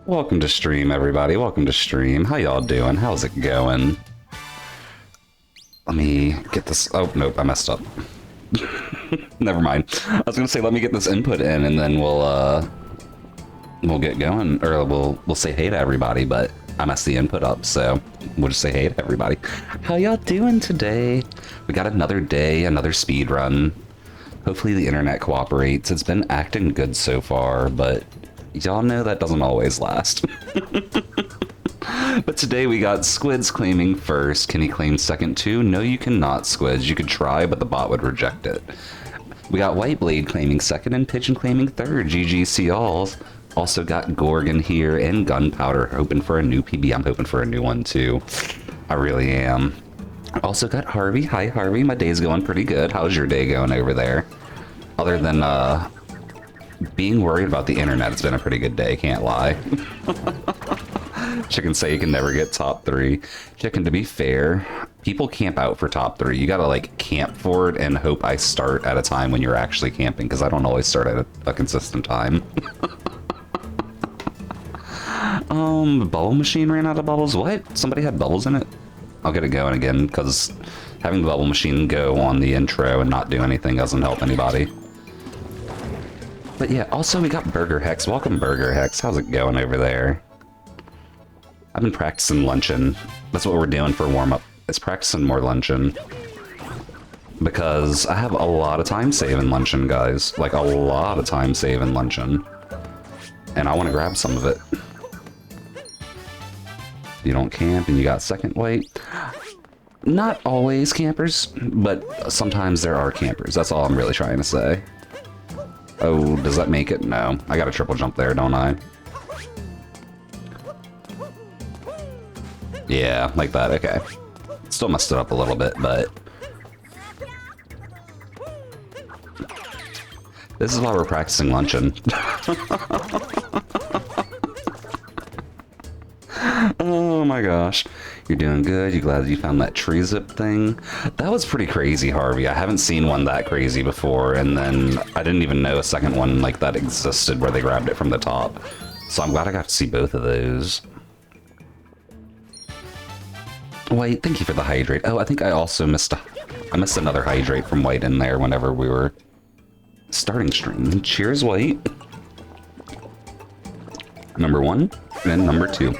Welcome to stream, everybody. Welcome to stream. How y'all doing? How's it going? Let me get this. Oh, nope, I messed up. Never mind. I was gonna say, let me get this input in, and then we'll get going, or we'll say hey to everybody. But I messed the input up, so we'll just say hey to everybody. How y'all doing today? We got another day, another speed run. Hopefully the internet cooperates. It's been acting good so far, but y'all know that doesn't always last. But today we got Squids claiming first. Can he claim second too? No, you cannot, Squids. You could try, but the bot would reject it. We got Whiteblade claiming second and Pigeon claiming third. GG Alls. Also got Gorgon here and Gunpowder hoping for a new PB. I'm hoping for a new one too. I really am. Also got Harvey. Hi, Harvey. My day's going pretty good. How's your day going over there? Other than being worried about the internet, it's been a pretty good day, can't lie. Chicken say you can never get top 3. Chicken, to be fair, people camp out for top 3. You gotta like camp for it and hope I start at a time when you're actually camping, because I don't always start at a consistent time. Bubble machine ran out of bubbles. What? Somebody had bubbles in it? I'll get it going again, because having the bubble machine go on the intro and not do anything doesn't help anybody. But yeah, also we got Burger Hex. Welcome, Burger Hex. How's it going over there? I've been practicing luncheon. That's what we're doing for warm-up. It's practicing more luncheon. Because I have a lot of time saving luncheon, guys. Like, a lot of time saving luncheon. And I want to grab some of it. You don't camp and you got second weight. Not always campers, but sometimes there are campers. That's all I'm really trying to say. Oh, does that make it? No. I got a triple jump there, don't I? Yeah, like that. Okay. Still messed it up a little bit, but this is why we're practicing luncheon. Oh my gosh. You're doing good. You glad you found that tree zip thing? That was pretty crazy, Harvey. I haven't seen one that crazy before, and then I didn't even know a second one like that existed where they grabbed it from the top. So I'm glad I got to see both of those. Wait, thank you for the hydrate. Oh, I think I also missed another hydrate from White in there whenever we were starting stream. Cheers, White. Number 1 and number 2.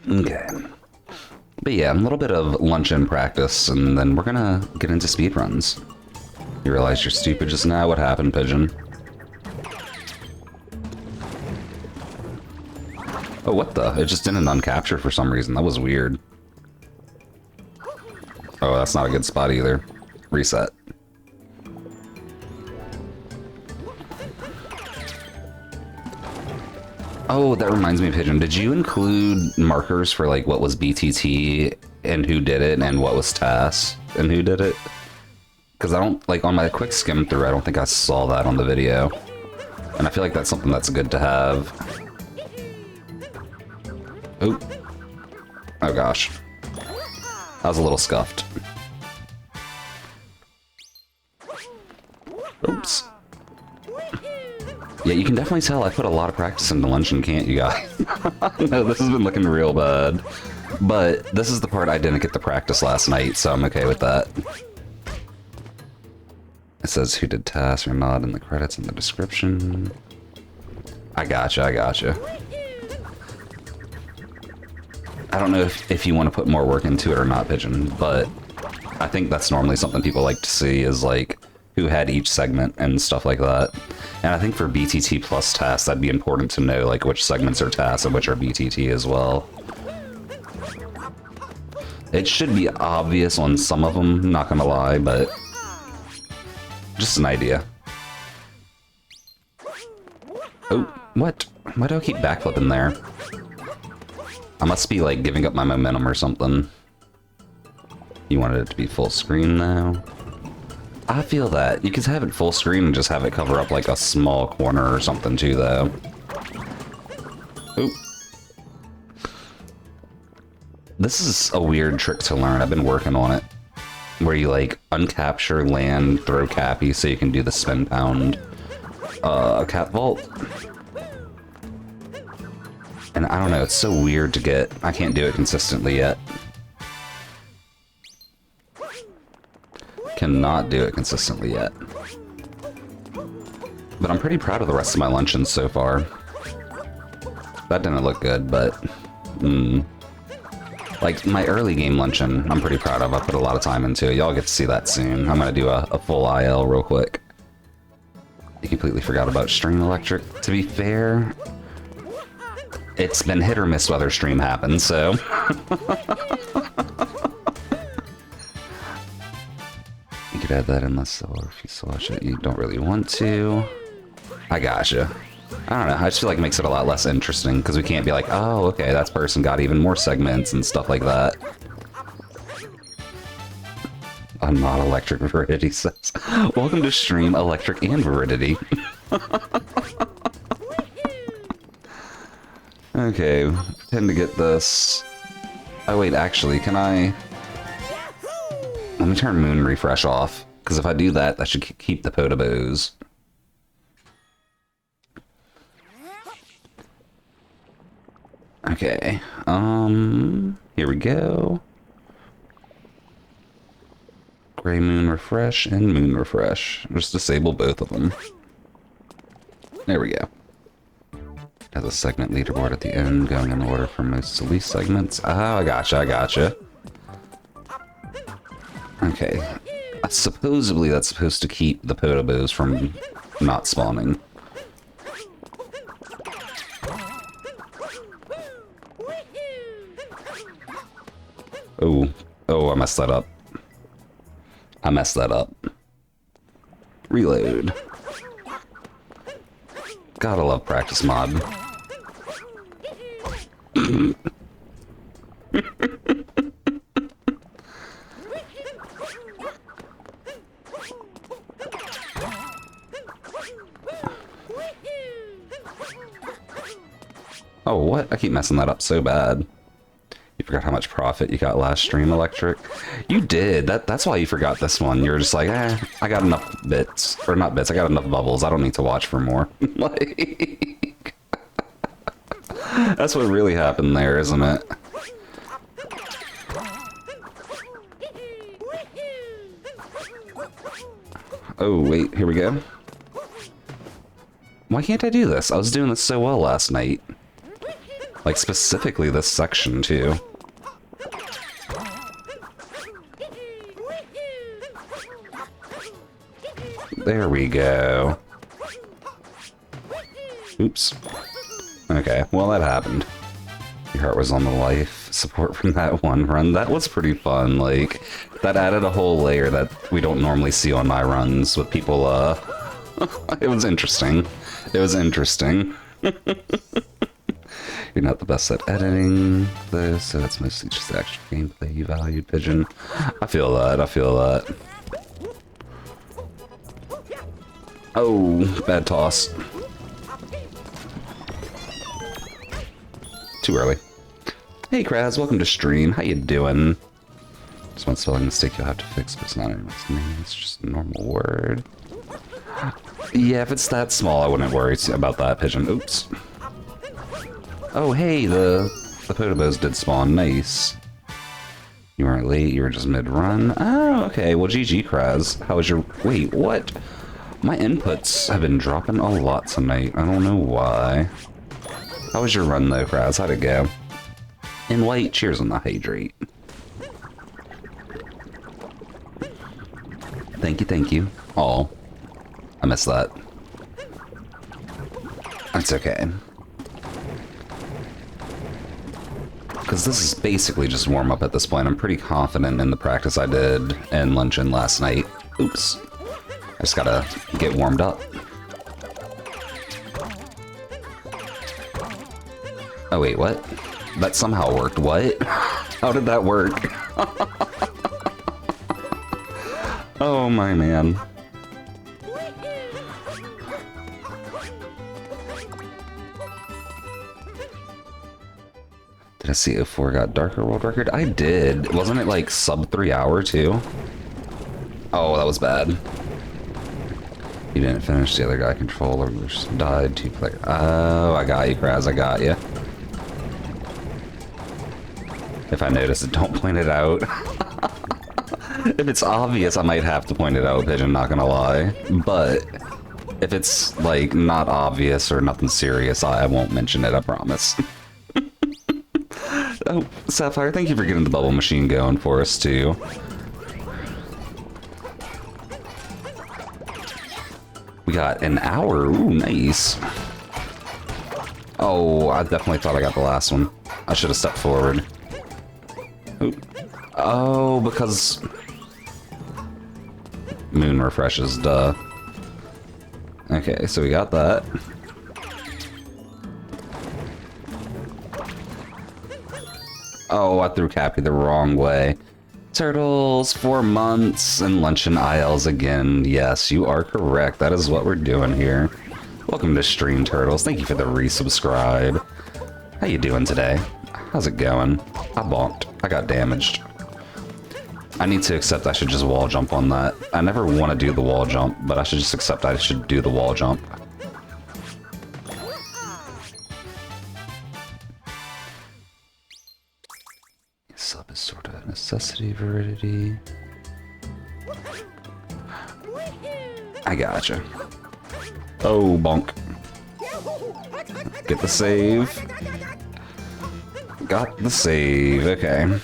Okay. But yeah, a little bit of luncheon practice, and then we're gonna get into speedruns. You realize you're stupid just now? What happened, Pigeon? Oh, what the? It just didn't uncapture for some reason. That was weird. Oh, that's not a good spot either. Reset. Oh, that reminds me, Pigeon. Did you include markers for, like, what was BTT and who did it, and what was TAS and who did it? Because I don't, like, on my quick skim through, I don't think I saw that on the video. And I feel like that's something that's good to have. Oh. Oh gosh. I was a little scuffed. Oops. Yeah, you can definitely tell I put a lot of practice into luncheon, can't you guys? No, this has been looking real bad. But this is the part I didn't get to practice last night, so I'm okay with that. It says who did tasks or not in the credits in the description. I gotcha, I gotcha. I don't know if you want to put more work into it or not, Pigeon, but I think that's normally something people like to see is like who had each segment and stuff like that. And I think for BTT plus tasks, that'd be important to know like which segments are tasks and which are BTT as well. It should be obvious on some of them, not gonna lie, but just an idea. Oh, what? Why do I keep backflipping there? I must be, like, giving up my momentum or something. You wanted it to be full screen now? I feel that. You could have it full screen and just have it cover up, like, a small corner or something, too, though. Oop. This is a weird trick to learn. I've been working on it. Where you, like, uncapture, land, throw Cappy so you can do the spin pound. cat vault. And I don't know, it's so weird to get. I can't do it consistently yet. Cannot do it consistently yet. But I'm pretty proud of the rest of my luncheons so far. That didn't look good, but... Like, my early game luncheon, I'm pretty proud of. I put a lot of time into it. Y'all get to see that soon. I'm gonna do a full IL real quick. I completely forgot about Stream Electric. To be fair, it's been hit or miss whether stream happens, so... You could add that in less, or if you still watch it, you don't really want to. I gotcha. I don't know, I just feel like it makes it a lot less interesting, because we can't be like, oh, okay, that person got even more segments and stuff like that. I'm not Electric Veridity says. Welcome to Stream Electric and Veridity. Okay, tend to get this. Oh wait, actually, can I... Let me turn Moon Refresh off, because if I do that, that should keep the Podobos. Okay, here we go. Gray Moon Refresh and Moon Refresh. Just disable both of them. There we go. Has a segment leaderboard at the end, going in order from most to least segments. Oh, I gotcha. Okay. Supposedly that's supposed to keep the Podobos from not spawning. Oh, I messed that up. Reload. Gotta love practice mod. Oh, what? I keep messing that up so bad. You forgot how much profit you got last stream, Electric? You did. That's why you forgot this one. You were just like, I got enough bits. Or not bits, I got enough bubbles. I don't need to watch for more. Like... That's what really happened there, isn't it? Oh, wait, here we go. Why can't I do this? I was doing this so well last night. Like, specifically this section, too. There we go. Oops. Okay, well, that happened. Your heart was on the life support from that one run. That was pretty fun. Like, that added a whole layer that we don't normally see on my runs with people, It was interesting. It was interesting. You're not the best at editing this, so that's mostly just the extra gameplay you valued, Pigeon. I feel that. Oh, bad toss. Too early. Hey, Kraz, welcome to stream. How you doing? Just one spelling mistake you'll have to fix, but it's not anyone's name. It's just a normal word. Yeah, if it's that small, I wouldn't worry about that, Pigeon. Oops. Oh, hey, the Podobos did spawn. Nice. You weren't late, you were just mid-run. Oh, okay. Well, GG, Kraz. How was your... Wait, what? My inputs have been dropping a lot tonight. I don't know why. How was your run, though, Kraz? How'd it go? In white, cheers on the hydrate. Thank you. Oh, I missed that. That's okay. Because this is basically just warm-up at this point. I'm pretty confident in the practice I did in luncheon last night. Oops. I just gotta get warmed up. Oh wait, what? That somehow worked. What? How did that work? Oh my man. Did I see O4 got darker world record? I did. Wasn't it like sub 3 hour too? Oh, that was bad. You didn't finish the other guy controller, just died. Two player. Oh, I got you, Kraz. I got you. If I notice it, don't point it out. If it's obvious, I might have to point it out, Pigeon, not gonna lie. But if it's, like, not obvious or nothing serious, I won't mention it, I promise. Oh, Sapphire, thank you for getting the bubble machine going for us, too. We got an hour. Ooh, nice. Oh, I definitely thought I got the last one. I should have stepped forward. Ooh. Oh, because... Moon refreshes, duh. Okay, so we got that. Oh, I threw Cappy the wrong way. Turtles, 4 months, and luncheon aisles again. Yes, you are correct. That is what we're doing here. Welcome to Stream Turtles. Thank you for the resubscribe. How you doing today? How's it going? I bonked. I got damaged. I need to accept I should just wall jump on that. I never want to do the wall jump, but I should just accept I should do the wall jump. Sub is sort of a necessity, Veridity. I gotcha. Oh, bonk. Get the save. Got the save, okay.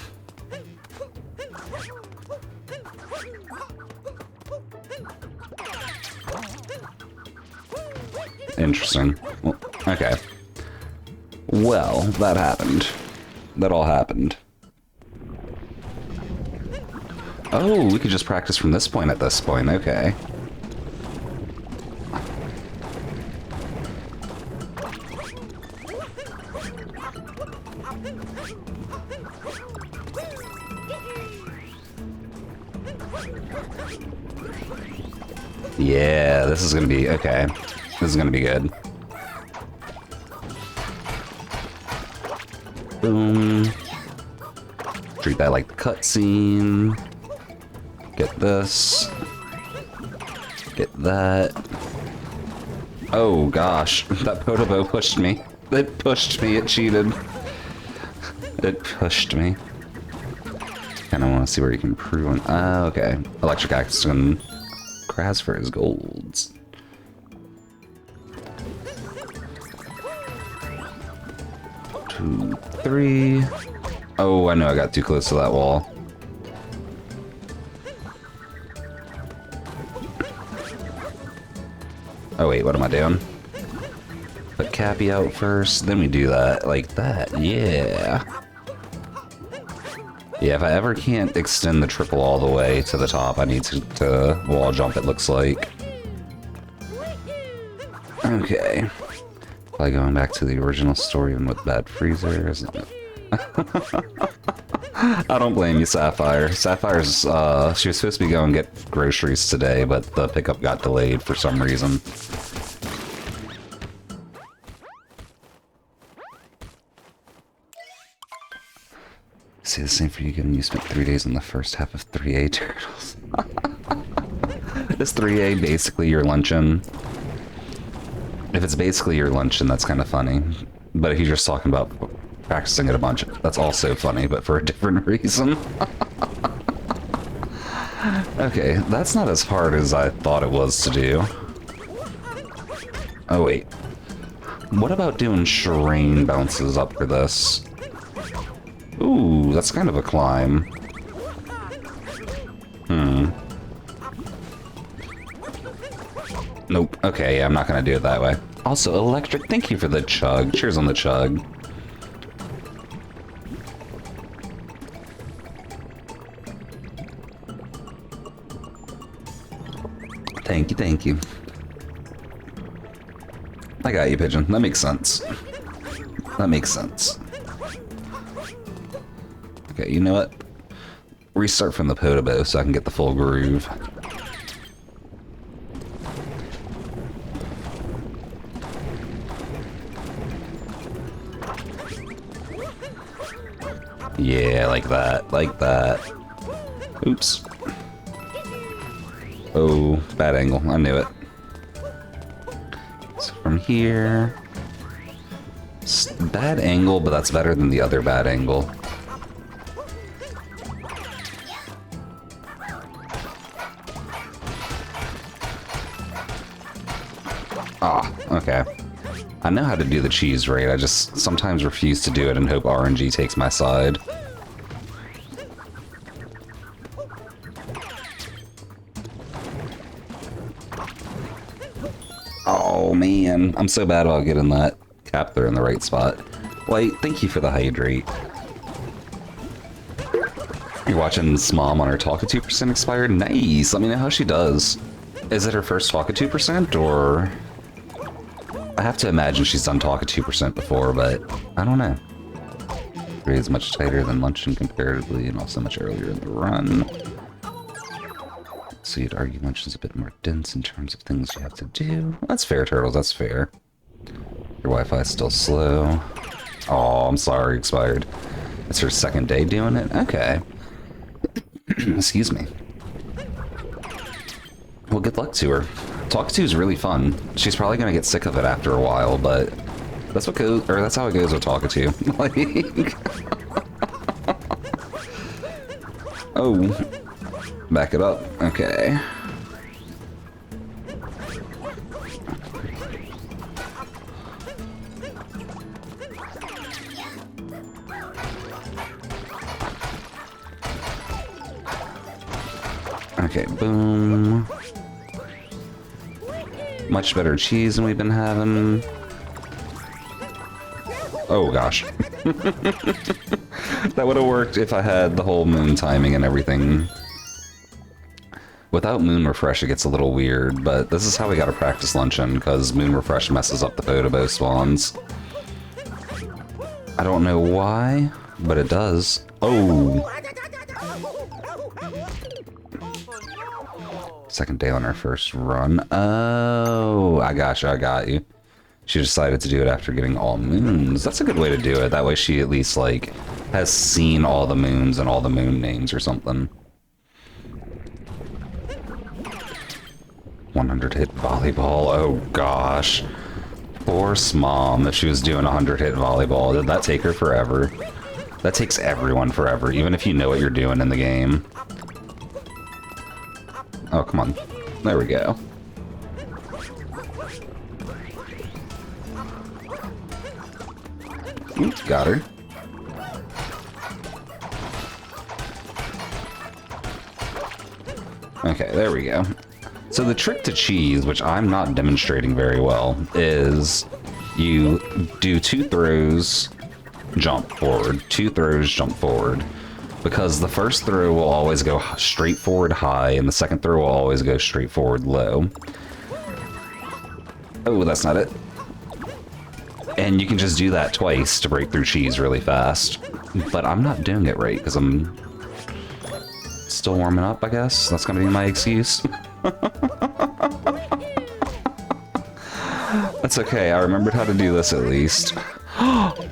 Interesting. Well, okay. Well, that happened. That all happened. Oh, we could just practice from this point at this point, okay. Yeah, this is gonna be, okay. This is gonna be good. Boom. Treat that like the cutscene. Get this. Get that. Oh gosh, that Podobo pushed me. It pushed me, it cheated. It pushed me. Kinda wanna see where you can improve on. Ah, okay. Electric Axe and Kraz for his golds. Two, three. Oh, I know I got too close to that wall. Oh wait, what am I doing? Put Cappy out first, then we do that, like that, yeah. Yeah, if I ever can't extend the triple all the way to the top, I need to wall jump, it looks like. Okay. Probably going back to the original story and with Bad Freezer, isn't it? I don't blame you, Sapphire. Sapphire's, she was supposed to be going to get groceries today, but the pickup got delayed for some reason. See, the same for you, given you spent 3 days on the first half of 3A Turtles. Is 3A basically your luncheon? If it's basically your luncheon, that's kind of funny. But if you're just talking about practicing it a bunch, that's also funny, but for a different reason. Okay, that's not as hard as I thought it was to do. Oh wait. What about doing Shireen bounces up for this? Ooh, that's kind of a climb. Nope. Okay, yeah, I'm not gonna do it that way. Also, Electric, thank you for the chug. Cheers on the chug. Thank you, thank you. I got you, Pigeon. That makes sense. That makes sense. Okay, you know what? Restart from the Podobo so I can get the full groove. Yeah, like that, like that. Oops. Oh, bad angle. I knew it. from here. Bad angle, but that's better than the other bad angle. Ah, okay. I know how to do the cheese raid, I just sometimes refuse to do it and hope RNG takes my side. Oh man, I'm so bad about getting that cap there in the right spot. Wait, thank you for the hydrate. You're watching Smom on her Talkatoo % expired? Nice! Let me know how she does. Is it her first Talkatoo %, or... I have to imagine she's done Talkatoo % before, but I don't know. It is much tighter than Luncheon comparatively, and also much earlier in the run. So you'd argue Luncheon's a bit more dense in terms of things you have to do. That's fair, Turtles, that's fair. Your Wi-Fi's still slow. Oh, I'm sorry, expired. It's her second day doing it? Okay. Excuse me. Well, good luck to her. Talkatoo is really fun. She's probably gonna get sick of it after a while, but that's what goes, or that's how it goes with Talkatoo. Like, oh, back it up. Okay. Okay, boom. Much better cheese than we've been having. Oh gosh. That would have worked if I had the whole moon timing and everything. Without Moon Refresh it gets a little weird, but this is how we gotta practice Luncheon, because Moon Refresh messes up the Podoboo spawns. I don't know why, but it does. Oh! Second day on our first run. Oh, I got you, I got you. She decided to do it after getting all moons. That's a good way to do it. That way she at least, like, has seen all the moons and all the moon names or something. 100 hit volleyball. Oh gosh. Poor Smom, if she was doing 100 hit volleyball. Did that take her forever? That takes everyone forever, even if you know what you're doing in the game. Oh, come on. There we go. Oops, got her. Okay, there we go. So the trick to cheese, which I'm not demonstrating very well, is you do 2 throws, jump forward, 2 throws, jump forward. Because the first throw will always go straight forward high, and the second throw will always go straight forward low. Oh, that's not it. And you can just do that twice to break through cheese really fast. But I'm not doing it right, because I'm still warming up, I guess. That's gonna be my excuse. That's okay, I remembered how to do this at least.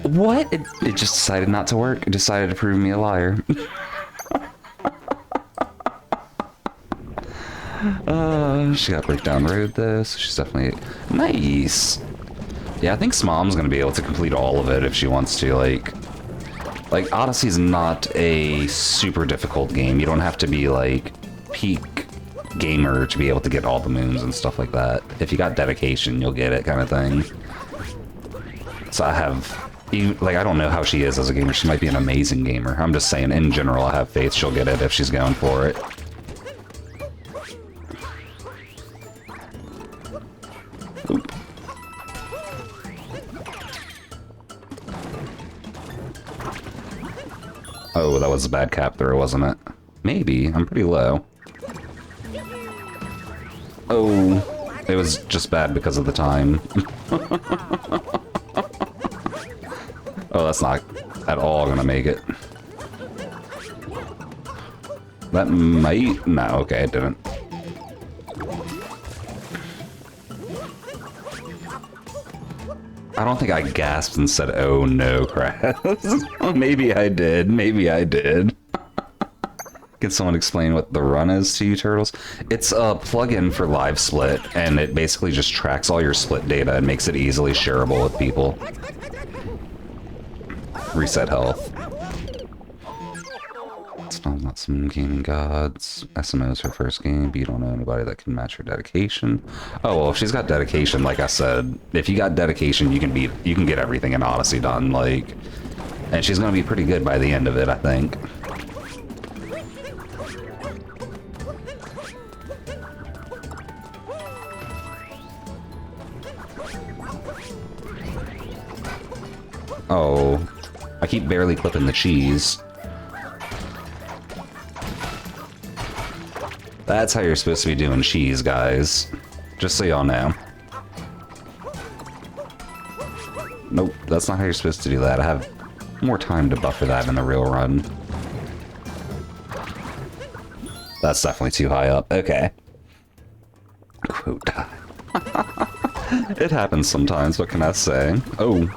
What? It just decided not to work. It decided to prove me a liar. She got Breakdown Road though, so she's definitely... Nice! Yeah, I think Smom's gonna be able to complete all of it if she wants to, like... Like, Odyssey's not a super difficult game. You don't have to be, like, peak gamer to be able to get all the moons and stuff like that. If you got dedication, you'll get it, kind of thing. So I have, like, I don't know how she is as a gamer. She might be an amazing gamer. I'm just saying, in general, I have faith she'll get it if she's going for it. Oop. Oh, that was a bad cap throw, wasn't it? Maybe. I'm pretty low. Oh, it was just bad because of the time. Oh, that's not at all gonna make it. That might... No, okay, it didn't. I don't think I gasped and said, oh no, Kraz. Maybe I did, maybe I did. Can someone explain what the run is to you, Turtles? It's a plugin for Live Split, and it basically just tracks all your split data and makes it easily shareable with people. Reset health. It's not some gaming gods. SMO's her first game, but you don't know anybody that can match her dedication. Oh, well, if she's got dedication, like I said, if you got dedication, you can get everything in Odyssey done, like, and she's gonna be pretty good by the end of it, I think. Oh, I keep barely clipping the cheese. That's how you're supposed to be doing cheese, guys. Just so y'all know. Nope, that's not how you're supposed to do that. I have more time to buffer that in the real run. That's definitely too high up. Okay. Quote time. It happens sometimes, what can I say? Oh.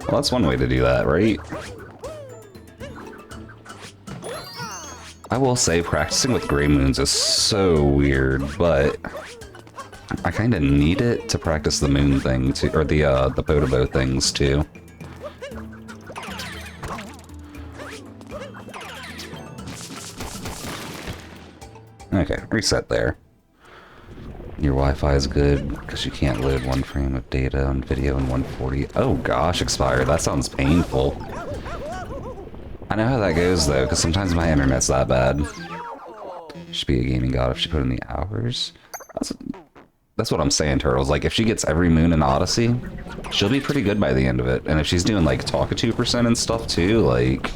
Well, that's one way to do that, right? I will say practicing with Grey Moons is so weird, but I kind of need it to practice the moon thing too, or the Podobo things too. Okay, reset there. Your Wi-Fi is good because you can't load one frame of data on video in 140. Oh gosh, expired. That sounds painful. I know how that goes though, because sometimes my internet's that bad. Should be a gaming god if she put in the hours. That's what I'm saying, Turtles. Like, if she gets every moon in Odyssey, she'll be pretty good by the end of it. And if she's doing, like, Talkatoo % and stuff, too, like,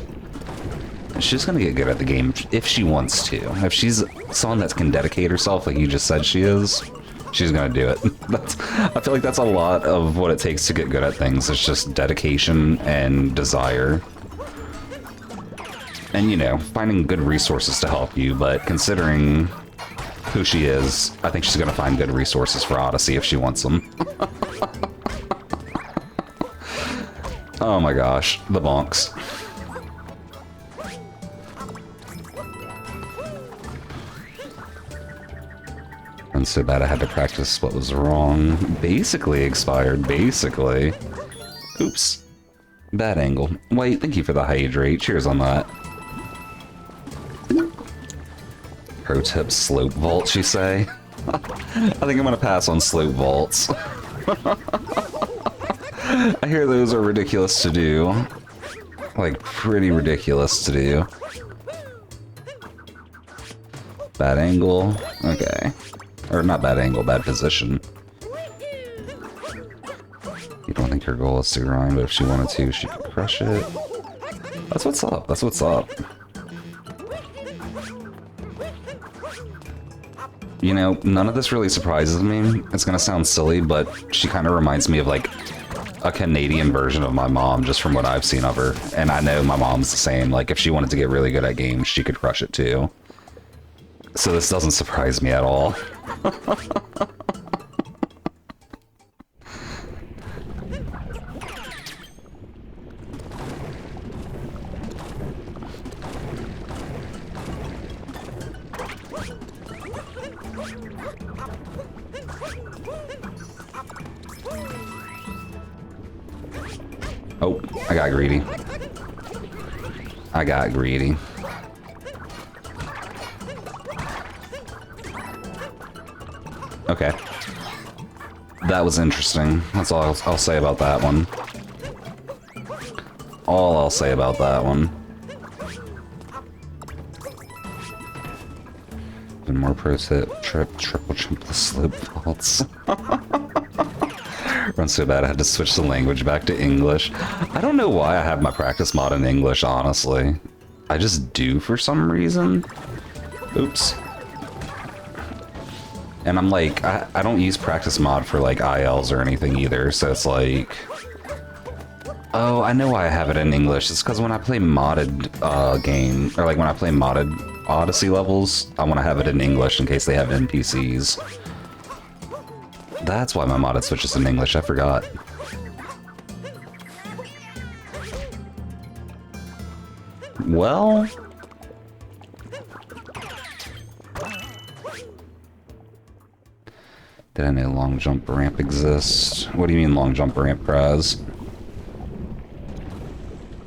she's gonna get good at the game if she wants to. If she's someone that can dedicate herself, like you just said she is, she's gonna do it. I feel like that's a lot of what it takes to get good at things. It's just dedication and desire. And, you know, finding good resources to help you, but considering who she is, I think she's going to find good resources for Odyssey if she wants them. Oh my gosh, the bonks. And so bad I had to practice what was wrong. Basically expired, basically. Oops. Bad angle. Wait, thank you for the hydrate. Cheers on that. Pro tip, slope vault, you say? I think I'm gonna pass on slope vaults. I hear those are ridiculous to do. Like, pretty ridiculous to do. Bad angle. Okay. Or not bad angle, bad position. You don't think her goal is to grind, but if she wanted to, she could crush it. That's what's up. That's what's up. You know, none of this really surprises me. It's gonna sound silly, but she kind of reminds me of, like, a Canadian version of my mom, just from what I've seen of her. And I know my mom's the same. Like, if she wanted to get really good at games, she could crush it, too. So this doesn't surprise me at all. Oh, I got greedy. I got greedy. Okay. That was interesting. That's all I'll say about that one. All I'll say about that one. Even more pro tip, triple jump the slope vaults. Run so bad I had to switch the language back to English. I don't know why I have my practice mod in English, honestly. I just do for some reason. Oops. And I'm like, I don't use practice mod for like ILs or anything either, so it's like... Oh, I know why I have it in English. It's because when I play modded game, or like when I play modded Odyssey levels, I want to have it in English in case they have NPCs. That's why my modded switch is in English, I forgot. Well... Did I know long jump ramp exists? What do you mean long jump ramp, Kraz?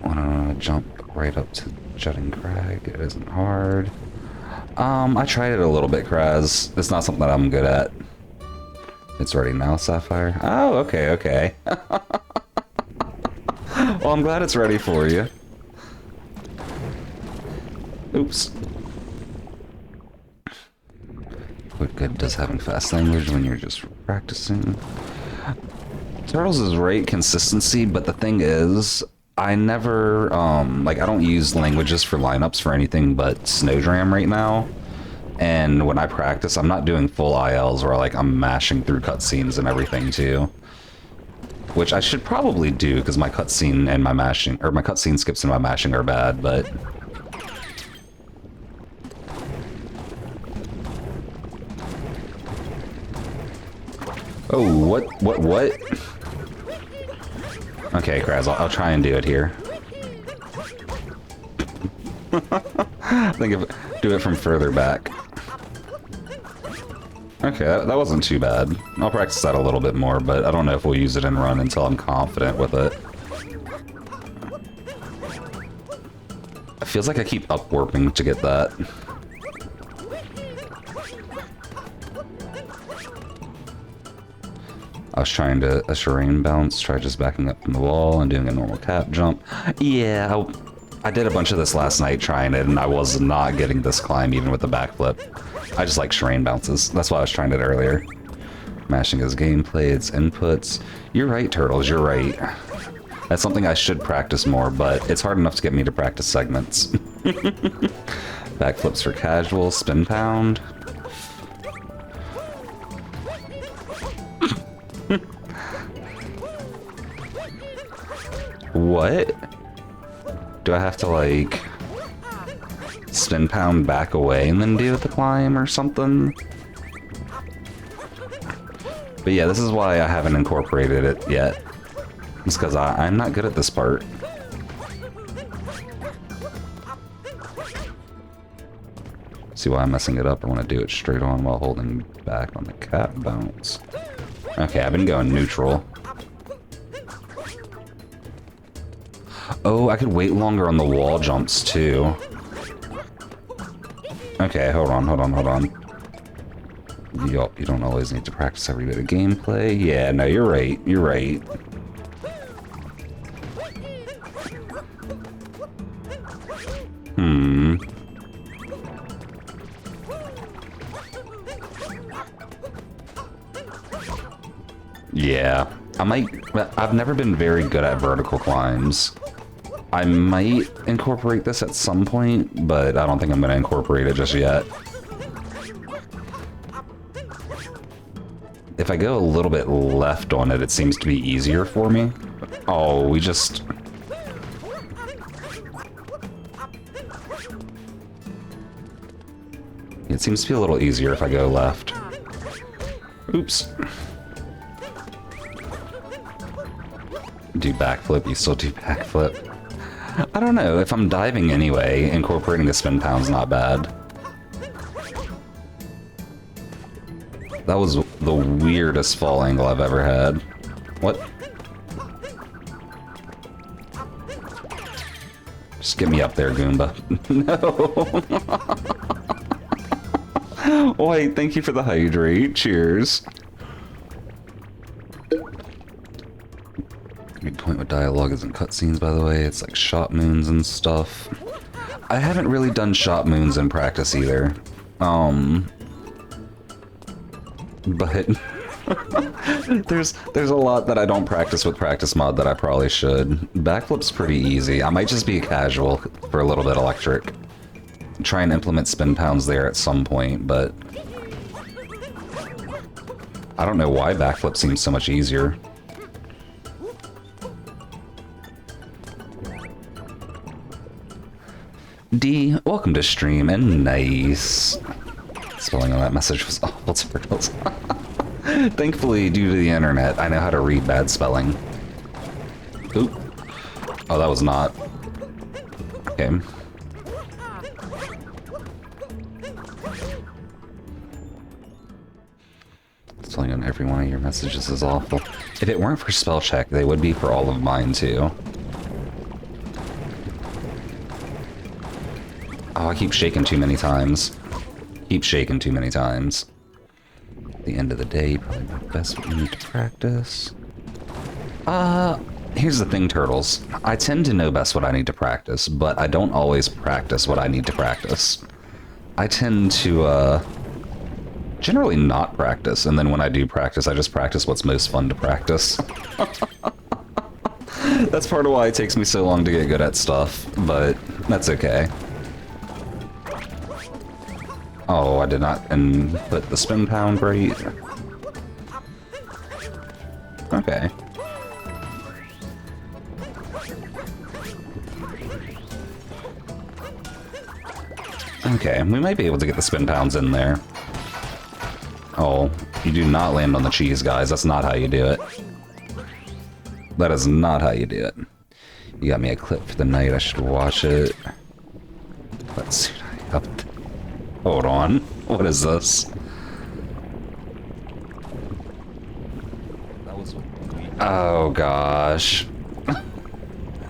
Wanna jump right up to Jutting Crag? It isn't hard. I tried it a little bit, Kraz. It's not something that I'm good at. It's ready now, Sapphire? Oh, okay, okay. Well, I'm glad it's ready for you. Oops. What good does having fast language when you're just practicing? Turtles is right consistency, but the thing is, I never, like, I don't use languages for lineups for anything but Snowdram right now. And when I practice, I'm not doing full ILs where, like, I'm mashing through cutscenes and everything, too. Which I should probably do, because my cutscene and my mashing, or my cutscene skips and my mashing are bad, but... Oh, what? Okay, Kraz, I'll try and do it here. Do it from further back. Okay, that wasn't too bad. I'll practice that a little bit more, but I don't know if we'll use it in run until I'm confident with it. It feels like I keep upwarping to get that. I was trying to a Shireen bounce, try just backing up from the wall and doing a normal cap jump. Yeah, I did a bunch of this last night trying it, and I was not getting this climb even with the backflip. I just like Shireen bounces. That's why I was trying it earlier. Mashing his gameplay, its inputs. You're right, Turtles, you're right. That's something I should practice more, but it's hard enough to get me to practice segments. Backflips for casual, spin pound. What? Do I have to, like, spin pound back away and then do the climb or something? But yeah, this is why I haven't incorporated it yet. It's because I'm not good at this part. See why I'm messing it up? I want to do it straight on while holding back on the cap bounce. Okay, I've been going neutral. Oh, I could wait longer on the wall jumps, too. Okay, hold on. Yup, you don't always need to practice every bit of gameplay. Yeah, no, you're right. You're right. Yeah, I've never been very good at vertical climbs. I might incorporate this at some point, but I don't think I'm going to incorporate it just yet. If I go a little bit left on it, it seems to be easier for me. Oh, we just... It seems to be a little easier if I go left. Oops. Do backflip, you still do backflip. I don't know, if I'm diving anyway, incorporating the spin pound's not bad. That was the weirdest fall angle I've ever had. What? Just get me up there, Goomba. No! Wait, thank you for the hydrate. Cheers. Good point with dialogue isn't cutscenes, by the way. It's like shot moons and stuff. I haven't really done shot moons in practice either. But there's a lot that I don't practice with practice mod that I probably should. Backflip's pretty easy. I might just be a casual for a little bit electric. Try and implement spin pounds there at some point, but I don't know why backflip seems so much easier. D, welcome to stream, and nice. Spelling on that message was awful, Turtles. Thankfully, due to the internet, I know how to read bad spelling. Oop. Oh, that was not... Okay. Telling on every one of your messages is awful. If it weren't for spell check, they would be for all of mine too. Oh, I keep shaking too many times. Keep shaking too many times. At the end of the day, probably the best what you need to practice. Here's the thing, Turtles. I tend to know best what I need to practice, but I don't always practice what I need to practice. I tend to, generally not practice, and then when I do practice, I just practice what's most fun to practice. That's part of why it takes me so long to get good at stuff, but that's okay. Oh, I did not input the spin pound right. Okay. Okay, we might be able to get the spin pounds in there. Oh, you do not land on the cheese, guys. That's not how you do it. That is not how you do it. You got me a clip for the night. I should watch it. Let's see what I have. Hold on. What is this? That was... Oh, gosh.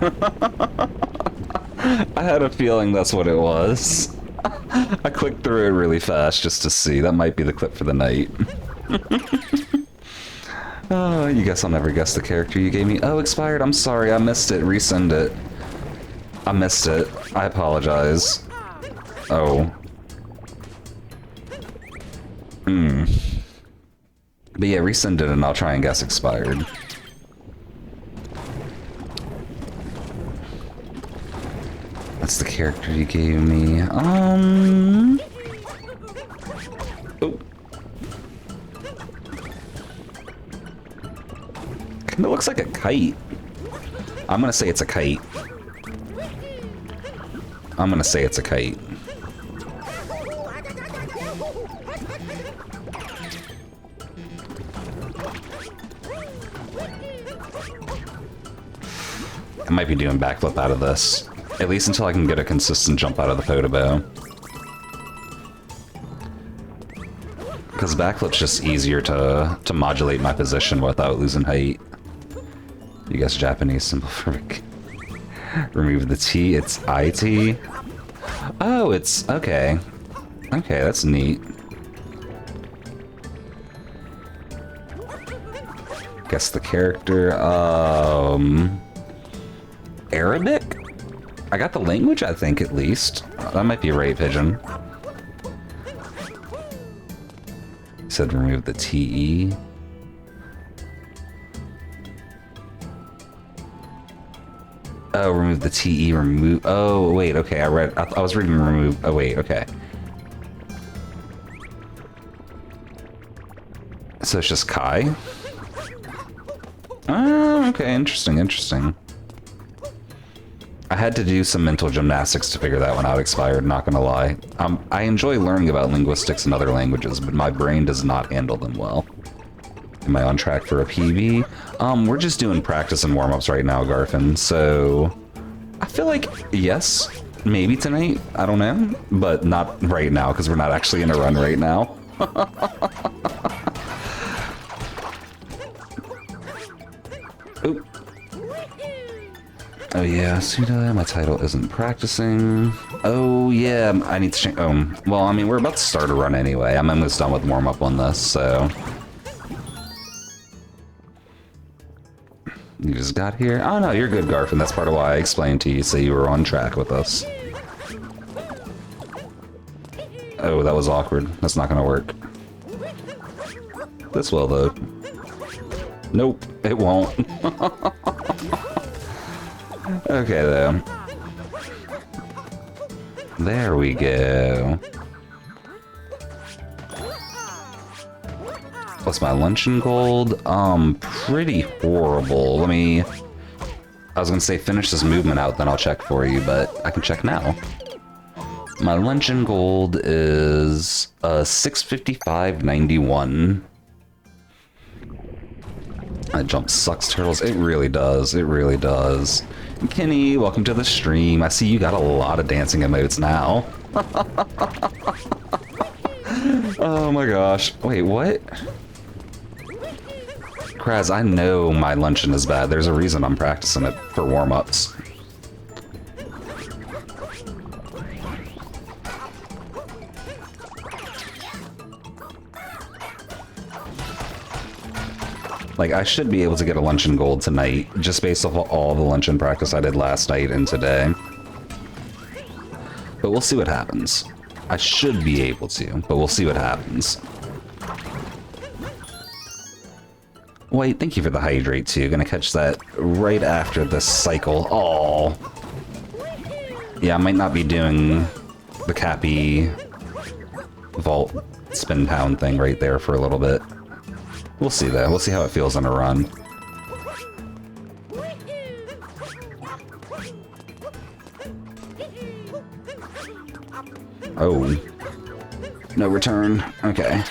I had a feeling that's what it was. I clicked through it really fast just to see. That might be the clip for the night. Oh, you guess I'll never guess the character you gave me. Oh, expired. I'm sorry. I missed it. Resend it. I missed it. I apologize. Oh. But yeah, resend it and I'll try and guess expired. That's the character you gave me. Oh. Kinda looks like a kite. I'm gonna say it's a kite. I'm gonna say it's a kite. I might be doing backflip out of this. At least until I can get a consistent jump out of the Photobow. Because backflip's just easier to modulate my position without losing height. You guess Japanese symbol for... Remove the T, it's IT. Oh, it's... okay. Okay, that's neat. Guess the character, Arabic? I got the language, I think, at least. That might be a Ray Pigeon. Said remove the TE. Oh, remove the TE, remove... Oh, wait, okay, I was reading remove... Oh, wait, okay. So it's just Kai? Oh, okay, interesting, interesting. I had to do some mental gymnastics to figure that one out, expired, not gonna lie. I enjoy learning about linguistics in other languages, but my brain does not handle them well. Am I on track for a PB? We're just doing practice and warm-ups right now, Garfin, so... I feel like, yes, maybe tonight, I don't know, but not right now, because we're not actually in a run right now. Oop. Oh yeah, Suda, my title isn't practicing. Oh yeah, I need to change. Well, I mean, we're about to start a run anyway. I'm almost done with warm-up on this, so... You just got here? Oh no, you're good, Garfin. That's part of why I explained to you, so you were on track with us. Oh, that was awkward. That's not gonna work. This will, though. Nope, it won't. Okay, though. There we go. What's my luncheon gold? Pretty horrible. I was gonna say finish this movement out, then I'll check for you, but I can check now. My luncheon gold is 655.91. That jump sucks, Turtles. It really does. It really does. Kenny, welcome to the stream. I see you got a lot of dancing emotes now. Oh my gosh. Wait, what? Kraz, I know my luncheon is bad. There's a reason I'm practicing it for warm-ups. Like, I should be able to get a luncheon gold tonight, just based off of all the luncheon practice I did last night and today. But we'll see what happens. I should be able to, but we'll see what happens. Wait, thank you for the hydrate too. Gonna catch that right after this cycle. Oh, yeah, I might not be doing the Cappy vault spin pound thing right there for a little bit. We'll see though. We'll see how it feels on a run. Oh, no return. Okay.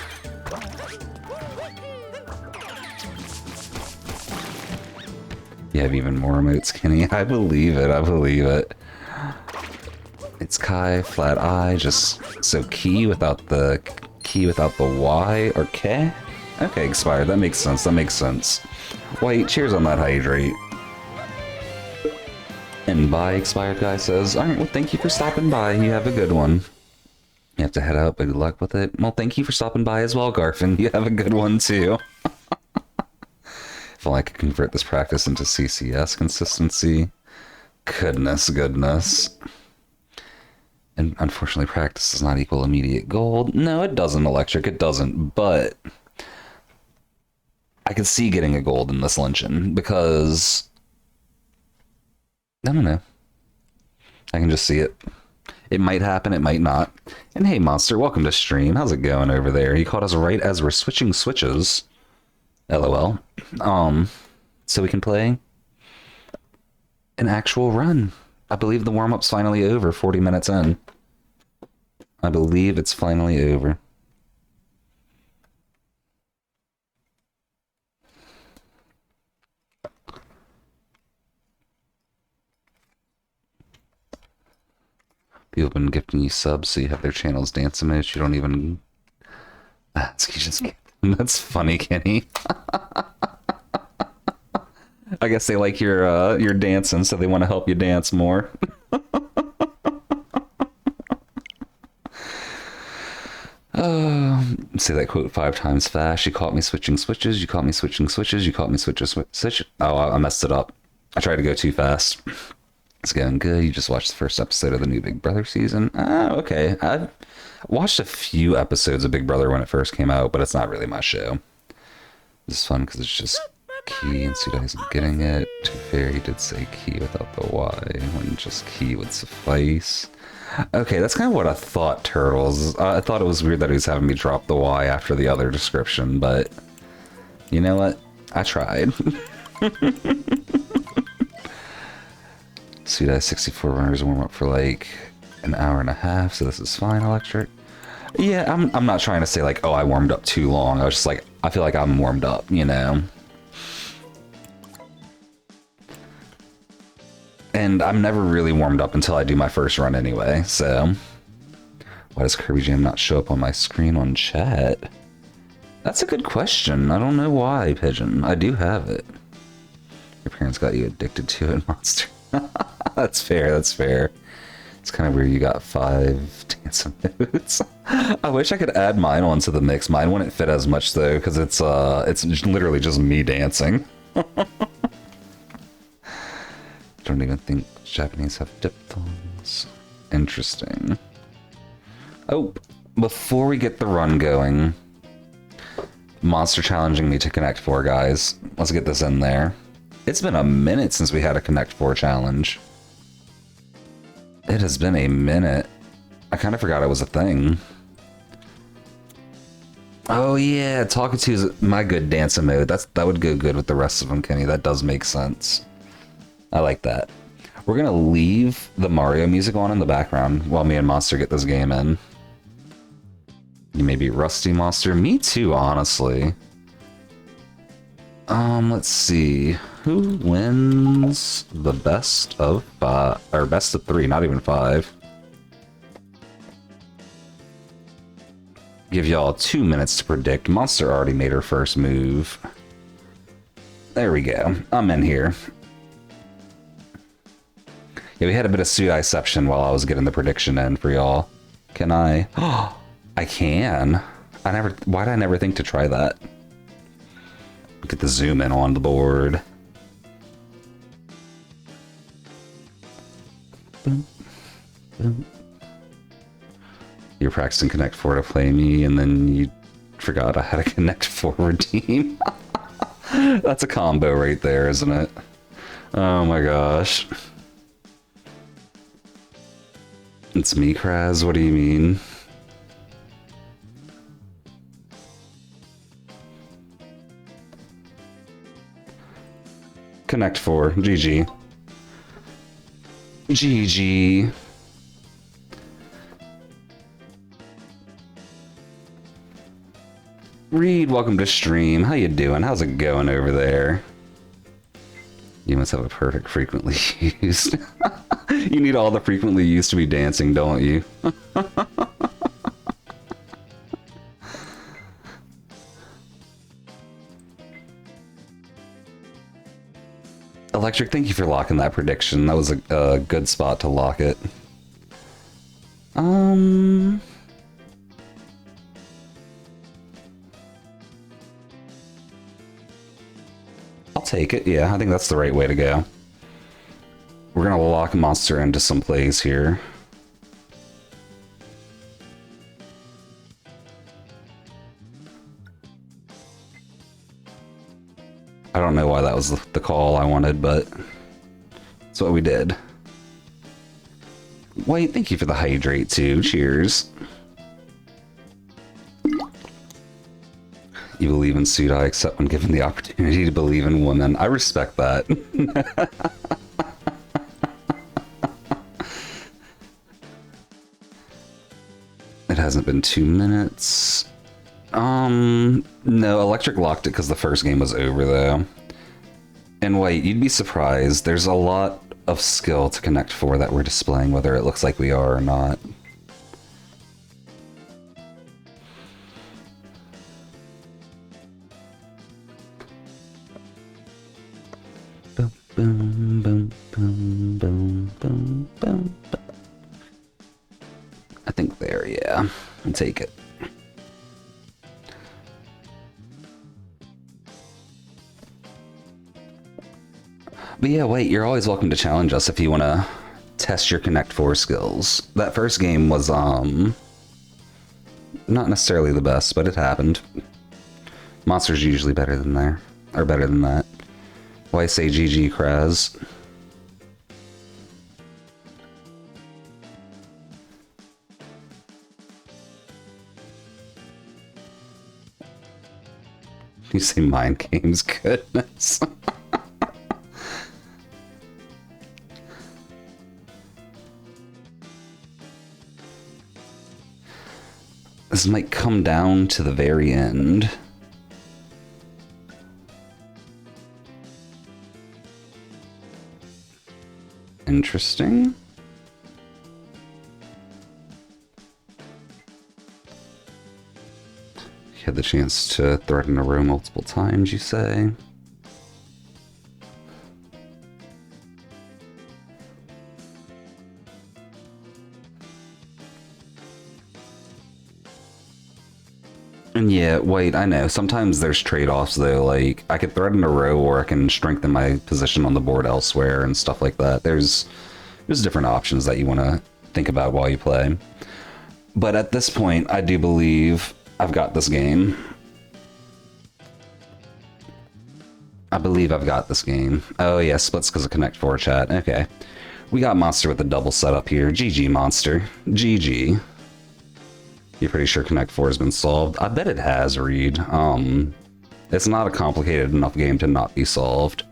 You have even more emotes, Kenny. I believe it. I believe it. It's Kai, flat I, just so key without the Y or K. Okay, expired. That makes sense. That makes sense. Wait, cheers on that hydrate. And bye, expired guy says. Alright, well, thank you for stopping by. You have a good one. You have to head out, but good luck with it. Well, thank you for stopping by as well, Garfin. You have a good one, too. If only I could convert this practice into CCS consistency. Goodness, goodness. And unfortunately, practice does not equal immediate gold. No, it doesn't, Electric. It doesn't, but I could see getting a gold in this luncheon because I don't know. I can just see it. It might happen, it might not. And hey, Monster, welcome to stream. How's it going over there? You caught us right as we're switching switches. LOL. So we can play an actual run. I believe the warm-up's finally over, 40 minutes in. I believe it's finally over. People have been gifting you subs so you have their channels dance emotes. You don't even... That's funny, Kenny. I guess they like your dancing, so they want to help you dance more. Say that quote 5 times fast. You caught me switching switches. You caught me switching switches. You caught me switch. Oh, I messed it up. I tried to go too fast. It's going good. You just watched the first episode of the new Big Brother season. Oh, okay. I've watched a few episodes of Big Brother when it first came out, but it's not really my show. It's fun because it's just key and Suda isn't getting it. To be fair, he did say key without the Y, when just key would suffice. Okay, that's kind of what I thought, Turtles. I thought it was weird that he was having me drop the Y after the other description, but you know what? I tried. Suda has 64 runners warm up for like an hour and a half, so this is fine, Electric. Yeah, I'm not trying to say like, oh, I warmed up too long. I was just like, I feel like I'm warmed up, you know? And I'm never really warmed up until I do my first run anyway, so... Why does Kirby Jam not show up on my screen on chat? That's a good question. I don't know why, Pigeon. I do have it. Your parents got you addicted to it, Monster. That's fair, that's fair. It's kind of weird you got 5 dance moves. I wish I could add mine onto the mix. Mine wouldn't fit as much though, because it's literally just me dancing. Don't even think Japanese have diphthongs. Interesting. Oh, before we get the run going, Monster challenging me to Connect 4, guys. Let's get this in there. It's been a minute since we had a Connect 4 challenge. It has been a minute. I kind of forgot it was a thing. Oh yeah, Talkatu's my good dancing mode. That would go good with the rest of them, Kenny. That does make sense. I like that. We're gonna leave the Mario music on in the background while me and Monster get this game in. You may be rusty, Monster. Me too, honestly. Let's see. Who wins the best of 5, or best of 3, not even 5. Give y'all 2 minutes to predict. Monster already made her first move. There we go. I'm in here. Yeah, we had a bit of pseudo-deception while I was getting the prediction in for y'all. Can I? Oh, I can. Why did I never think to try that? Get the zoom in on the board. Boom, boom. You're practicing Connect 4 to play me, and then you forgot I had a Connect 4 redeem. That's a combo right there, isn't it? Oh my gosh. It's me, Kraz? What do you mean? Connect 4. GG. GG. Reed, welcome to stream. How you doing? How's it going over there? You must have a perfect frequently used. You need all the frequently used to be dancing, don't you? Electric, thank you for locking that prediction. That was a good spot to lock it. I'll take it. Yeah, I think that's the right way to go. We're gonna lock Monster into some plays here. I don't know why that was the call I wanted, but that's what we did. Wait, thank you for the hydrate too. Cheers. You believe in Sudai except when given the opportunity to believe in women. I respect that. It hasn't been 2 minutes. No, Electric locked it because the first game was over, though. And wait, you'd be surprised. There's a lot of skill to Connect 4 that we're displaying, whether it looks like we are or not. Boom, boom, boom, boom, boom, boom, boom. I think there, yeah. I'll take it. But yeah, wait, you're always welcome to challenge us if you want to test your Connect 4 skills. That first game was, not necessarily the best, but it happened. Monster's usually better than there, or better than that. Why say GG, Kraz? You say mind games, goodness. This might come down to the very end. Interesting. You had the chance to threaten a row multiple times, you say? And yeah, wait, I know. Sometimes there's trade-offs, though. Like, I could threaten a row, or I can strengthen my position on the board elsewhere and stuff like that. There's different options that you want to think about while you play. But at this point, I do believe I've got this game. I believe I've got this game. Oh yeah, splits because of Connect 4 chat. Okay. We got Monster with the double setup here. GG, Monster. GG. You're pretty sure Connect 4 has been solved? I bet it has, Reed. It's not a complicated enough game to not be solved.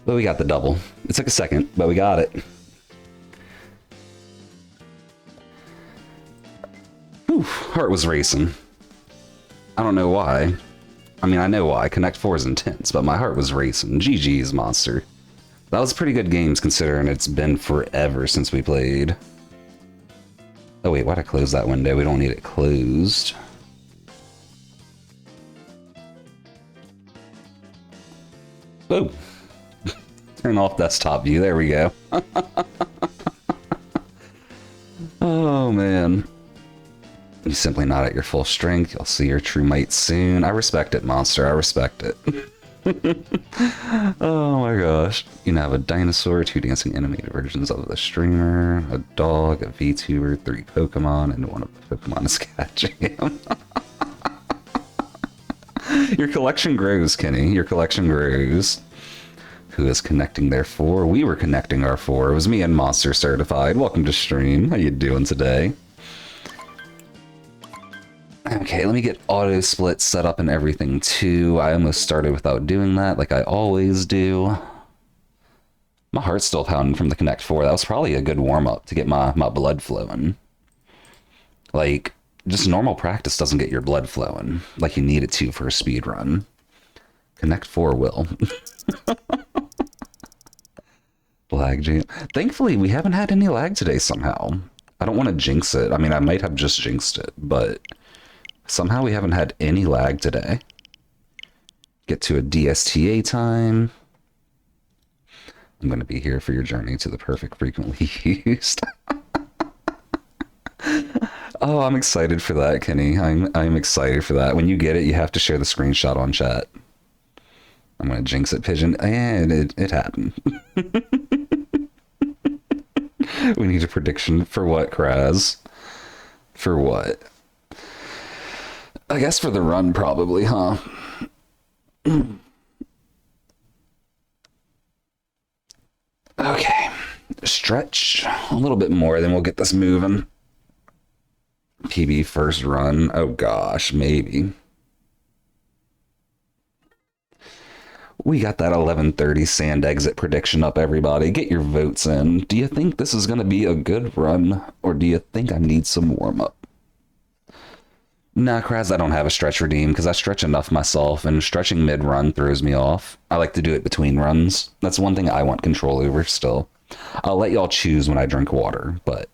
But we got the double. It took a second, but we got it. Whew, heart was racing. I don't know why. I mean, I know why. Connect 4 is intense, but my heart was racing. GG's, Monster. That was pretty good games considering it's been forever since we played. Oh wait, why'd I close that window? We don't need it closed. Oh, turn off desktop view. There we go. Oh, man. You're simply not at your full strength. You'll see your true might soon. I respect it, monster. I respect it. Oh my gosh. You now have a dinosaur, 2 dancing animated versions of the streamer, a dog, a VTuber, 3 Pokemon, and one of the Pokemon is Cat Jam. Your collection grows, Kenny. Your collection grows. Who is connecting their 4? We were connecting our 4. It was me and Monster Certified. Welcome to stream. How you doing today? Okay, let me get auto split set up and everything too. I almost started without doing that, like I always do. My heart's still pounding from the Connect 4. That was probably a good warm-up to get my blood flowing. Like, just normal practice doesn't get your blood flowing like you need it to for a speed run. Connect 4 will. Lag jam. Thankfully, we haven't had any lag today somehow. I don't want to jinx it. I mean, I might have just jinxed it, but somehow we haven't had any lag today. Get to a DSTA time. I'm going to be here for your journey to the perfect frequently used. Oh, I'm excited for that, Kenny. I'm excited for that. When you get it, you have to share the screenshot on chat. I'm going to jinx it, Pigeon. And it happened. We need a prediction for what, Kraz? For what? I guess for the run, probably, huh? Okay. Stretch a little bit more, then we'll get this moving. PB first run. Oh gosh, maybe. We got that 11:30 sand exit prediction up, everybody. Get your votes in. Do you think this is going to be a good run, or do you think I need some warm-up? Nah, Kraz, I don't have a stretch redeem because I stretch enough myself, and stretching mid-run throws me off. I like to do it between runs. That's one thing I want control over still. I'll let y'all choose when I drink water, but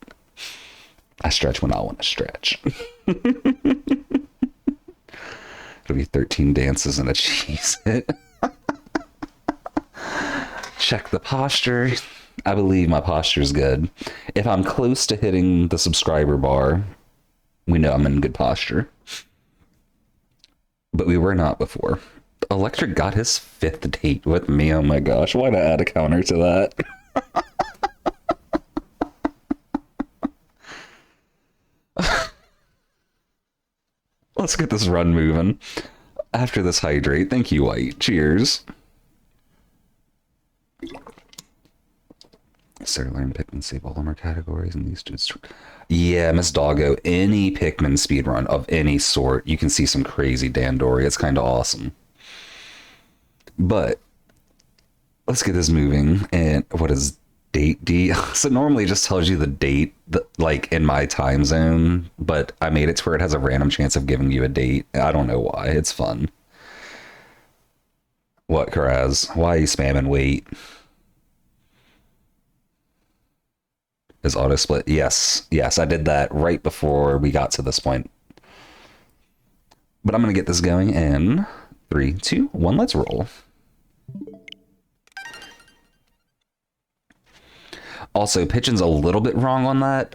I stretch when I want to stretch. It'll be 13 dances and a cheese hit. Check the posture. I believe my posture's good. If I'm close to hitting the subscriber bar, we know I'm in good posture. But we were not before. Electric got his 5th date with me. Oh my gosh, why not add a counter to that? Let's get this run moving. After this hydrate, thank you, White. Cheers. Started learning Pikmin, save all of our categories and these dudes. Yeah, Miss Doggo, any Pikmin speedrun of any sort, you can see some crazy Dandori. It's kind of awesome. But let's get this moving. And what is date D? So normally it just tells you the date, like in my time zone, but I made it to where it has a random chance of giving you a date. I don't know why. It's fun. What, Kraz? Why are you spamming wait? Is auto split? Yes. Yes, I did that right before we got to this point. But I'm going to get this going in 3, 2, 1. Let's roll. Also, Pigeon's a little bit wrong on that.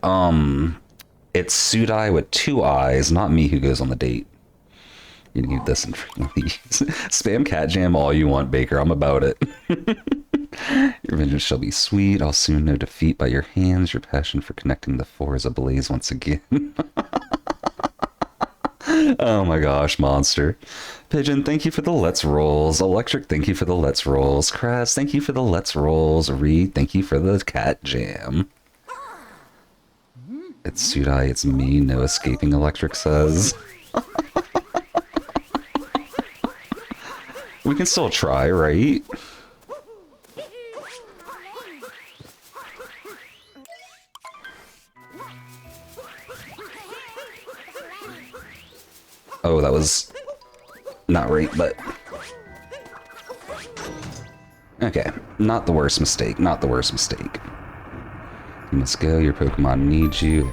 It's Sudai with 2 eyes, not me who goes on the date. You need this and spam cat jam all you want, Baker. I'm about it. Your vengeance shall be sweet. I'll soon know defeat by your hands. Your passion for connecting the 4 is ablaze once again. Oh my gosh, monster. Pigeon, thank you for the let's rolls. Electric, thank you for the let's rolls. Kraz, thank you for the let's rolls. Reed, thank you for the cat jam. It's Sudai, it's me, no escaping, Electric says. We can still try, right? Oh, that was not right, but... Okay, not the worst mistake, not the worst mistake. You must go, your Pokemon needs you.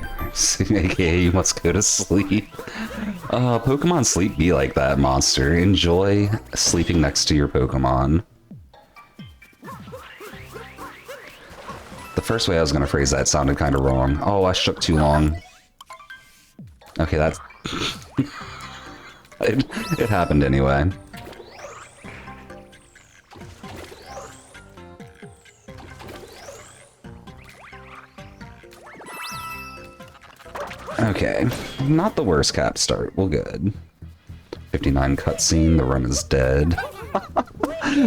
AKA, you must go to sleep. Pokemon sleep be like that, monster. Enjoy sleeping next to your Pokemon. first way I was going to phrase that sounded kind of wrong. Oh, I shook too long. Okay, that's... it happened anyway. Okay, not the worst cap start. Well, good. 59 cutscene, the run is dead.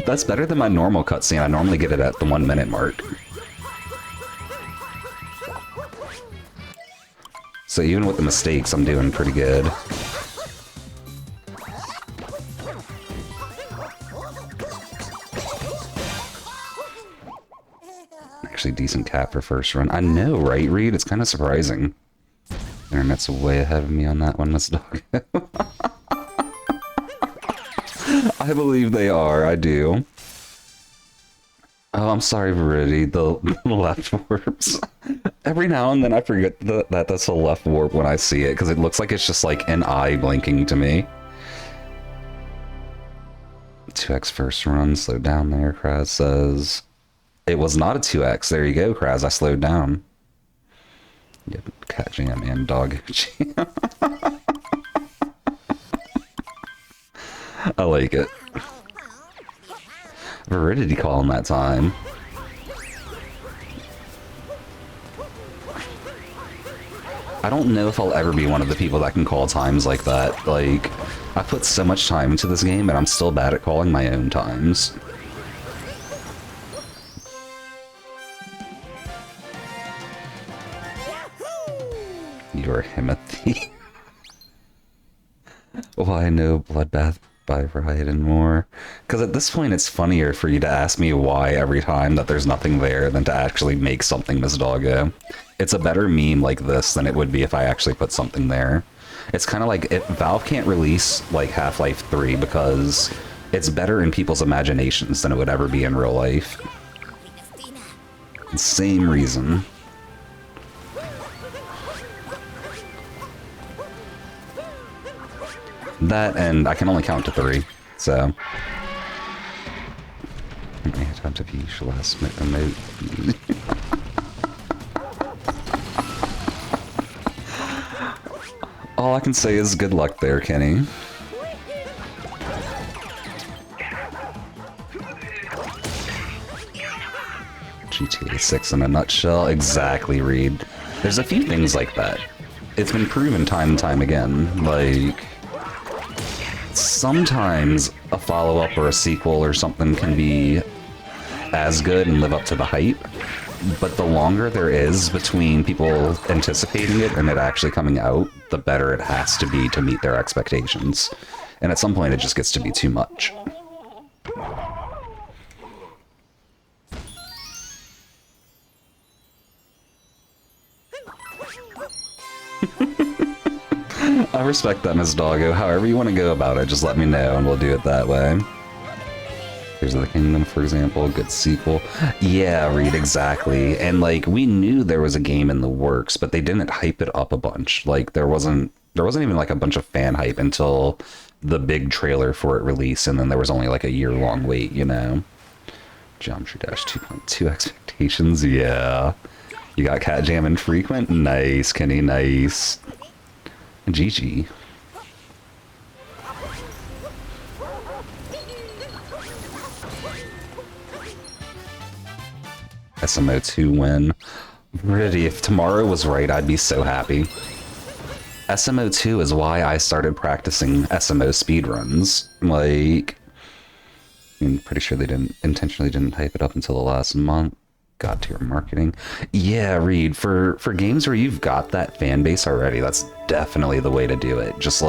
That's better than my normal cutscene. I normally get it at the 1 minute mark. So even with the mistakes, I'm doing pretty good. Actually, decent cap for first run. I know, right, Reed? It's kind of surprising. Internet's way ahead of me on that one, Miss Dog. I believe they are, I do. Oh, I'm sorry, Verity, the left warps. Every now and then I forget that that's a left warp when I see it, because it looks like it's just like an eye blinking to me. 2x first run, slowed down there, Kraz says. It was not a 2x. There you go, Kraz, I slowed down. Yeah, cat jam and dog jam. I like it. Veridity calling that time. I don't know if I'll ever be one of the people that can call times like that. Like, I put so much time into this game and I'm still bad at calling my own times. You're Himothy. Why no bloodbath by Raiden more? Because at this point it's funnier for you to ask me why every time that there's nothing there than to actually make something, Miss Doggo. It's a better meme like this than it would be if I actually put something there. It's kind of like if Valve can't release like Half-Life 3 because it's better in people's imaginations than it would ever be in real life. Same reason. That, and I can only count to 3, so... I had time to finish the last remote. All I can say is good luck there, Kenny. GTA 6 in a nutshell. Exactly, Reed. There's a few things like that. It's been proven time and time again, like... Sometimes a follow-up or a sequel or something can be as good and live up to the hype, but the longer there is between people anticipating it and it actually coming out, the better it has to be to meet their expectations. And at some point it just gets to be too much. I respect that, Miss Doggo. However you want to go about it, just let me know and we'll do it that way. Tears of the Kingdom, for example, good sequel. Yeah, Reed, exactly. And like, we knew there was a game in the works, but they didn't hype it up a bunch. Like, there wasn't even like a bunch of fan hype until the big trailer for it released, and then there was only like a year-long wait, you know? Geometry Dash 2.2 expectations, yeah. You got Cat Jam infrequent? Nice, Kenny, nice. GG. SMO2 win. Really, if tomorrow was right, I'd be so happy. SMO2 is why I started practicing SMO speedruns. Like, I'm pretty sure they intentionally didn't hype it up until the last month. God tier marketing. Yeah, Reed, for games where you've got that fan base already, that's definitely the way to do it. Just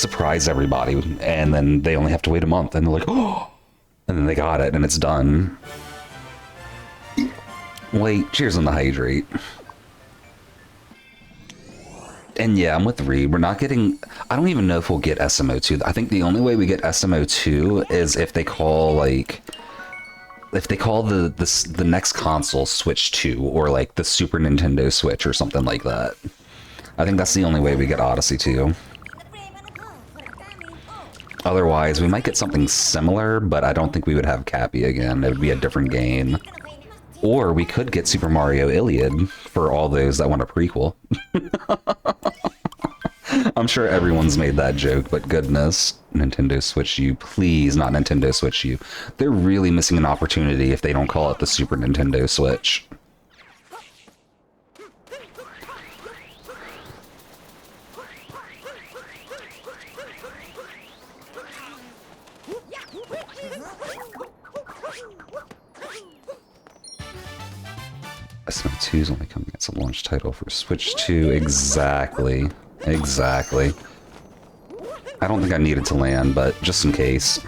surprise everybody, and then they only have to wait a month, and they're like, oh, and then they got it, and it's done. Wait, cheers on the hydrate. And yeah, I'm with Reed. We're not getting... I don't even know if we'll get SMO2. I think the only way we get SMO2 is if they call, like... If they call the next console Switch 2, or like the Super Nintendo Switch or something like that. I think that's the only way we get Odyssey 2. Otherwise, we might get something similar, but I don't think we would have Cappy again. It would be a different game. Or we could get Super Mario Iliad for all those that want a prequel. I'm sure everyone's made that joke, but goodness. Nintendo Switch U, please, not Nintendo Switch U. They're really missing an opportunity if they don't call it the Super Nintendo Switch. SNL 2 is only coming as a launch title for Switch 2. Exactly. Exactly. I don't think I needed to land, but just in case.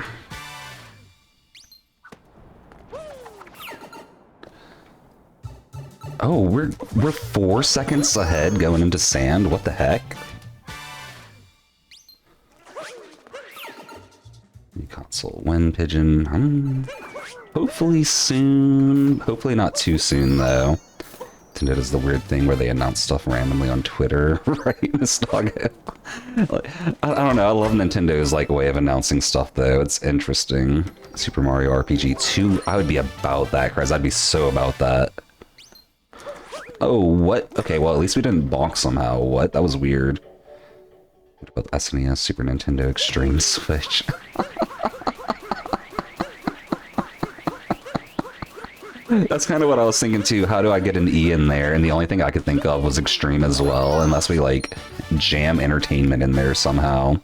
Oh, we're 4 seconds ahead going into sand. What the heck? New console. When Pigeon? Hopefully soon. Hopefully not too soon, though. Nintendo does the weird thing where they announce stuff randomly on Twitter, right, Miss Doggo? Like, I don't know, I love Nintendo's like way of announcing stuff, though. It's interesting. Super Mario RPG 2, I would be about that, Chris. I'd be so about that. Oh, what? Okay, well, at least we didn't bonk somehow. What? That was weird. What about SNES, Super Nintendo, Extreme Switch? That's kind of what I was thinking too. How do I get an E in there? And the only thing I could think of was Extreme as well, unless we like jam entertainment in there somehow.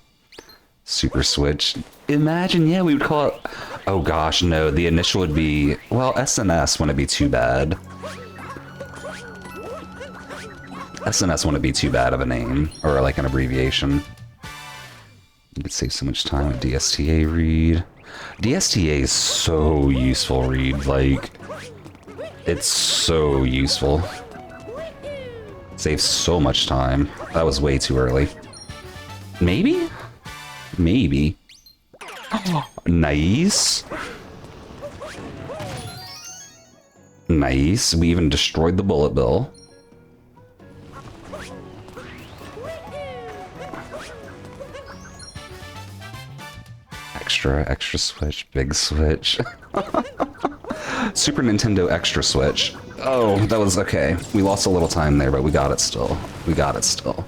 Super Switch. Imagine, yeah, we would call it... Oh gosh, no, the initial would be... Well, SNS wouldn't be too bad. SNS wouldn't be too bad of a name, or like an abbreviation. You could save so much time with DSTA read. DSTA is so useful, Reed. Like, it's so useful. Saves so much time. That was way too early. Maybe? Maybe. Nice. Nice. We even destroyed the bullet bill. Extra Switch, big Switch. Super Nintendo Extra Switch. Oh, that was okay. We lost a little time there, but we got it still. We got it still.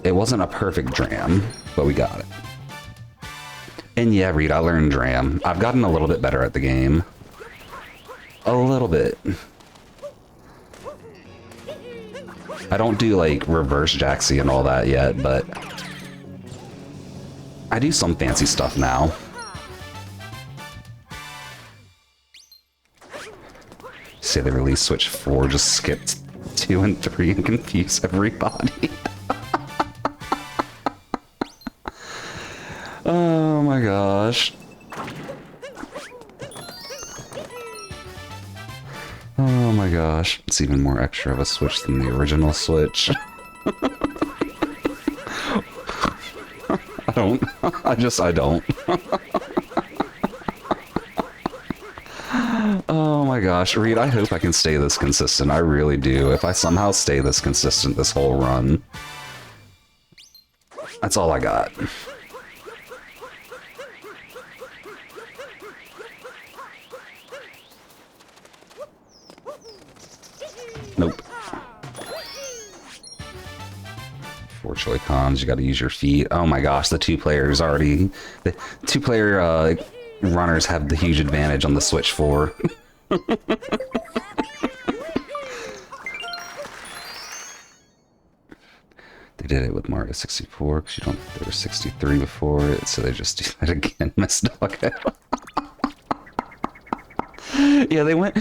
It wasn't a perfect dram, but we got it. And yeah, Reed, I learned dram. I've gotten a little bit better at the game. A little bit. I don't do like reverse Jaxie and all that yet, but I do some fancy stuff now. Say they released Switch 4, just skipped 2 and 3 and confuse everybody. Oh my gosh. Oh my gosh. It's even more extra of a Switch than the original Switch. I don't. I don't. Oh my gosh, Reed, I hope I can stay this consistent. I really do. If I somehow stay this consistent this whole run, that's all I got. Nope. 4 Joy-Cons, you gotta use your feet. Oh my gosh, the 2 players already... The 2-player runners have the huge advantage on the Switch 4. They did it with Mario 64, because you don't... There was 63 before it, so they just do that again, Miss Doggo. Yeah, they went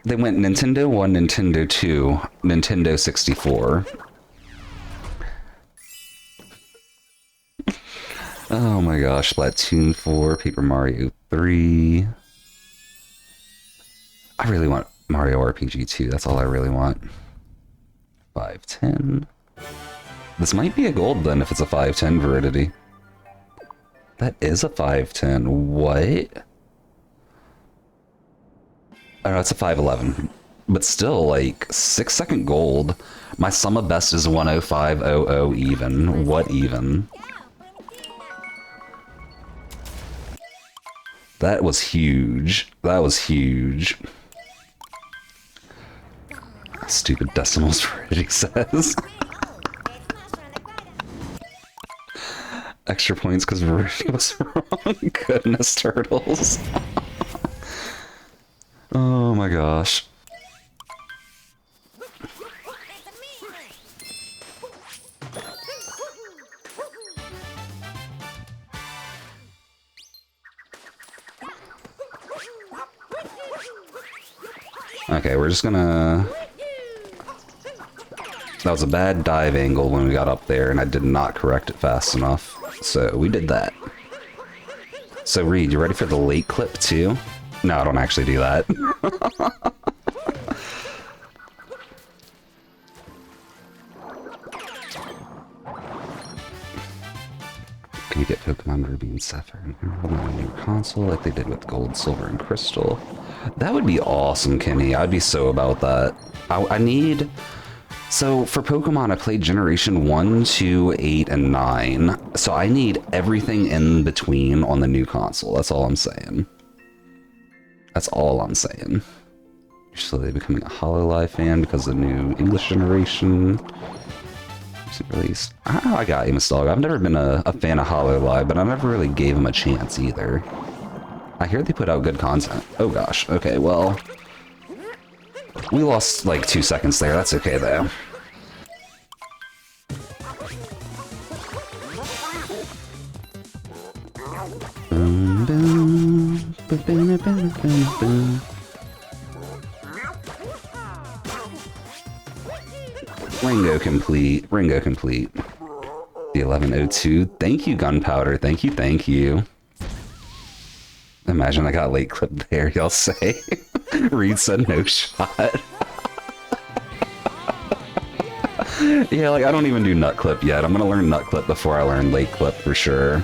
Nintendo 1, Nintendo 2, Nintendo 64. Oh my gosh, Splatoon 4, Paper Mario 3. I really want Mario RPG 2, that's all I really want. 510. This might be a gold then if it's a 510 Veridity. That is a 510. What? Oh no, it's a 511. But still, like, 6-second gold. My sum of best is 10500 even. What even? That was huge. That was huge. Stupid decimals, Freddy says. Extra points because Rudy was wrong. Goodness, turtles. Oh my gosh. Okay, we're just gonna... That was a bad dive angle when we got up there, and I did not correct it fast enough. So we did that. So Reed, you ready for the late clip too? No, I don't actually do that. Can you get Pokemon Ruby and Sapphire and Emerald on a new console like they did with Gold, Silver, and Crystal? That would be awesome, Kenny. I'd be so about that. I need... So for Pokemon, I played Generation 1, 2, 8, and 9. So I need everything in between on the new console. That's all I'm saying. That's all I'm saying. You're slowly becoming a Hololive fan because of the new English generation. Released. I got Amos Dog. I've never been a fan of Hololive, but I never really gave him a chance either. I hear they put out good content. Oh gosh. Okay, well... We lost like 2 seconds there. That's okay though. Boom, boom, boom, boom, boom, boom, boom. Ringo complete. Ringo complete. The 1102. Thank you, Gunpowder. Thank you, thank you. Imagine I got late clip there, y'all say. Reed said no shot. Yeah, like I don't even do nut clip yet. I'm gonna learn nut clip before I learn late clip for sure.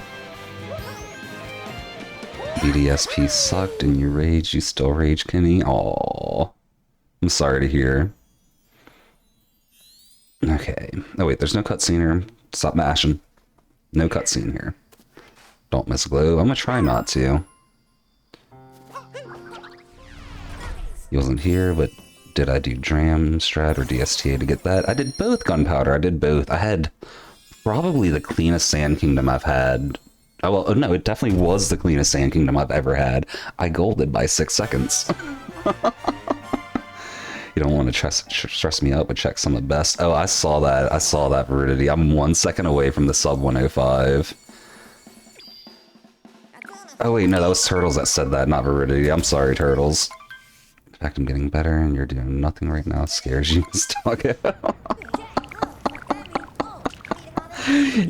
BDSP sucked and you rage. You still rage, Kenny? Aww. I'm sorry to hear. Okay. Oh wait, there's no cutscene here. Stop mashing. No cutscene here. Don't miss Globe. I'm gonna try not to. He wasn't here, but did I do Dram, Strat, or DSTA to get that? I did both, Gunpowder. I did both. I had probably the cleanest Sand Kingdom I've had. Oh, well, no, it definitely was the cleanest Sand Kingdom I've ever had. I golded by 6 seconds. You don't want to stress me out, but check some of the best. Oh, I saw that. I saw that, Veridity. I'm 1 second away from the sub 105. Oh, wait, no, that was Turtles that said that, not Veridity. I'm sorry, Turtles. In fact, I'm getting better, and you're doing nothing right now. It scares you, Mr.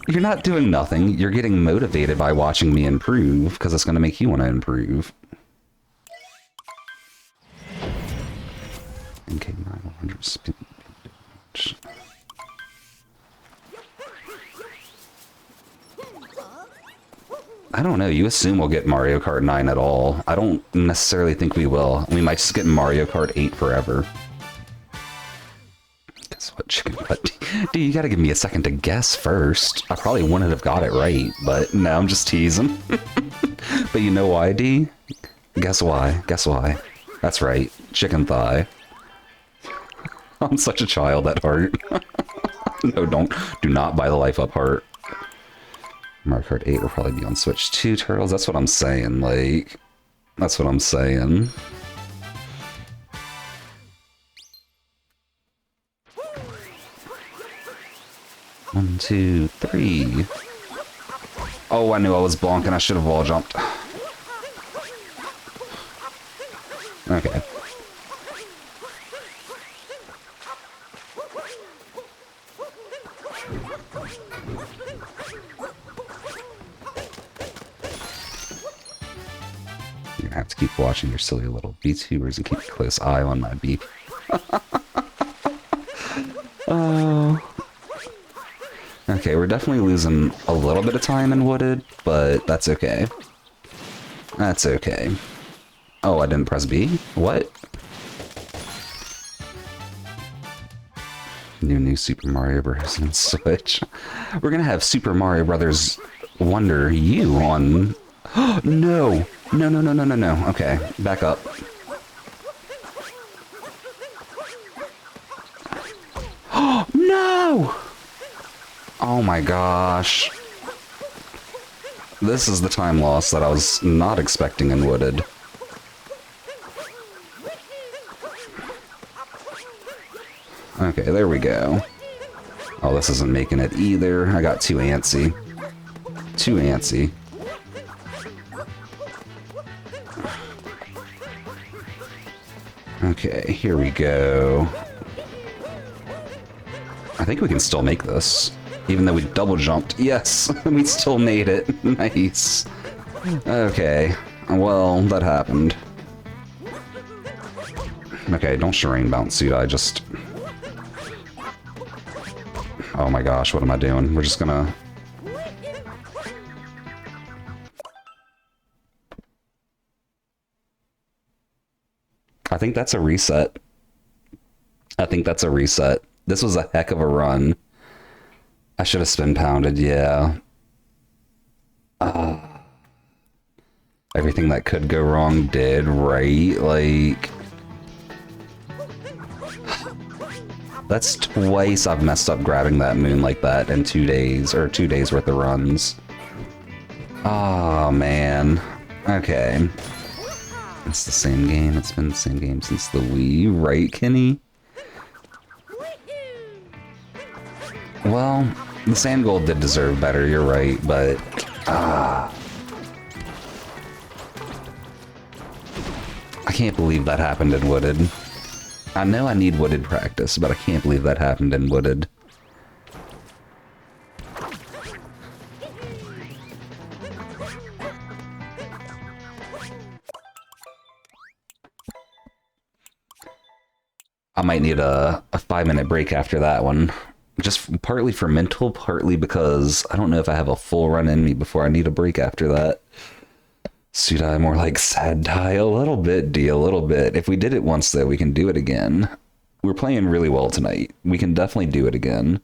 You're not doing nothing. You're getting motivated by watching me improve, because it's going to make you want to improve. NK900 speed. I don't know. You assume we'll get Mario Kart 9 at all. I don't necessarily think we will. We might just get Mario Kart 8 forever. Guess what, chicken butt? Dude, you gotta give me a second to guess first. I probably wouldn't have got it right, but no, I'm just teasing. But you know why, D? Guess why? Guess why? That's right. Chicken thigh. I'm such a child at heart. No, do not buy the life up heart. Mario Kart 8 will probably be on Switch 2, Turtles. That's what I'm saying, like... That's what I'm saying. One, two, three. Oh, I knew I was bonking. I should have wall jumped. Okay. You're gonna have to keep watching your silly little VTubers and keep a close eye on my beep. Oh. Okay, we're definitely losing a little bit of time in Wooded, but that's okay. That's okay. Oh, I didn't press B? What? New Super Mario Bros. On Switch. We're gonna have Super Mario Brothers Wonder U on... No! No, no, no, no, no, no. Okay, back up. No! Oh my gosh. This is the time loss that I was not expecting in Wooded. Okay, there we go. Oh, this isn't making it either. I got too antsy. Too antsy. Okay, here we go. I think we can still make this. Even though we double jumped. Yes, we still made it. Nice. Okay, well, that happened. Okay, don't Shireen bounce, Suda. I just... Oh my gosh, what am I doing? We're just gonna... I think that's a reset. I think that's a reset. This was a heck of a run. I should have spin pounded, yeah. Everything that could go wrong did, right? Like... That's twice I've messed up grabbing that moon like that in 2 days, or 2 days worth of runs. Oh, man. Okay. It's the same game. It's been the same game since the Wii, right, Kenny? Well, the Sand Gold did deserve better, you're right, but... I can't believe that happened in Wooded. I know I need Wooded practice, but I can't believe that happened in Wooded. I might need a 5-minute break after that one. Just partly for mental, partly because I don't know if I have a full run in me before I need a break after that. Sudai more like sad die a little bit, D, a little bit. If we did it once, though, we can do it again. We're playing really well tonight. We can definitely do it again.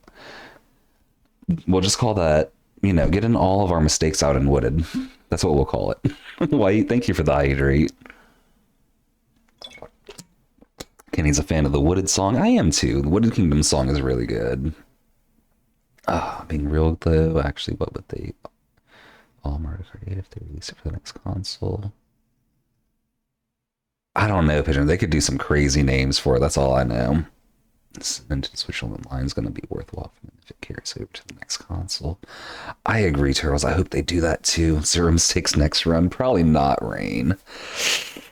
We'll just call that, you know, getting all of our mistakes out in Wooded. That's what we'll call it. White, thank you for the hydrate. Kenny's a fan of the Wooded song. I am too. The Wooded Kingdom song is really good. Being real though, actually, what would they... All Mario Kart 8 if they release it for the next console. I don't know, Pigeon. They could do some crazy names for it. That's all I know. This Nintendo Switch Online is going to be worthwhile if it carries over to the next console. I agree, Turtles. I hope they do that too. Zero Mistakes next run. Probably not Rain.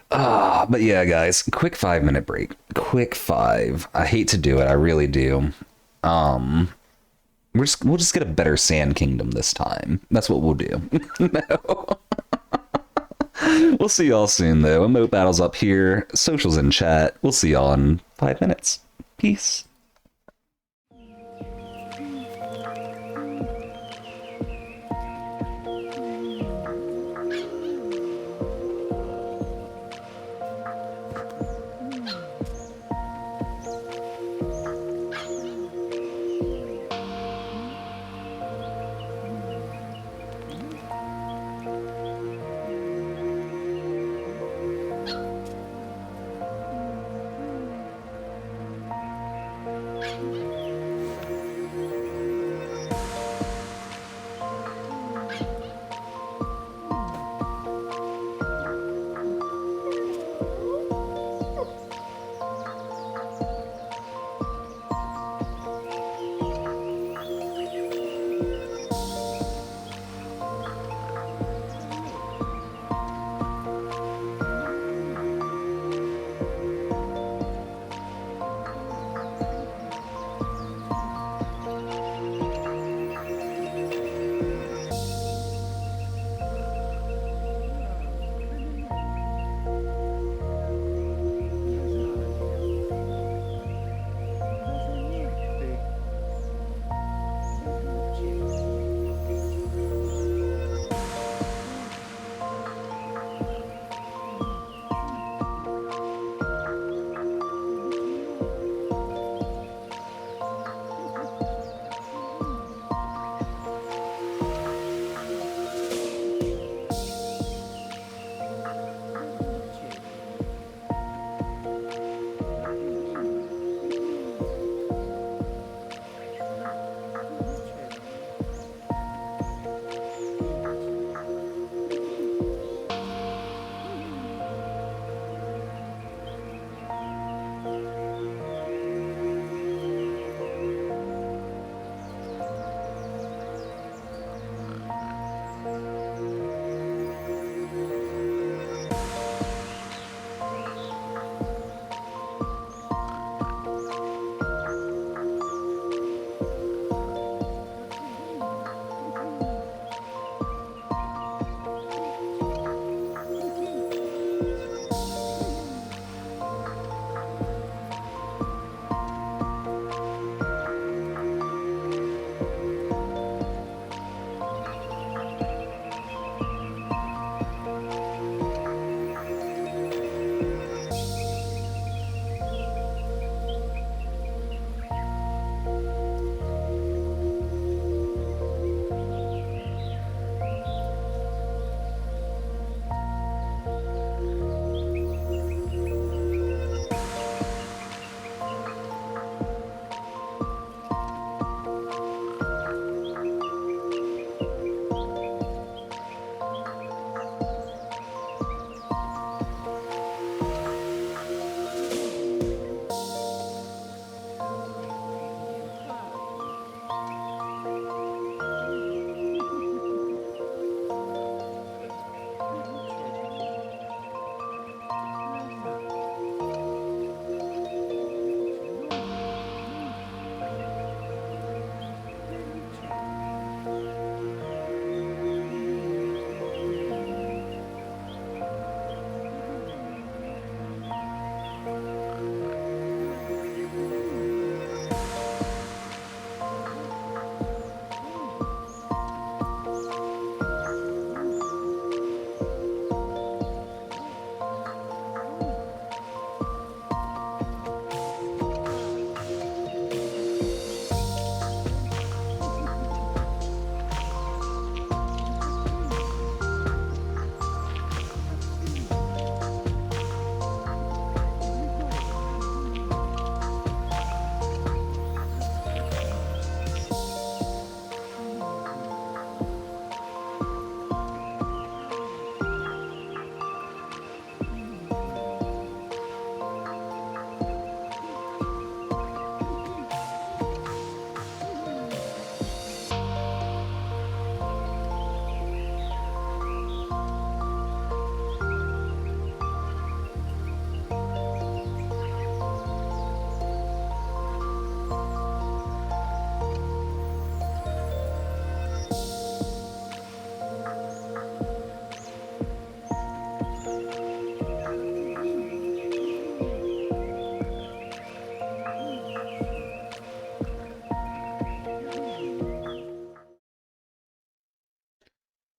But yeah, guys. Quick 5-minute break. Quick 5. I hate to do it. I really do. We'll just get a better Sand Kingdom this time. That's what we'll do. No. We'll see y'all soon, though. Emote battles up here. Socials in chat. We'll see y'all in 5 minutes. Peace.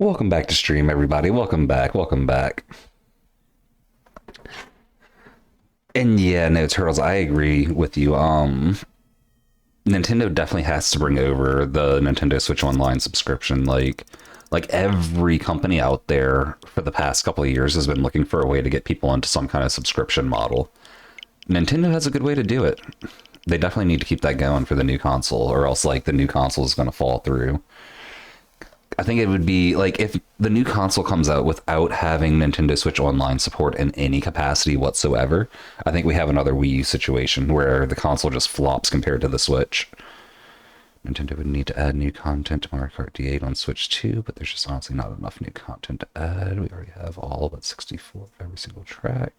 Welcome back to stream, everybody. Welcome back. Welcome back. And yeah, no, Turtles, I agree with you. Nintendo definitely has to bring over the Nintendo Switch Online subscription. Like every company out there for the past couple of years has been looking for a way to get people into some kind of subscription model. Nintendo has a good way to do it. They definitely need to keep that going for the new console, or else like the new console is going to fall through. I think it would be like if the new console comes out without having Nintendo Switch Online support in any capacity whatsoever. I think we have another Wii U situation where the console just flops compared to the Switch. Nintendo would need to add new content to Mario Kart D8 on Switch 2, but there's just honestly not enough new content to add. We already have all but 64 of every single track.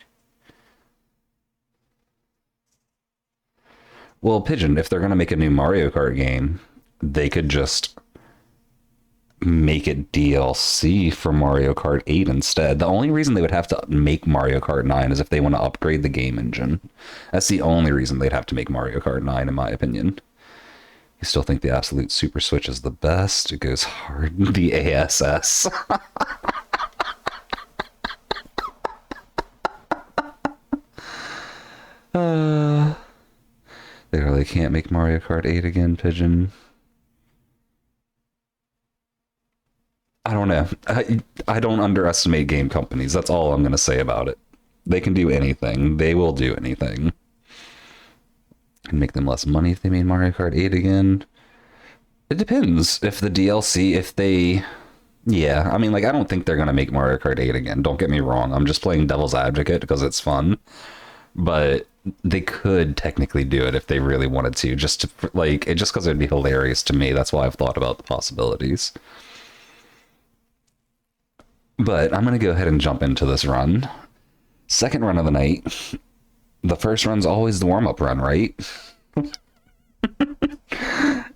Well, Pigeon, if they're going to make a new Mario Kart game, they could just make it DLC for Mario Kart 8 instead. The only reason they would have to make Mario Kart 9 is if they want to upgrade the game engine. That's the only reason they'd have to make Mario Kart 9, in my opinion. You still think the Absolute Super Switch is the best? It goes hard. The ASS. They really can't make Mario Kart 8 again, Pigeon. I don't know. I don't underestimate game companies. That's all I'm going to say about it. They can do anything. They will do anything. Can make them less money if they made Mario Kart 8 again. It depends. If the DLC, if they... Yeah, I mean, like, I don't think they're going to make Mario Kart 8 again. Don't get me wrong. I'm just playing devil's advocate because it's fun. But they could technically do it if they really wanted to. Just to, like, just because it would be hilarious to me. That's why I've thought about the possibilities. But I'm going to go ahead and jump into this run. Second run of the night. The first run's always the warm-up run, right?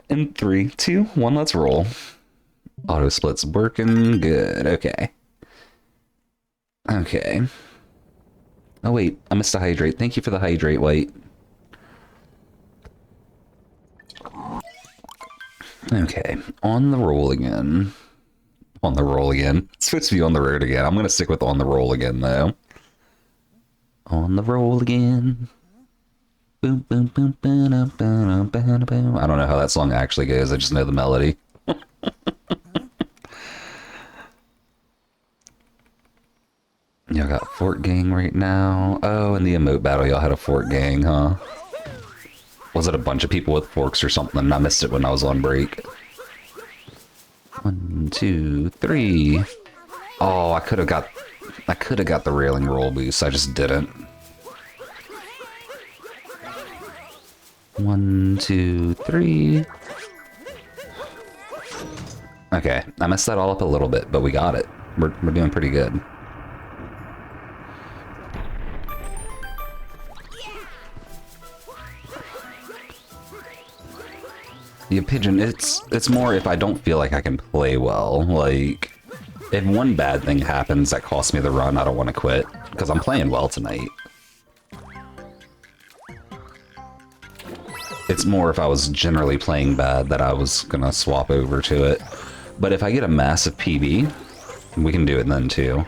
In 3, 2, 1, let's roll. Auto split's working. Good. Okay. Okay. Oh, wait. I missed a hydrate. Thank you for the hydrate, White. Okay. On the roll again. On the roll again. It's supposed to be on the road again. I'm going to stick with on the roll again, though. On the roll again. Boom, boom, boom, boom, boom, boom, boom, boom. I don't know how that song actually goes. I just know the melody. Y'all got Fort Gang right now. Oh, in the emote battle, y'all had a Fort Gang, huh? Was it a bunch of people with forks or something? I missed it when I was on break. 1, 2, 3. Oh, I could have got the railing roll boost. I just didn't. 1, 2, 3. Okay, I messed that all up a little bit, but we got it. We're doing pretty good. Yeah, Pigeon, it's more if I don't feel like I can play well. Like, if one bad thing happens that costs me the run, I don't want to quit, because I'm playing well tonight. It's more if I was generally playing bad that I was gonna swap over to it. But if I get a massive PB, we can do it then too.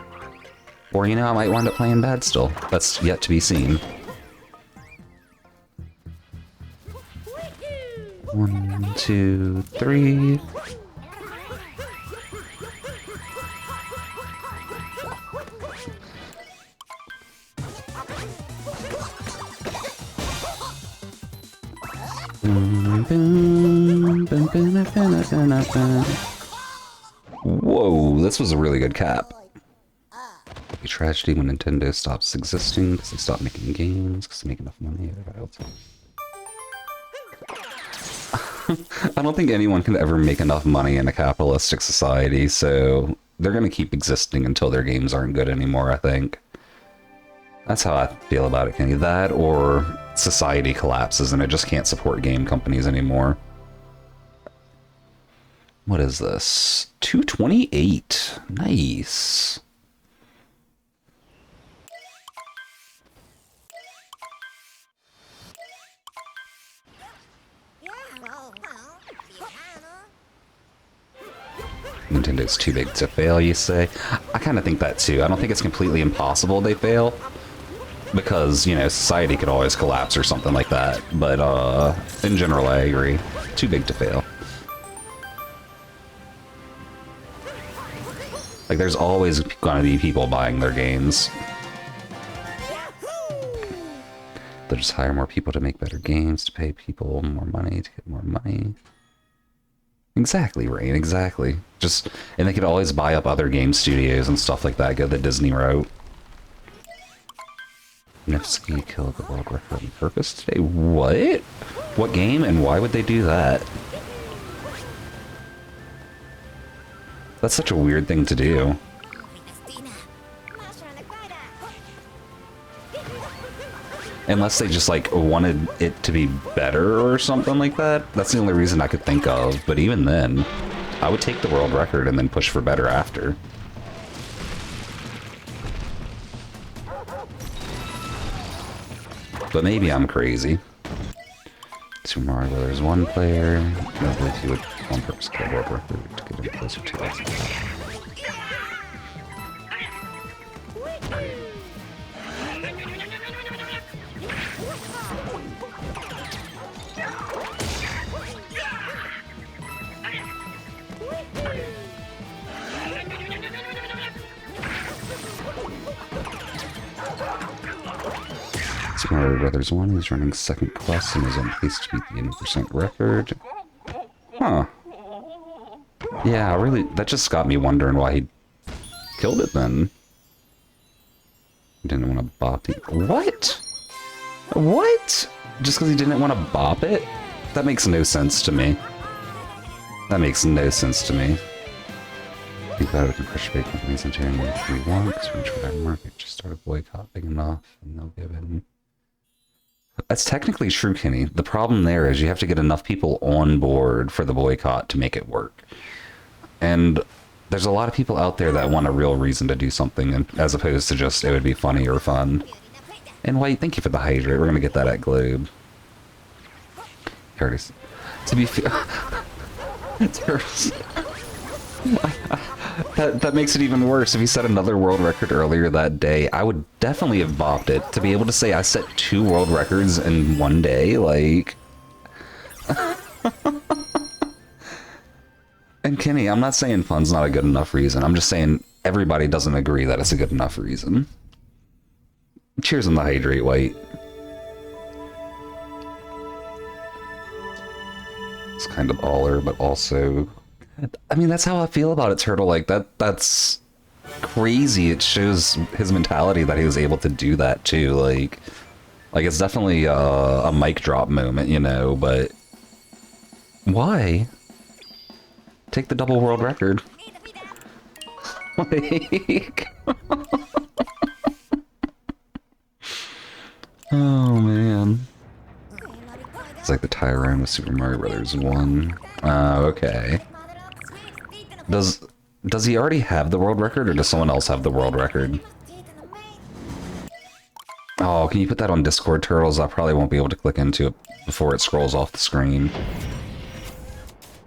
Or, you know, I might wind up playing bad still. That's yet to be seen. 1, 2, 3. Whoa, this was a really good cap. A tragedy when Nintendo stops existing because they stop making games because they make enough money. I don't think anyone can ever make enough money in a capitalistic society, so they're going to keep existing until their games aren't good anymore, I think. That's how I feel about it, Kenny. That or society collapses and it just can't support game companies anymore. What is this? 228. Nice. Nintendo's too big to fail, you say? I kind of think that too. I don't think it's completely impossible they fail. Because, you know, society could always collapse or something like that. But, in general, I agree. Too big to fail. Like, there's always gonna be people buying their games. They'll just hire more people to make better games, to pay people more money, to get more money. Exactly, Rain, exactly. Just, and they could always buy up other game studios and stuff like that, go the Disney route. Nevsky killed the world record on purpose today? What? What game and why would they do that? That's such a weird thing to do. Unless they just, like, wanted it to be better or something like that. That's the only reason I could think of. But even then, I would take the world record and then push for better after. But maybe I'm crazy. Super Mario Brothers 1 player. No, I believe he would on purpose kill the world record to get him closer to it. Super Mario Brothers 1 is running second quest and is on pace to beat the 80% record. Huh. Yeah, really, that just got me wondering why he killed it then. He didn't want to bop the... What? What? Just because he didn't want to bop it? That makes no sense to me. That makes no sense to me. Think about it, can pressure bait companies into anything we want, because we're trying to market, just start a boycott big enough, and they'll give in. That's technically true, Kenny. The problem there is you have to get enough people on board for the boycott to make it work. And there's a lot of people out there that want a real reason to do something, as opposed to just, it would be funny or fun. And White, thank you for the hydrate. We're going to get that at Globe. Curtis. To be fair... That makes it even worse. If he set another world record earlier that day, I would definitely have bopped it. To be able to say I set 2 world records in one day, like... And Kenny, I'm not saying fun's not a good enough reason. I'm just saying everybody doesn't agree that it's a good enough reason. Cheers on the hydrate, White. It's kind of baller, but also... I mean, that's how I feel about it, Turtle. Like, that's crazy. It shows his mentality that he was able to do that, too. Like it's definitely a mic drop moment, you know, but... Why? Take the double world record. Like... Oh, man. It's like the Tyrone with Super Mario Brothers 1. Okay. Does he already have the world record, or does someone else have the world record? Oh, can you put that on Discord, Turtles? I probably won't be able to click into it before it scrolls off the screen.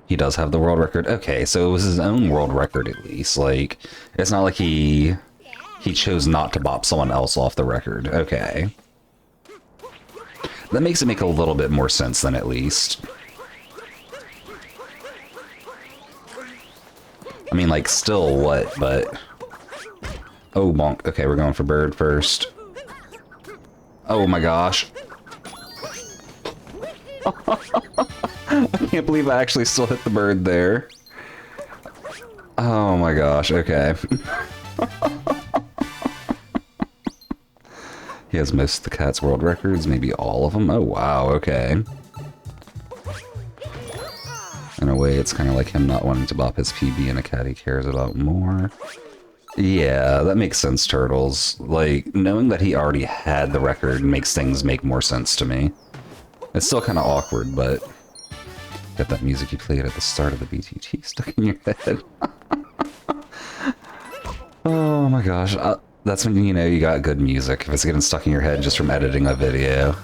He does have the world record? Okay, so it was his own world record at least. Like, it's not like he chose not to bop someone else off the record. Okay. That makes it make a little bit more sense then, at least. I mean, like, still what, but... Oh, bonk. Okay, we're going for bird first. Oh my gosh. I can't believe I actually still hit the bird there. Oh my gosh, okay. He has most of the cat's world records, maybe all of them. Oh wow, okay. In a way, it's kind of like him not wanting to bop his PB and a cat he cares about more. Yeah, that makes sense, Turtles. Like, knowing that he already had the record makes things make more sense to me. It's still kind of awkward, but... Got that music you played at the start of the BTT stuck in your head. Oh my gosh. That's when you know you got good music, if it's getting stuck in your head just from editing a video.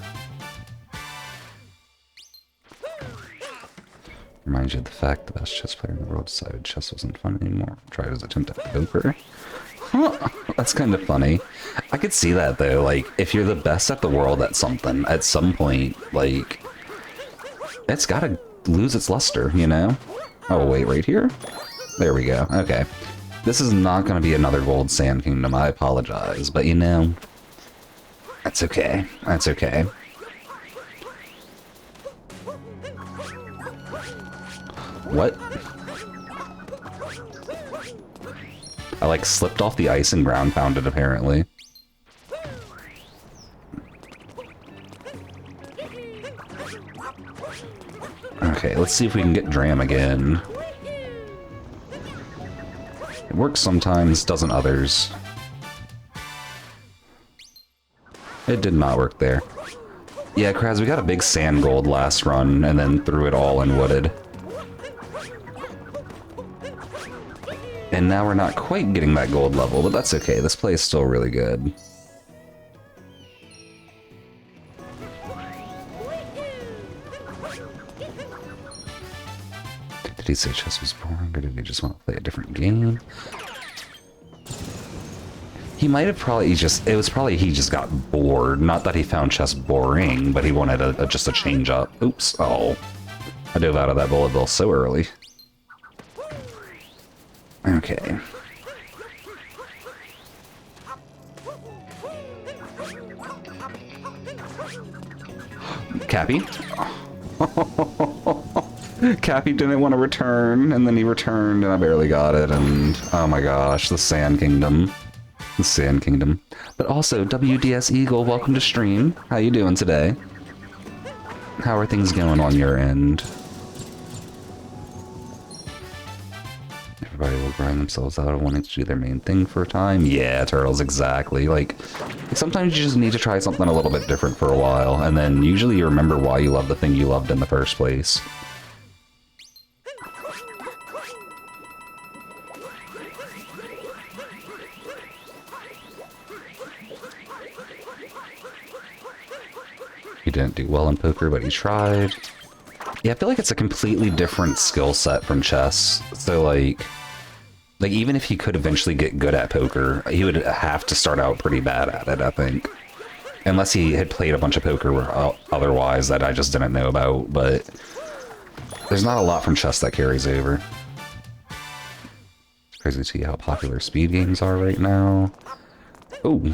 reminds you of the fact the best chess player in the world decided chess wasn't fun anymore. Tried his attempt at poker. Huh, that's kind of funny. I could see that though, like, if you're the best at the world at something, at some point, like, it's gotta lose its luster, you know? Oh, wait, right here? There we go, okay. This is not gonna be another Gold Sand Kingdom, I apologize, but you know, that's okay, that's okay. What? I like slipped off the ice and ground pounded apparently. Okay, let's see if we can get Dram again. It works sometimes, doesn't others. It did not work there. Yeah, Kraz, we got a big sand gold last run and then threw it all in wooded. And now we're not quite getting that gold level, but that's okay. This play is still really good. Did he say chess was boring, or did he just want to play a different game? He might have probably just... It was probably he just got bored. Not that he found chess boring, but he wanted just a change up. Oops. Oh. I dove out of that bullet bill so early. Okay. Cappy? Cappy didn't want to return, and then he returned, and I barely got it, and oh my gosh, the Sand Kingdom. The Sand Kingdom. But also, WDS Eagle, welcome to stream. How you doing today? How are things going on your end? Everybody will grind themselves out of wanting to do their main thing for a time. Yeah, Turtles, exactly. Like, sometimes you just need to try something a little bit different for a while, and then usually you remember why you love the thing you loved in the first place. He didn't do well in poker, but he tried. Yeah, I feel like it's a completely different skill set from chess. So, like even if he could eventually get good at poker, he would have to start out pretty bad at it, I think. Unless he had played a bunch of poker otherwise that I just didn't know about, but there's not a lot from chess that carries over. It's crazy to see how popular speed games are right now. Ooh.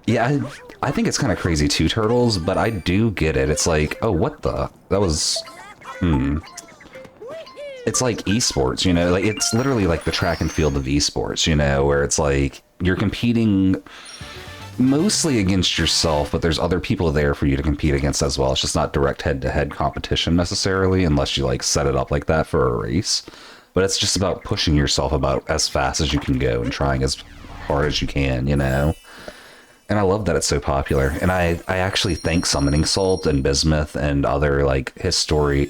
Yeah, I think it's kind of crazy too, Turtles, but I do get it. It's like, oh, what the? That was... It's like esports, you know? Like, it's literally like the track and field of esports, you know? Where it's like, you're competing mostly against yourself, but there's other people there for you to compete against as well. It's just not direct head-to-head competition necessarily, unless you, like, set it up like that for a race. But it's just about pushing yourself about as fast as you can go and trying as hard as you can, you know? And I love that it's so popular. And I actually thank Summoning Salt and Bismuth and other like history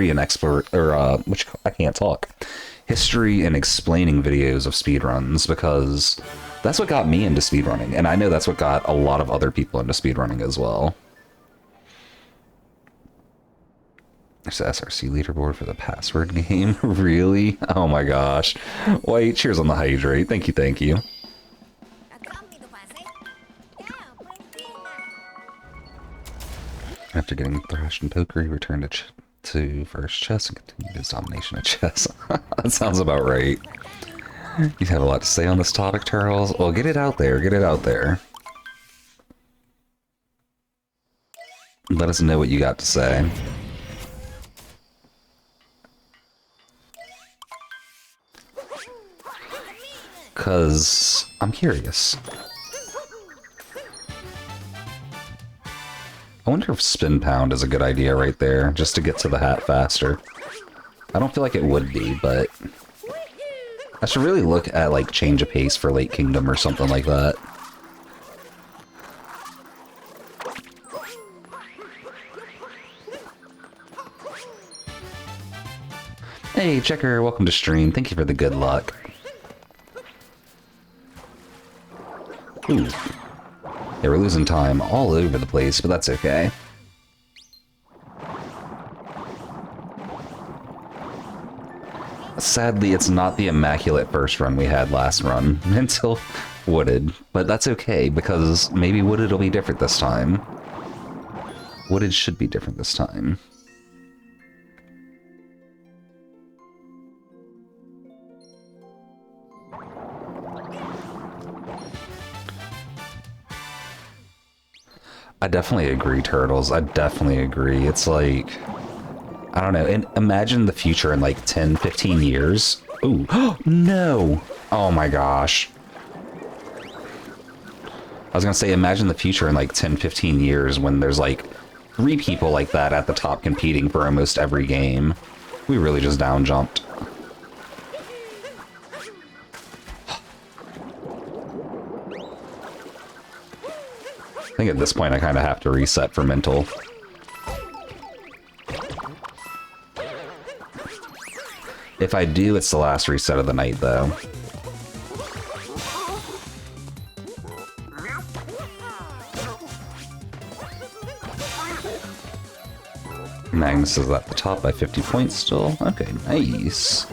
and expert or I can't talk. History and explaining videos of speedruns, because that's what got me into speedrunning. And I know that's what got a lot of other people into speedrunning as well. There's the SRC leaderboard for the password game. Really? Oh my gosh. Wait, cheers on the hydrate. Thank you, thank you. After getting thrashed in poker, he returned to first chess and continued his domination of chess. That sounds about right. You have a lot to say on this topic, Turtles. Well, get it out there. Get it out there. Let us know what you got to say. Because I'm curious. I wonder if Spin Pound is a good idea right there, just to get to the hat faster. I don't feel like it would be, but I should really look at, like, change of pace for Late Kingdom or something like that. Hey, Checker, welcome to stream. Thank you for the good luck. Ooh. Yeah, we're losing time all over the place, but that's okay. Sadly, it's not the immaculate first run we had last run until Wooded, but that's okay because maybe Wooded will be different this time. Wooded should be different this time. I definitely agree, Turtles. I definitely agree. It's like, I don't know. And imagine the future in like 10, 15 years. Ooh, no. Oh my gosh. I was gonna say, imagine the future in like 10, 15 years when there's like 3 people like that at the top competing for almost every game. We really just down jumped. I think at this point I kind of have to reset for mental. If I do, it's the last reset of the night, though. Magnus is at the top by 50 points still. Okay, nice.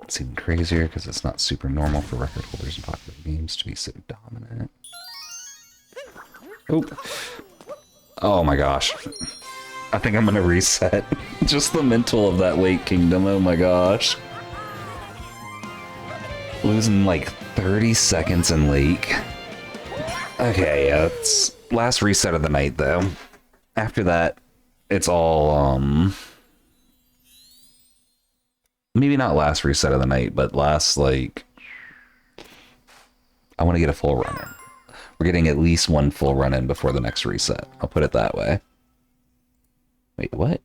It's even crazier because it's not super normal for record holders in popular games to be so dominant. Oop. Oh my gosh. I think I'm gonna reset. Just the mental of that Lake Kingdom, oh my gosh. Losing like 30 seconds in Lake. Okay, it's last reset of the night though. After that, it's all, maybe not last reset of the night, but last, like, I want to get a full run in. We're getting at least one full run in before the next reset. I'll put it that way. Wait, what?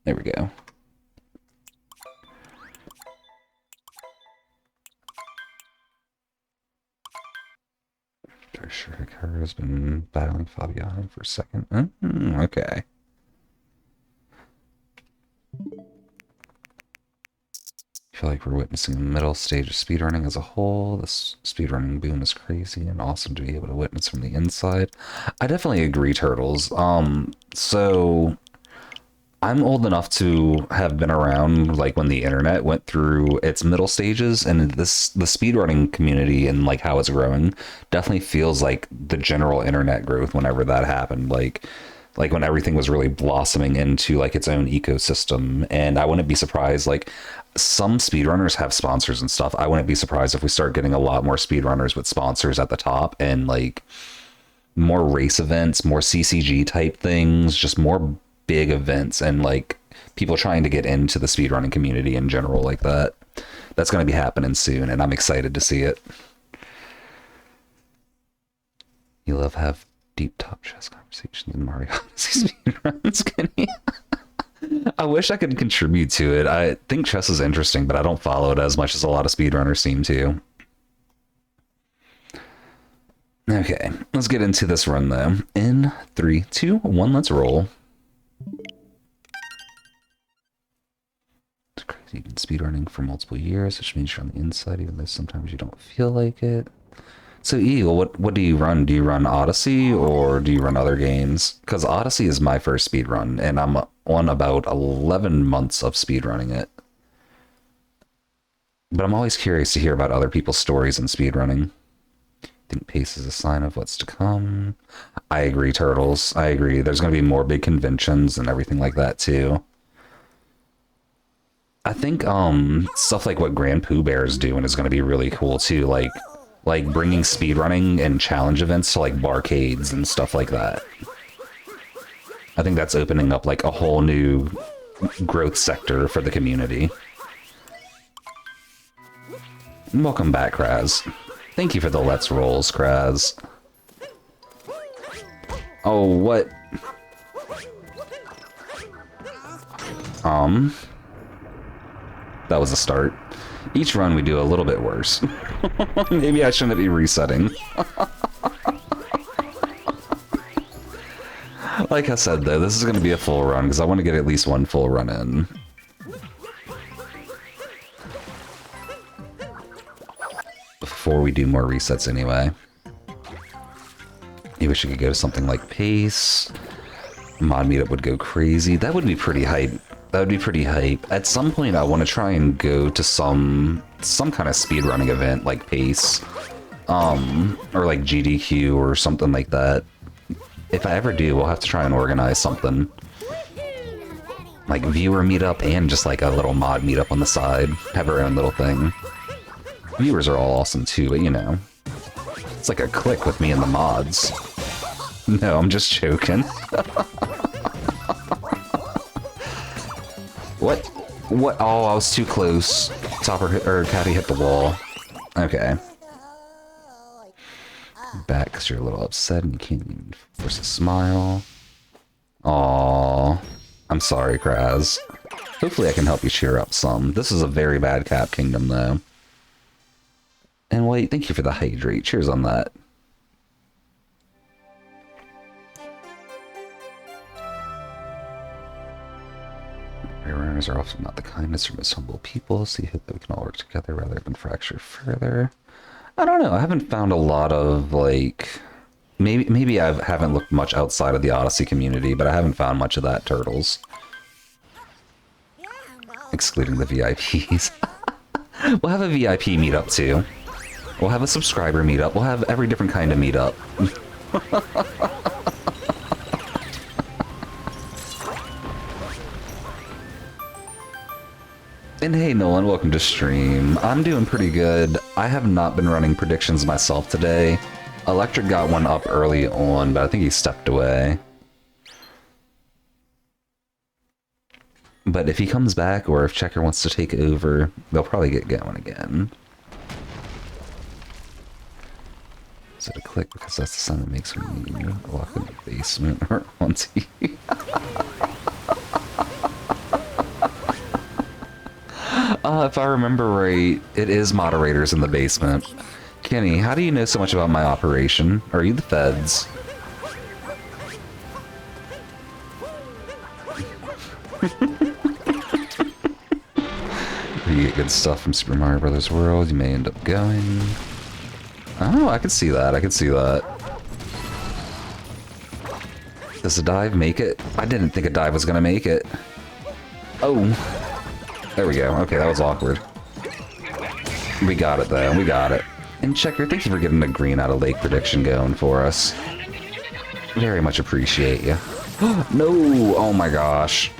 There we go. I'm sure Hikaru has been battling Fabiano for a second. Okay. I feel like we're witnessing the middle stage of speedrunning as a whole. This speedrunning boom is crazy and awesome to be able to witness from the inside. I definitely agree, Turtles. So I'm old enough to have been around like when the internet went through its middle stages, and the speedrunning community and like how it's growing definitely feels like the general internet growth whenever that happened. Like when everything was really blossoming into like its own ecosystem. And I wouldn't be surprised, like some speedrunners have sponsors and stuff. I wouldn't be surprised if we start getting a lot more speedrunners with sponsors at the top and like more race events, more CCG type things, just more big events and like people trying to get into the speedrunning community in general like that. That's going to be happening soon and I'm excited to see it. You love have deep top chess conversations in Mario Odyssey speedruns, can you? I wish I could contribute to it. I think chess is interesting, but I don't follow it as much as a lot of speedrunners seem to. Okay, let's get into this run though. In 3, 2, 1, let's roll. It's crazy. You've been speedrunning for multiple years, which means you're on the inside, even though sometimes you don't feel like it. So Eagle, what do you run? Do you run Odyssey or do you run other games? Because Odyssey is my first speedrun, and I'm on about 11 months of speedrunning it. But I'm always curious to hear about other people's stories in speedrunning. I think pace is a sign of what's to come. I agree, Turtles. I agree. There's going to be more big conventions and everything like that, too. I think stuff like what Grand Pooh Bear is doing is going to be really cool, too. Like bringing speedrunning and challenge events to like barcades and stuff like that. I think that's opening up like a whole new growth sector for the community. Welcome back, Kraz. Thank you for the Let's Rolls, Kraz. Oh, what? That was a start. Each run we do a little bit worse. Maybe I shouldn't be resetting. Like I said though, this is going to be a full run because I want to get at least one full run in. Before we do more resets anyway. Maybe we should go to something like pace. Mod meetup would go crazy. That would be pretty hype. That would be pretty hype. At some point, I want to try and go to some kind of speedrunning event like Pace, or like GDQ or something like that. If I ever do, we'll have to try and organize something. Like viewer meetup and just like a little mod meetup on the side. Have our own little thing. Viewers are all awesome too, but you know. It's like a clique with me and the mods. No, I'm just joking. What? What? Oh, I was too close. Topper or Catty hit the wall. Okay. Back because you're a little upset and you can't even force a smile. Aww. I'm sorry, Kraz. Hopefully I can help you cheer up some. This is a very bad Cap Kingdom, though. And wait, thank you for the hydrate. Cheers on that. Runners are often not the kindest or most humble people, so you hope that we can all work together rather than fracture further. I don't know. I haven't found a lot of, like... Maybe I haven't looked much outside of the Odyssey community, but I haven't found much of that, Turtles. Excluding the VIPs. We'll have a VIP meetup, too. We'll have a subscriber meetup. We'll have every different kind of meetup. And hey Nolan, welcome to stream. I'm doing pretty good. I have not been running predictions myself today. Electric got one up early on, but I think he stepped away. But if he comes back, or if Checker wants to take over, they'll probably get going again. Is it a click? Because that's the sound that makes me walk in the basement or on TV. If I remember right, it is moderators in the basement. Kenny, how do you know so much about my operation? Are you the feds? You get good stuff from Super Mario Brothers World, you may end up going. Oh, I can see that, I can see that. Does the dive make it? I didn't think a dive was gonna make it. Oh. There we go. Okay, that was awkward. We got it, though. We got it. And Checker, thank you for getting the green out of lake prediction going for us. Very much appreciate you. No! Oh my gosh.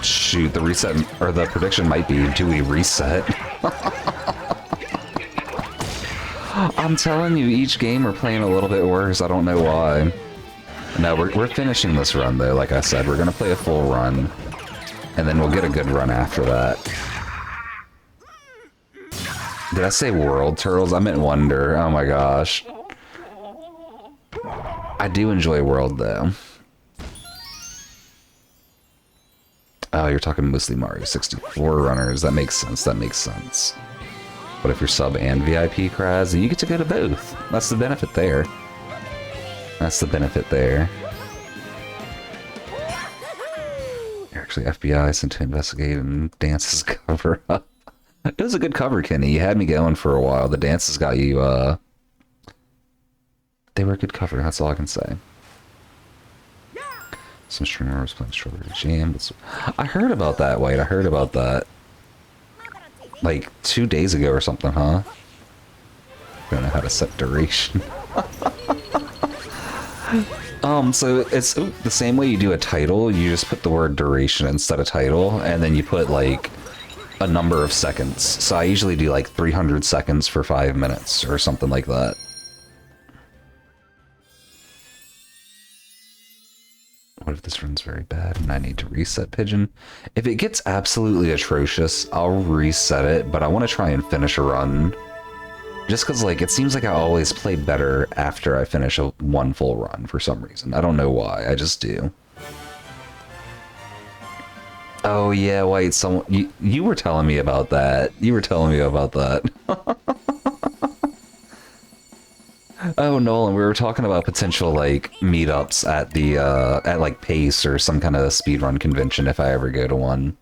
Shoot, the reset, or the prediction might be, do we reset? I'm telling you, each game we're playing a little bit worse. I don't know why. No, we're finishing this run, though. Like I said, we're going to play a full run. And then we'll get a good run after that. Did I say World Turtles? I meant Wonder. Oh my gosh. I do enjoy World, though. Oh, you're talking mostly Mario 64 runners. That makes sense. That makes sense. But if you're sub and VIP, Kraz, then you get to go to both. That's the benefit there. That's the benefit there. Actually, FBI sent to investigate and Dance's cover up. It was a good cover, Kenny. You had me going for a while. The dances got you, they were a good cover, that's all I can say. Some streamer was playing Strawberry Jam. I heard about that, White. I heard about that. Like, 2 days ago or something, huh? Don't know how to set duration. So it's the same way you do a title, you just put the word duration instead of title, and then you put, like, a number of seconds. So I usually do, like, 300 seconds for 5 minutes, or something like that. What if this run's very bad and I need to reset Pigeon? If it gets absolutely atrocious, I'll reset it, but I want to try and finish a run. Just because, like, it seems like I always play better after I finish one full run for some reason. I don't know why, I just do. Oh yeah, wait, you were telling me about that. You were telling me about that. Oh, Nolan, we were talking about potential, like, meetups at the, at, like, Pace or some kind of speedrun convention if I ever go to one.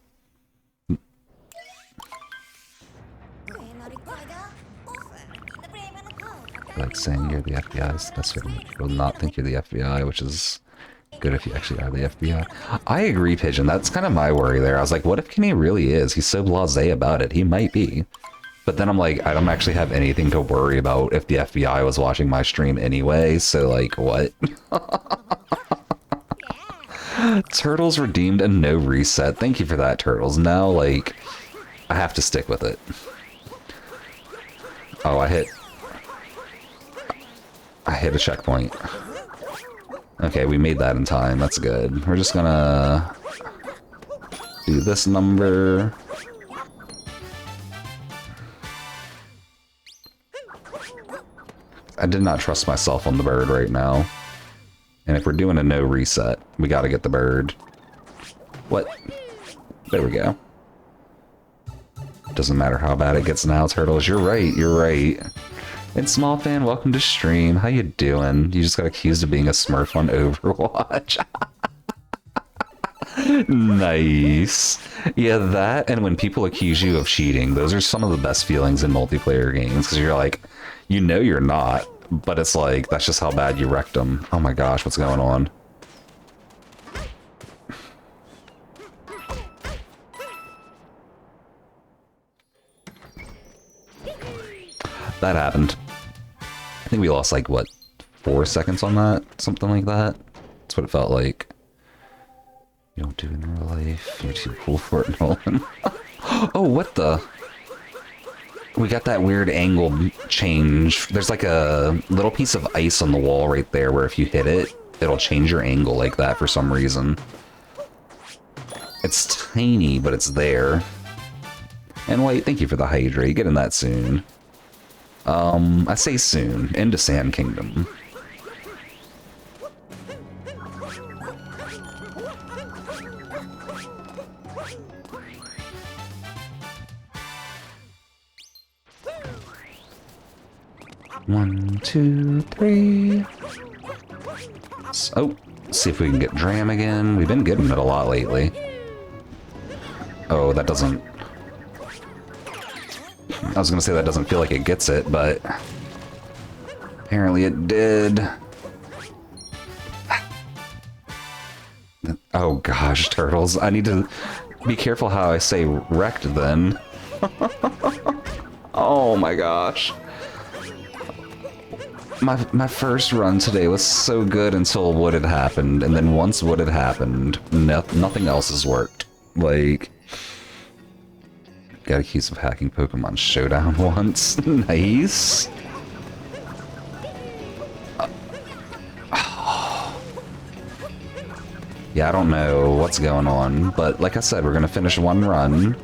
Like saying you're the FBI is the best way to make people not think you're the FBI, which is Good if you actually are the FBI. I agree, Pigeon. That's kind of my worry there. I was like, what if Kenny really is? He's so blasé about it. He might be. But then I'm like, I don't actually have anything to worry about if the FBI was watching my stream anyway, so like, what? Turtles redeemed a no reset. Thank you for that, Turtles. Now, like, I have to stick with it. Oh, I hit a checkpoint. Okay, we made that in time. That's good. We're just gonna do this number. I did not trust myself on the bird right now. And if we're doing a no reset, we gotta get the bird. What? There we go. Doesn't matter how bad it gets now, Turtles. You're right, you're right. And Small Fan, welcome to stream. How you doing? You just got accused of being a Smurf on Overwatch. Nice. Yeah, that and when people accuse you of cheating, those are some of the best feelings in multiplayer games, because you're like, you know you're not, but it's like, that's just how bad you wrecked them. Oh my gosh, what's going on? That happened. I think we lost like, what, 4 seconds on that? Something like that? That's what it felt like. You don't do it in real life. You're too cool for it, Nolan. Oh, what the? We got that weird angle change. There's like a little piece of ice on the wall right there where if you hit it, it'll change your angle like that for some reason. It's tiny, but it's there. And wait, thank you for the hydrate. Getting that soon. I say soon. Into Sand Kingdom. One, two, three. Oh, see if we can get Dram again. We've been getting it a lot lately. Oh, that doesn't... I was gonna say that doesn't feel like it gets it, but... apparently it did. Oh gosh, Turtles. I need to be careful how I say wrecked then. Oh my gosh. My first run today was so good until Wood had happened, and then once Wood had happened, nothing else has worked. Like, got accused of hacking Pokemon Showdown once. Nice. Yeah, I don't know what's going on, but like I said, we're gonna finish one run,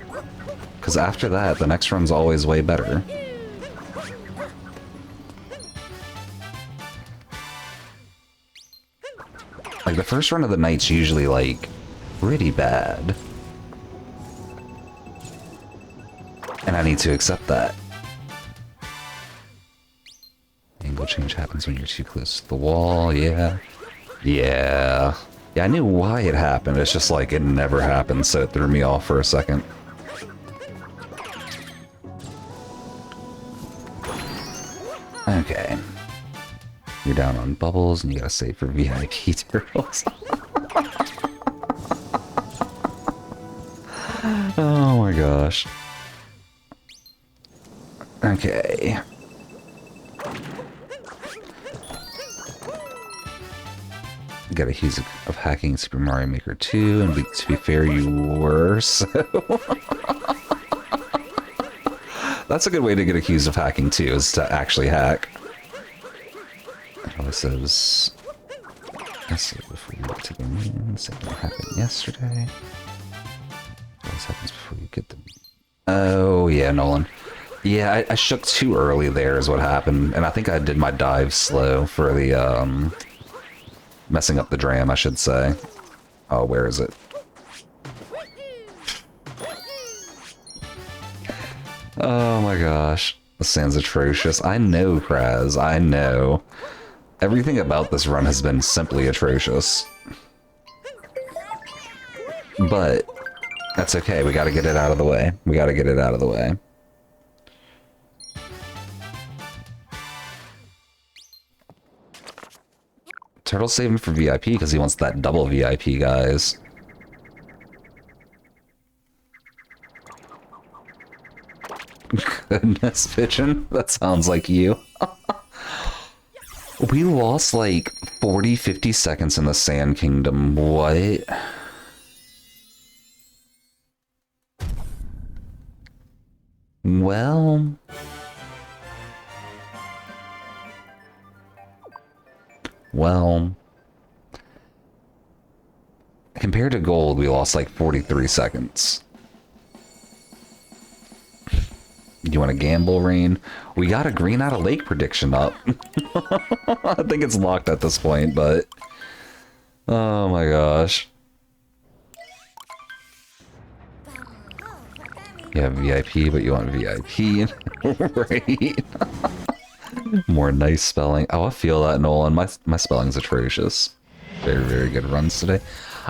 because after that, the next run's always way better. Like, the first run of the night's usually, like, pretty bad. And I need to accept that. Angle change happens when you're too close to the wall, yeah. Yeah. Yeah, I knew why it happened, it's just like, it never happened, so it threw me off for a second. Okay. You're down on bubbles, and you gotta save for VIP Turtles. Oh my gosh. Okay. Got accused of hacking Super Mario Maker 2, and to be fair, you were, so... That's a good way to get accused of hacking too, is to actually hack. It always says... I said before you get to the moon, something happened yesterday. It always happens before you get the... Oh, yeah, Nolan. Yeah, I shook too early there is what happened, and I think I did my dive slow for the, messing up the Dram, I should say. Oh, where is it? Oh my gosh. This sounds atrocious. I know, Kraz, I know. Everything about this run has been simply atrocious. But, that's okay, we gotta get it out of the way. We gotta get it out of the way. Turtle's saving for VIP because he wants that double VIP, guys. Goodness, Pigeon. That sounds like you. We lost like 40, 50 seconds in the Sand Kingdom. What? Well... Well... Compared to gold, we lost like 43 seconds. You want to gamble, Rain? We got a green out of lake prediction up. I think it's locked at this point, but... Oh my gosh. You have VIP, but you want VIP. Right? More nice spelling. Oh, I feel that, Nolan. My spelling's atrocious. Very, very good runs today.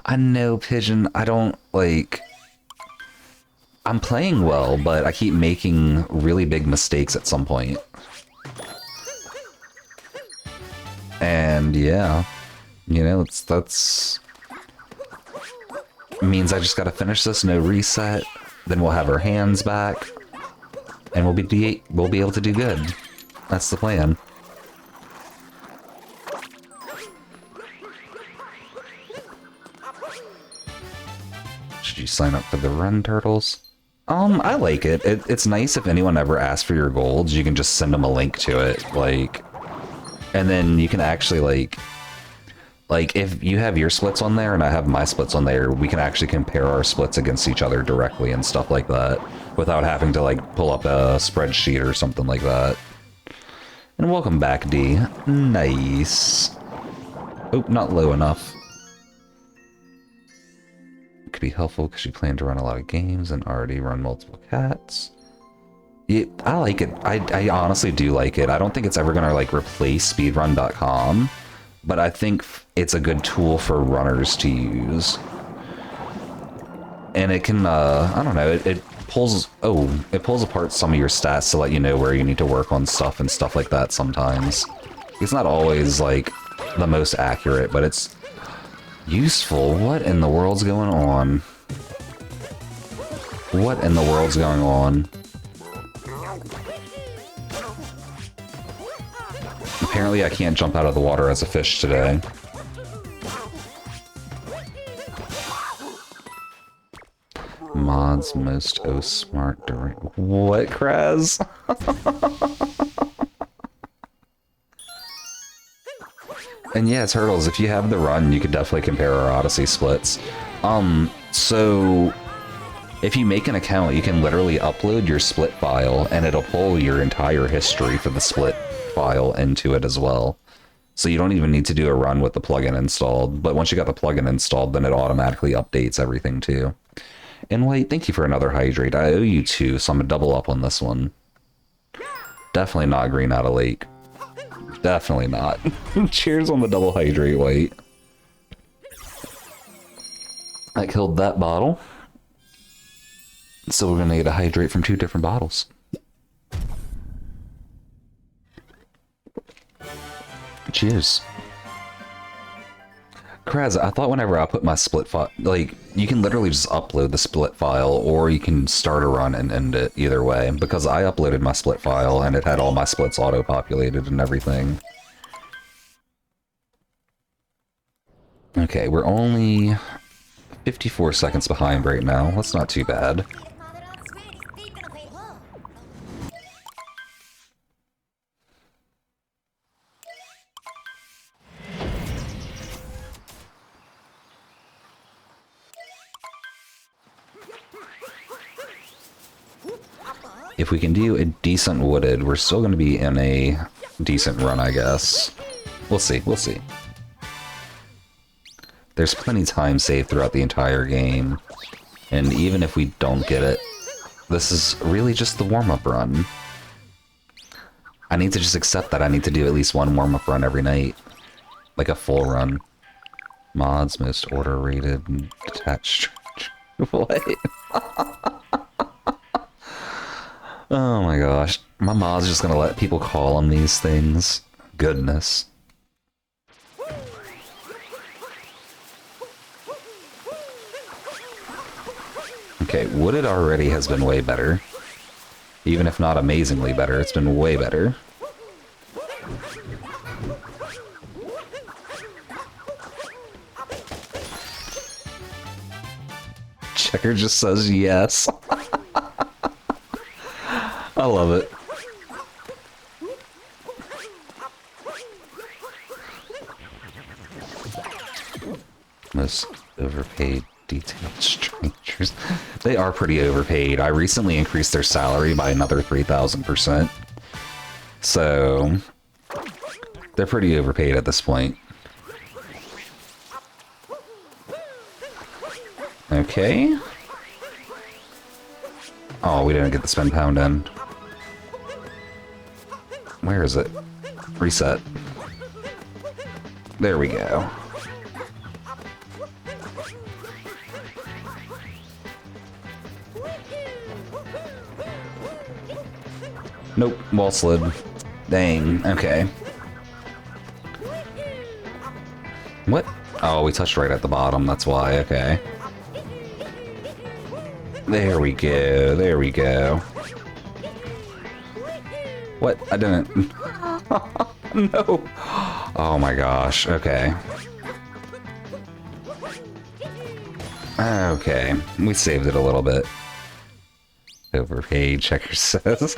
I know, Pigeon. I don't, like... I'm playing well, but I keep making really big mistakes at some point. And yeah, you know, that's means I just gotta finish this, no reset. Then we'll have our hands back, and we'll be able to do good. That's the plan. Should you sign up for the run, Turtles? I like it. It's nice if anyone ever asks for your golds, you can just send them a link to it, like, and then you can actually, like, if you have your splits on there and I have my splits on there, we can actually compare our splits against each other directly and stuff like that, without having to, like, pull up a spreadsheet or something like that. And welcome back, D. Nice. Oh, not low enough. Could be helpful because you plan to run a lot of games and already run multiple cats. Yeah, I like it. I honestly do like it. I don't think it's ever going to like replace speedrun.com, but I think it's a good tool for runners to use. And it can, I don't know, it pulls apart some of your stats to let you know where you need to work on stuff and stuff like that sometimes. It's not always like the most accurate, but it's useful. What in the world's going on? What in the world's going on? Apparently I can't jump out of the water as a fish today. Mod's most smart during... What, Kraz? And yeah, Turtles, if you have the run, you could definitely compare our Odyssey splits. So if you make an account, you can literally upload your split file, and it'll pull your entire history for the split file into it as well. So you don't even need to do a run with the plugin installed, but once you got the plugin installed, then it automatically updates everything too. And wait, thank you for another hydrate. I owe you two, so I'm gonna double up on this one. Definitely not green out of lake. Definitely not. Cheers on the double hydrate, White. I killed that bottle. So we're gonna get a hydrate from two different bottles. Cheers. Kraz, I thought whenever I put my split file, like, you can literally just upload the split file, or you can start a run and end it either way, because I uploaded my split file and it had all my splits auto-populated and everything. Okay, we're only 54 seconds behind right now. That's not too bad. If we can do a decent wooded, we're still going to be in a decent run, I guess. We'll see, we'll see. There's plenty of time saved throughout the entire game, and even if we don't get it, this is really just the warm-up run. I need to just accept that I need to do at least one warm-up run every night. Like a full run. Mods, most order-rated, and detached. What? Oh my gosh. My mod's just gonna let people call them these things. Goodness. Okay, Wooded already has been way better. Even if not amazingly better, it's been way better. Checker just says yes. I love it. Most overpaid detailed strangers. They are pretty overpaid. I recently increased their salary by another 3,000%. So they're pretty overpaid at this point. Okay. Oh, we didn't get the spin pound in. Where is it? Reset. There we go. Nope, wall slid. Dang, okay. What? Oh, we touched right at the bottom, that's why, okay. There we go, there we go. What? I didn't... No! Oh my gosh, okay. Okay, we saved it a little bit. Overpaid, Checker says.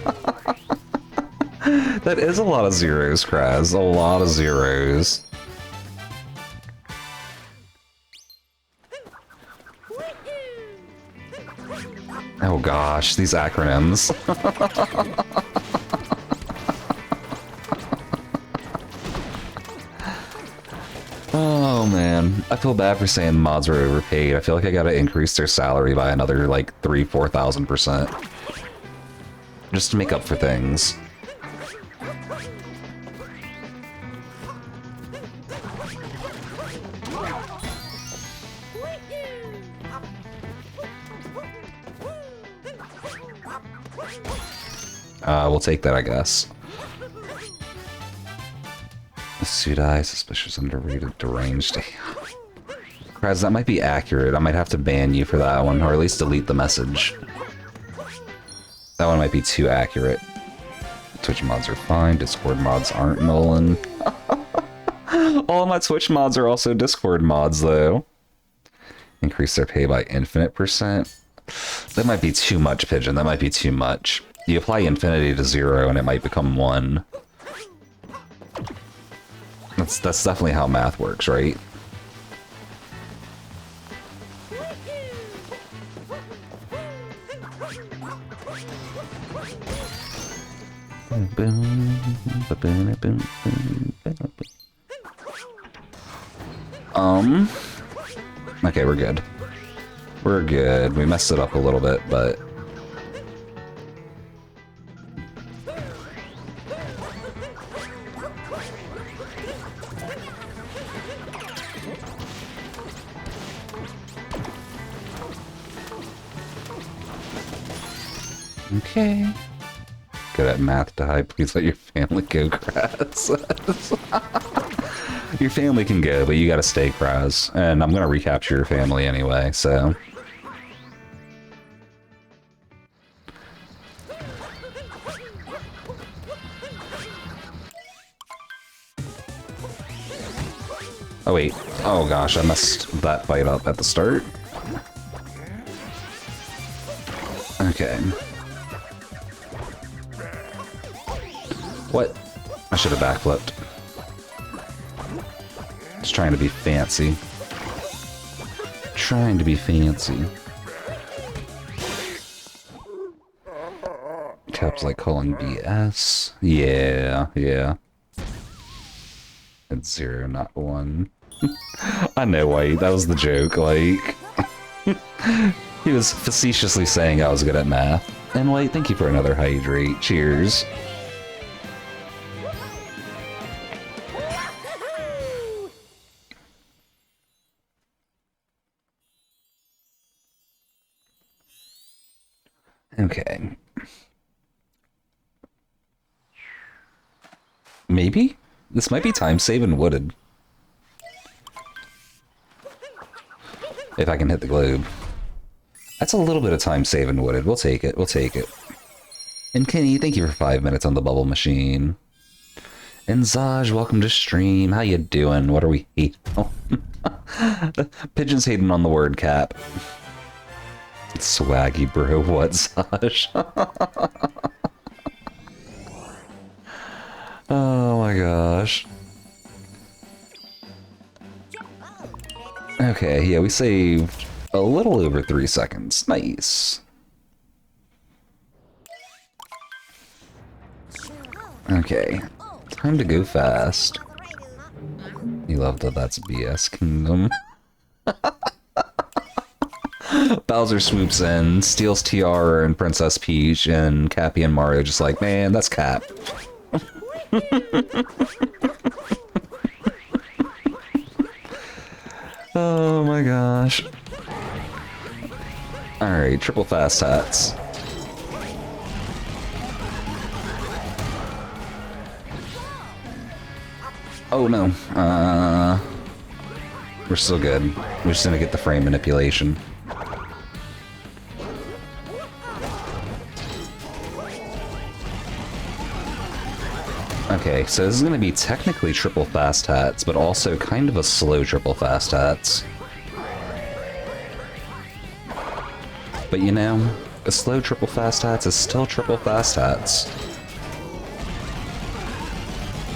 That is a lot of zeros, Kraz. A lot of zeros. Oh gosh, these acronyms. Oh man, I feel bad for saying mods are overpaid. I feel like I gotta increase their salary by another like 3,000–4,000%. Just to make up for things. We'll take that, I guess. Sudai, suspicious, underrated, deranged. Kraz, that might be accurate. I might have to ban you for that one, or at least delete the message. That one might be too accurate. Twitch mods are fine, Discord mods aren't, Nolan. All of my Twitch mods are also Discord mods, though. Increase their pay by infinite %. That might be too much, Pigeon. That might be too much. You apply infinity to 0 and it might become 1. That's definitely how math works, right? Okay, we're good. We're good. We messed it up a little bit, but... Okay. Good at math, die. Please let your family go, Kraz. Your family can go, but you gotta stay, Kraz. And I'm gonna recapture your family anyway, so... Oh wait. Oh gosh, I messed that fight up at the start. Okay. What? I should have backflipped. Just trying to be fancy. Trying to be fancy. Caps like calling BS. Yeah, yeah. It's 0, not 1. I know, White. That was the joke, like... He was facetiously saying I was good at math. And White, thank you for another hydrate. Cheers. Okay. Maybe? This might be time save and wooded. If I can hit the globe. That's a little bit of time saving Wooded. We'll take it. We'll take it. And Kenny, thank you for 5 minutes on the bubble machine. And Zaj, welcome to stream. How you doing? What are we hating? Oh. Pigeon's hating on the word cap. Swaggy bro, what, Zaj? Oh my gosh. Okay, yeah, we saved a little over 3 seconds. Nice. Okay, time to go fast. You love that that's BS Kingdom. Bowser swoops in, steals Tiara and Princess Peach, and Cappy and Mario just like, man, that's Cap. Oh my gosh. Alright, triple fast hats. Oh no. We're still good. We're just gonna get the frame manipulation. Okay, so this is going to be technically triple fast hats, but also kind of a slow triple fast hats. But you know, a slow triple fast hats is still triple fast hats.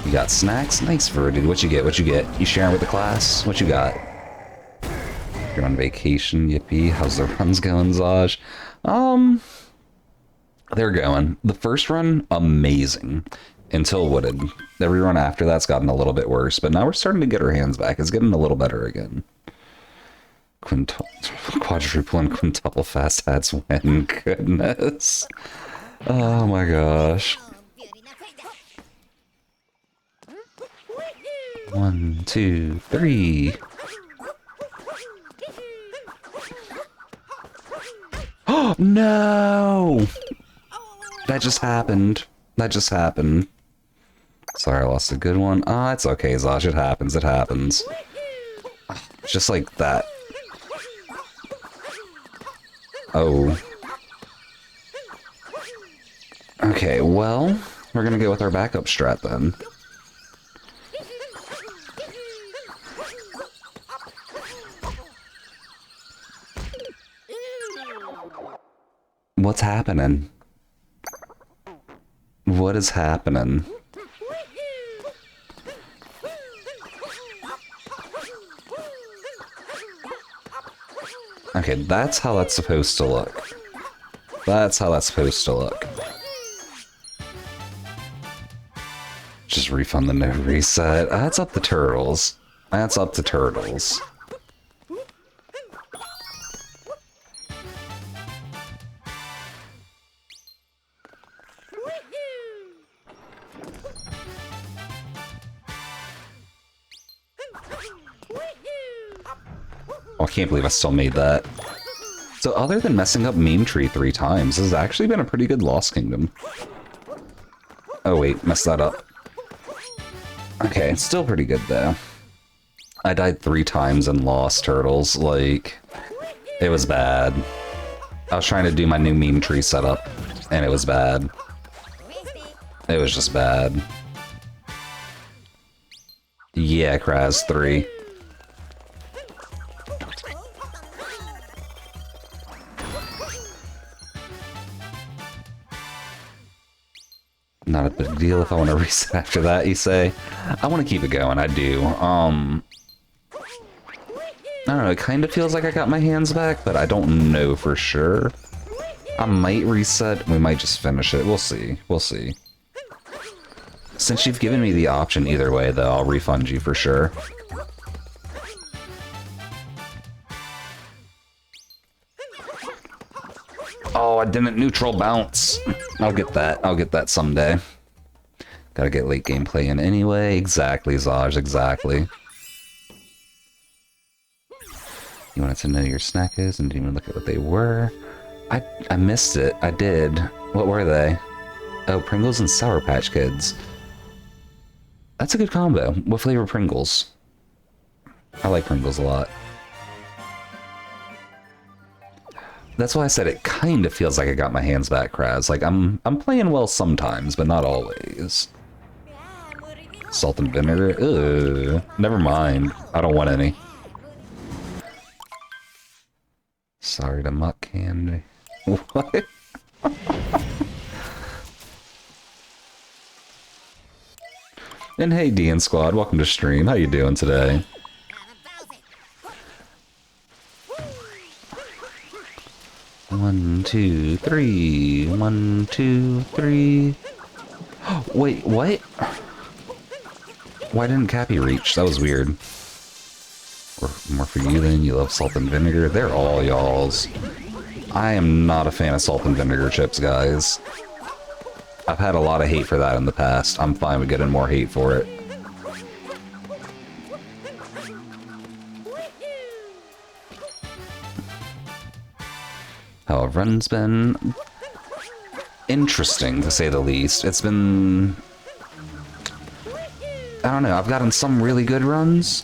You got snacks? Nice, Verded. What you get? What you get? You sharing with the class? What you got? You're on vacation, yippee. How's the runs going, Zaj? They're going. The first run, amazing. Until Wooded. Every run after that's gotten a little bit worse, but now we're starting to get our hands back. It's getting a little better again. Quadruple and quintuple fast hats win. Goodness. Oh my gosh. 1, 2, 3. Oh no! That just happened. That just happened. Sorry, I lost a good one. Ah, it's okay, Zosh. It happens. It happens. Just like that. Oh. Okay, well, we're gonna go with our backup strat then. What's happening? What is happening? Okay, that's how that's supposed to look. That's how that's supposed to look. Just refund the no reset. That's up to Turtles. That's up to Turtles. Oh, I can't believe I still made that. So other than messing up Meme Tree 3 times, this has actually been a pretty good Lost Kingdom. Oh wait, messed that up. Okay, it's still pretty good though. I died 3 times and lost Turtles, like, it was bad. I was trying to do my new Meme Tree setup, and it was bad. It was just bad. Yeah, Kraz 3. Not a big deal if I want to reset after that, you say? I want to keep it going, I do. I don't know, it kind of feels like I got my hands back, but I don't know for sure. I might reset, we might just finish it, we'll see, we'll see. Since you've given me the option either way, though, I'll refund you for sure. Oh, I didn't neutral bounce. I'll get that someday. Gotta get late game play in anyway. Exactly, Zaj, exactly. You wanted to know your snack is and didn't even look at what they were. I missed it. I did. What were they? Oh, Pringles and Sour Patch Kids. That's a good combo. What flavor Pringles? I like Pringles a lot. That's why I said it kind of feels like I got my hands back, Kraz. Like, I'm playing well sometimes, but not always. Salt and vinegar? Ugh. Never mind. I don't want any. Sorry to muck candy. What? And hey, DN Squad, welcome to stream. How you doing today? One, two, three. 1, 2, 3. Wait, what? Why didn't Cappy reach? That was weird. Or more for you then. You love salt and vinegar. They're all y'all's. I am not a fan of salt and vinegar chips, guys. I've had a lot of hate for that in the past. I'm fine with getting more hate for it. How run's been interesting, to say the least. It's been... I don't know, I've gotten some really good runs.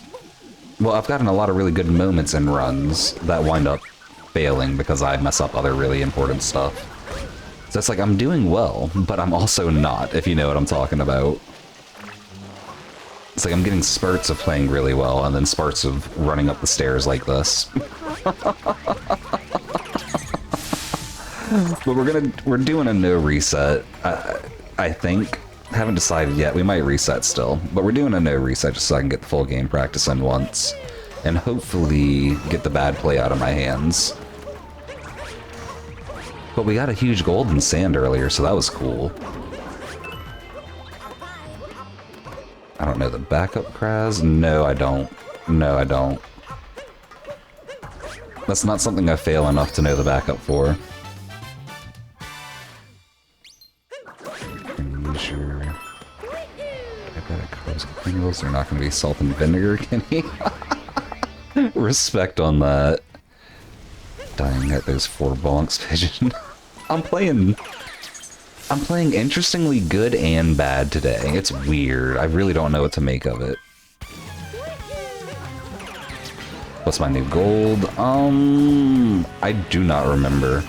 Well, I've gotten a lot of really good moments in runs that wind up failing because I mess up other really important stuff. So it's like, I'm doing well, but I'm also not, if you know what I'm talking about. It's like I'm getting spurts of playing really well, and then spurts of running up the stairs like this. But we're doing a no reset, I think. Haven't decided yet. We might reset still, but we're doing a no reset just so I can get the full game practice in once, and hopefully get the bad play out of my hands. But we got a huge gold in sand earlier, so that was cool. I don't know the backup, Kraz? No, I don't. No, I don't. That's not something I fail enough to know the backup for. Sure. Diabetic Pringles, they're not going to be salt and vinegar, Kenny. Respect on that. Dying at those 4 bonks, Pigeon. I'm playing interestingly good and bad today. It's weird. I really don't know what to make of it. What's my new gold? I do not remember.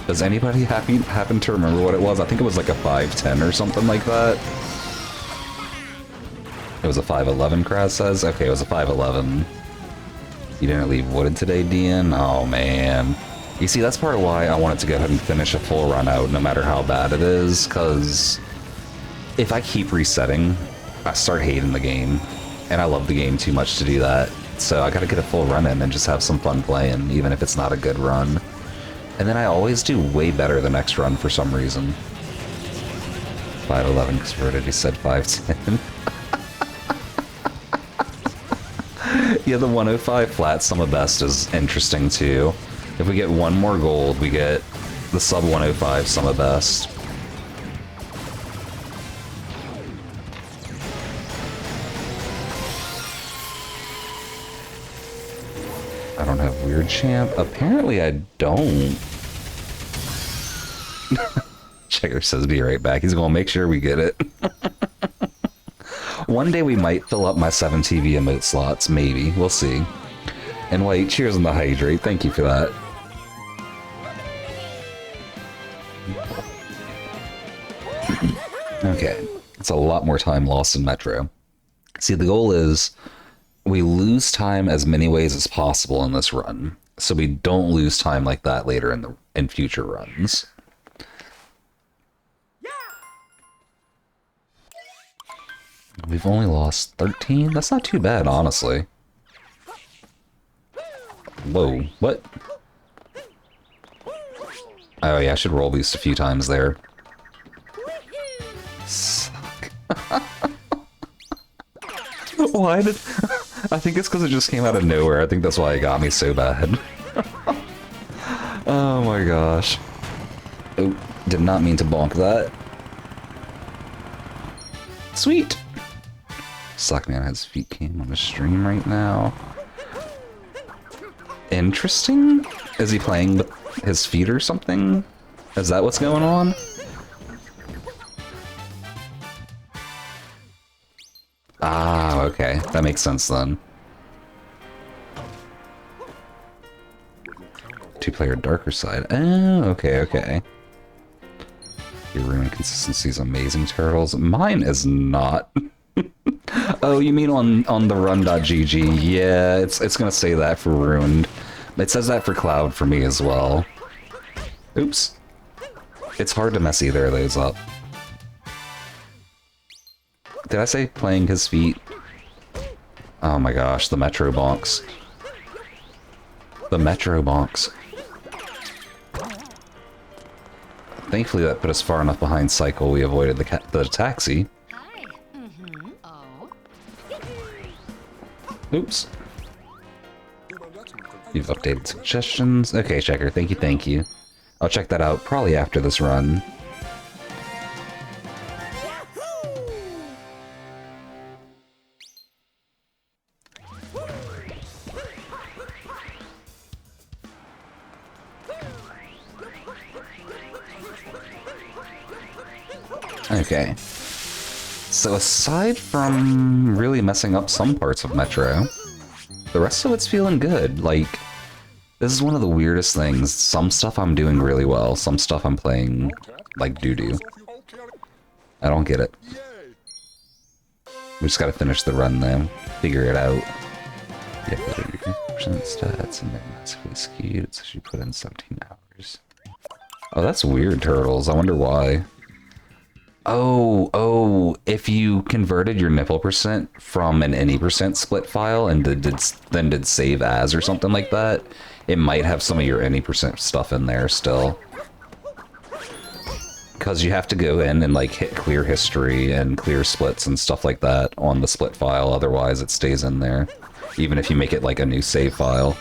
Does anybody happen to remember what it was? I think it was like a 510 or something like that. It was a 511, Kraz says? Okay, it was a 511. You didn't leave wooded today, Dean? Oh, man. You see, that's part of why I wanted to go ahead and finish a full run out, no matter how bad it is, because if I keep resetting, I start hating the game, and I love the game too much to do that. So I gotta get a full run in and just have some fun playing, even if it's not a good run. And then I always do way better the next run for some reason. 511 converted, he said 510. Yeah, the 105 flat sum of best is interesting too. If we get one more gold, we get the sub 105 sum of best. I don't have weird champ. Apparently I don't. Checker says be right back. He's gonna make sure we get it. One day we might fill up my 7 TV emote slots, maybe. We'll see. And wait, cheers on the hydrate. Thank you for that. Okay, it's a lot more time lost in Metro. See, the goal is we lose time as many ways as possible in this run, so we don't lose time like that later in future runs. We've only lost 13? That's not too bad, honestly. Whoa, what? Oh yeah, I should roll boost a few times there. Suck. Why did... I think it's because it just came out of nowhere. I think that's why it got me so bad. Oh my gosh. Oh, did not mean to bonk that. Sweet! Slackman has feet cam on the stream right now. Interesting? Is he playing with his feet or something? Is that what's going on? Ah, okay. That makes sense then. 2 multiplayer darker side. Oh, okay, okay. Your ruin consistency is amazing, Turtles. Mine is not. Oh, you mean on the run.gg? Yeah, it's gonna say that for ruined. It says that for Cloud for me as well. Oops. It's hard to mess either of those up. Did I say playing his feet? Oh my gosh, the Metro Bonks. The Metro Bonks. Thankfully that put us far enough behind Cycle we avoided the taxi. Hi. Mm-hmm. Oh. Oops. You've updated suggestions. Okay, Checker, thank you, thank you. I'll check that out probably after this run. Okay. So aside from really messing up some parts of Metro, the rest of it's feeling good. Like, this is one of the weirdest things. Some stuff I'm doing really well, some stuff I'm playing like doo-doo. I don't get it. We just gotta finish the run though. Figure it out. Yeah, 30% stats and then massively skewed. It says you put in 17 hours. Oh, that's weird, Turtles. I wonder why. Oh, if you converted your nipple percent from an any percent split file and then did save as or something like that, it might have some of your any percent stuff in there still. Because you have to go in and like hit clear history and clear splits and stuff like that on the split file, otherwise it stays in there. Even if you make it like a new save file.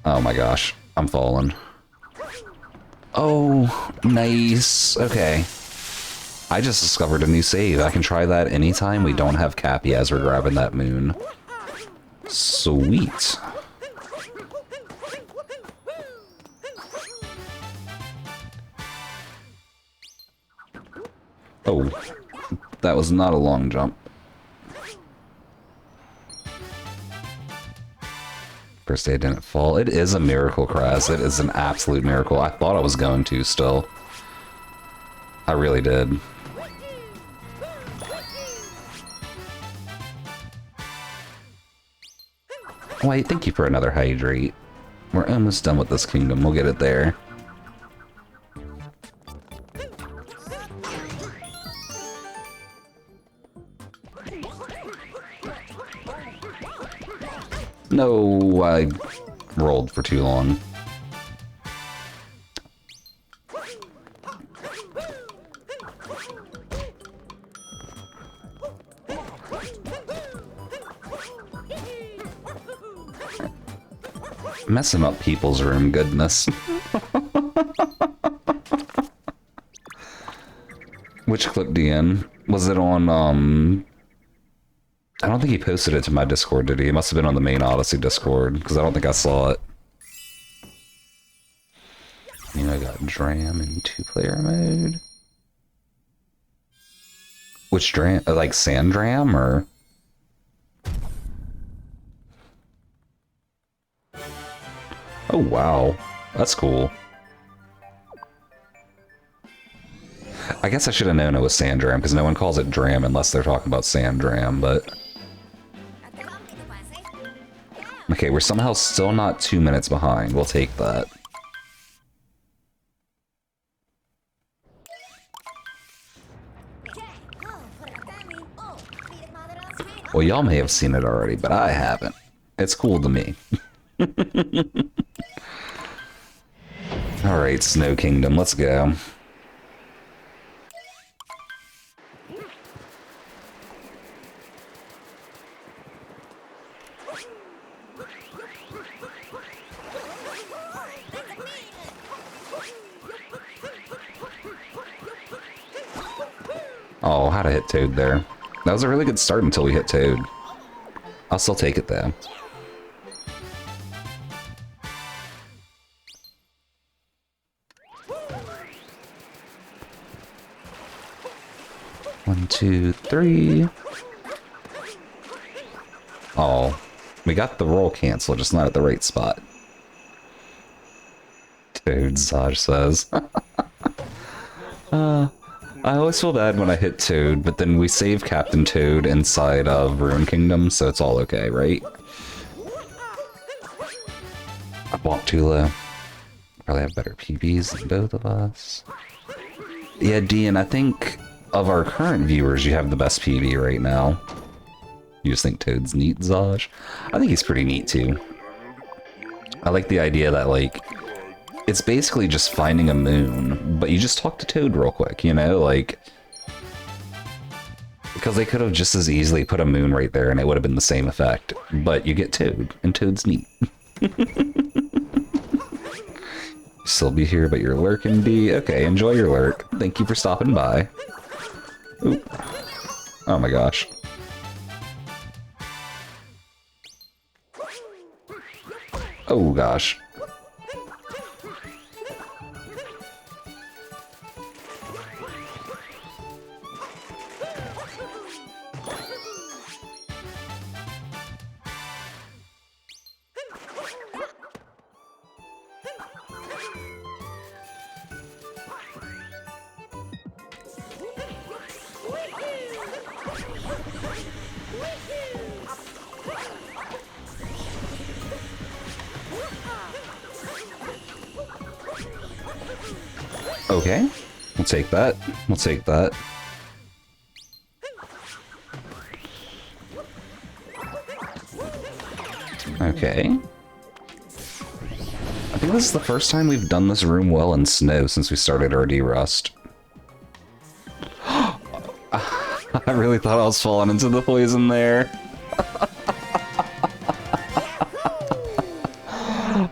Oh my gosh, I'm falling. Oh, nice. Okay. I just discovered a new save. I can try that anytime we don't have Cappy as we're grabbing that moon. Sweet. Oh, that was not a long jump. First day I didn't fall. It is a miracle, Kraz. It is an absolute miracle. I thought I was going to still. I really did. Wait, thank you for another hydrate. We're almost done with this kingdom. We'll get it there. No, I rolled for too long. Messing up people's room, goodness. Which clip, DN? Was it on, I don't think he posted it to my Discord, did he? It must have been on the main Odyssey Discord, because I don't think I saw it. You know, I got Dram in 2-player mode. Which Dram? Like Sandram, or...? Oh, wow. That's cool. I guess I should have known it was Sandram, because no one calls it Dram unless they're talking about Sandram, but... Okay, we're somehow still not 2 minutes behind. We'll take that. Well, y'all may have seen it already, but I haven't. It's cool to me. Alright, Snow Kingdom, let's go. Oh, how to hit Toad there. That was a really good start until we hit Toad. I'll still take it though. One, two, three. Oh, we got the roll cancel, just not at the right spot. Dude, Zaj says. I always feel bad when I hit Toad, but then we save Captain Toad inside of Ruin Kingdom, so it's all okay, right? I walked too low. Probably have better PBs than both of us. Yeah, Dean, I think of our current viewers, you have the best PB right now. You just think Toad's neat, Zaj? I think he's pretty neat, too. I like the idea that, like, it's basically just finding a moon, but you just talk to Toad real quick, you know? Like, because they could have just as easily put a moon right there and it would have been the same effect. But you get Toad, and Toad's neat. Still be here, but you're lurking, D. Okay, enjoy your lurk. Thank you for stopping by. Ooh. Oh my gosh. Oh gosh. Okay, we'll take that. We'll take that. Okay. I think this is the first time we've done this room well in snow since we started RD Rust. I really thought I was falling into the poison there.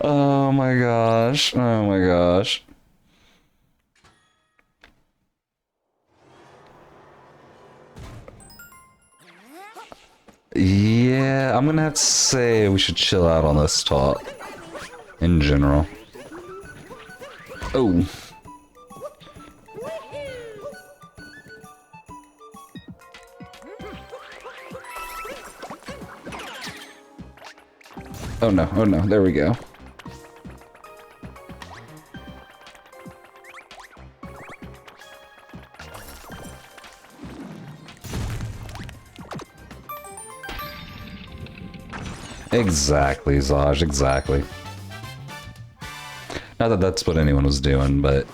Oh my gosh. Oh my gosh. Yeah, I'm gonna have to say we should chill out on this talk. In general. Oh. Oh no, there we go. Exactly, Zaj, exactly. Not that that's what anyone was doing, but...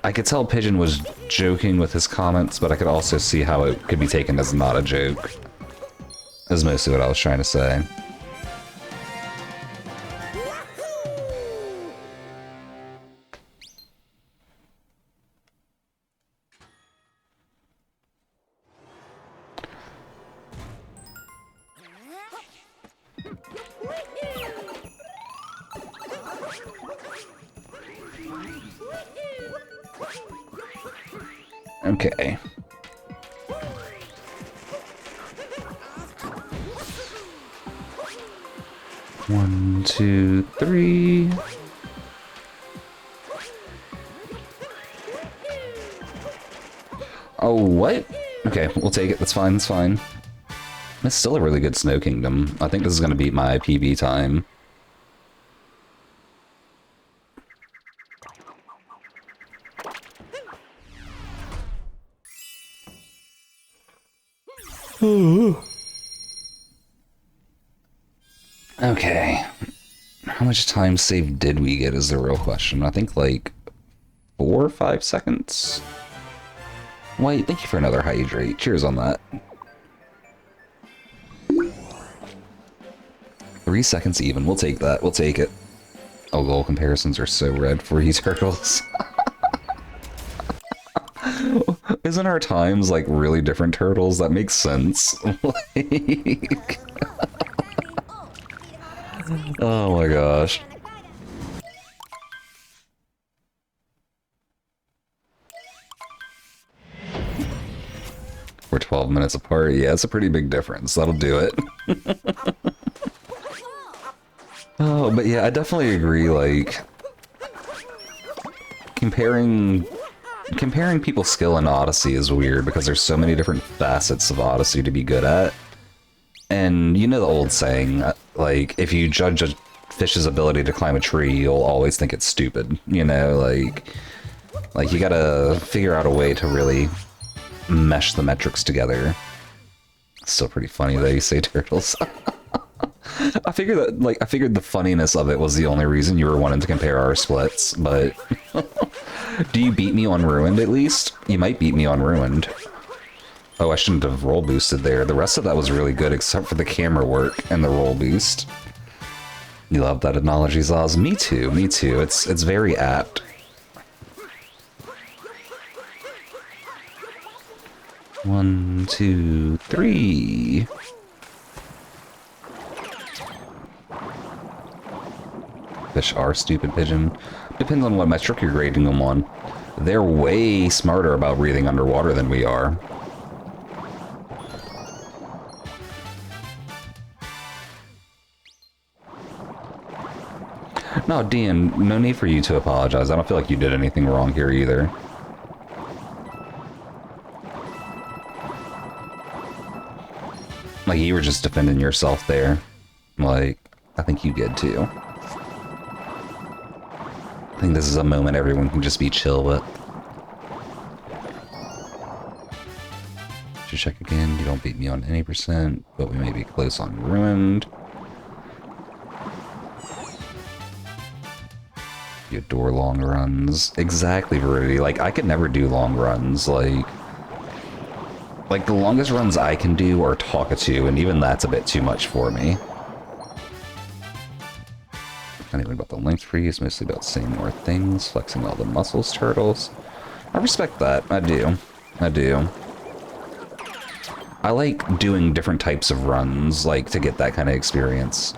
I could tell Pigeon was joking with his comments, but I could also see how it could be taken as not a joke. Is mostly what I was trying to say. Okay. One, two, three. Oh, what? Okay, we'll take it. That's fine, that's fine. It's still a really good Snow Kingdom. I think this is going to beat my PB time. Okay. How much time saved did we get is the real question. I think like 4 or 5 seconds? Wait, thank you for another hydrate. Cheers on that. 3 seconds even. We'll take that. We'll take it. Oh, goal comparisons are so red for you turtles. Isn't our times like really different, turtles? That makes sense. Like... Oh my gosh. We're 12 minutes apart. Yeah, it's a pretty big difference. That'll do it. Oh, but yeah, I definitely agree, like... Comparing people's skill in Odyssey is weird because there's so many different facets of Odyssey to be good at. And you know the old saying, like, if you judge a Fish's ability to climb a tree, you'll always think it's stupid. You know, like you gotta figure out a way to really mesh the metrics together. It's still pretty funny though, you say turtles. I figured the funniness of it was the only reason you were wanting to compare our splits, but do you beat me on Ruined at least? You might beat me on Ruined. Oh, I shouldn't have roll boosted there. The rest of that was really good except for the camera work and the roll boost. You love that analogy, Zaz? Me too, me too. It's very apt. One, two, three. Fish are stupid, Pigeon. Depends on what metric you're grading them on. They're way smarter about breathing underwater than we are. No, Dean, no need for you to apologize. I don't feel like you did anything wrong here either. Like, you were just defending yourself there. Like, I think you did too. I think this is a moment everyone can just be chill with. Should check again. You don't beat me on any percent, but we may be close on Ruined. You adore long runs. Exactly, Veridity. Like, I could never do long runs. Like the longest runs I can do are Talkatoo, and even that's a bit too much for me. Not even about the length freeze, mostly about saying more things, flexing all the muscles, turtles. I respect that. I do. I do. I like doing different types of runs, like, to get that kind of experience.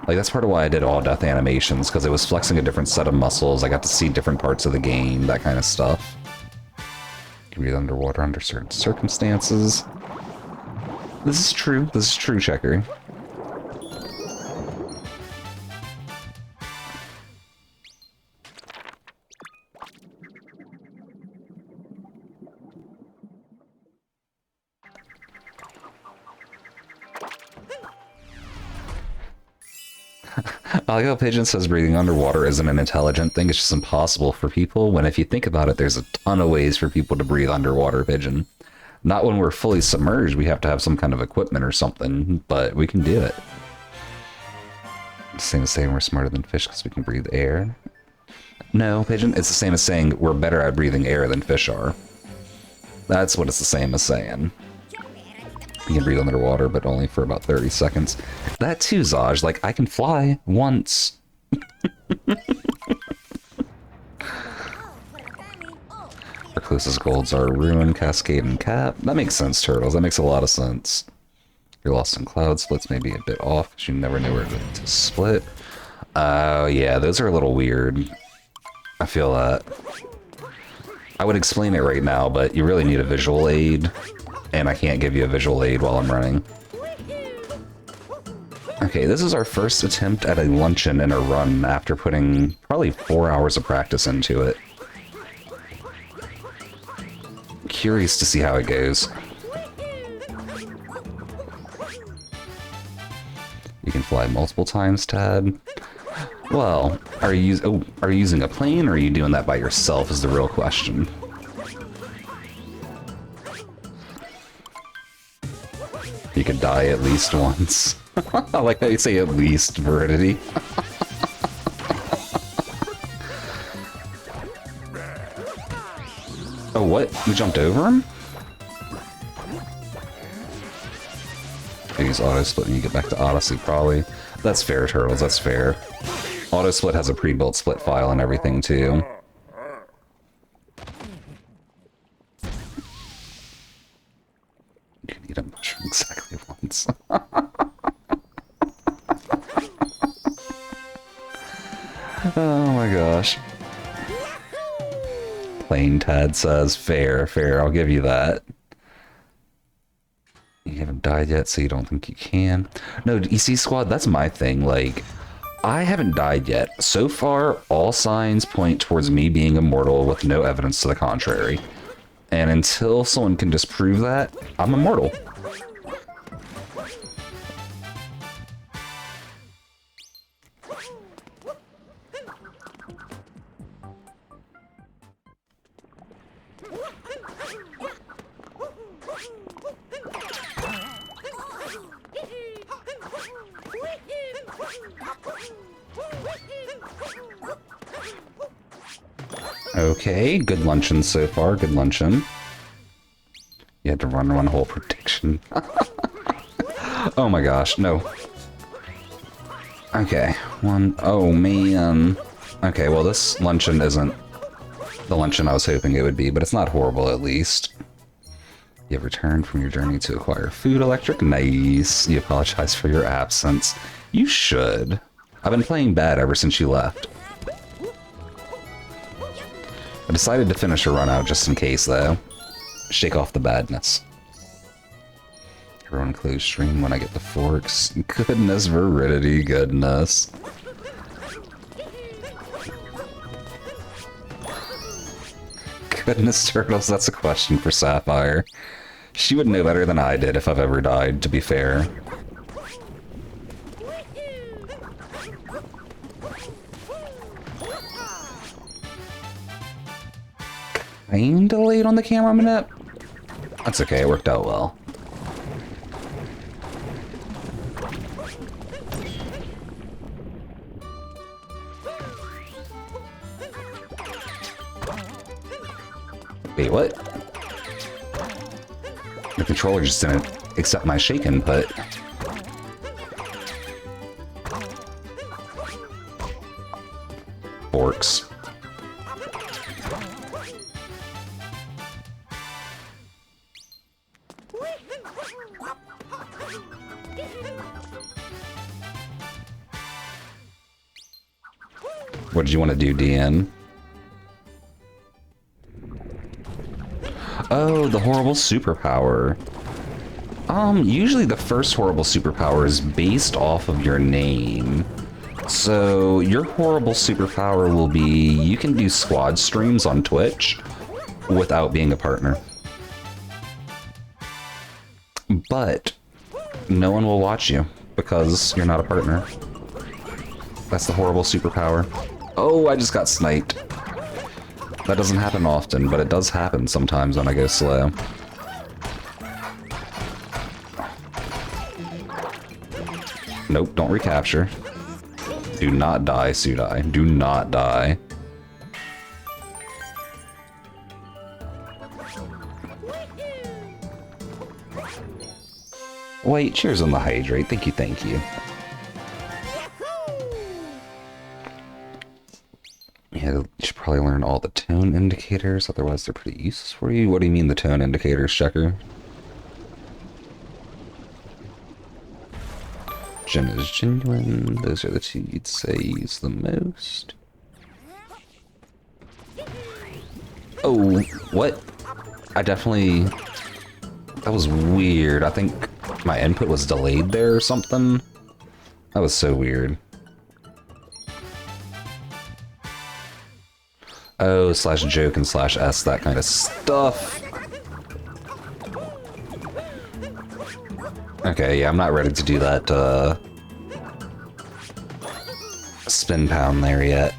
Like, that's part of why I did all death animations, because it was flexing a different set of muscles. I got to see different parts of the game, that kind of stuff. You breathe underwater under certain circumstances. This is true. This is true, Checker. I like how Pigeon says breathing underwater isn't an intelligent thing, it's just impossible for people, when if you think about it, there's a ton of ways for people to breathe underwater, Pigeon. Not when we're fully submerged, we have to have some kind of equipment or something, but we can do it. Same as saying we're smarter than fish because we can breathe air. No, Pigeon, it's the same as saying we're better at breathing air than fish are. That's what it's the same as saying. You can breathe underwater, but only for about 30 seconds. That too, Zaj. Like, I can fly once. Our closest golds are Ruin, Cascade, and Cap. That makes sense, Turtles. That makes a lot of sense. Your Lost in Cloud splits may be a bit off, because you never know where to split. Oh, yeah, those are a little weird. I feel that. I would explain it right now, but you really need a visual aid. And I can't give you a visual aid while I'm running. Okay, this is our first attempt at a luncheon in a run after putting probably 4 hours of practice into it. Curious to see how it goes. You can fly multiple times, Tad. Well, are you using a plane, or are you doing that by yourself is the real question. You could die at least once. I like how you say at least, Veridity. Oh, what? You jumped over him? Use auto split when you get back to Odyssey, probably. That's fair, Turtles, that's fair. Auto split has a pre-built split file and everything, too. You can eat a mushroom exactly once. Oh my gosh. Plain Tad says, fair, fair, I'll give you that. You haven't died yet, so you don't think you can. No, EC Squad, that's my thing, like, I haven't died yet. So far, all signs point towards me being immortal with no evidence to the contrary. And until someone can disprove that, I'm immortal. Okay, good luncheon so far, good luncheon. You had to run one whole prediction. Oh my gosh, no. Okay, oh man. Okay, well this luncheon isn't the luncheon I was hoping it would be, but it's not horrible at least. You have returned from your journey to acquire food electric. Nice. You apologize for your absence. You should. I've been playing bad ever since you left. I decided to finish a run out just in case, though. Shake off the badness. Everyone close stream when I get the forks. Goodness, Viridity, goodness. Goodness, Turtles, that's a question for Sapphire. She would know better than I did if I've ever died, to be fair. Kinda late on the camera minute. That's okay, it worked out well. Wait, what? The controller just didn't accept my shake input. Forks. What did you want to do, DN? Oh, the horrible superpower. Usually the first horrible superpower is based off of your name. So your horrible superpower will be you can do squad streams on Twitch without being a partner. But no one will watch you because you're not a partner. That's the horrible superpower. Oh, I just got sniped. That doesn't happen often, but it does happen sometimes when I go slow. Nope, don't recapture. Do not die, Sudai. Do not die. Wait, cheers on the hydrate. Thank you, thank you. Yeah, you should probably learn all the tone indicators, otherwise they're pretty useless for you. What do you mean the tone indicators, Checker? Gen is genuine. Those are the two you'd say use the most. Oh, what? I definitely... That was weird. I think my input was delayed there or something. That was so weird. Oh, slash joke and slash S, that kind of stuff. Okay, yeah, I'm not ready to do that, spin pound there yet.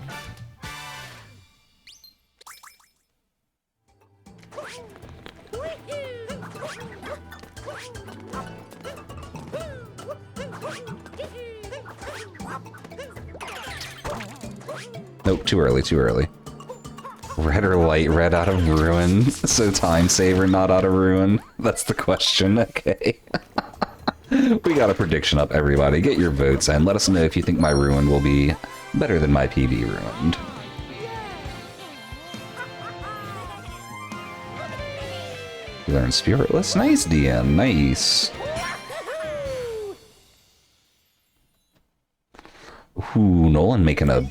Nope, too early, too early. Red or light, red out of ruin. So time saver, not out of ruin. That's the question, okay. We got a prediction up, everybody. Get your votes in. Let us know if you think my ruin will be better than my PB ruined. You learn Spiritless? Nice, DN, nice. Ooh, Nolan making a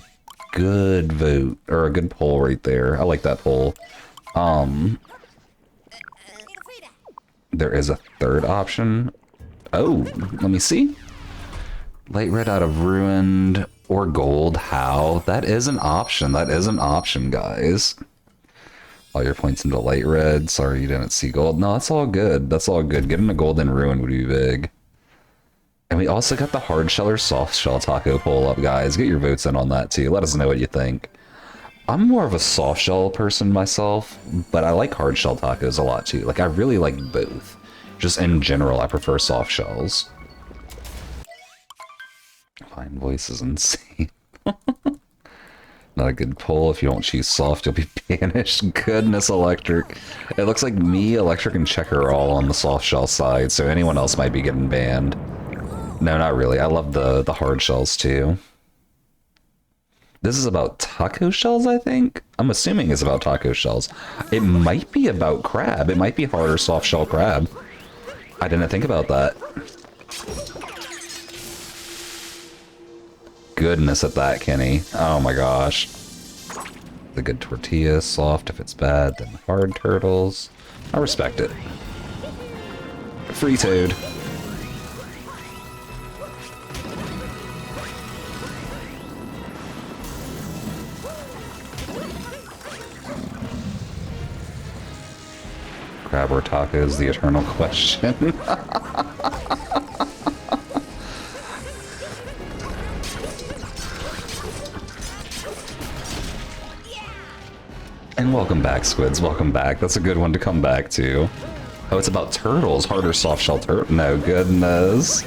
good vote, or a good poll right there. I like that poll. There is a third option. Oh, let me see. Light red out of ruined or gold. How? That is an option. That is an option, guys. All your points into light red. Sorry you didn't see gold. No, that's all good. That's all good. Getting a golden ruin would be big. And we also got the hard shell or soft shell taco poll up, guys. Get your votes in on that too. Let us know what you think. I'm more of a soft shell person myself, but I like hard shell tacos a lot too. Like, I really like both. Just in general, I prefer soft shells. Fine voice is insane. Not a good pull. If you don't choose soft, you'll be banished. Goodness, Electric. It looks like me, Electric, and Checker are all on the soft shell side, so anyone else might be getting banned. No, not really. I love the hard shells too. This is about taco shells, I think? I'm assuming it's about taco shells. It might be about crab. It might be hard or soft shell crab. I didn't think about that. Goodness at that, Kenny. Oh my gosh. The good tortilla, soft if it's bad, then hard turtles. I respect it. Free Toad. Crab or tacos, the eternal question. And welcome back, Squids. Welcome back. That's a good one to come back to. Oh, it's about turtles. Harder soft shell turtle. No, goodness.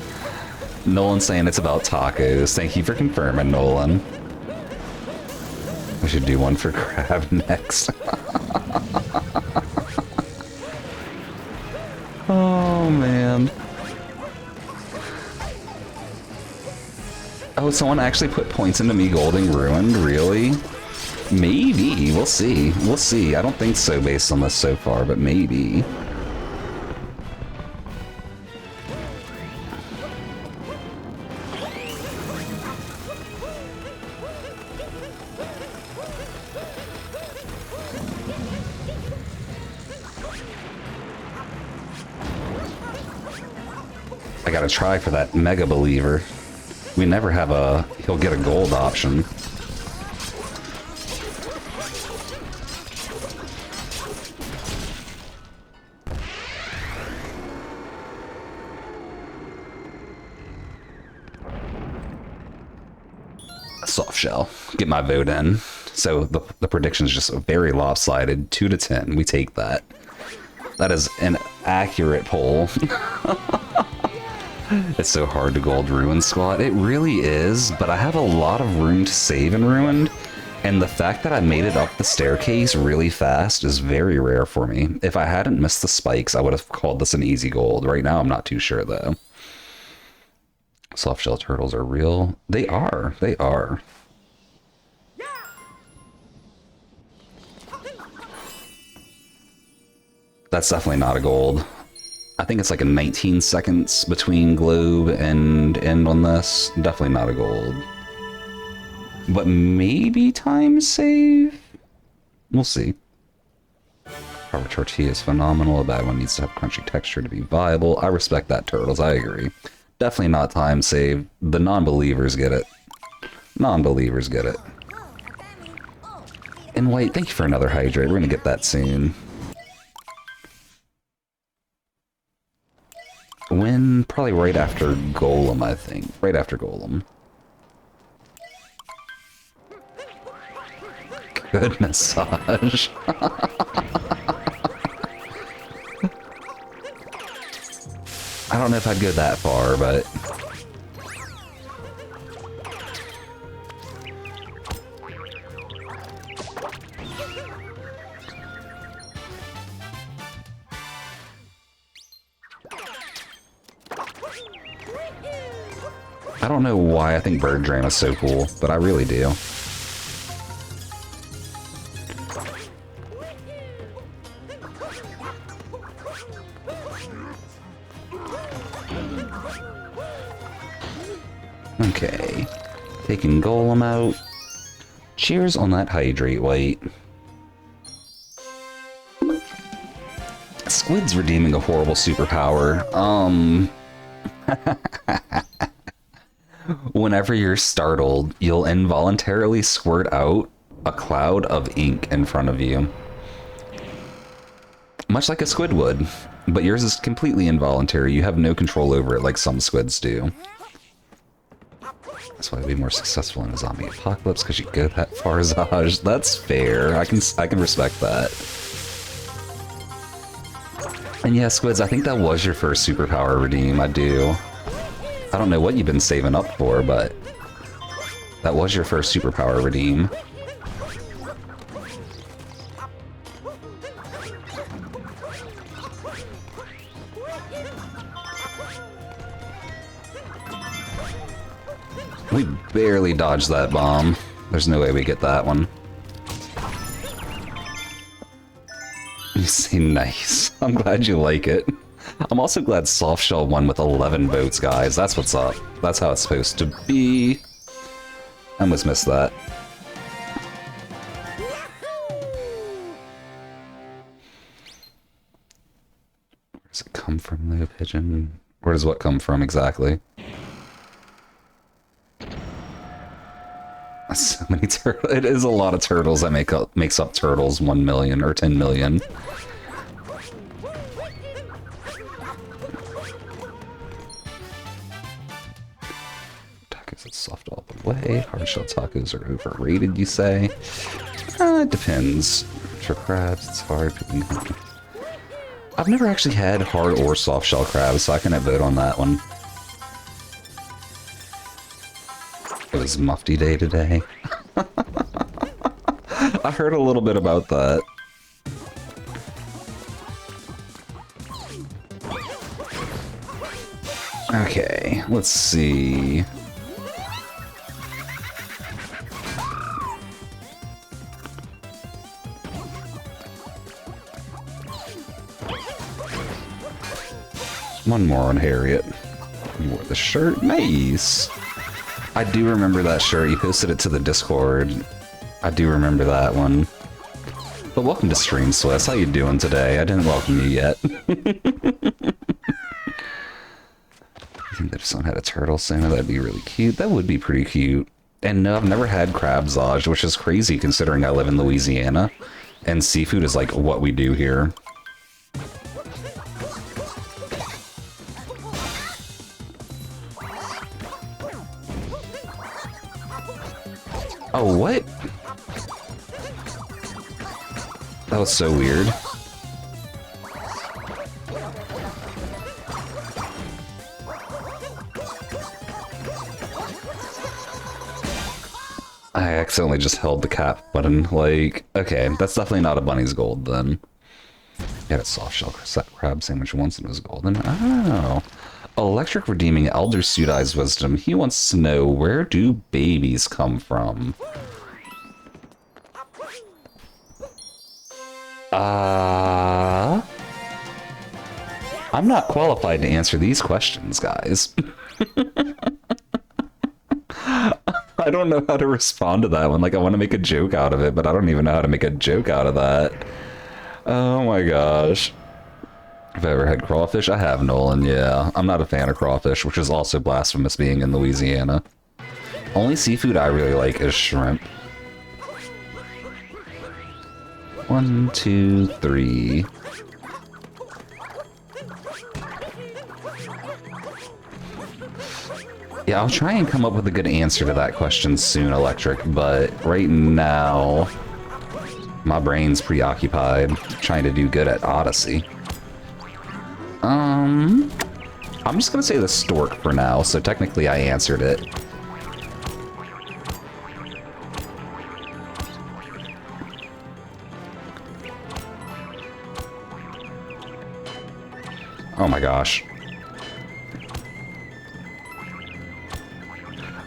Nolan's saying it's about tacos. Thank you for confirming, Nolan. We should do one for crab next. Oh, man. Oh, someone actually put points into me Golding Ruined? Really? Maybe. We'll see. We'll see. I don't think so based on this so far, but maybe. I gotta try for that Mega Believer. We never have a... he'll get a gold option. Soft shell. Get my vote in. So the prediction's just very lopsided. 2 to 10. We take that. That is an accurate poll. It's so hard to gold Ruined Squad. It really is, but I have a lot of room to save in Ruined, and the fact that I made it up the staircase really fast is very rare for me. If I hadn't missed the spikes, I would have called this an easy gold. Right now, I'm not too sure, though. Soft shell turtles are real. They are. They are. That's definitely not a gold. I think it's like a 19 seconds between globe and end on this. Definitely not a gold. But maybe time save? We'll see. Rubber tortilla is phenomenal. A bad one needs to have crunchy texture to be viable. I respect that, Turtles. I agree. Definitely not time save. The non-believers get it. Non-believers get it. And wait, thank you for another hydrate. We're gonna get that soon. When? Probably right after Golem, I think. Right after Golem. Good massage. I don't know if I'd go that far, but... I don't know why I think Bird Drain is so cool, but I really do. Okay, taking Golem out. Cheers on that hydrate weight. Squid's redeeming a horrible superpower. Whenever you're startled, you'll involuntarily squirt out a cloud of ink in front of you. Much like a squid would, but yours is completely involuntary. You have no control over it like some squids do. That's why I'd be more successful in a zombie apocalypse, because you go that far, Zaj. That's fair. I can respect that. And yeah, Squids, I think that was your first superpower redeem. I do. I don't know what you've been saving up for, but that was your first superpower redeem. We barely dodged that bomb. There's no way we get that one. You say nice. I'm glad you like it. I'm also glad Softshell won with 11 votes, guys. That's what's up. That's how it's supposed to be. I almost missed that. Where does it come from, though, Pigeon? Where does what come from, exactly? So many turtles. It is a lot of turtles that makes up Turtles 1 million or 10 million. Tacos are soft all the way. Hard shell tacos are overrated, you say? It depends. For crabs, it's hard. I've never actually had hard or soft shell crabs, so I cannot vote on that one. It was Mufti Day today. I heard a little bit about that. Okay, let's see. One more on Harriet. You wore the shirt. Nice. I do remember that shirt. You posted it to the Discord. I do remember that one. But welcome to Stream, Swiss. How you doing today? I didn't welcome you yet. I think that if someone had a turtle Santa, that'd be really cute. That would be pretty cute. And no, I've never had crab Zaj, which is crazy considering I live in Louisiana. And seafood is like what we do here. Oh, what? That was so weird. I accidentally just held the cap button. Like, okay, that's definitely not a bunny's gold then. You had a soft shell crab sandwich once and it was golden. Oh. Electric redeeming Elder Sudai's wisdom. He wants to know, where do babies come from? I'm not qualified to answer these questions, guys. I don't know how to respond to that one. Like, I want to make a joke out of it, but I don't even know how to make a joke out of that. Oh my gosh. Have I ever had crawfish? I have, Nolan, yeah. I'm not a fan of crawfish, which is also blasphemous being in Louisiana. Only seafood I really like is shrimp. 1, 2, 3. Yeah, I'll try and come up with a good answer to that question soon, Electric, but right now, my brain's preoccupied trying to do good at Odyssey. I'm just gonna say the stork for now, so technically I answered it. Oh my gosh.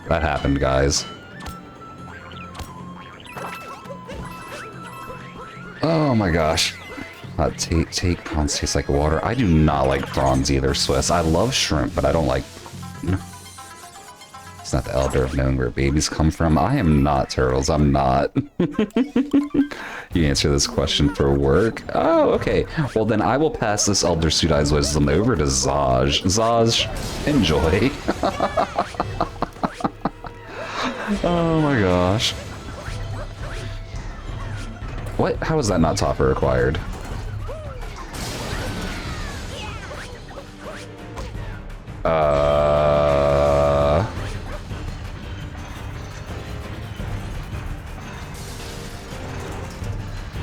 That happened, guys. Oh my gosh. Take prawns taste like water. I do not like prawns either, Swiss. I love shrimp, but I don't like... It's not the elder of knowing where babies come from. I am not Turtles. I'm not. You answer this question for work? Oh, okay. Well, then I will pass this Elder Sudai's wisdom over to Zaj. Zaj, enjoy. Oh my gosh. What? How is that not topper required?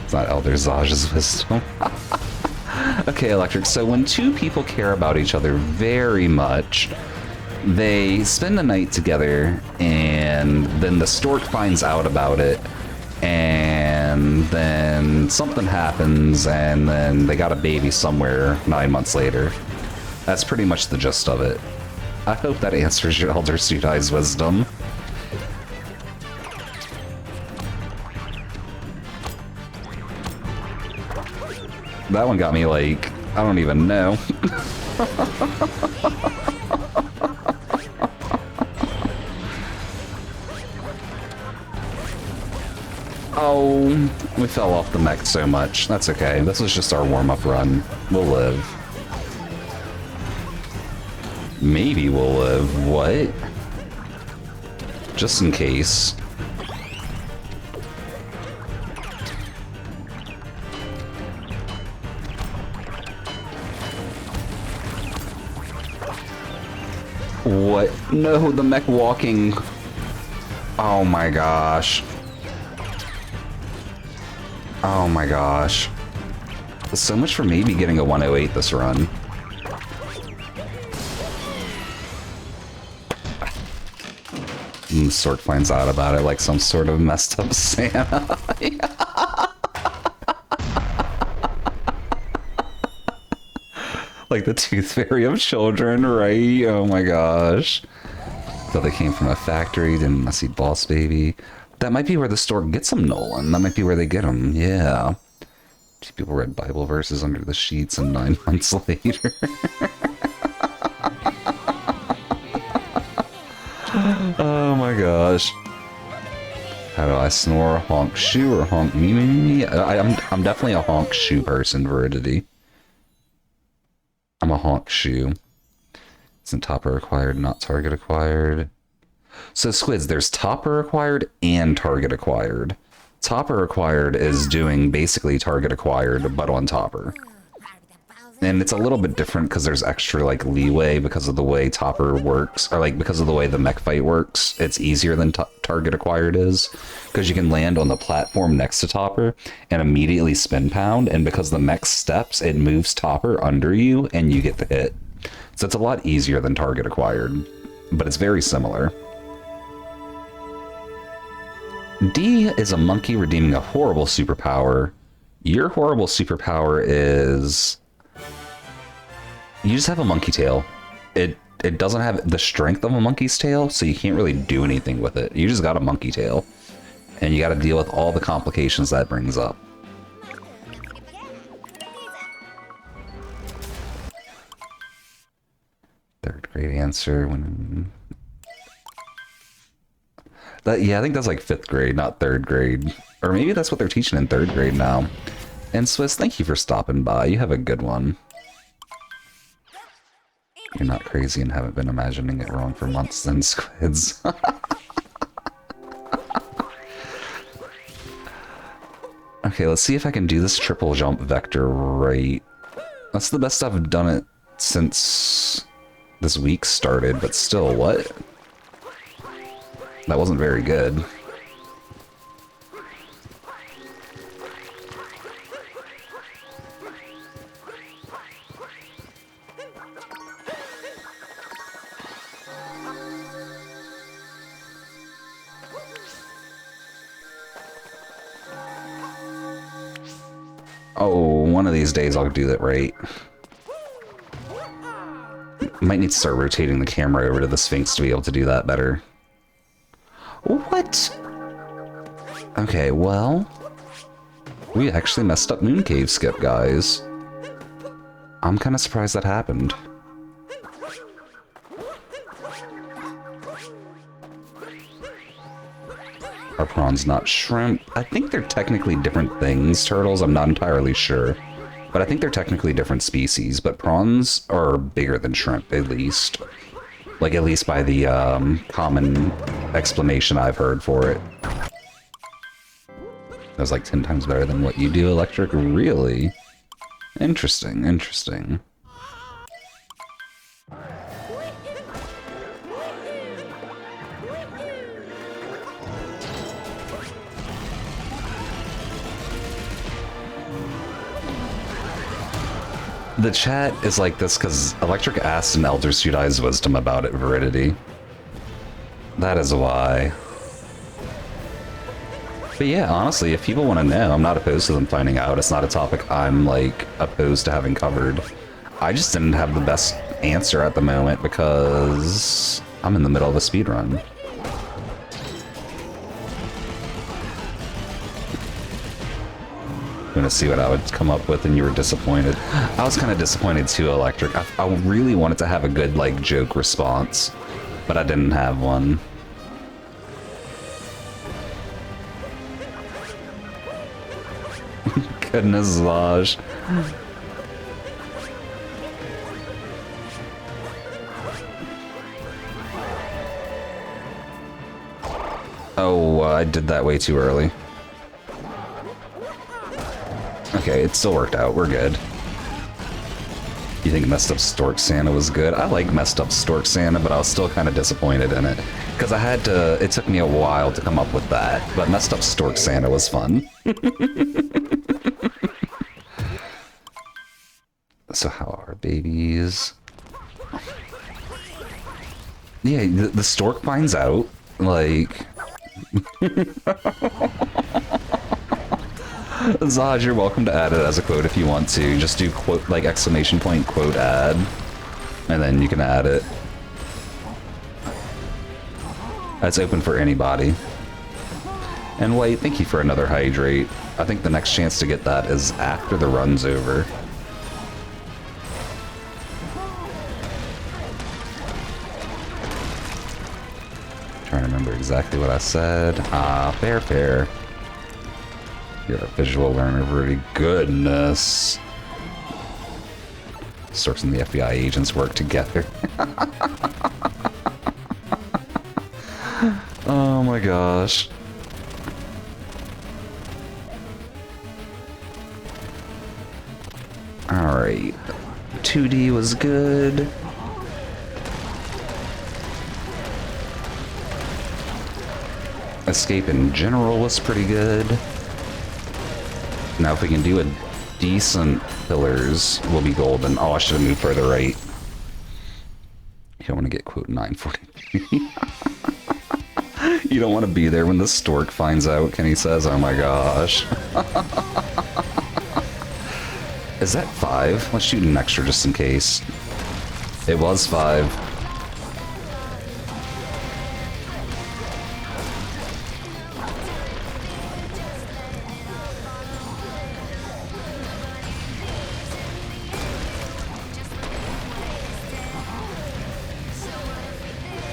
It's not Elder Zaj's wisdom. Okay, Electric. So when two people care about each other very much, they spend the night together, and then the stork finds out about it, and then something happens, and then they got a baby somewhere 9 months later. That's pretty much the gist of it. I hope that answers your Elder Sudai's wisdom. That one got me like, I don't even know. Oh, we fell off the mech so much. That's okay. This was just our warm-up run. We'll live. Maybe we'll live. What? Just in case. What? No, the mech walking. Oh my gosh. Oh my gosh. So much for maybe getting a 108 this run. And the Stork finds out about it like some sort of messed up Santa. Like the Tooth Fairy of children, right? Oh my gosh. So they came from a factory, didn't see Boss Baby. That might be where the Stork gets him, Nolan. That might be where they get him, yeah. Two people read Bible verses under the sheets, and 9 months later. Oh my gosh. How do I snore? Honk shoe or honk me me me? I'm definitely a honk shoe person, Veridity. I'm a honk shoe. Isn't topper acquired, not target acquired? So Squids, there's topper acquired and target acquired. Topper acquired is doing basically target acquired, but on topper. And it's a little bit different because there's extra like leeway because of the way topper works, or like because of the way the mech fight works. It's easier than target acquired is, because you can land on the platform next to topper and immediately spin pound, and because the mech steps, it moves topper under you and you get the hit. So it's a lot easier than target acquired, but it's very similar. D is a monkey redeeming a horrible superpower. Your horrible superpower is... you just have a monkey tail. It doesn't have the strength of a monkey's tail, so you can't really do anything with it. You just got a monkey tail. And you gotta deal with all the complications that brings up. Third grade answer when... yeah, I think that's like 5th grade, not 3rd grade. Or maybe that's what they're teaching in 3rd grade now. And Swiss, thank you for stopping by. You have a good one. You're not crazy and haven't been imagining it wrong for months then, Squids. Okay, let's see if I can do this triple jump vector right. That's the best I've done it since this week started, but still, what? That wasn't very good. Oh, one of these days I'll do that right. Might need to start rotating the camera over to the Sphinx to be able to do that better. What? Okay, well... we actually messed up Moon Cave Skip, guys. I'm kind of surprised that happened. Are prawns not shrimp? I think they're technically different things, turtles. I'm not entirely sure. But I think they're technically different species. But prawns are bigger than shrimp, at least. Like, at least by the common explanation I've heard for it. That's like 10 times better than what you do, Electric? Really? Interesting, interesting. The chat is like this because Electric asked an Elder Sudai's wisdom about it, Veridity. That is why. But yeah, honestly, if people want to know, I'm not opposed to them finding out. It's not a topic I'm, like, opposed to having covered. I just didn't have the best answer at the moment because I'm in the middle of a speedrun. I'm gonna see what I would come up with, and you were disappointed. I was kind of disappointed too, Electric. I really wanted to have a good, like, joke response, but I didn't have one. Goodness, Vaj. Oh, I did that way too early. Okay, it still worked out. We're good. You think Messed Up Stork Santa was good? I like Messed Up Stork Santa, but I was still kind of disappointed in it. Because I had to... It took me a while to come up with that. But Messed Up Stork Santa was fun. So how are babies? Yeah, the stork finds out, like... Zaj, you're welcome to add it as a quote if you want to. Just do quote, like, exclamation point quote add, and then you can add it. That's open for anybody. And wait, thank you for another hydrate. I think the next chance to get that is after the run's over. Trying to remember exactly what I said. Fair, fair. You're a visual learner, Rudy. Goodness. Storks and the FBI agents work together. Oh my gosh. Alright. 2D was good. Escape in general was pretty good. Now if we can do a decent pillars, we'll be golden. Oh, I should have moved further right. You don't want to get quote 943. You don't want to be there when the stork finds out, Kenny says. Oh my gosh. Is that 5? Let's shoot an extra just in case. It was 5.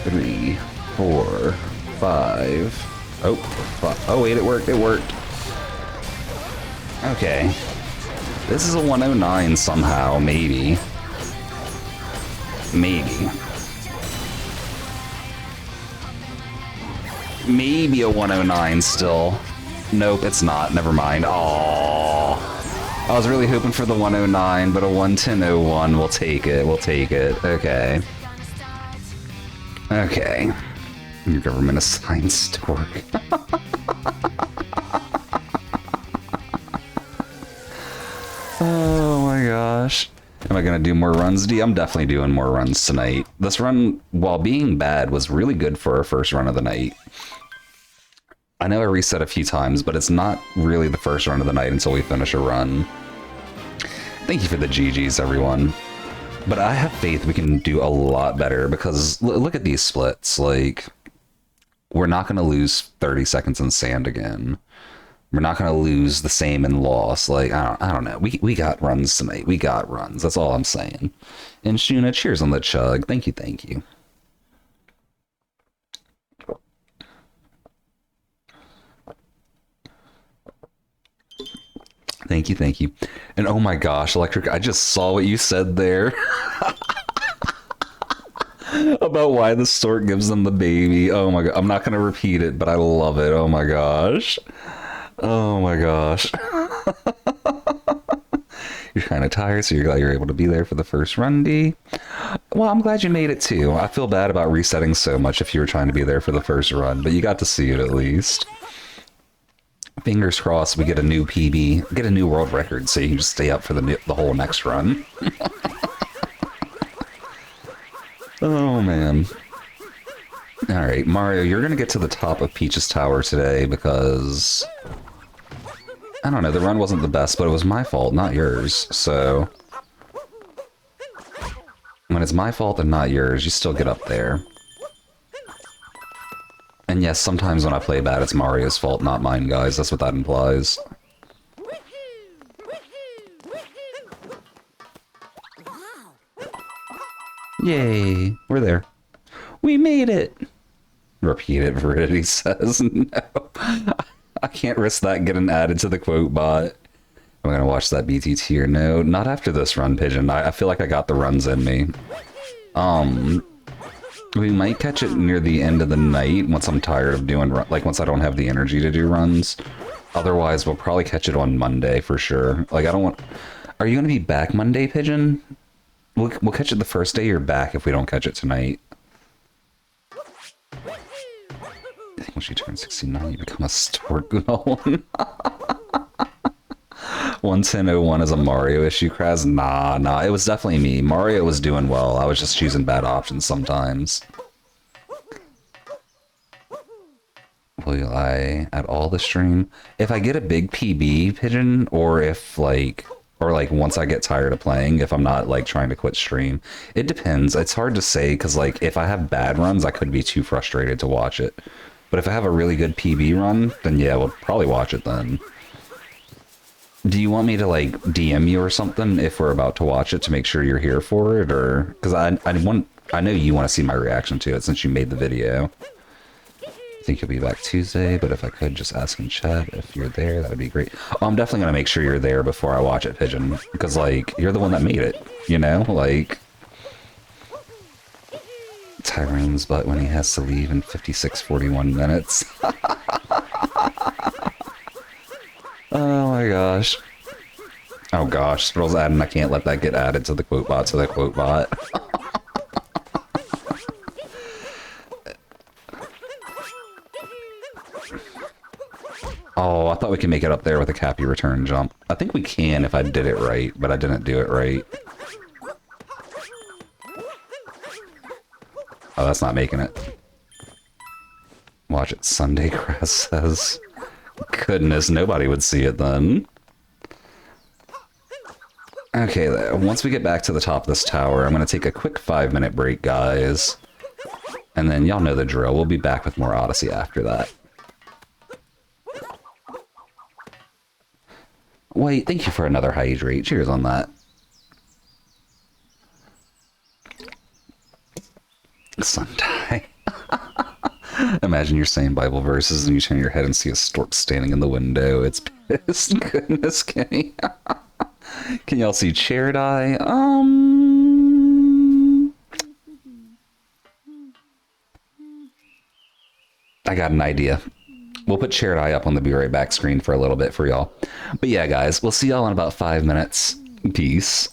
Three, 4, 5. Oh, oh wait, it worked, it worked. Okay. This is a 109 somehow, maybe. Maybe. Maybe a 109 still. Nope, it's not. Never mind. Aww. I was really hoping for the 109, but a 110.01. We'll take it. We'll take it. Okay. Okay. Your government assigned stork. Oh my gosh. Am I gonna do more runs, D? I'm definitely doing more runs tonight. This run, while being bad, was really good for our first run of the night. I know I reset a few times, but it's not really the first run of the night until we finish a run. Thank you for the GGs, everyone. But I have faith we can do a lot better because look at these splits. Like, we're not going to lose 30 seconds in sand again. We're not going to lose the same in loss. Like, I don't know. We got runs tonight. We got runs. That's all I'm saying. And Shuna, cheers on the chug. Thank you, thank you. Thank you, thank you. And oh my gosh, Electric, I just saw what you said there. About why the stork gives them the baby. Oh my god, I'm not going to repeat it, but I love it. Oh my gosh. Oh my gosh. You're kind of tired, so you're glad you're able to be there for the first run, D. Well, I'm glad you made it too. I feel bad about resetting so much if you were trying to be there for the first run, but you got to see it at least. Fingers crossed we get a new PB, get a new world record so you can just stay up for the whole next run. Oh, man. Alright, Mario, you're gonna get to the top of Peach's Tower today because... I don't know, the run wasn't the best, but it was my fault, not yours, so... When it's my fault and not yours, you still get up there. And yes, sometimes when I play bad, it's Mario's fault, not mine, guys. That's what that implies. Yay, we're there. We made it! Repeat it, Veridity says. No, I can't risk that getting added to the quote bot. I'm gonna watch that BT tier. No, not after this run, Pigeon. I feel like I got the runs in me. We might catch it near the end of the night once I'm tired of doing, like, once I don't have the energy to do runs. Otherwise, we'll probably catch it on Monday for sure. Like, I don't want... Are you gonna be back Monday, Pigeon? We'll catch it the first day you're back if we don't catch it tonight. I think when she turns 69, you become a stork. 110.01 is a Mario issue, Kraz? Nah, it was definitely me. Mario was doing well. I was just choosing bad options sometimes. Will I at all the stream? If I get a big PB, Pigeon, or if like once I get tired of playing, if I'm not like trying to quit stream, it depends. It's hard to say because like if I have bad runs, I could be too frustrated to watch it. But if I have a really good PB run, then yeah, we'll probably watch it then. Do you want me to like DM you or something if we're about to watch it to make sure you're here for it, or because I know you want to see my reaction to it since you made the video. I think you'll be back Tuesday, but if I could just ask in chat if you're there, that'd be great. Oh, I'm definitely gonna make sure you're there before I watch it, Pigeon, because like you're the one that made it, you know, like Tyrone's butt when he has to leave in 56:41 minutes. Oh my gosh. Oh gosh, Sproul's adding, I can't let that get added to the quote bot, Oh, I thought we could make it up there with a Cappy return jump. I think we can if I did it right, but I didn't do it right. Oh, that's not making it. Watch it Sunday, Kraz says. Goodness, nobody would see it then. Okay, once we get back to the top of this tower, I'm going to take a quick 5-minute break, guys. And then y'all know the drill. We'll be back with more Odyssey after that. Wait, thank you for another hydrate. Cheers on that. Sunday. Imagine you're saying Bible verses and you turn your head and see a stork standing in the window. It's pissed. Goodness, Kenny. Can y'all see Chair Die? I got an idea. We'll put Chair Die up on the Be Right Back screen for a little bit for y'all. But yeah, guys, we'll see y'all in about 5 minutes. Peace.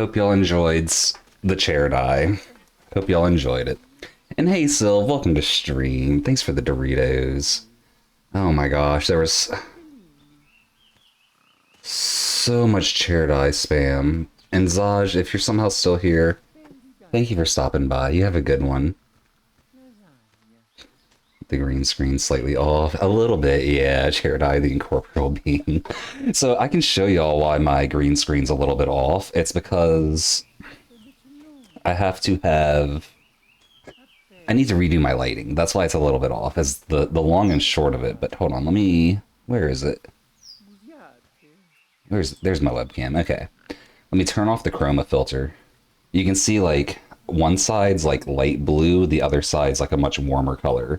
Hope y'all enjoyed the chair die. Hope y'all enjoyed it. And hey, Sylv, welcome to stream. Thanks for the Doritos. Oh my gosh, there was so much chair die spam. And Zaj, if you're somehow still here, thank you for stopping by. You have a good one. The green screen slightly off. A little bit, yeah. Chair die, the incorporeal being. So I can show y'all why my green screen's a little bit off. It's because I have to have... I need to redo my lighting. That's why it's a little bit off, as the long and short of it. But hold on, let me... Where is it? There's my webcam. Okay. Let me turn off the chroma filter. You can see, like, one side's, like, light blue, the other side's, like, a much warmer color.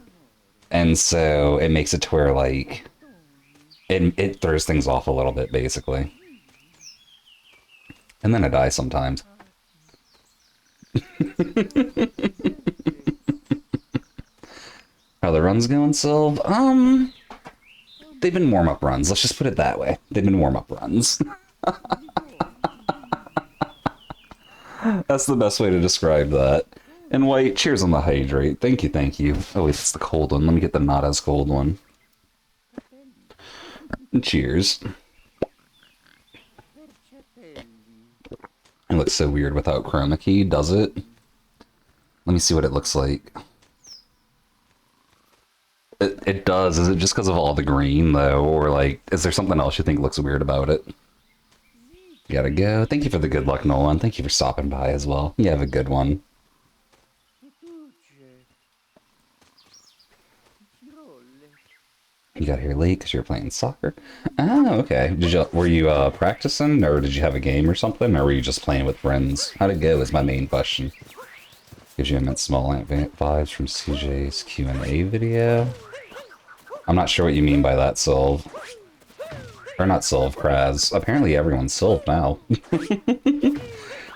And so it makes it to where, like, it throws things off a little bit, basically. And then I die sometimes. How the runs going, Sylv? They've been warm-up runs. Let's just put it that way. They've been warm-up runs. That's the best way to describe that. And White, cheers on the hydrate. Thank you, thank you. Oh wait, it's the cold one. Let me get the not as cold one. Cheers. It looks so weird without chroma key, does it? Let me see what it looks like. It does. Is it just because of all the green, though? Or, like, is there something else you think looks weird about it? Gotta go. Thank you for the good luck, Nolan. Thank you for stopping by as well. You have a good one. You got here late because you were playing soccer? Oh, okay. Were you practicing, or did you have a game or something? Or were you just playing with friends? How'd it go is my main question. Gives you immense small ant vibes from CJ's Q&A video. I'm not sure what you mean by that, Sylv. Or not Sylv, Kraz. Apparently everyone's Sylv now.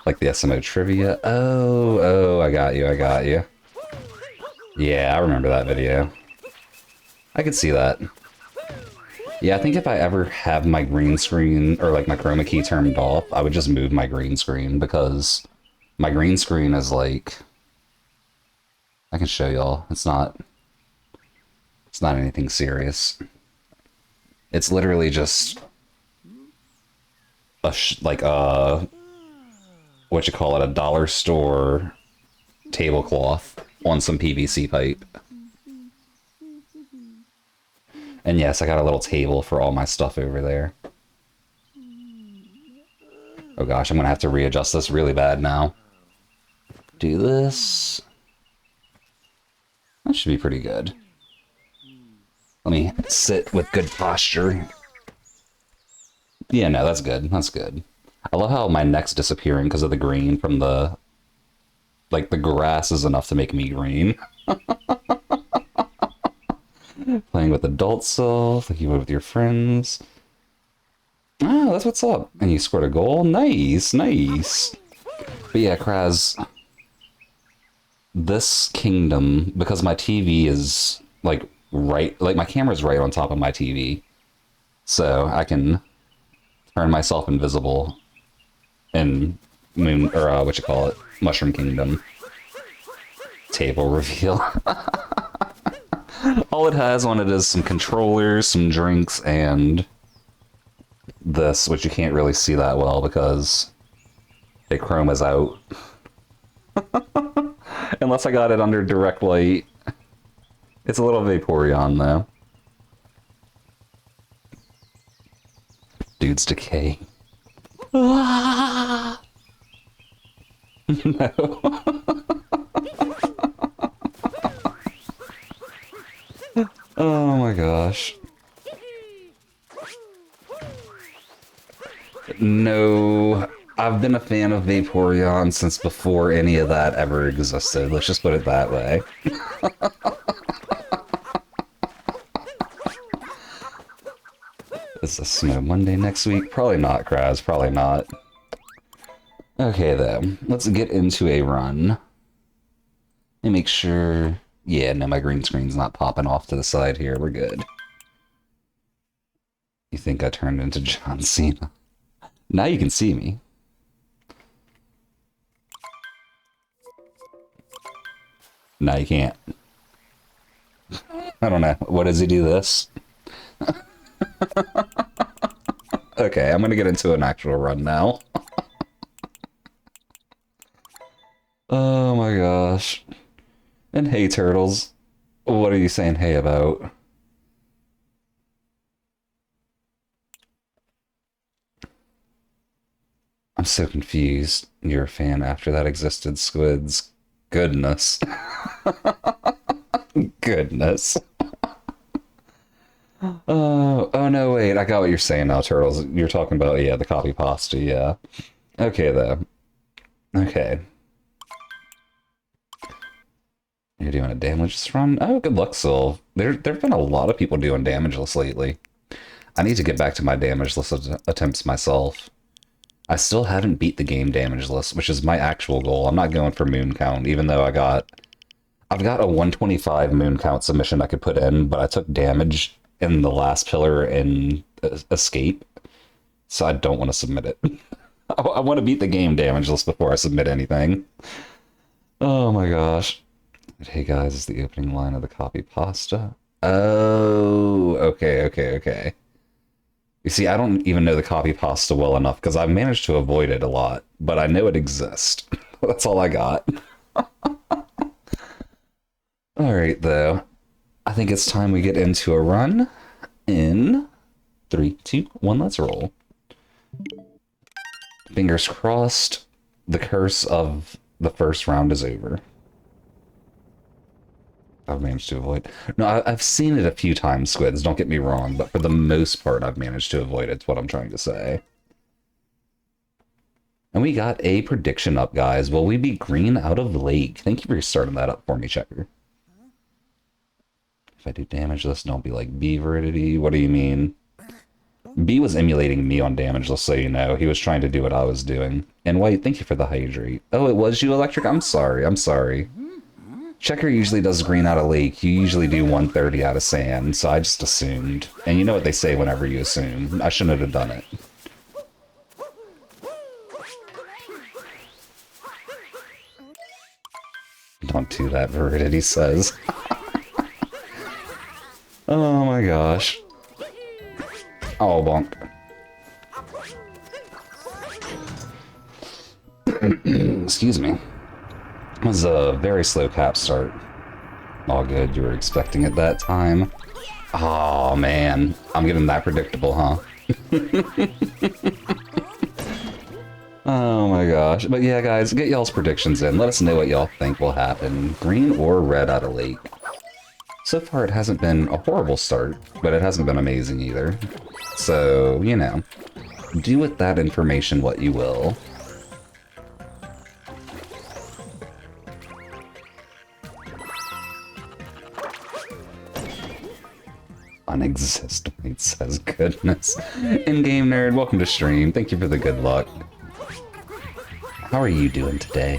Like the SMO trivia. Oh, I got you. Yeah, I remember that video. I could see that. Yeah, I think if I ever have my green screen, or like my chroma key turned off, I would just move my green screen, because my green screen is like... I can show y'all. It's not anything serious. It's literally just a what you call it, a dollar store tablecloth on some PVC pipe. And yes, I got a little table for all my stuff over there. Oh gosh, I'm gonna have to readjust this really bad now. Do this. That should be pretty good. Let me sit with good posture. Yeah, no, that's good. That's good. I love how my neck's disappearing because of the green from the... Like, the grass is enough to make me green. Playing with adult self, like you would with your friends. Oh, that's what's up. And you scored a goal? Nice, nice. But yeah, Kraz... This kingdom, because my TV is, like, right... Like, my camera's right on top of my TV. So, I can turn myself invisible in Moon... Or, what you call it? Mushroom Kingdom. Table reveal. All it has on it is some controllers, some drinks, and this, which you can't really see that well because it chromas out. Unless I got it under direct light. It's a little Vaporeon, though. Dude's decay. No. Oh my gosh. No, I've been a fan of Vaporeon since before any of that ever existed. Let's just put it that way. Is this Snow Monday next week? Probably not, Kraz. Probably not. Okay, then. Let's get into a run. Let me make sure... Yeah, no, my green screen's not popping off to the side here. We're good. You think I turned into John Cena? Now you can see me. No, you can't. I don't know. What does he do this? Okay, I'm gonna get into an actual run now. Oh my gosh. And hey, turtles. What are you saying hey about? I'm so confused. You're a fan after that existed, Squids. Goodness. Goodness. Oh no, wait, I got what you're saying now, Turtles. You're talking about, yeah, the copy pasta, yeah. Okay, though. Okay. You're doing a damageless run? Oh, good luck, Sylv. There've been a lot of people doing damageless lately. I need to get back to my damageless attempts myself. I still haven't beat the game damageless, which is my actual goal. I'm not going for moon count, even though I've got a 125 moon count submission I could put in, but I took damage in the last pillar in Escape, so I don't want to submit it. I want to beat the game damageless before I submit anything. Oh my gosh. Hey guys, it's the opening line of the copy pasta. Oh, okay. You see, I don't even know the copy pasta well enough because I've managed to avoid it a lot, but I know it exists. That's all I got. Alright, though. I think it's time we get into a run in 3, 2, 1, let's roll. Fingers crossed, the curse of the first round is over. I've managed to avoid... No, I've seen it a few times, Squids, don't get me wrong, but for the most part, I've managed to avoid it, is what I'm trying to say. And we got a prediction up, guys. Will we be green out of lake? Thank you for starting that up for me, Checker. If I do damageless, don't be like B Veridity. What do you mean? B was emulating me on damageless, so you know. He was trying to do what I was doing. And White, thank you for the hydrate. Oh, it was you, Electric? I'm sorry. Checker usually does green out of lake. You usually do 130 out of sand, so I just assumed. And you know what they say whenever you assume. I shouldn't have done it. Don't do that, Veridity says. Oh my gosh. Oh, bonk. Excuse me. It was a very slow cap start. All good, you were expecting it that time. Oh man, I'm getting that predictable, huh? Oh my gosh. But yeah, guys, get y'all's predictions in. Let us know what y'all think will happen. Green or red out of lake. So far, it hasn't been a horrible start, but it hasn't been amazing either. So, you know, do with that information what you will. Unexist, it says, goodness. In-game nerd, welcome to stream. Thank you for the good luck. How are you doing today?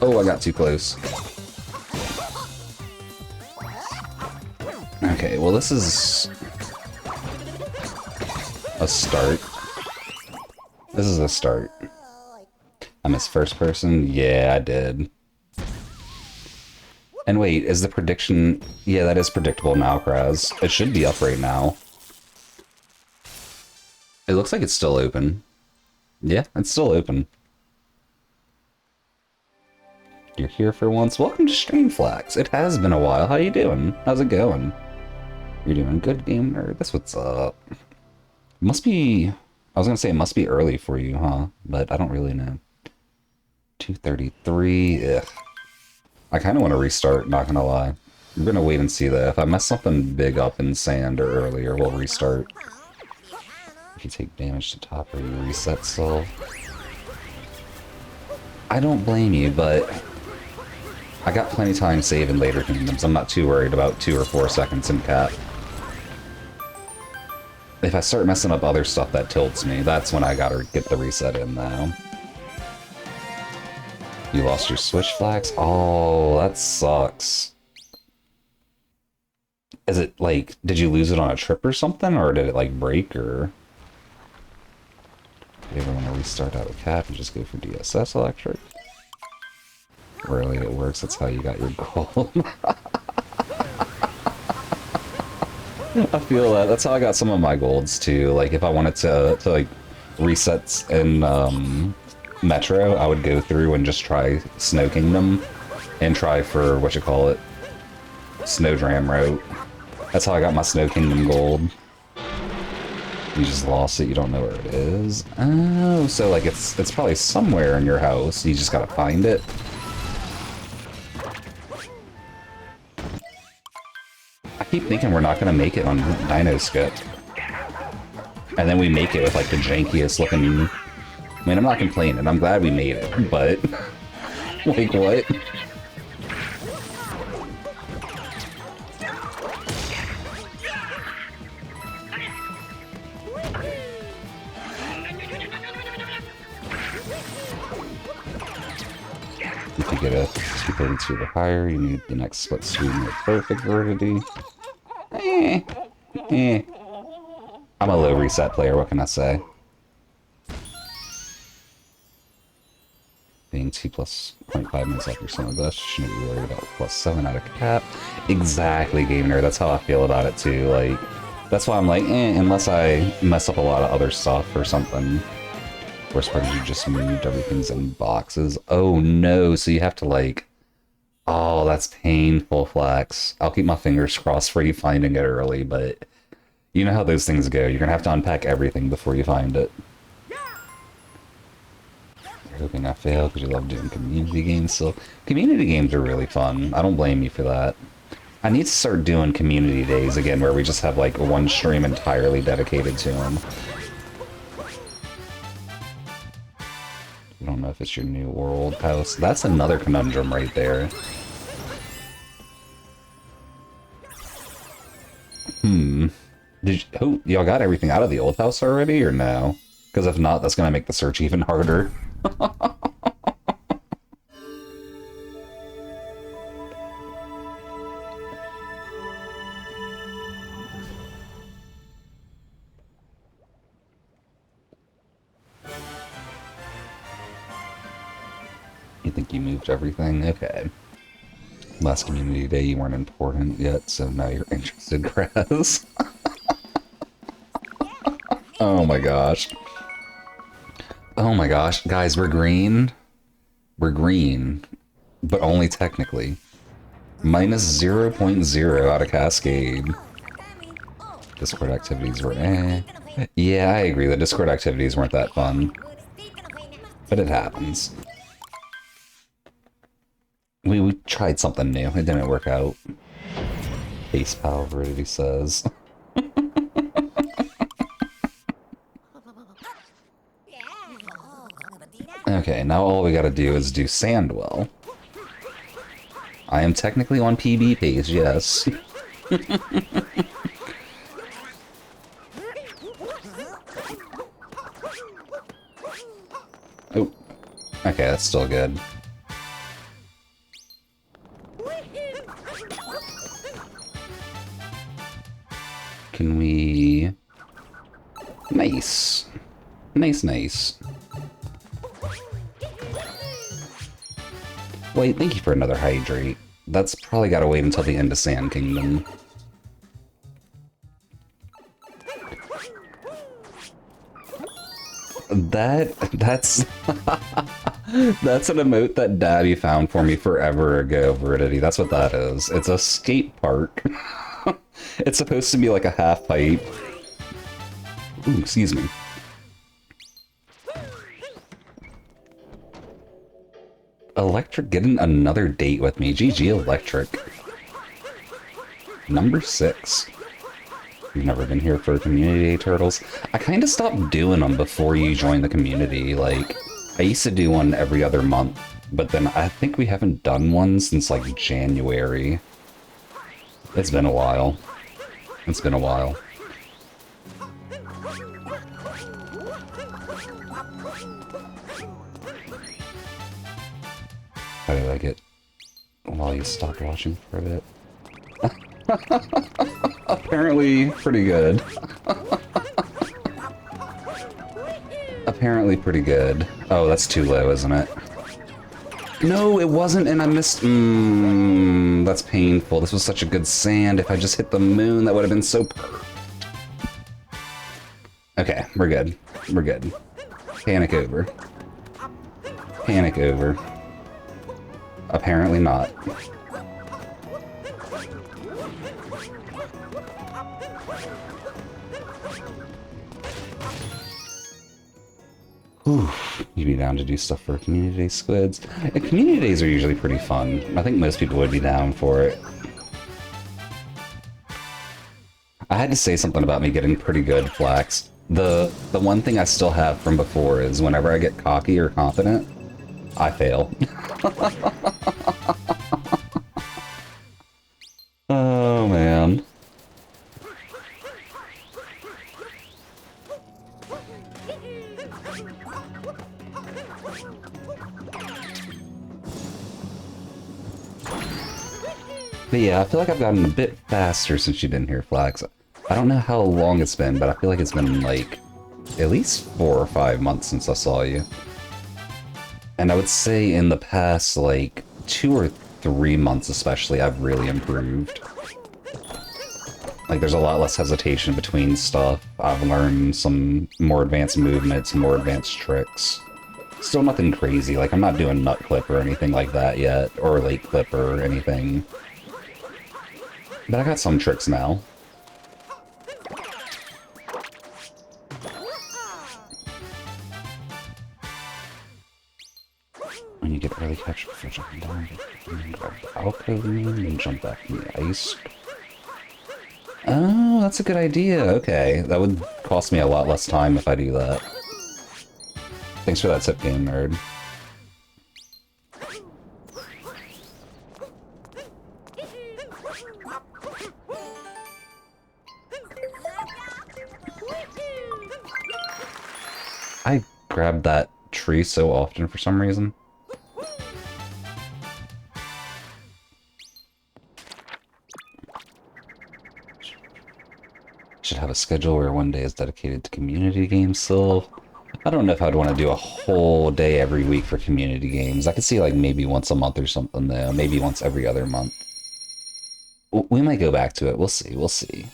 Oh, I got too close. Okay, well this is a start. This is a start. I missed first person? Yeah, I did. And wait, is the prediction... Yeah, that is predictable now, Kraz. It should be up right now. It looks like it's still open. Yeah, it's still open. You're here for once. Welcome to Streamflax. It has been a while. How you doing? How's it going? You're doing good, game nerd. That's what's up. Must be... I was gonna say it must be early for you, huh? But I don't really know. 2:33. Ugh. I kind of want to restart, not gonna lie. I'm gonna wait and see that. If I mess something big up in sand or earlier, we'll restart. If you take damage to top or you reset Soul. I don't blame you, but I got plenty of time saving later kingdoms. I'm not too worried about 2 or 4 seconds in cap. If I start messing up other stuff that tilts me, that's when I gotta get the reset in now. You lost your switch flags? Oh, that sucks. Is it like, did you lose it on a trip or something? Or did it like break or... If you ever want to restart out of cap, you just go for DSS electric. Rarely it works, that's how you got your gold. I feel that. That's how I got some of my golds too. Like if I wanted to like resets in Metro, I would go through and just try Snow Kingdom and try for what you call it, Snowdram route. That's how I got my Snow Kingdom gold. You just lost it. You don't know where it is. Oh, so like it's probably somewhere in your house. You just gotta find it. I keep thinking we're not gonna make it on Dino Skip. And then we make it with like the jankiest looking... I mean, I'm not complaining. I'm glad we made it, but... like, what? If you get a 232 or higher, you need the next split screen with perfect verdity. I'm a low reset player, what can I say? Being T plus 0.5 minutes after some of this, shouldn't be worried about plus 7 out of cap. Exactly, Gamer. That's how I feel about it too. Like, that's why I'm like, unless I mess up a lot of other stuff or something. Worst part is you just moved, everything's in boxes. Oh no, so you have to like... Oh, that's painful, Flex. I'll keep my fingers crossed for you finding it early, but... You know how those things go. You're gonna have to unpack everything before you find it. You're hoping I fail because you love doing community games. So community games are really fun. I don't blame you for that. I need to start doing community days again where we just have like one stream entirely dedicated to them. I don't know if it's your new or old house. That's another conundrum right there. Y'all got everything out of the old house already, or no? Because if not, that's gonna make the search even harder. You think you moved everything? Okay. Last community day, you weren't important yet, so now you're interested, Grass. Oh my gosh. Oh my gosh. Guys, we're green. We're green. But only technically. Minus 0.0 out of Cascade. Discord activities were Yeah, I agree. The Discord activities weren't that fun. But it happens. We tried something new. It didn't work out. Base Pal Veridity says. Okay, now all we gotta do is do Sandwell. I am technically on PB page, yes. Oh. Okay, that's still good. Can we... Nice. Nice, nice. Wait, thank you for another hydrate. That's probably gotta wait until the end of Sand Kingdom. That's... That's an emote that Daddy found for me forever ago, Veridity. That's what that is. It's a skate park. It's supposed to be like a half pipe. Ooh, excuse me. Electric getting another date with me. GG Electric. Number 6. You've never been here for community day, Turtles? I kind of stopped doing them before you joined the community. Like, I used to do one every other month, but then I think we haven't done one since like January. It's been a while. It's been a while. How did I get... While you stopped watching for a bit? Apparently pretty good. apparently pretty good. Oh, that's too low, isn't it? No, it wasn't, and I missed... that's painful. This was such a good sand. If I just hit the moon, that would have been so... Okay, we're good. We're good. Panic over. Panic over. Apparently not. Ooh, you'd be down to do stuff for community day squids. And community days are usually pretty fun. I think most people would be down for it. I had to say something about me getting pretty good, Flax. The one thing I still have from before is whenever I get cocky or confident, I fail. Oh, man. But yeah, I feel like I've gotten a bit faster since you've been here, Flax. I don't know how long it's been, but I feel like it's been like at least 4 or 5 months since I saw you. And I would say in the past like 2 or 3 months especially, I've really improved. Like there's a lot less hesitation between stuff. I've learned some more advanced movements, more advanced tricks. Still nothing crazy, like I'm not doing nut clip or anything like that yet, or late clip or anything. But I got some tricks now. When you get early catch for jumping down, grab the alcove and jump back in the ice. Oh, that's a good idea. Okay, that would cost me a lot less time if I do that. Thanks for that tip, game nerd. I grabbed that tree so often for some reason. Should have a schedule where one day is dedicated to community games still. I don't know if I'd want to do a whole day every week for community games. I could see like maybe once a month or something though. Maybe once every other month. We might go back to it. We'll see. We'll see.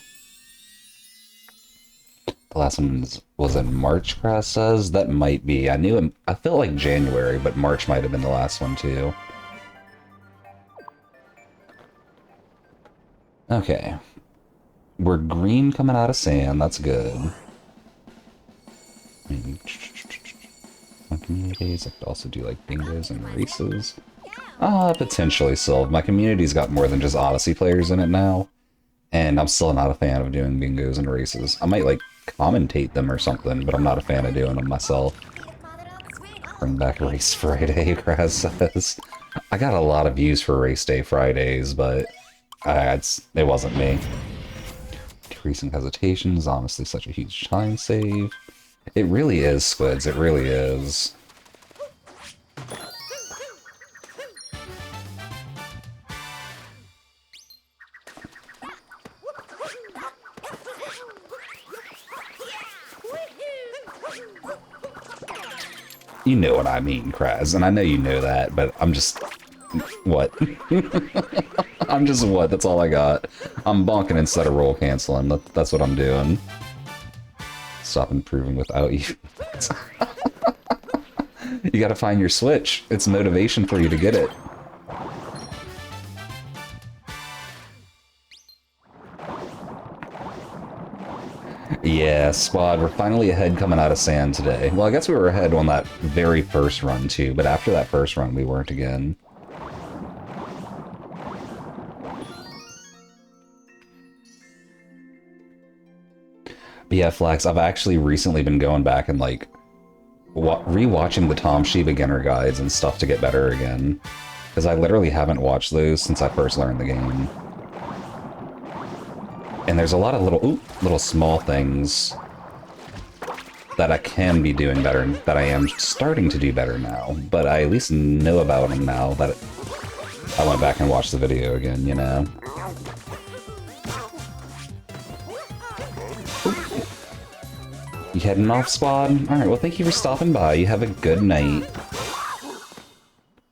The last one was in March, Kraz says. That might be. I felt like January, but March might have been the last one too. Okay. We're green coming out of sand. That's good. Maybe on community days, I could also do like bingos and races. Potentially, Sylv. My community's got more than just Odyssey players in it now. And I'm still not a fan of doing bingos and races. I might like commentate them or something, but I'm not a fan of doing them myself. Bring back Race Friday, Kraz says. I got a lot of views for Race Day Fridays, but it wasn't me. Decreasing hesitation is honestly such a huge time save. It really is, Squids, it really is. You know what I mean, Kraz, and I know you know that, but I'm just... What? I'm just what? That's all I got. I'm bonking instead of roll canceling. That's what I'm doing. Stop improving without you. You gotta find your switch. It's motivation for you to get it. Yeah, squad, we're finally ahead coming out of sand today. Well, I guess we were ahead on that very first run too, but after that first run we weren't again. But yeah, Flax, I've actually recently been going back and like rewatching the Tom Shee beginner guides and stuff to get better again. Because I literally haven't watched those since I first learned the game. And there's a lot of little small things that I can be doing better, that I am starting to do better now. But I at least know about them now that I went back and watched the video again, you know? You heading off, squad? Alright, well thank you for stopping by. You have a good night.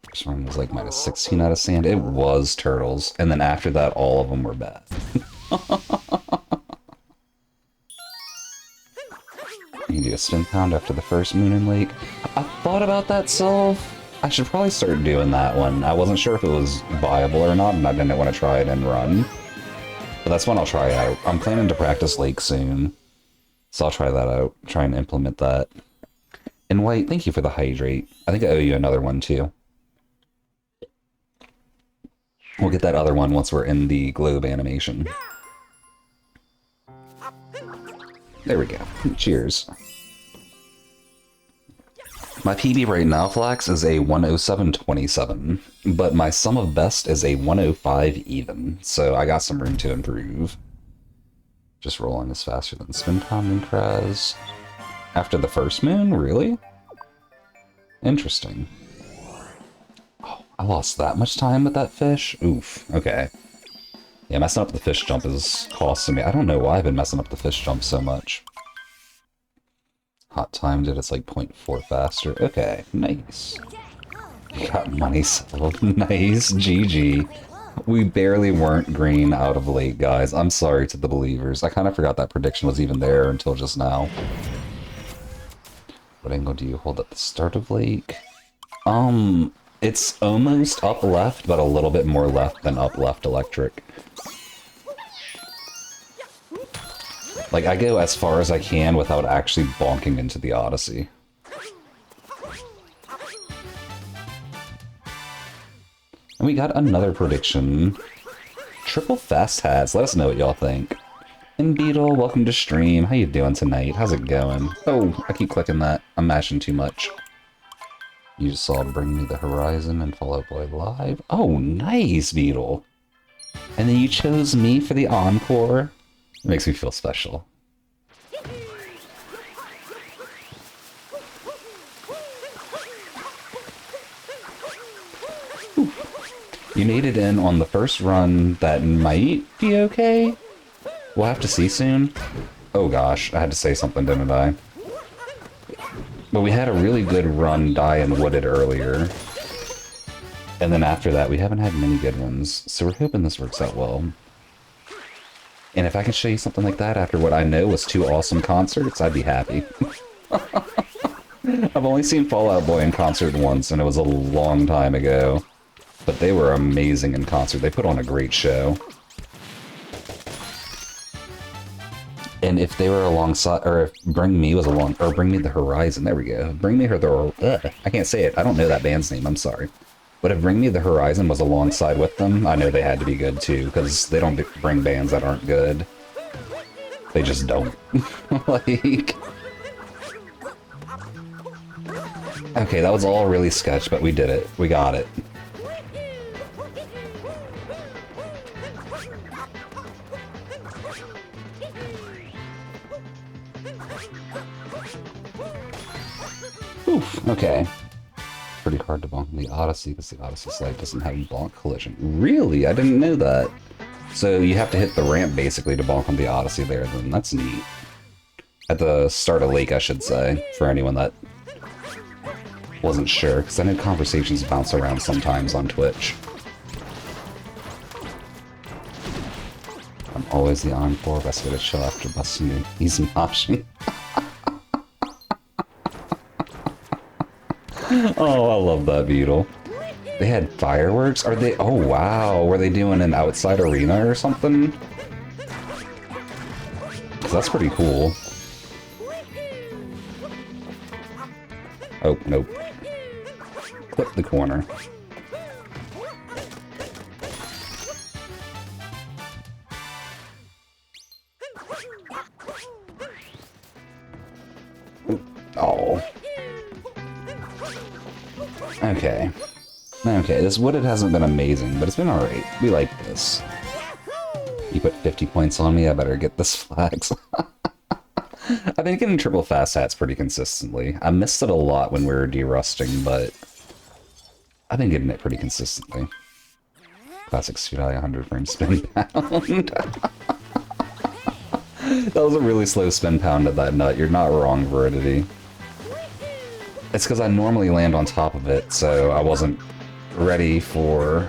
This one was like minus 16 out of sand. It was turtles. And then after that, all of them were bad. You do a spin pound after the first Moon and Lake. I thought about that, Sylve. I should probably start doing that one. I wasn't sure if it was viable or not, and I didn't want to try it and run. But that's one I'll try out. I'm planning to practice Lake soon. So I'll try that out. Try and implement that. And White, thank you for the hydrate. I think I owe you another one too. We'll get that other one once we're in the globe animation. There we go. Cheers. My PB right now, Flax, is a 107.27, but my sum of best is a 105 even, so I got some room to improve. Just rolling is faster than Spin Pound and Kraz. After the first moon? Really? Interesting. Oh, I lost that much time with that fish? Oof, okay. Yeah, messing up the fish jump is costing me. I don't know why I've been messing up the fish jump so much. Hot timed it, it's like 0.4 faster. Okay, nice. Got money settled. Nice, GG. We barely weren't green out of late, guys. I'm sorry to the believers. I kind of forgot that prediction was even there until just now. What angle do you hold at the start of lake? It's almost up left, but a little bit more left than up left electric. Like, I go as far as I can without actually bonking into the Odyssey. And we got another prediction. Triple fast hats. Let us know what y'all think. And Beetle, welcome to stream. How you doing tonight? How's it going? Oh, I keep clicking that. I'm mashing too much. You just saw Bring Me the Horizon and Fall Out Boy live. Oh, nice, Beetle. And then you chose me for the encore. It makes me feel special. Ooh. You made it in on the first run. That might be okay. We'll have to see soon. Oh gosh, I had to say something, didn't I? But we had a really good run die and wooded earlier. And then after that, we haven't had many good ones. So we're hoping this works out well. And if I can show you something like that after what I know was 2 awesome concerts, I'd be happy. I've only seen Fall Out Boy in concert once, and it was a long time ago. But they were amazing in concert. They put on a great show. And if they were alongside, or if Bring Me was along, or Bring Me the Horizon, there we go. Bring Me I can't say it. I don't know that band's name, I'm sorry. But if Bring Me the Horizon was alongside with them, I know they had to be good too, because they don't bring bands that aren't good. They just don't. Like... Okay, that was all really sketch, but we did it. We got it. Oof, okay. Pretty hard to bonk the Odyssey because the Odyssey slide doesn't have bonk collision. Really? I didn't know that. So you have to hit the ramp basically to bonk on the Odyssey there, then that's neat. At the start of Lake, I should say, for anyone that wasn't sure, because I know conversations bounce around sometimes on Twitch. I'm always the encore, best way to chill after busting you. He's moshing. Oh, I love that Beetle. They had fireworks? Are they? Oh, wow. Were they doing an outside arena or something? 'Cause that's pretty cool. Oh, nope. Clip the corner. Oh. Okay. Okay, this wooded hasn't been amazing, but it's been alright. We like this. You put 50 points on me, I better get this flags. I've been getting triple fast hats pretty consistently. I missed it a lot when we were derusting, but I've been getting it pretty consistently. Classic Sudai 100 frame spin pound. That was a really slow spin pound at that nut. You're not wrong, Veridity. It's because I normally land on top of it, so I wasn't ready for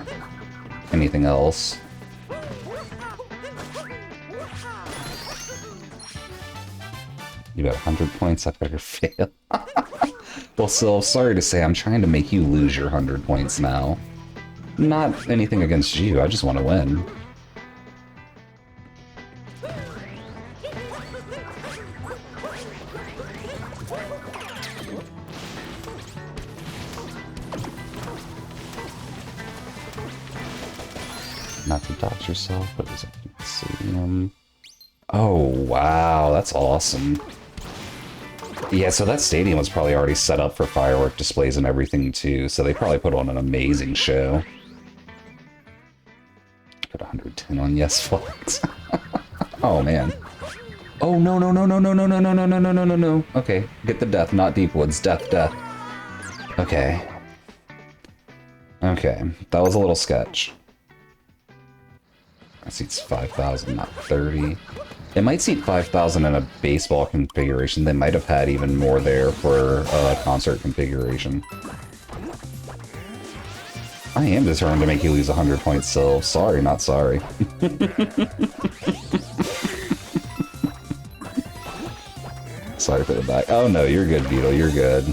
anything else. You got 100 points, I better fail. Well, Sylv, sorry to say, I'm trying to make you lose your 100 points now. Not anything against you, I just want to win. Not to dox yourself, but is it Stadium? Oh, wow, that's awesome. Yeah, so that stadium was probably already set up for firework displays and everything too, so they probably put on an amazing show. Put 110 on Yes Flex. Oh man. Oh no no no no no no no no no no no no no no. Okay, get the death, not Deepwoods. Death, death. Okay. Okay, that was a little sketch. I see it's 5,000, not 30. It might seat 5,000 in a baseball configuration. They might have had even more there for a concert configuration. I am determined to make you lose 100 points, Sylv. Sorry, not sorry. Sorry for the back. Oh no, you're good, Beetle. You're good.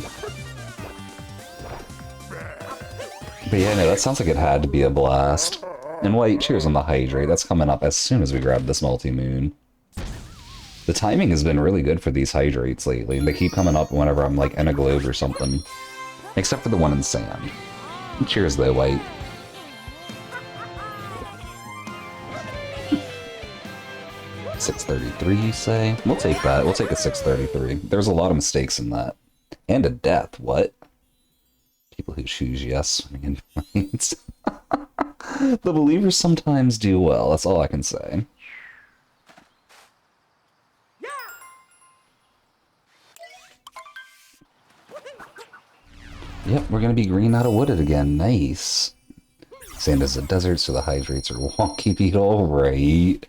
But yeah, no, that sounds like it had to be a blast. And wait, cheers on the hydrate. That's coming up as soon as we grab this multi-moon. The timing has been really good for these hydrates lately. They keep coming up whenever I'm like in a globe or something. Except for the one in sand. Cheers though, White. $633, you say? We'll take that. We'll take a $633. There's a lot of mistakes in that. And a death. What? People who choose yes in points. The believers sometimes do well. That's all I can say. Yep, we're gonna be green out of wooded again. Nice. Sand is the desert, so the hydrates are wonky, Beetle. Right.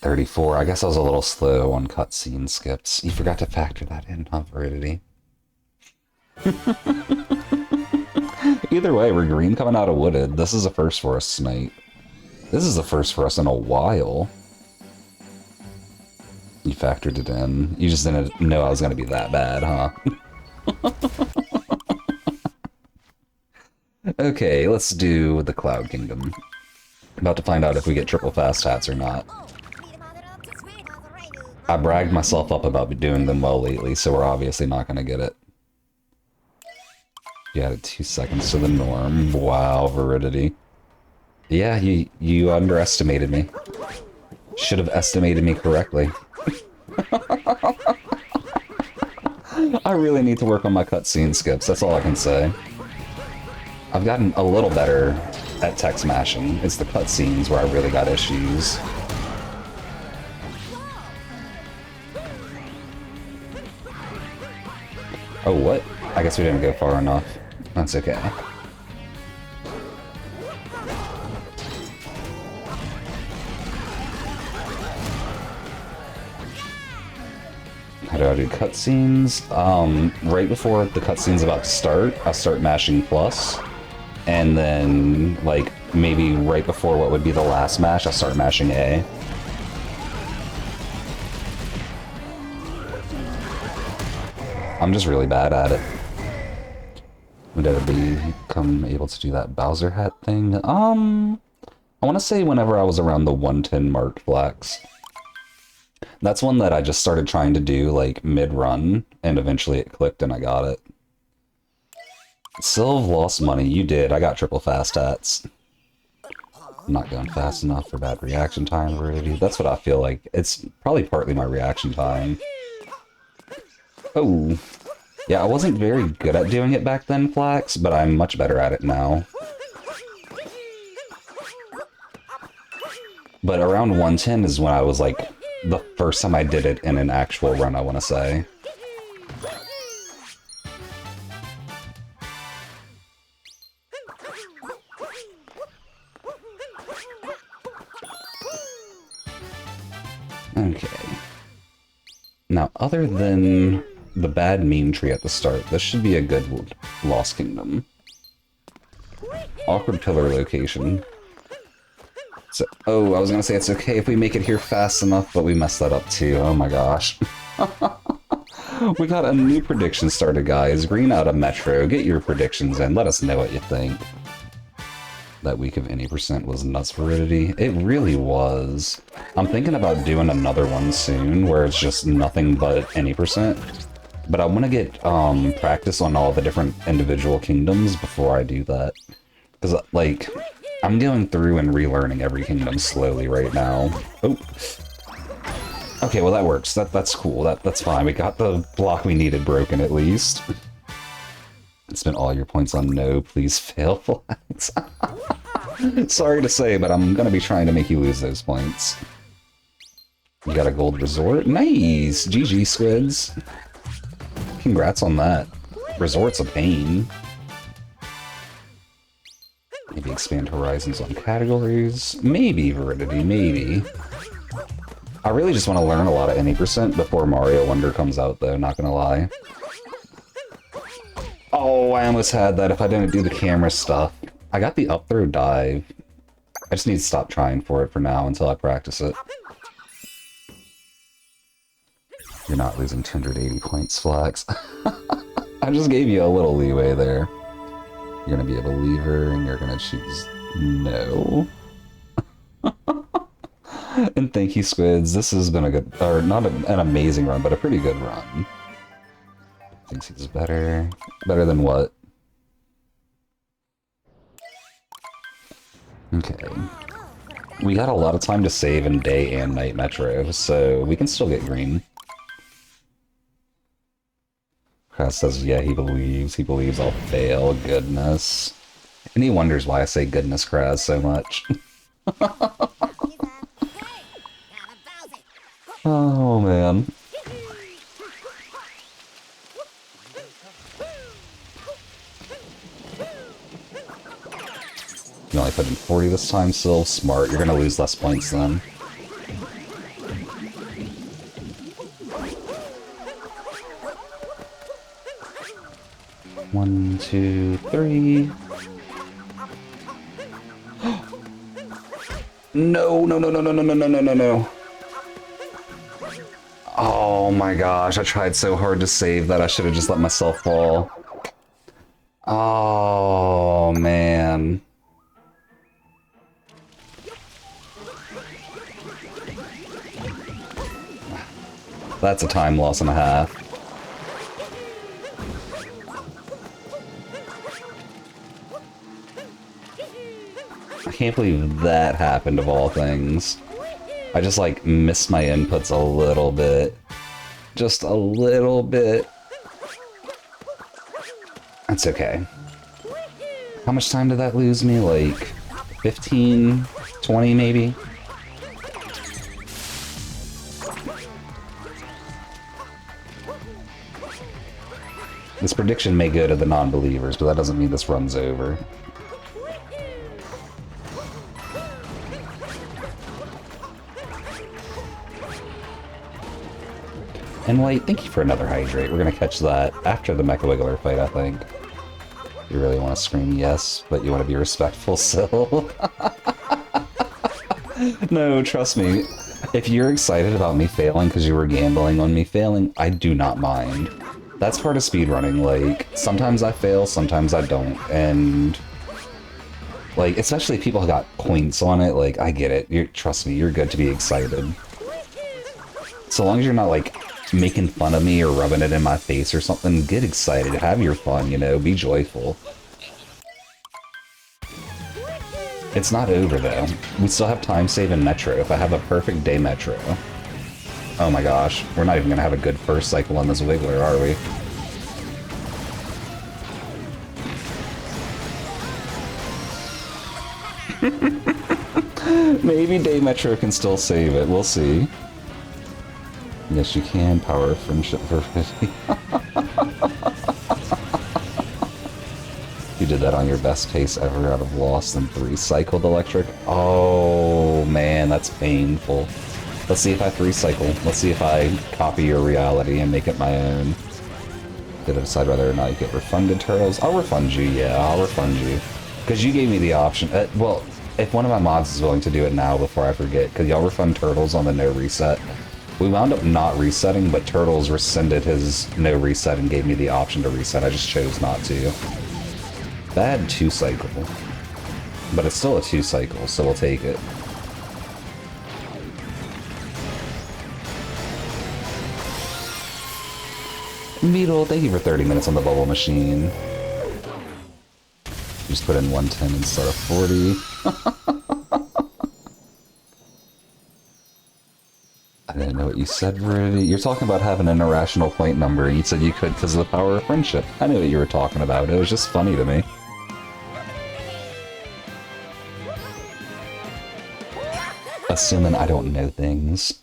34. I guess I was a little slow on cutscene skips. You forgot to factor that in, huh, Veridity? Either way, we're green coming out of wooded. This is a first for us tonight. This is a first for us in a while. You factored it in. You just didn't know I was gonna be that bad, huh? Okay, let's do the Cloud Kingdom. About to find out if we get triple fast hats or not. I bragged myself up about doing them well lately, so we're obviously not going to get it. You added 2 seconds to the norm. Wow, Veridity. Yeah, you underestimated me. Should have estimated me correctly. I really need to work on my cutscene skips, that's all I can say. I've gotten a little better at text mashing. It's the cutscenes where I really got issues. Oh, what? I guess we didn't go far enough. That's okay. How do I do cutscenes? Right before the cutscene's about to start, I start mashing plus. And then, like, maybe right before what would be the last mash, I start mashing A. I'm just really bad at it. Would I become able to do that Bowser hat thing? I want to say whenever I was around the 110 mark flex. That's one that I just started trying to do, like, mid-run, and eventually it clicked and I got it. Sylv lost money. You did. I got triple fast hats. I'm not going fast enough for bad reaction time already. That's what I feel like. It's probably partly my reaction time. Oh. Yeah, I wasn't very good at doing it back then, Flax, but I'm much better at it now. But around 110 is when I was, like, the first time I did it in an actual run, I want to say. Okay. Now, other than the bad meme tree at the start, this should be a good Lost Kingdom. Awkward pillar location. So, oh, I was gonna say it's okay if we make it here fast enough, but we messed that up too. Oh my gosh. We got a new prediction started, guys. Green out of Metro. Get your predictions in. Let us know what you think. That week of any percent was nuts for Ridity. It really was. I'm thinking about doing another one soon where it's just nothing but any percent. But I want to get practice on all the different individual kingdoms before I do that. Because, like, I'm going through and relearning every kingdom slowly right now. Oh. Okay, well that works. That's cool. That's fine. We got the block we needed broken at least. Spend all your points on no, please fail flags. Sorry to say, but I'm gonna be trying to make you lose those points. You got a gold resort? Nice! GG, Squids. Congrats on that. Resort's a pain. Maybe expand horizons on categories. Maybe Veridity, maybe. I really just want to learn a lot of any percent before Mario Wonder comes out, though, not gonna lie. Oh, I almost had that if I didn't do the camera stuff. I got the up throw dive. I just need to stop trying for it for now until I practice it. You're not losing 280 points, Flax. I just gave you a little leeway there. You're gonna be a believer, and you're gonna choose no. And thank you, Squids. This has been a good, or not an amazing run, but a pretty good run. Thinks he's better. Better than what? Okay. We got a lot of time to save in day and night Metro, so we can still get green. Kraz says, yeah, he believes I'll fail. Goodness. And he wonders why I say goodness, Kraz, so much. Oh, man. You only put in 40 this time, still smart. You're gonna lose less points then. One, two, three. No, no, no, no, no, no, no, no, no, no, no. Oh my gosh, I tried so hard to save that. I should have just let myself fall. Oh, man. That's a time loss and a half. I can't believe that happened of all things. I just like missed my inputs a little bit. Just a little bit. That's okay. How much time did that lose me? Like 15, 20 maybe? This prediction may go to the non-believers, but that doesn't mean this run's over. And White, thank you for another hydrate. We're gonna catch that after the Mecha Wiggler fight, I think. You really want to scream yes, but you want to be respectful still. No, trust me. If you're excited about me failing because you were gambling on me failing, I do not mind. That's part of speedrunning. Like, sometimes I fail, sometimes I don't. And, like, especially if people got points on it, like, I get it. Trust me, you're good to be excited. So long as you're not, like, making fun of me or rubbing it in my face or something, get excited, have your fun, you know, be joyful. It's not over though. We still have time save in Metro if I have a perfect day Metro. Oh my gosh, we're not even gonna have a good first cycle on this Wiggler, are we? Maybe day Metro can still save it, we'll see. Yes, you can. Power of friendship for 50. You did that on your best pace ever out of Lost and 3 cycled electric. Oh, man, that's painful. Let's see if I recycle. Let's see if I copy your reality and make it my own. Did I decide whether or not you get refunded, Turtles? I'll refund you, yeah, I'll refund you. Because you gave me the option. Well, if one of my mods is willing to do it now before I forget, could y'all refund Turtles on the no reset? We wound up not resetting, but Turtles rescinded his no reset and gave me the option to reset. I just chose not to. Bad 2-cycle. But it's still a 2-cycle, so we'll take it. Beetle, thank you for 30 minutes on the bubble machine. Just put in 110 instead of 40. I didn't know what you said, Rudy. You're talking about having an irrational point number, and you said you could because of the power of friendship. I knew what you were talking about. It was just funny to me. Assuming I don't know things.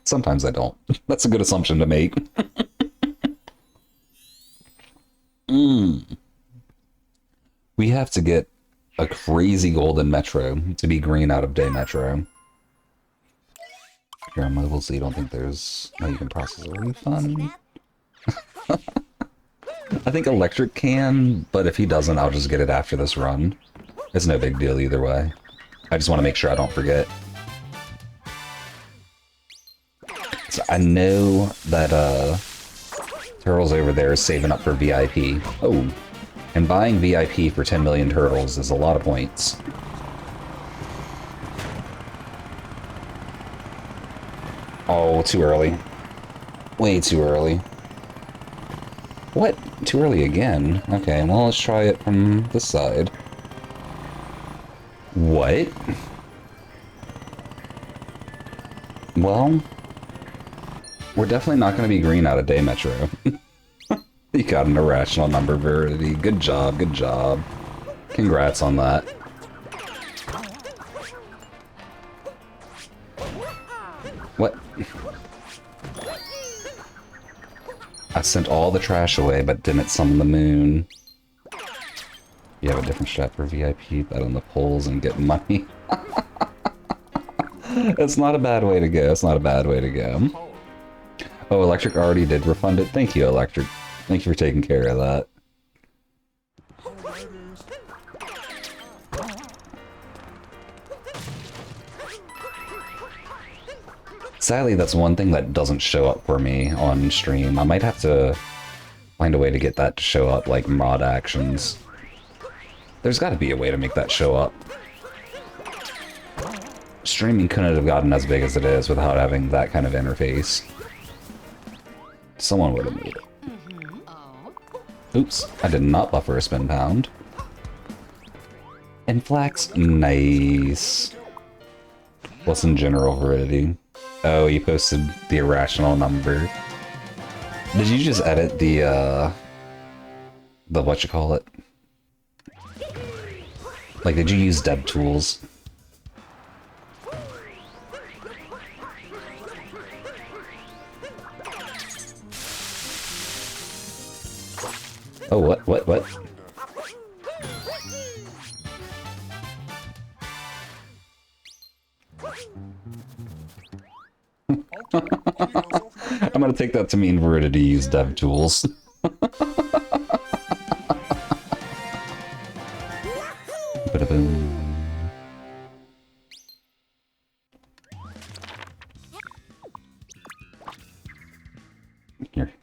Sometimes I don't. That's a good assumption to make. We have to get a crazy golden Metro to be green out of day Metro. You're on mobile, so you don't think there's... No, you can process a refund? I think Electric can, but if he doesn't, I'll just get it after this run. It's no big deal either way. I just want to make sure I don't forget. So I know that, Turtles over there is saving up for VIP. Oh, and buying VIP for 10 million turtles is a lot of points. Oh, too early. Way too early. What? Too early again? Okay, well, let's try it from this side. What? Well, we're definitely not going to be green out of day Metro. You got an irrational number, Verity. Good job, good job. Congrats on that. What? I sent all the trash away, but didn't summon the moon. You have a different strat for VIP, bet on the polls and get money. It's not a bad way to go. It's not a bad way to go. Oh, Electric already did refund it. Thank you, Electric. Thank you for taking care of that. Sadly, that's one thing that doesn't show up for me on stream. I might have to find a way to get that to show up, like mod actions. There's got to be a way to make that show up. Streaming couldn't have gotten as big as it is without having that kind of interface. Someone would have made it. Oops, I did not buffer a spin pound. Inflax, nice. What's in general Veridity? Oh, you posted the irrational number. Did you just edit the whatchamacallit? Like, did you use dev tools? Oh, what? I'm gonna take that to mean Veridity use dev tools. Ba-da-boom. Here.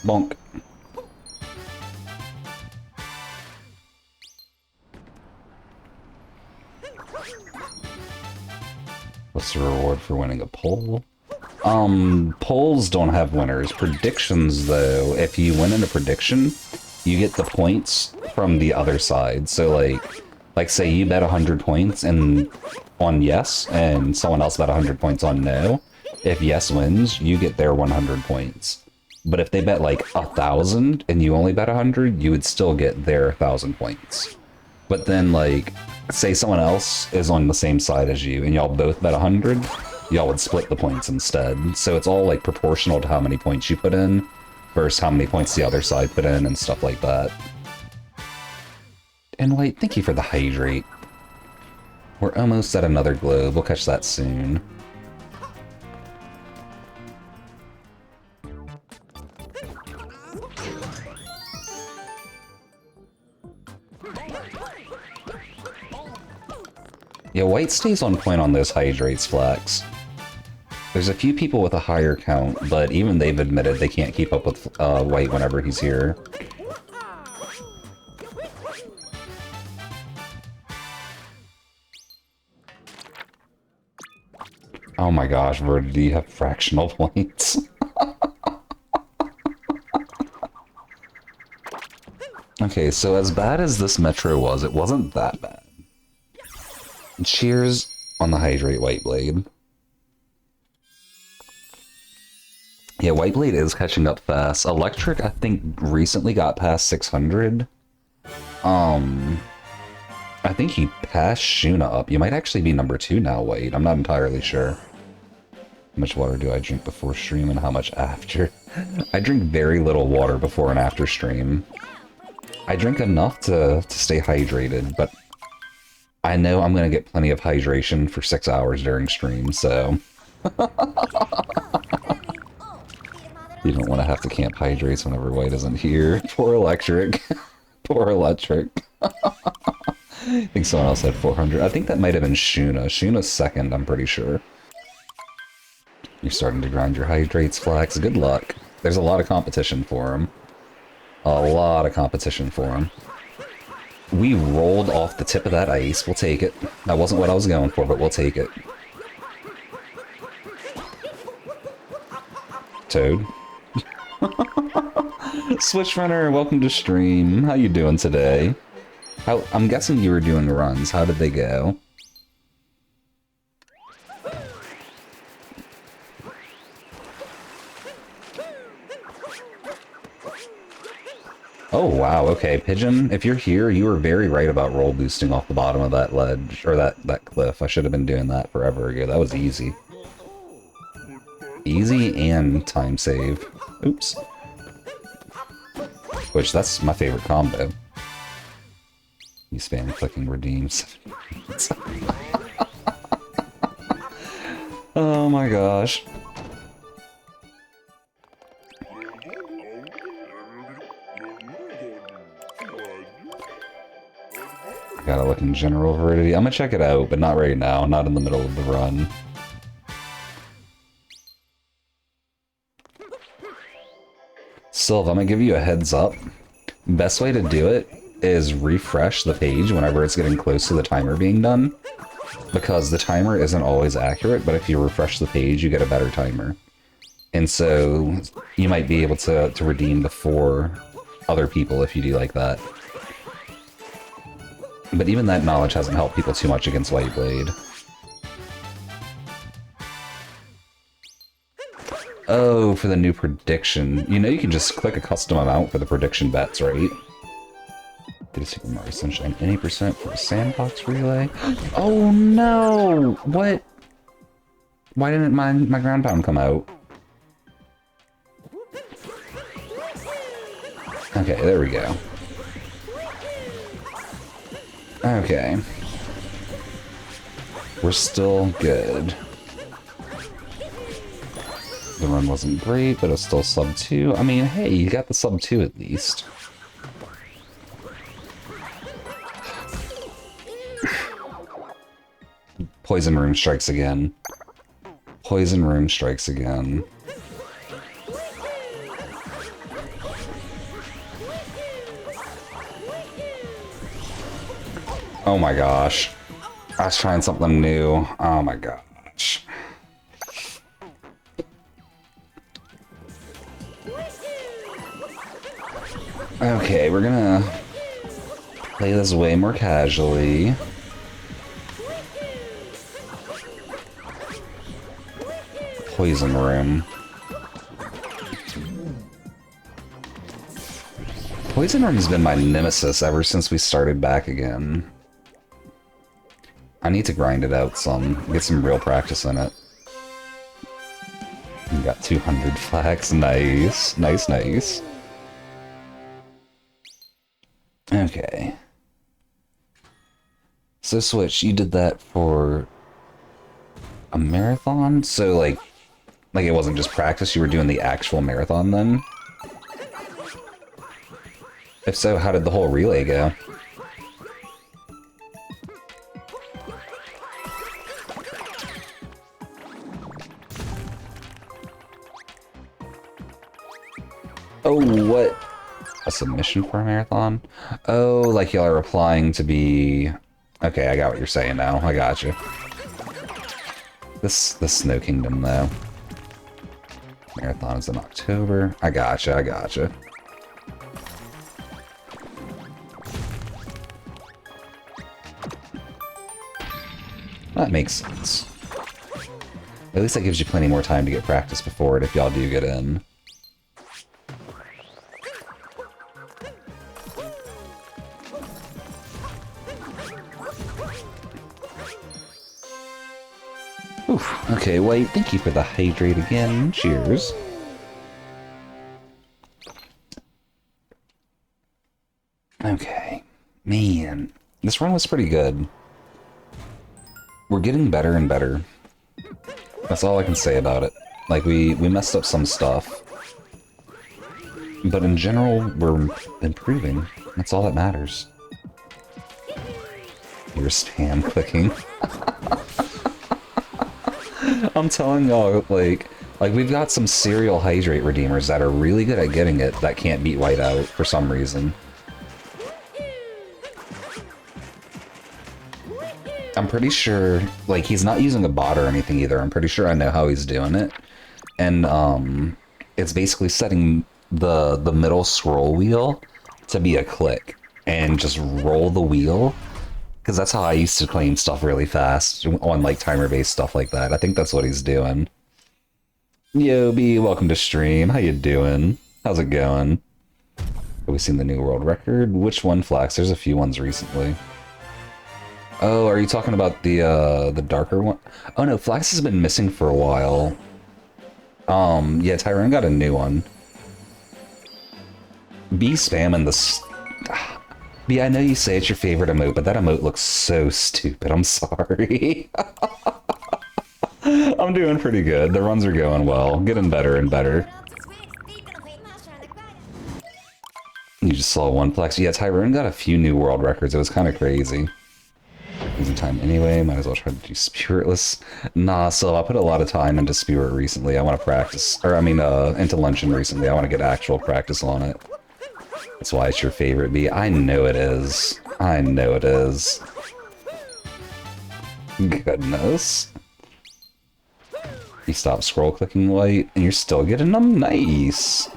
Bonk. What's the reward for winning a poll? Polls don't have winners. Predictions, though, if you win in a prediction, you get the points from the other side. So, like say you bet 100 points on yes, and someone else bet 100 points on no. If yes wins, you get their 100 points. But if they bet like 1,000 and you only bet 100, you would still get their 1,000 points. But then, like, say someone else is on the same side as you and y'all both bet 100, y'all would split the points instead. So it's all like proportional to how many points you put in versus how many points the other side put in and stuff like that. And wait, thank you for the hydrate. We're almost at another globe. We'll catch that soon. Yeah, white stays on point on those hydrates, Flex. There's a few people with a higher count, but even they've admitted they can't keep up with white whenever he's here. Oh my gosh, Verda, do you have fractional points? Okay, so as bad as this Metro was, it wasn't that bad. Cheers on the Hydrate Whiteblade. Yeah, Whiteblade is catching up fast. Electric, I think, recently got past 600. I think he passed Shuna up. You might actually be number 2 now, White. I'm not entirely sure. How much water do I drink before stream and how much after? I drink very little water before and after stream. I drink enough to stay hydrated, but I know I'm going to get plenty of hydration for 6 hours during stream, so... You don't want to have to camp hydrates whenever White isn't here. Poor Electric. Poor Electric. I think someone else had 400. I think that might have been Shuna. Shuna's second, I'm pretty sure. You're starting to grind your hydrates, Flax. Good luck. There's a lot of competition for him. A lot of competition for him. We rolled off the tip of that ice. We'll take it. That wasn't what I was going for, but we'll take it. Toad. Switch Runner, welcome to stream. How you doing today? I'm guessing you were doing runs. How did they go? Oh wow, okay, Pigeon, if you're here, you were very right about roll boosting off the bottom of that ledge, or that cliff. I should have been doing that forever ago. That was easy. Easy and time save. Oops. Which, that's my favorite combo. You spam clicking redeems. Oh my gosh. Gotta look in general validity. I'm gonna check it out, but not right now. Not in the middle of the run. Sylv, I'm gonna give you a heads up. Best way to do it is refresh the page whenever it's getting close to the timer being done. Because the timer isn't always accurate, but if you refresh the page, you get a better timer. And so you might be able to redeem before other people if you do like that. But even that knowledge hasn't helped people too much against Whiteblade. Oh, for the new prediction. You know you can just click a custom amount for the prediction bets, right? Did a Super Mario Sunshine any percent for a sandbox relay? Oh no! What? Why didn't my ground pound come out? Okay, there we go. Okay. We're still good. The run wasn't great, but it's still sub 2. I mean, hey, you got the sub 2 at least. Poison Room strikes again. Poison Room strikes again. Oh my gosh. I was trying something new. Oh my gosh. Okay, we're gonna play this way more casually. Poison Room. Poison Room has been my nemesis ever since we started back again. I need to grind it out some, get some real practice in it. Got 200 flags. Nice. Nice, nice. Okay. So Switch, you did that for a marathon? So like it wasn't just practice, you were doing the actual marathon then? If so, how did the whole relay go? Oh, what? A submission for a marathon? Oh, like y'all are applying to be... Okay, I got what you're saying now. I got you. The Snow Kingdom, though. Marathon is in October. I gotcha, I gotcha. That makes sense. At least that gives you plenty more time to get practice before it if y'all do get in. Oof. Okay, wait, thank you for the hydrate again. Cheers. Okay. Man, this run was pretty good. We're getting better and better. That's all I can say about it. Like, we messed up some stuff. But in general, we're improving. That's all that matters. You're spam clicking. I'm telling y'all, like we've got some serial hydrate redeemers that are really good at getting it that can't beat Whiteout for some reason. I'm pretty sure, like, he's not using a bot or anything either. I'm pretty sure I know how he's doing it. And, it's basically setting the middle scroll wheel to be a click and just roll the wheel. Because that's how I used to claim stuff really fast on, like, timer-based stuff like that. I think that's what he's doing. Yo, B, welcome to stream. How you doing? How's it going? Have we seen the new world record? Which one, Flax? There's a few ones recently. Oh, are you talking about the darker one? Oh no, Flax has been missing for a while. Yeah, Tyrone got a new one. B spamming this. B, I know you say it's your favorite emote, but that emote looks so stupid. I'm sorry. I'm doing pretty good. The runs are going well. Getting better and better. You just saw one Flex. Yeah, Tyrone got a few new world records. It was kind of crazy. Using time anyway. Might as well try to do Spiritless. Nah, so I put a lot of time into Spirit recently. I want to practice. Or, I mean, into Luncheon recently. I want to get actual practice on it. That's why it's your favorite, B. I know it is. I know it is. Goodness. You stop scroll clicking White, and you're still getting them. Nice.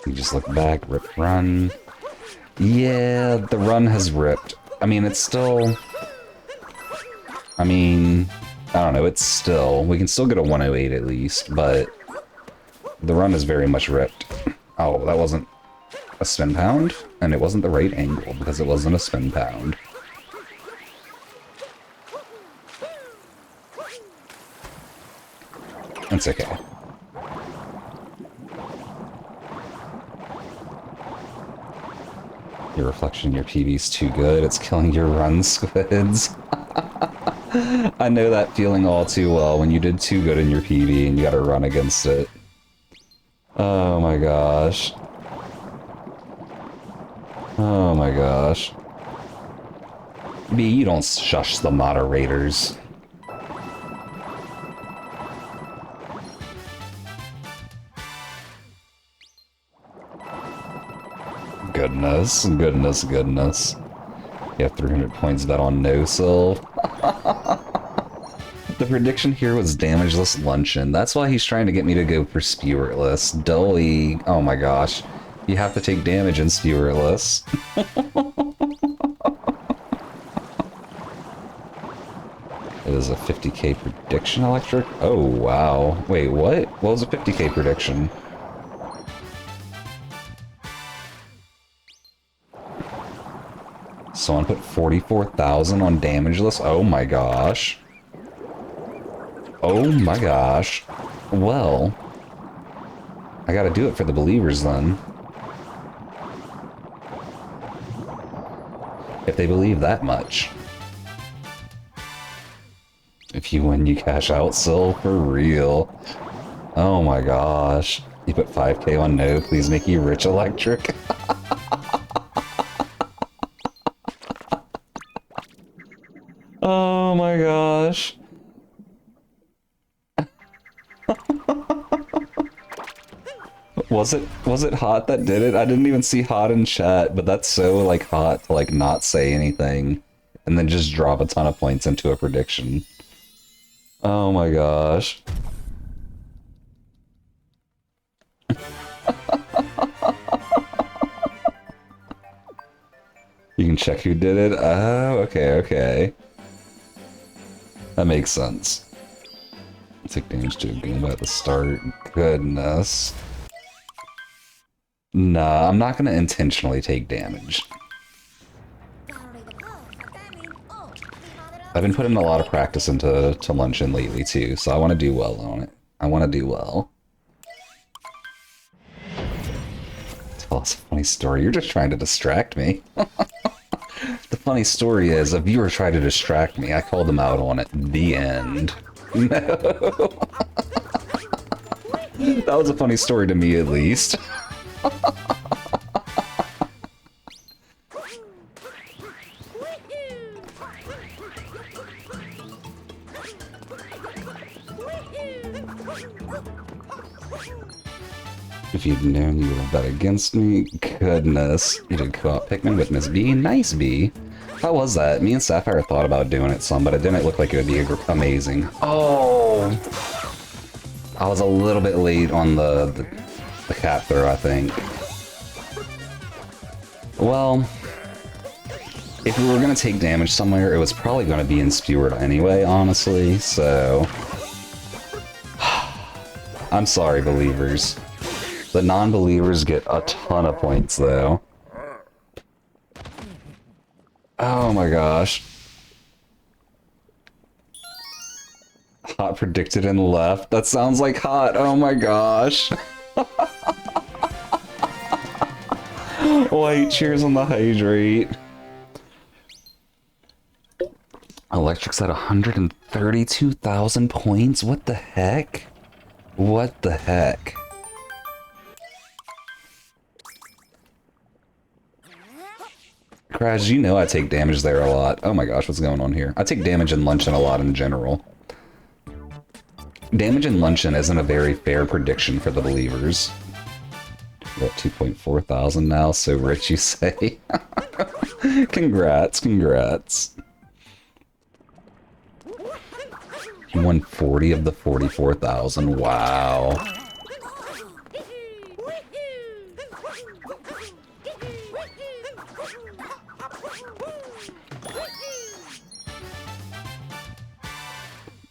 You just look back, rip, run. Yeah, the run has ripped. I mean, it's still... I mean, I don't know, it's still... We can still get a 108 at least, but... The run is very much ripped. Oh, that wasn't a spin pound? And it wasn't the right angle, because it wasn't a spin pound. It's okay. Your reflection in your PV's too good. It's killing your run, Squids. I know that feeling all too well when you did too good in your PV and you gotta run against it. Oh my gosh. Oh my gosh. B, you don't shush the moderators. Goodness, goodness, goodness. You have 300 points bet on no-sill. The prediction here was damageless luncheon. That's why he's trying to get me to go for Spiritless. Dully. Oh my gosh. You have to take damage in Spiritless. is a 50k prediction electric. Oh, wow. Wait, what? What was a 50k prediction? Someone put 44,000 on damageless? Oh my gosh. Oh my gosh. Well, I gotta do it for the believers then. If they believe that much. If you win, you cash out, Sil, for real. Oh my gosh. You put 5k on no, please make you rich electric. Oh my gosh. Was it Hot that did it? I didn't even see Hot in chat, but that's so like Hot to like not say anything and then just drop a ton of points into a prediction. Oh my gosh. You can check who did it? Oh, okay, okay. That makes sense. Take damage to a Goomba at the start. Goodness. Nah, I'm not gonna intentionally take damage. I've been putting a lot of practice into Luncheon lately too, so I want to do well on it. I want to do well. Tell us a funny story. You're just trying to distract me. The funny story is, a viewer tried to distract me. I called them out on it. The end. No. That was a funny story to me, at least. If you'd known you would have bet against me, goodness. You did co-op Pikmin with Miss B. Nice, B. How was that? Me and Sapphire thought about doing it some, but it didn't look like it would be amazing. Oh! I was a little bit late on the cat throw, I think. Well, if we were going to take damage somewhere, it was probably going to be in Speward anyway, honestly, so... I'm sorry, believers. The non-believers get a ton of points, though. Oh my gosh. Hot predicted and left. That sounds like Hot. Oh my gosh. White cheers on the hydrate. Electric's at 132,000 points? What the heck? What the heck? Crash, you know I take damage there a lot. Oh my gosh, what's going on here? I take damage in Luncheon a lot in general. Damage in Luncheon isn't a very fair prediction for the believers. We're at 2.4 thousand now, so rich you say? Congrats, congrats. You won 40 of the 44,000, wow.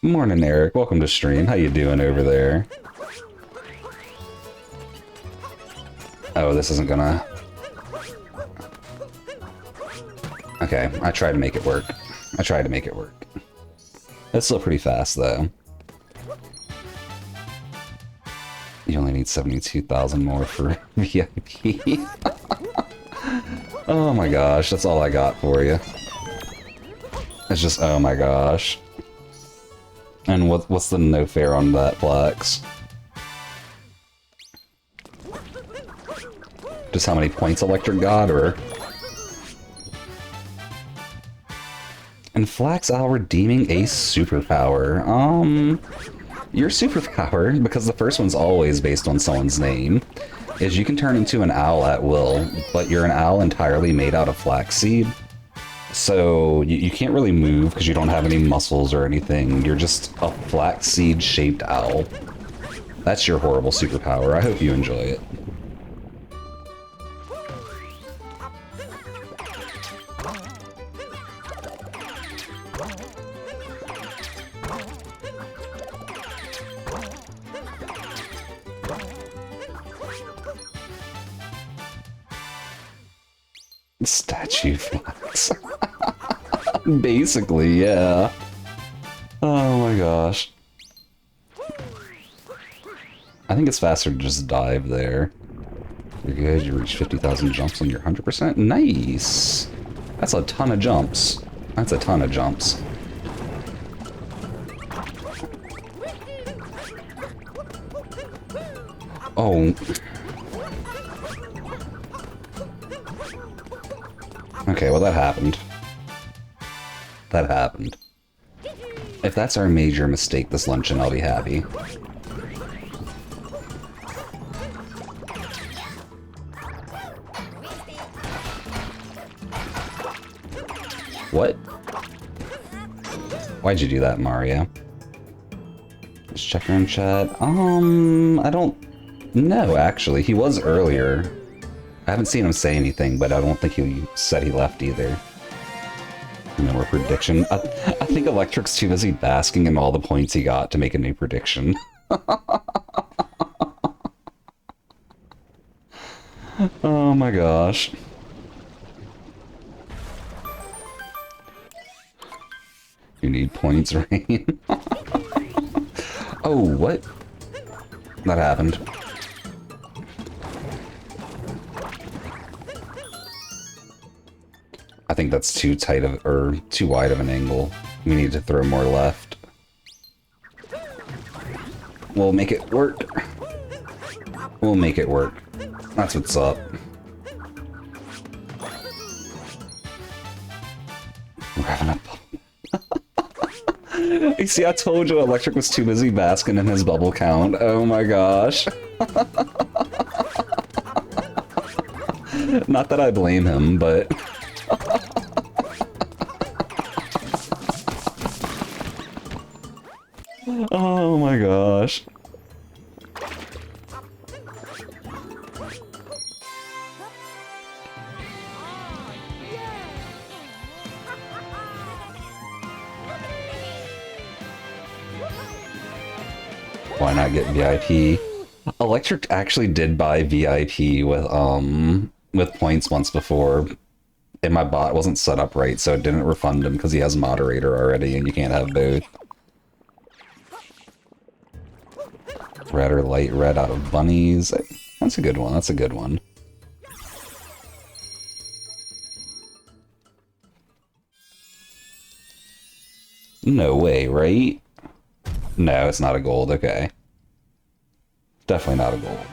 Morning, Eric. Welcome to stream. How you doing over there? Oh, this isn't gonna... Okay, I tried to make it work. I tried to make it work. It's still pretty fast, though. You only need 72,000 more for VIP. Oh my gosh, that's all I got for you. It's just, oh my gosh. And what's the no fair on that, Flex? Just how many points Electric got, or... And Flax Owl redeeming a superpower. Your superpower, because the first one's always based on someone's name, is you can turn into an owl at will, but you're an owl entirely made out of flaxseed. So you can't really move because you don't have any muscles or anything. You're just a flaxseed-shaped owl. That's your horrible superpower. I hope you enjoy it. Statue flags. Basically, yeah. Oh my gosh. I think it's faster to just dive there. You're good, you reach 50,000 jumps on your 100%. Nice! That's a ton of jumps. That's a ton of jumps. Oh. Okay, well that happened. That happened. If that's our major mistake this luncheon, I'll be happy. What? Why'd you do that, Mario? Just check your own chat. I don't know, actually. He was earlier. I haven't seen him say anything, but I don't think he said he left either. No more prediction. I think Electric's too busy basking in all the points he got to make a new prediction. Oh my gosh. You need points, Rain. Oh, what? That happened. I think that's too tight of, or too wide of an angle. We need to throw more left. We'll make it work. We'll make it work. That's what's up. We're having a... You see, I told you Electric was too busy basking in his bubble count. Oh my gosh. Not that I blame him, but... Oh my gosh. Why not get VIP? Electric actually did buy VIP with points once before, and my bot wasn't set up right, so it didn't refund him because he has moderator already, and you can't have both. Red or light red out of bunnies. That's a good one. That's a good one. No way, right? No, it's not a gold. Okay. Definitely not a gold.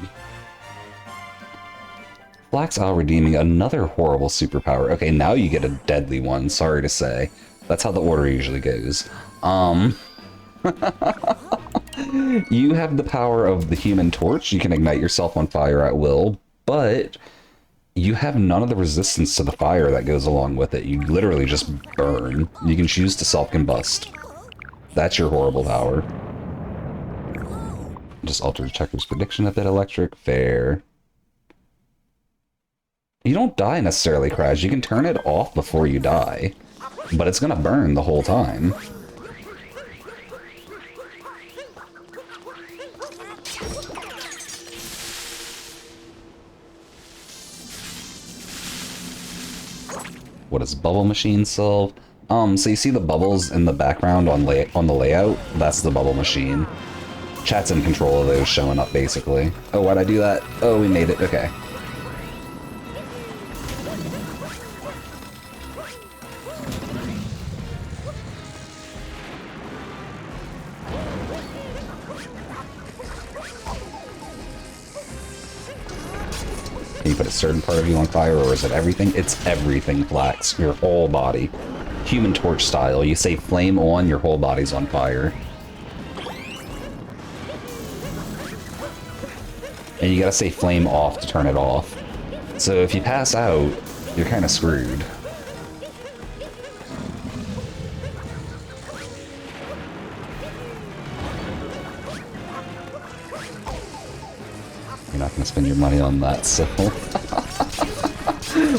Flax Owl redeeming another horrible superpower. Okay, now you get a deadly one, sorry to say. That's how the order usually goes. You have the power of the Human Torch. You can ignite yourself on fire at will, but you have none of the resistance to the fire that goes along with it. You literally just burn. You can choose to self-combust. That's your horrible power. Just alter Checker's prediction a bit, Electric. Fair. You don't die necessarily, Crash. You can turn it off before you die, but it's gonna burn the whole time. What does Bubble Machine solve? So you see the bubbles in the background on the layout? That's the Bubble Machine. Chat's in control of those showing up, basically. Oh, why'd I do that? Oh, we made it. Okay. Can you put a certain part of you on fire, or is it everything? It's everything, Flax. Your whole body. Human Torch style. You say flame on, your whole body's on fire. And you gotta say flame off to turn it off. So if you pass out, you're kind of screwed. You're not gonna spend your money on that, so...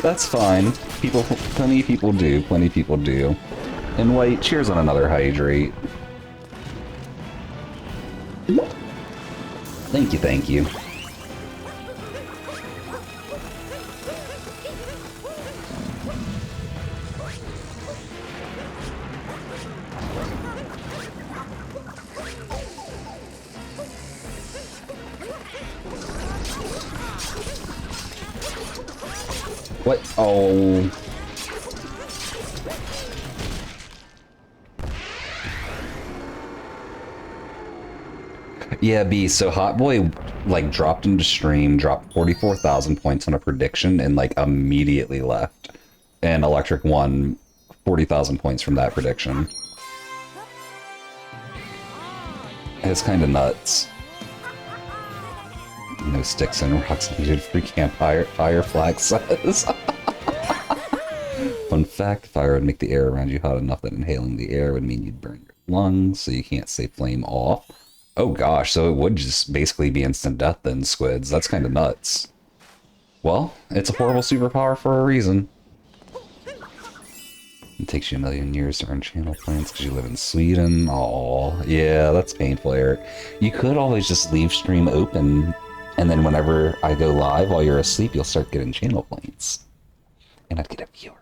That's fine. Plenty of people do. Plenty of people do. And White, cheers on another hydrate. Thank you, thank you. What? Oh. Yeah, B, so Hot Boy, like, dropped into stream, dropped 44,000 points on a prediction, and, like, immediately left. And Electric won 40,000 points from that prediction. It's kind of nuts. No sticks and rocks needed. Free campfire. Fire flag says. Fun fact: fire would make the air around you hot enough that inhaling the air would mean you'd burn your lungs, so you can't say flame off. Oh gosh, so it would just basically be instant death then, squids. That's kind of nuts. Well, it's a horrible superpower for a reason. It takes you a million years to earn channel points because you live in Sweden. Aw, yeah, that's painful, Eric. You could always just leave stream open, and then whenever I go live while you're asleep, you'll start getting channel points. And I'd get a viewer.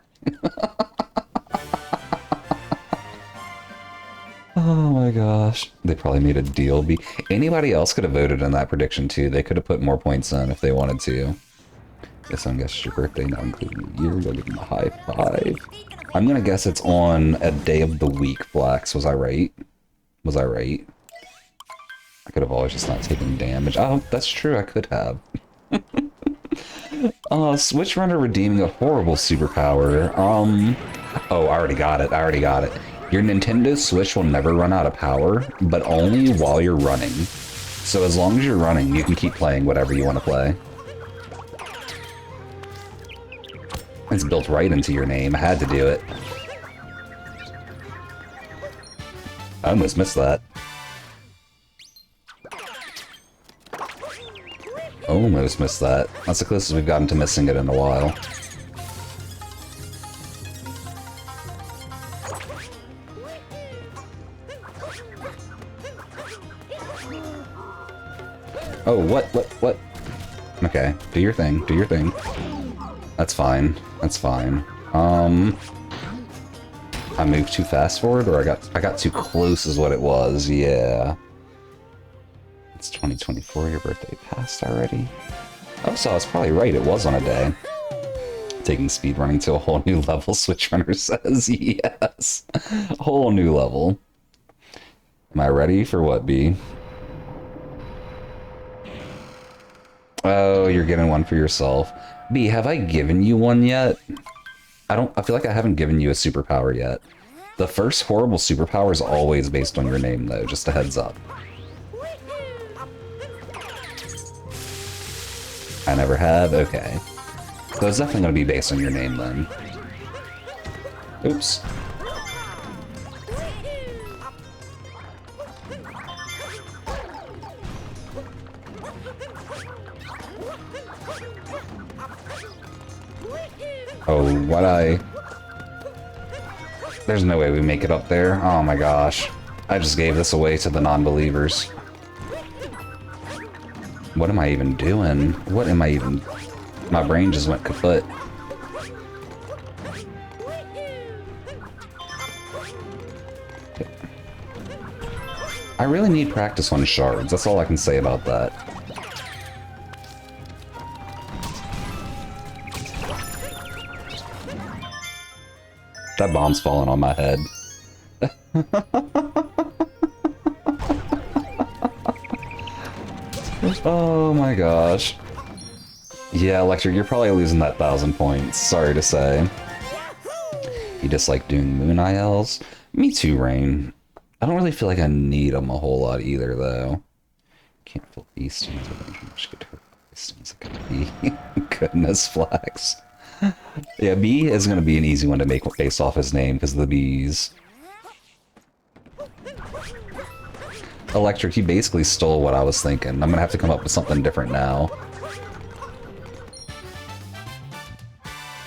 Oh my gosh. They probably made a deal. Anybody else could have voted in that prediction too. They could have put more points in if they wanted to. Guess I'm guessing your birthday, not including the year. Go give them a high five. I'm gonna guess it's on a day of the week, Flax. Was I right? Was I right? I could have always just not taken damage. Oh, that's true, I could have. Switch Runner redeeming a horrible superpower. Oh, I already got it. I already got it. Your Nintendo Switch will never run out of power, but only while you're running. So as long as you're running, you can keep playing whatever you want to play. It's built right into your name. I had to do it. I almost missed that. Almost missed that. That's the closest we've gotten to missing it in a while. Oh, what? Okay, do your thing, do your thing. That's fine, that's fine. I moved too fast forward, or I got too close is what it was, yeah. It's 2024, your birthday passed already. Oh, so I was probably right, it was on a day. Taking speedrunning to a whole new level, Switch Runner says, yes. A whole new level. Am I ready for what, B? Oh, you're getting one for yourself. B, have I given you one yet? I feel like I haven't given you a superpower yet. The first horrible superpower is always based on your name, though, just a heads up. I never have? Okay. So it's definitely going to be based on your name, then. Oops. Oh, what There's no way we make it up there. Oh my gosh. I just gave this away to the non-believers. What am I even doing? What am I even... My brain just went kaput. I really need practice on shards. That's all I can say about that. That bomb's falling on my head. Oh my gosh. Yeah, Electric, you're probably losing that 1,000 points. Sorry to say. You dislike doing moon ILs? Me too, Rain. I don't really feel like I need them a whole lot either, though. Can't feel Easton. Goodness, Flax. Yeah, B is going to be an easy one to make based off his name because of the bees. Electric, you basically stole what I was thinking. I'm going to have to come up with something different now.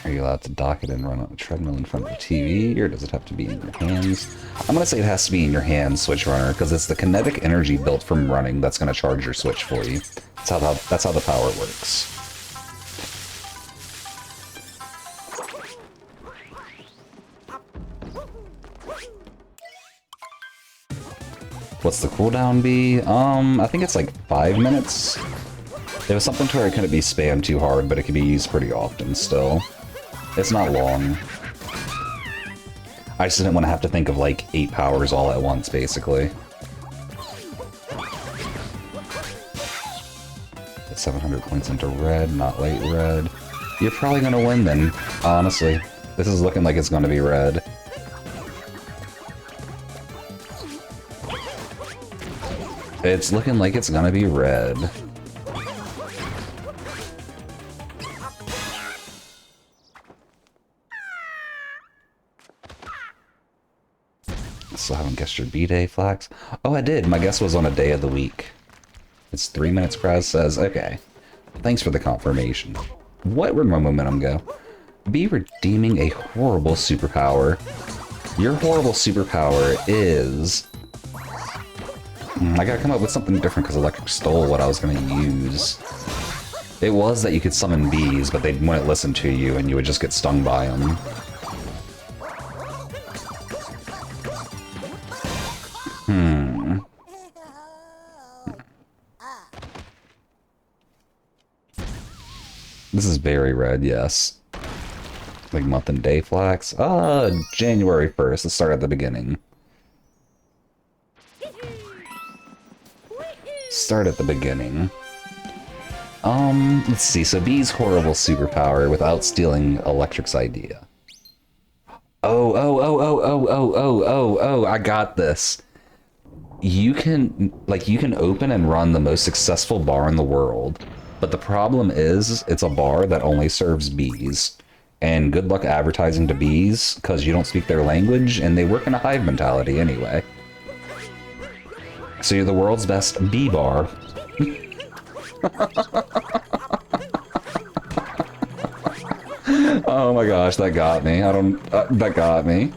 Are you allowed to dock it and run on a treadmill in front of the TV, or does it have to be in your hands? I'm going to say it has to be in your hands, Switch Runner, because it's the kinetic energy built from running that's going to charge your Switch for you. That's how the power works. What's the cooldown be? I think it's like 5 minutes. There was something to where it couldn't be spammed too hard, but it could be used pretty often still. It's not long. I just didn't want to have to think of like 8 powers all at once, basically. 700 points into red, not late red. You're probably gonna win then, honestly. This is looking like it's gonna be red. It's looking like it's gonna be red. Still haven't guessed your B-Day, Flax. Oh, I did. My guess was on a day of the week. It's 3 minutes, Kraz says. Okay. Thanks for the confirmation. Where'd my momentum go? Be redeeming a horrible superpower. Your horrible superpower is... I gotta come up with something different because Electric stole what I was gonna use. It was that you could summon bees, but they wouldn't listen to you and you would just get stung by them. This is very red, yes. Like month and day, Flax. January 1st. Let's start at the beginning. Start at the beginning. Let's see. So Bee's horrible superpower without stealing Electric's idea. Oh, I got this. You can open and run the most successful bar in the world. But the problem is, it's a bar that only serves bees. And good luck advertising to bees, because you don't speak their language, and they work in a hive mentality anyway. So you're the world's best bee bar. Oh my gosh, that got me. That got me.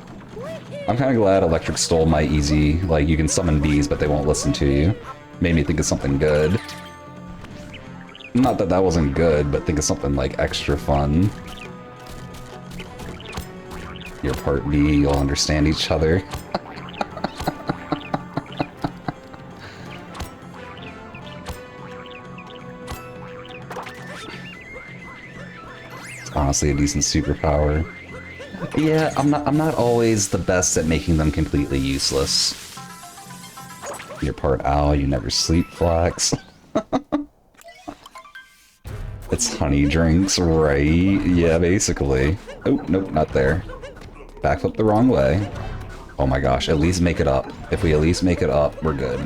I'm kind of glad Electric stole my easy, like, you can summon bees, but they won't listen to you. Made me think of something good. Not that that wasn't good, but think of something, like, extra fun. You're part B, you'll understand each other. It's honestly a decent superpower. Yeah, I'm not always the best at making them completely useless. You're part owl, you never sleep, Flax. It's honey drinks, right? Yeah, basically. Oh, nope, not there. Backflip the wrong way. Oh my gosh, at least make it up. If we at least make it up, we're good.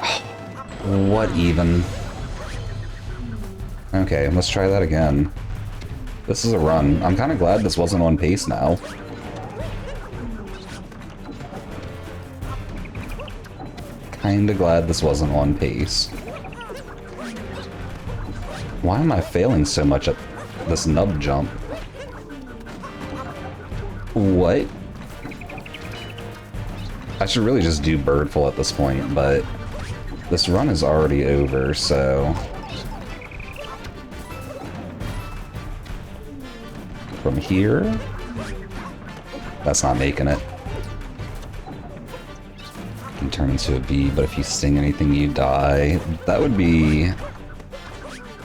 Oh, what even? Okay, let's try that again. This is a run. I'm kind of glad this wasn't on pace now. Kinda glad this wasn't on pace. Why am I failing so much at this nub jump? What? I should really just do Birdful at this point, but this run is already over, so... From here? That's not making it. You can turn into a bee, but if you sting anything, you die. That would be...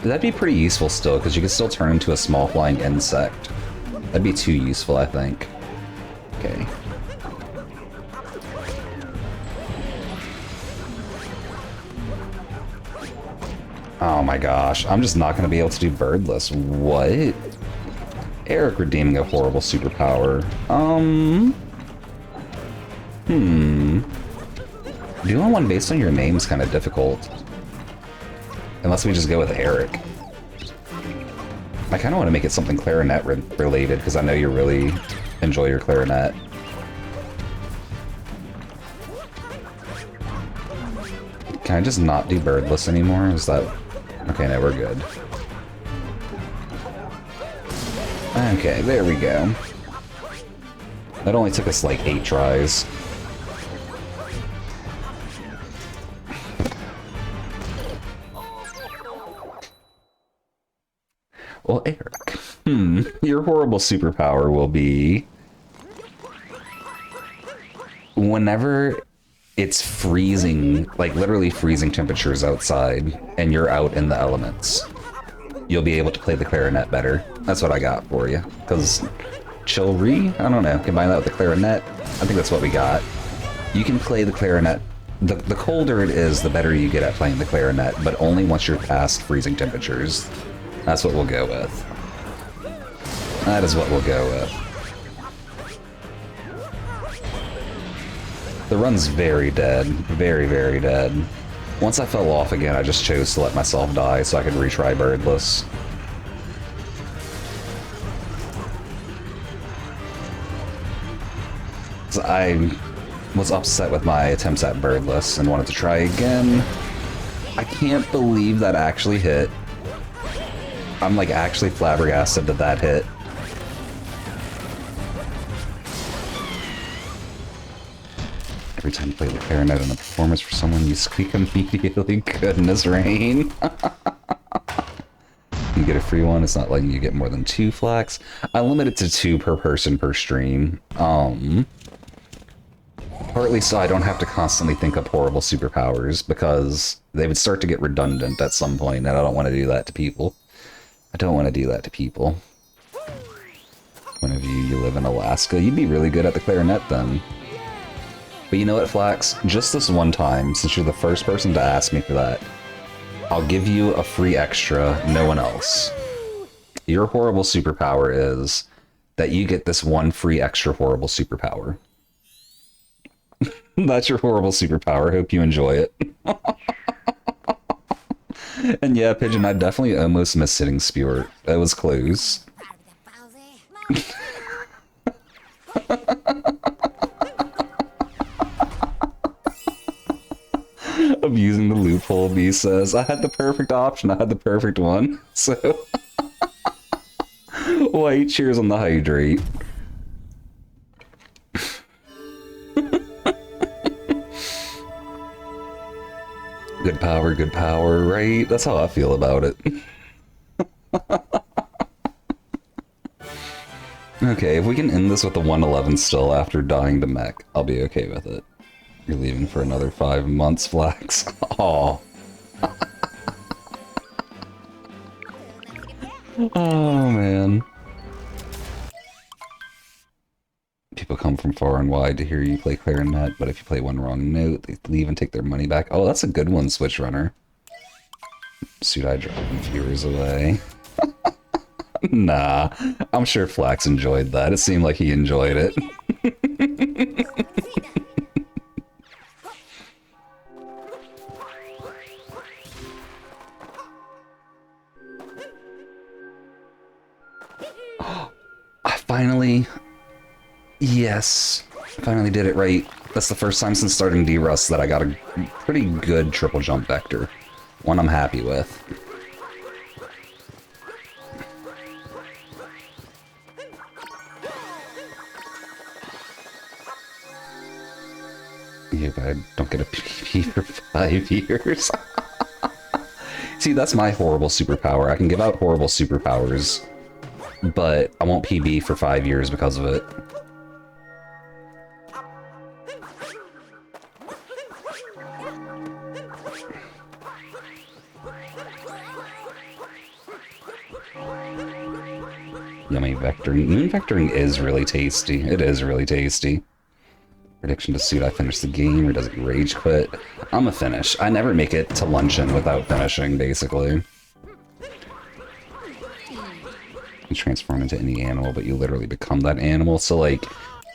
That'd be pretty useful still, because you can still turn into a small flying insect. That'd be too useful, I think. Okay. Oh my gosh, I'm just not going to be able to do Birdless. What? Eric redeeming a horrible superpower. Doing one based on your name's kind of difficult. Unless we just go with Eric. I kind of want to make it something clarinet related, because I know you really enjoy your clarinet. Can I just not do Birdless anymore? Is that... Okay, no, we're good. Okay, there we go. That only took us like 8 tries. Well, Eric, your horrible superpower will be... Whenever it's freezing, like literally freezing temperatures outside, and you're out in the elements, you'll be able to play the clarinet better. That's what I got for you. Because Chilri? I don't know. Combine that with the clarinet? I think that's what we got. You can play the clarinet. The colder it is, the better you get at playing the clarinet, but only once you're past freezing temperatures. That's what we'll go with. That is what we'll go with. The run's very dead. Very, very dead. Once I fell off again, I just chose to let myself die so I could retry Birdless. So I was upset with my attempts at Birdless and wanted to try again. I can't believe that actually hit. I'm like actually flabbergasted that that hit. Every time you play the clarinet in a performance for someone, you squeak immediately. Goodness, Rain. You get a free one. It's not letting you get more than 2 flax. I limit it to 2 per person per stream. Partly so I don't have to constantly think up horrible superpowers, because they would start to get redundant at some point, and I don't want to do that to people. I don't want to do that to people. One of you live in Alaska. You'd be really good at the clarinet then. But you know what, Flax? Just this one time, since you're the first person to ask me for that, I'll give you a free extra, no one else. Your horrible superpower is that you get this one free extra horrible superpower. That's your horrible superpower. Hope you enjoy it. And yeah, Pigeon, I definitely almost missed hitting Spewart. That was close. Abusing the loophole, B says. I had the perfect option. I had the perfect one. So... White, cheers on the hydrate. Good power, right? That's how I feel about it. Okay, if we can end this with a 111 still after dying to mech, I'll be okay with it. You're leaving for another 5 months, Flax. Aw. Oh, man. People come from far and wide to hear you play clarinet, but if you play one wrong note, they leave and take their money back. Oh, that's a good one, Switch Runner. Sudai driving viewers away. Nah, I'm sure Flax enjoyed that. It seemed like he enjoyed it. I finally... Yes, finally did it right. That's the first time since starting D-Rust that I got a pretty good triple jump vector. One I'm happy with. Yeah, but I don't get a PvP for 5 years. See, that's my horrible superpower. I can give out horrible superpowers, but I won't PB for 5 years because of it. Yummy vectoring. Moon vectoring is really tasty. It is really tasty. Prediction to suit, I finish the game, or does it rage quit? I'm a finish. I never make it to luncheon without finishing, basically. You transform into any animal, but you literally become that animal, so like,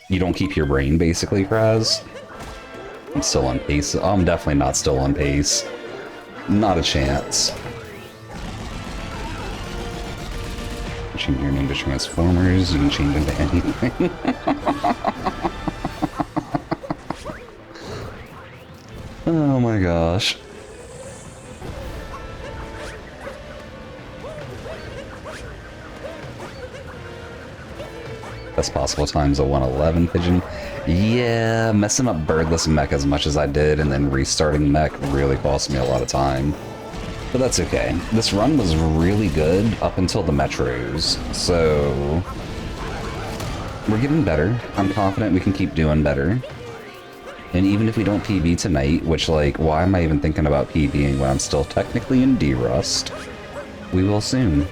you don't keep your brain, basically, Kraz. I'm still on pace. Oh, I'm definitely not still on pace. Not a chance. Change your name to Transformers, you can change into anything. Oh my gosh. Best possible times a 111, Pigeon. Yeah, messing up Birdless mech as much as I did and then restarting mech really cost me a lot of time. But that's okay. This run was really good up until the Metros, so... We're getting better. I'm confident we can keep doing better. And even if we don't PB tonight, which, like, why am I even thinking about PBing when I'm still technically in D-Rust? We will soon.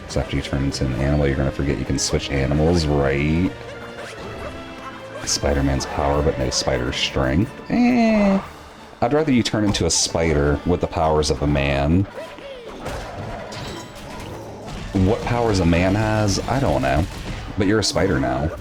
So after you turn into an animal, you're gonna forget you can switch animals, right? Spider-Man's power, but no spider strength. I'd rather you turn into a spider with the powers of a man. What powers a man has, I don't know. But you're a spider now.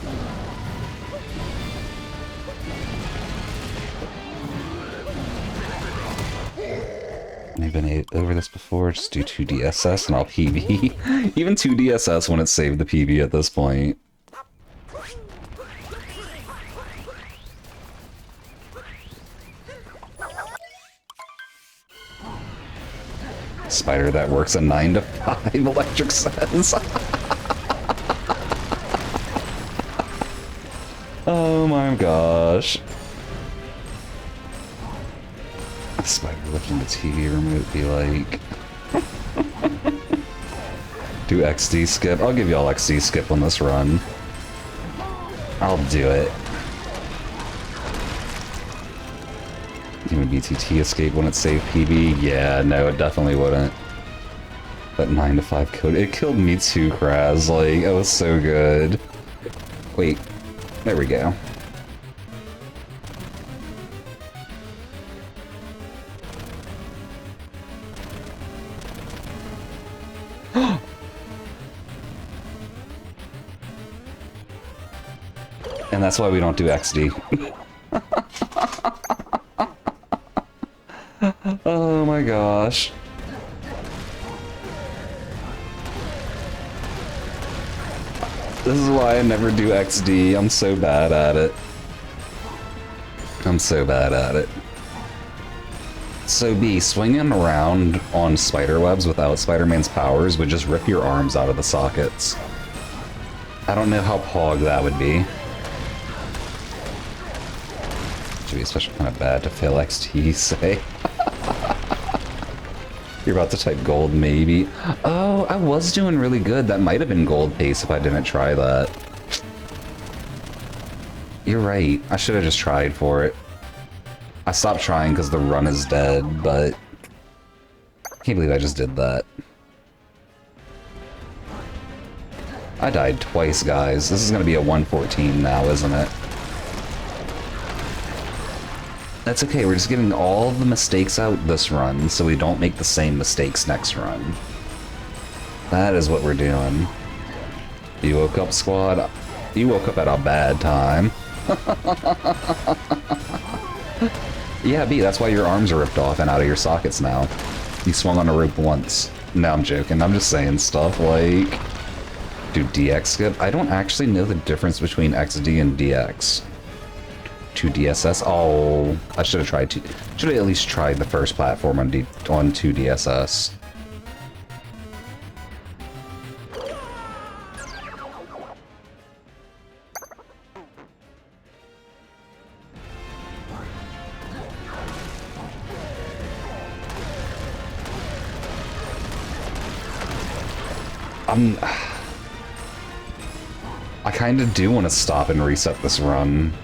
I've been over this before. Just do 2DSS and I'll PB. Even 2DSS wouldn't save the PB at this point. Spider that works a 9 to 5, Electric says. Oh my gosh. A spider lifting the TV remote be like... Do XD skip? I'll give y'all XD skip on this run. I'll do it. Even BTT escape wouldn't save PB? Yeah, no, it definitely wouldn't. That 9 to 5 code, it killed me too, Kraz. Like, it was so good. Wait, there we go. And that's why we don't do XD. Oh my gosh. This is why I never do XD. I'm so bad at it. I'm so bad at it. So B, swinging around on spider webs without Spider-Man's powers would just rip your arms out of the sockets. I don't know how pog that would be. Should be especially kind of bad to fail XT, say. You're about to type gold, maybe. Oh, I was doing really good. That might have been gold pace if I didn't try that. You're right. I should have just tried for it. I stopped trying because the run is dead, but... I can't believe I just did that. I died twice, guys. This is going to be a 114 now, isn't it? That's okay, we're just getting all the mistakes out this run, so we don't make the same mistakes next run. That is what we're doing. You woke up, squad? You woke up at a bad time. Yeah, B, that's why your arms are ripped off and out of your sockets now. You swung on a rope once. No, I'm joking, I'm just saying stuff like... Do DX skip? I don't actually know the difference between XD and DX. 2DSS. Oh, I should have tried to. Should have at least tried the first platform on 2DSS. I kind of do want to stop and reset this run.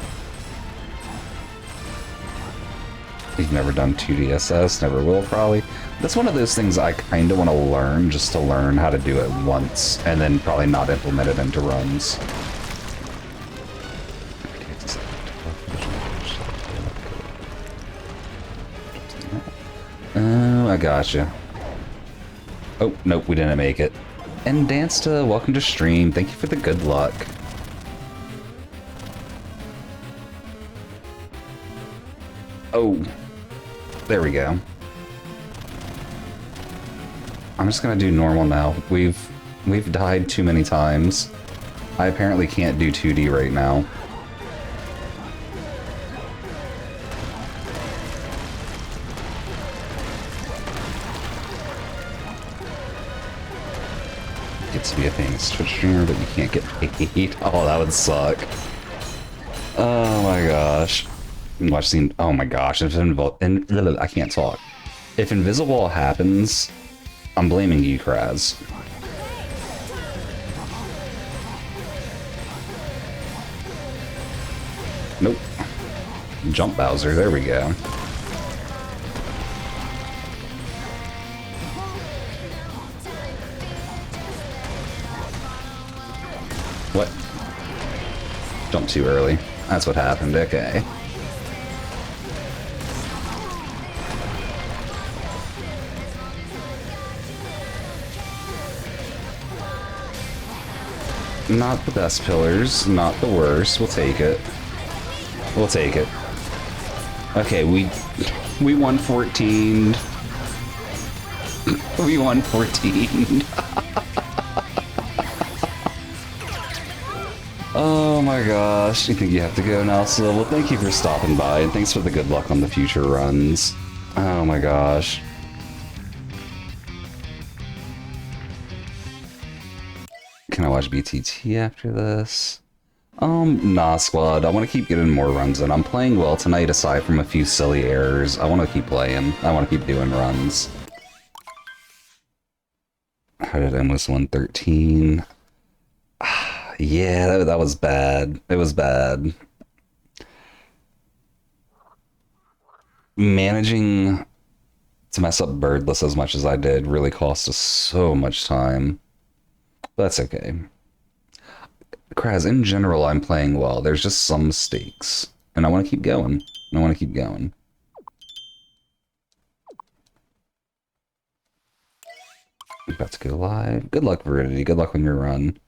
We've never done 2DSS, never will probably. That's one of those things I kind of want to learn, just to learn how to do it once, and then probably not implement it into runs. Oh, I gotcha. Oh, nope, we didn't make it. And Dansta, welcome to stream. Thank you for the good luck. Oh. There we go. I'm just gonna do normal now. We've died too many times. I apparently can't do 2D right now. Gets to be a famous Twitch streamer, but you can't get paid. Oh, that would suck. Oh my gosh. Watch scene. Oh my gosh! If I can't talk. If Invisible happens, I'm blaming you, Kraz. Nope. Jump Bowser. There we go. What? Jumped too early. That's what happened, okay. Not the best pillars, not the worst. We'll take it. We'll take it. Okay, we won 14. We won 14. Oh my gosh, you think you have to go now, Syl? Well, thank you for stopping by, and thanks for the good luck on the future runs. Oh my gosh. Can I watch BTT after this? Nah, squad. I want to keep getting more runs in. I'm playing well tonight, aside from a few silly errors. I want to keep playing. I want to keep doing runs. How did I miss 113? Yeah, that was bad. It was bad. Managing to mess up Birdless as much as I did really cost us so much time. But that's okay. Kraz, in general, I'm playing well. There's just some mistakes. And I want to keep going. I want to keep going. About to go live. Good luck, Veridity. Good luck on your run.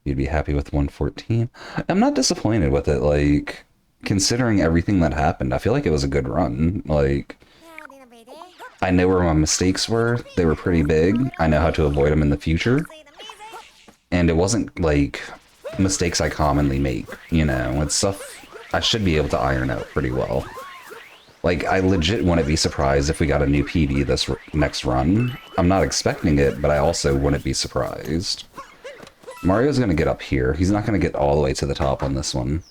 You'd be happy with 114. I'm not disappointed with it, like, considering everything that happened. I feel like it was a good run. Like, I know where my mistakes were. They were pretty big. I know how to avoid them in the future. And it wasn't, like, mistakes I commonly make, you know? It's stuff I should be able to iron out pretty well. Like, I legit wouldn't be surprised if we got a new PB this next run. I'm not expecting it, but I also wouldn't be surprised. Mario's gonna get up here. He's not gonna get all the way to the top on this one.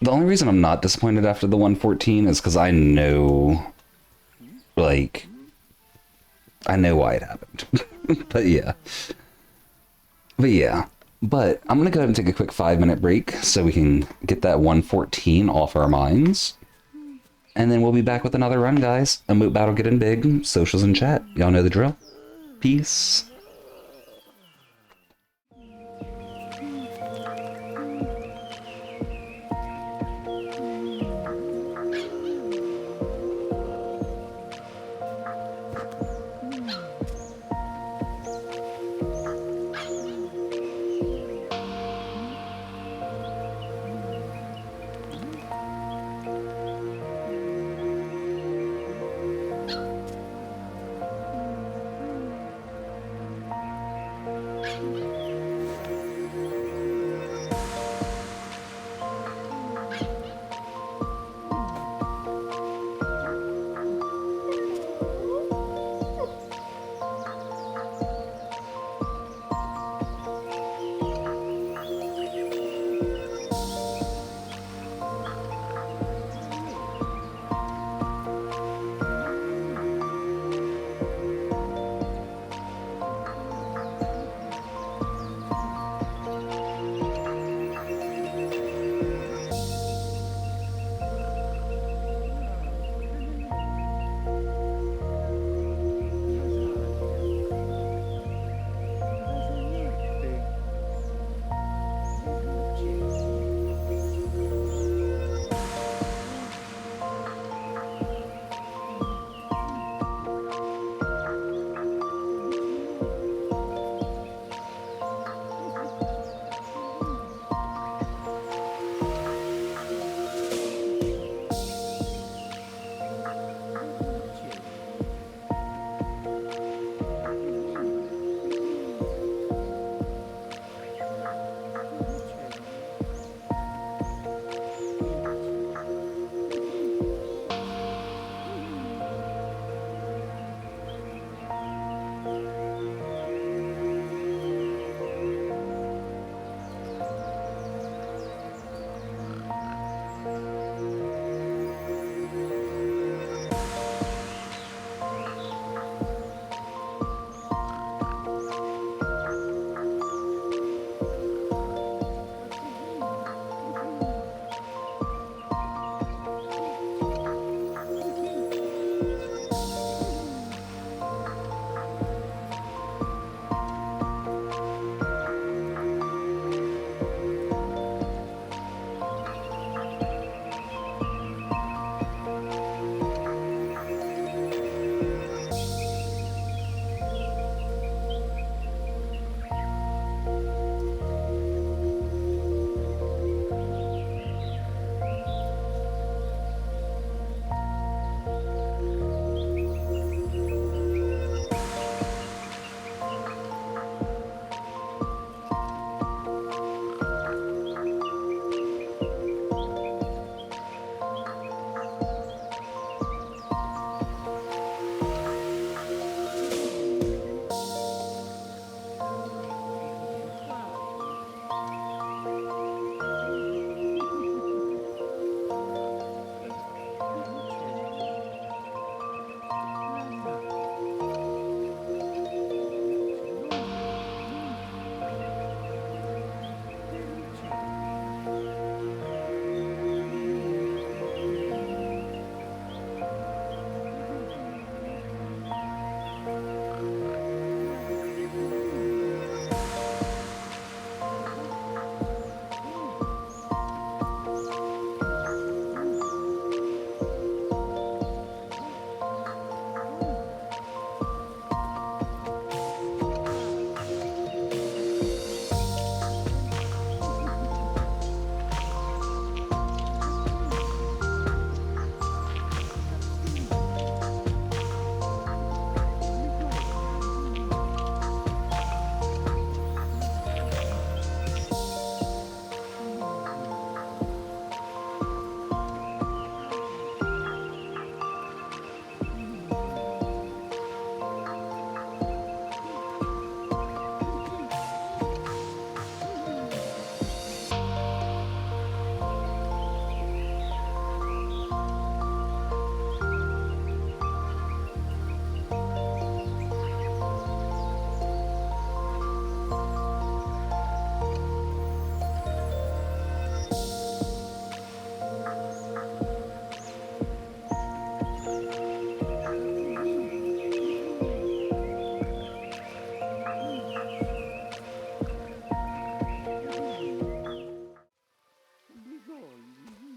The only reason I'm not disappointed after the 114 is because I know, like, I know why it happened. But yeah. But I'm gonna go ahead and take a quick 5-minute break so we can get that 114 off our minds. And then we'll be back with another run, guys. Emote battle getting big, socials in chat. Y'all know the drill. Peace.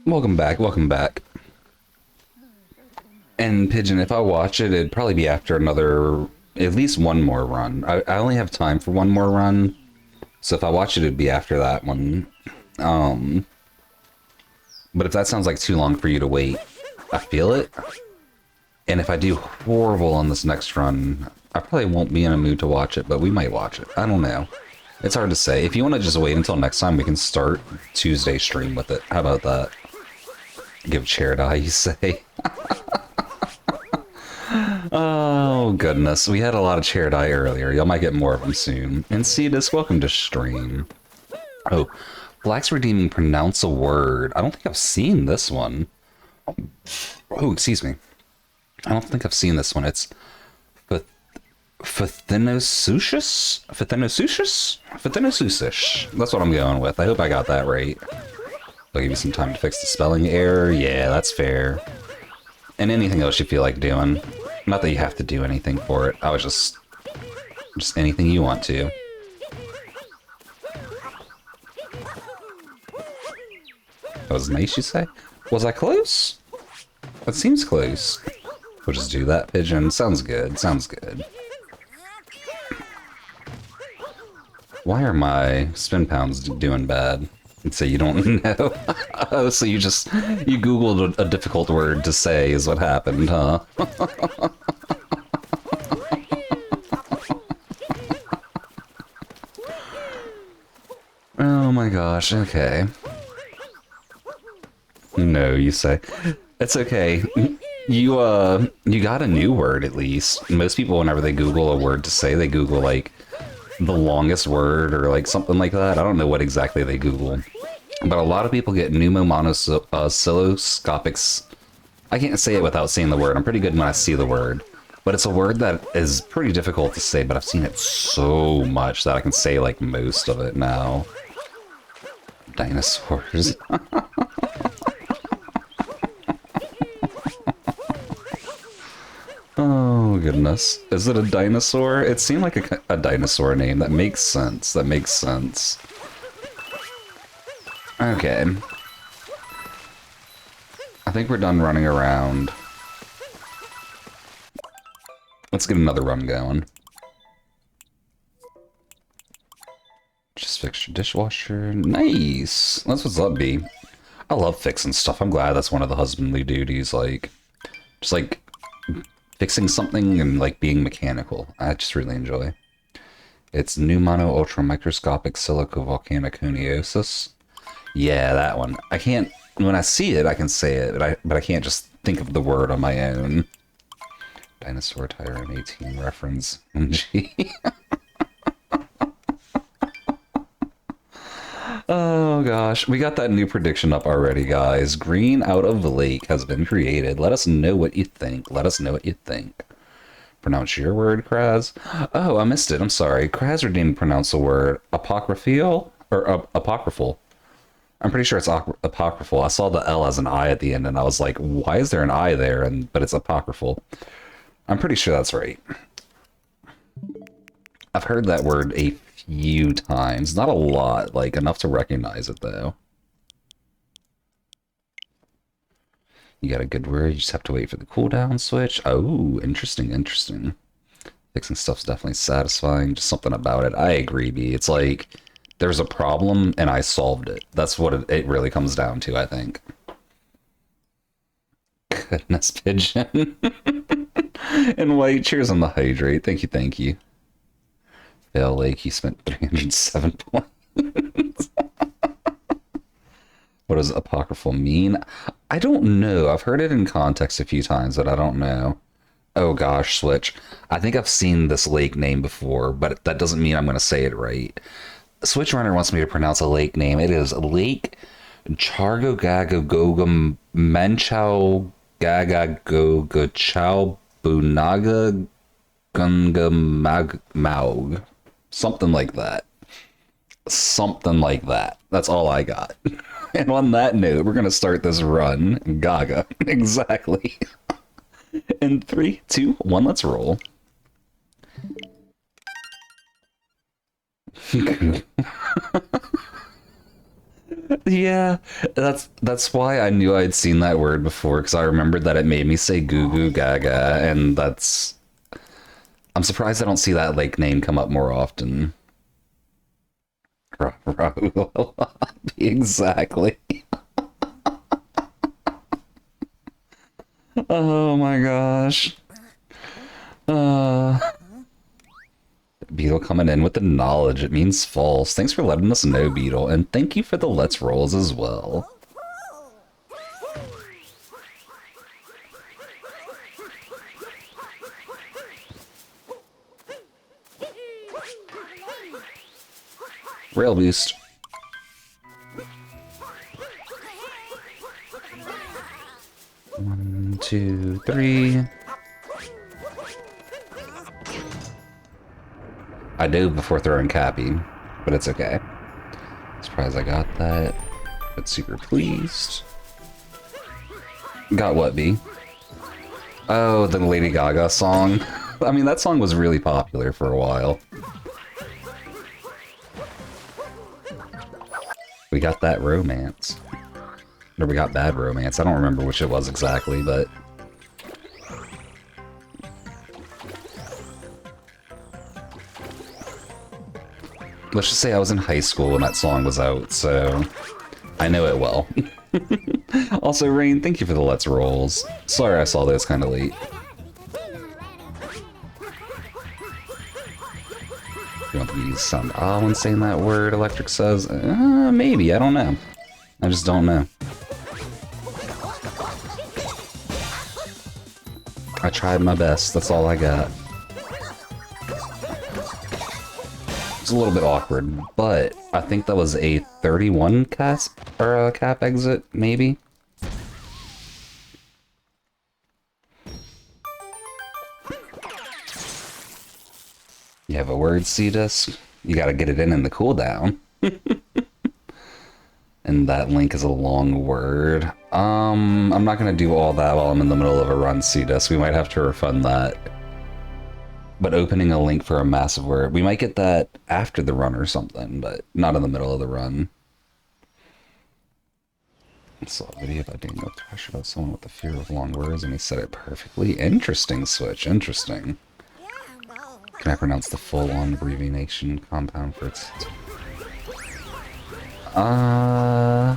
Welcome back, welcome back. And Pigeon, if I watch it, it'd probably be after another, at least one more run. I only have time for one more run, so if I watch it, it'd be after that one. But if that sounds like too long for you to wait, I feel it. And if I do horrible on this next run, I probably won't be in a mood to watch it, but we might watch it. I don't know. It's hard to say. If you want to just wait until next time, we can start Tuesday stream with it. How about that? Give chair die, you say? Oh, goodness. We had a lot of chair die earlier. Y'all might get more of them soon. And Cetus, welcome to stream. Oh, Black's Redeeming Pronounce a Word. I don't think I've seen this one. Oh, excuse me. I don't think I've seen this one. It's Phthinnosucius? Phthinnosucius? Phthinnosucius. That's what I'm going with. I hope I got that right. I'll give you some time to fix the spelling error. Yeah, that's fair. And anything else you feel like doing. Not that you have to do anything for it. I was just anything you want to. That was nice, you say? Was I close? That seems close. We'll just do that, Pigeon. Sounds good. Sounds good. Why are my spin pounds doing bad? So you don't know? Oh, so you Googled a difficult word to say is what happened, huh? Oh my gosh, okay. No, you say. It's okay. You got a new word at least. Most people, whenever they Google a word to say, they Google like the longest word or like something like that. I don't know what exactly they Google. But a lot of people get pneumomonosciloscopics. I can't say it without seeing the word. I'm pretty good when I see the word. But it's a word that is pretty difficult to say, but I've seen it so much that I can say like most of it now. Dinosaurs. Oh, goodness. Is it a dinosaur? It seemed like a dinosaur name. That makes sense. That makes sense. Okay. I think we're done running around. Let's get another run going. Just fix your dishwasher. Nice! That's what's up, B. I love fixing stuff. I'm glad that's one of the husbandly duties, like... Just, like, fixing something and, like, being mechanical. I just really enjoy. It's pneumono-ultramicroscopic silicovolcaniconiosis. Yeah, that one. I can't... When I see it, I can say it, but I can't just think of the word on my own. Dinosaur Tyrant 18 reference. Gee. Oh gosh, we got that new prediction up already, guys. Green out of the lake has been created. Let us know what you think. Let us know what you think. Pronounce your word, Kraz. Oh, I missed it. I'm sorry. Kraz didn't pronounce the word apocryphal or apocryphal. I'm pretty sure it's apocryphal. I saw the L as an I at the end, and I was like, "Why is there an I there?" But it's apocryphal. I'm pretty sure that's right. I've heard that word a few times, not a lot, like enough to recognize it though. You got a good word, you just have to wait for the cooldown switch. Oh, interesting, interesting. Fixing stuff's definitely satisfying, just something about it. I agree, B. It's like, there's a problem and I solved it. That's what it really comes down to, I think. Goodness, Pigeon. And white, cheers on the hydrate. Thank you, thank you. Fail Lake, he spent 307 points. What does apocryphal mean? I don't know. I've heard it in context a few times, but I don't know. Oh gosh, Switch. I think I've seen this lake name before, but that doesn't mean I'm going to say it right. Switch Runner wants me to pronounce a lake name. It is Lake Chargogagogogum Manchao Gaga Gogachao Bunaga Gunga Maug. Something like that. Something like that. That's all I got. And on that note, we're going to start this run. Gaga. Exactly. In 3, 2, 1, let's roll. Yeah, that's why I knew I'd seen that word before, because I remembered that it made me say goo goo gaga, and that's... I'm surprised I don't see that lake name come up more often. Rahul. Exactly. Oh my gosh. Uh, Beetle coming in with the knowledge. It means false. Thanks for letting us know, Beetle, and thank you for the let's rolls as well. Rail boost. One, two, three. I dove before throwing Cappy, but it's okay. Surprised I got that. But super pleased. Got what, B? Oh, the Lady Gaga song. I mean, that song was really popular for a while. We got that romance. Or we got bad romance. I don't remember which it was exactly, but... let's just say I was in high school when that song was out, so... I know it well. Also, Rain, thank you for the let's rolls. Sorry I saw those kind of late. You want me to sound ah when saying that word, Electric says? Maybe, I don't know. I just don't know. I tried my best, that's all I got. It's a little bit awkward, but I think that was a 31 cast or a cap exit, maybe. You have a word, C-Disc? You gotta get it in the cooldown. And that link is a long word. I'm not gonna do all that while I'm in the middle of a run, C-Disc. We might have to refund that. But opening a link for a massive word, we might get that after the run or something, but not in the middle of the run. I saw a video about Daniel Tosh about someone with the fear of long words, and he said it perfectly. Interesting, Switch, interesting. Can I pronounce the full-on abbreviation compound for its... I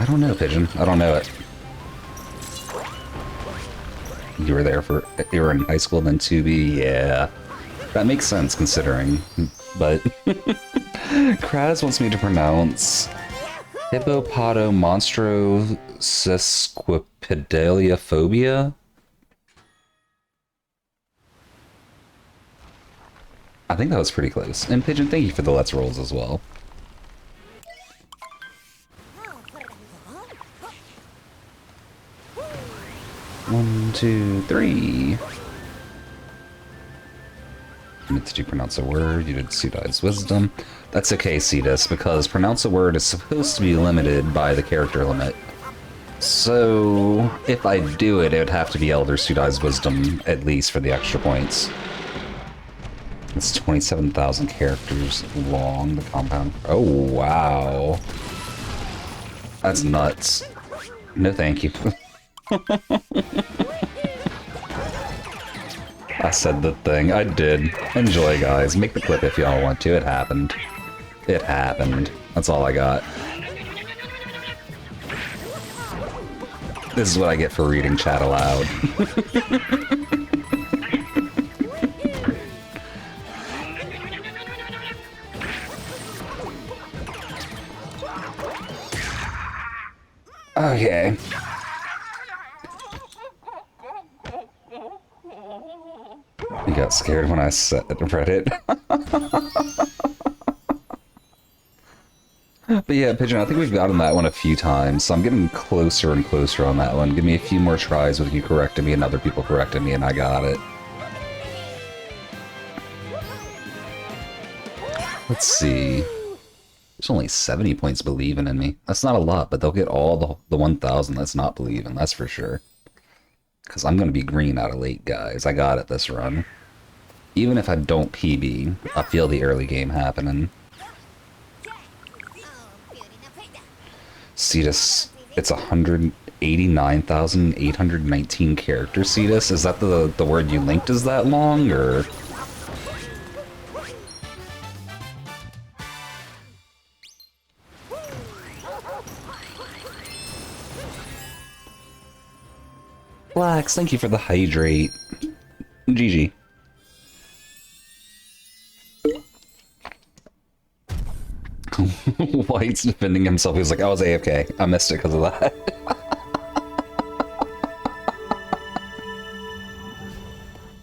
don't know, Pigeon. I don't know it. You were there for... you were in high school then, 2B? Yeah. That makes sense, considering. But... Kraz wants me to pronounce... Hippopotomonstrosesquipedaliophobia? I think that was pretty close. And Pigeon, thank you for the let's rolls as well. One, two, three. Did you pronounce a word? You did Sudai's Wisdom. That's okay, Cetus, because pronounce a word is supposed to be limited by the character limit. So, if I do it, it would have to be Elder Sudai's Wisdom, at least, for the extra points. It's 27,000 characters long, the compound. Oh, wow. That's nuts. No thank you. I said the thing. I did. Enjoy, guys. Make the clip if y'all want to. It happened. It happened. That's all I got. This is what I get for reading chat aloud. Okay. You got scared when I said Reddit. But yeah, Pigeon, I think we've gotten that one a few times, so I'm getting closer and closer on that one. Give me a few more tries with you correcting me and other people correcting me, and I got it. Let's see. There's only 70 points believing in me. That's not a lot, but they'll get all the 1,000 that's not believing, that's for sure. Because I'm going to be green out of late, guys. I got it this run. Even if I don't PB, I feel the early game happening. Cetus, it's 189,819 characters, Cetus. Is that the word you linked is that long, or? Flax, thank you for the hydrate. GG. White's defending himself. He was like, I was AFK. I missed it because of that.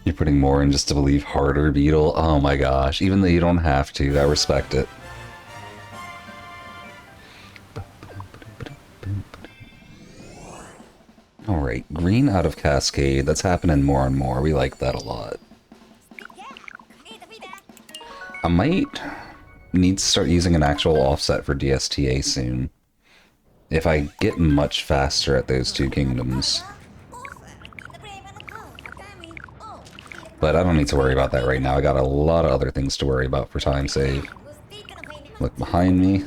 You're putting more in just to believe harder, Beetle. Oh my gosh. Even though you don't have to, I respect it. Alright, green out of Cascade. That's happening more and more. We like that a lot. I might need to start using an actual offset for DSTA soon. If I get much faster at those two kingdoms. But I don't need to worry about that right now. I got a lot of other things to worry about for time save. Look behind me.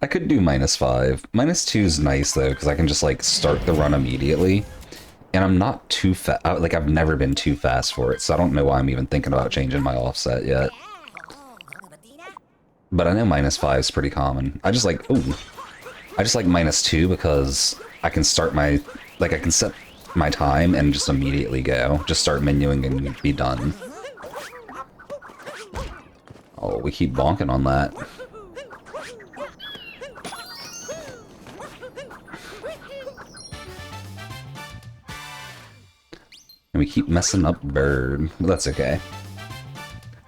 I could do -5. -2 is nice though, because I can just like start the run immediately. And I'm not too fast. Like, I've never been too fast for it, so I don't know why I'm even thinking about changing my offset yet. But I know -5 is pretty common. I just like, ooh. I just like -2 because I can start my, like, I can set my time and just immediately go. Just start menuing and be done. Oh, we keep bonking on that. And we keep messing up Bird. But that's okay.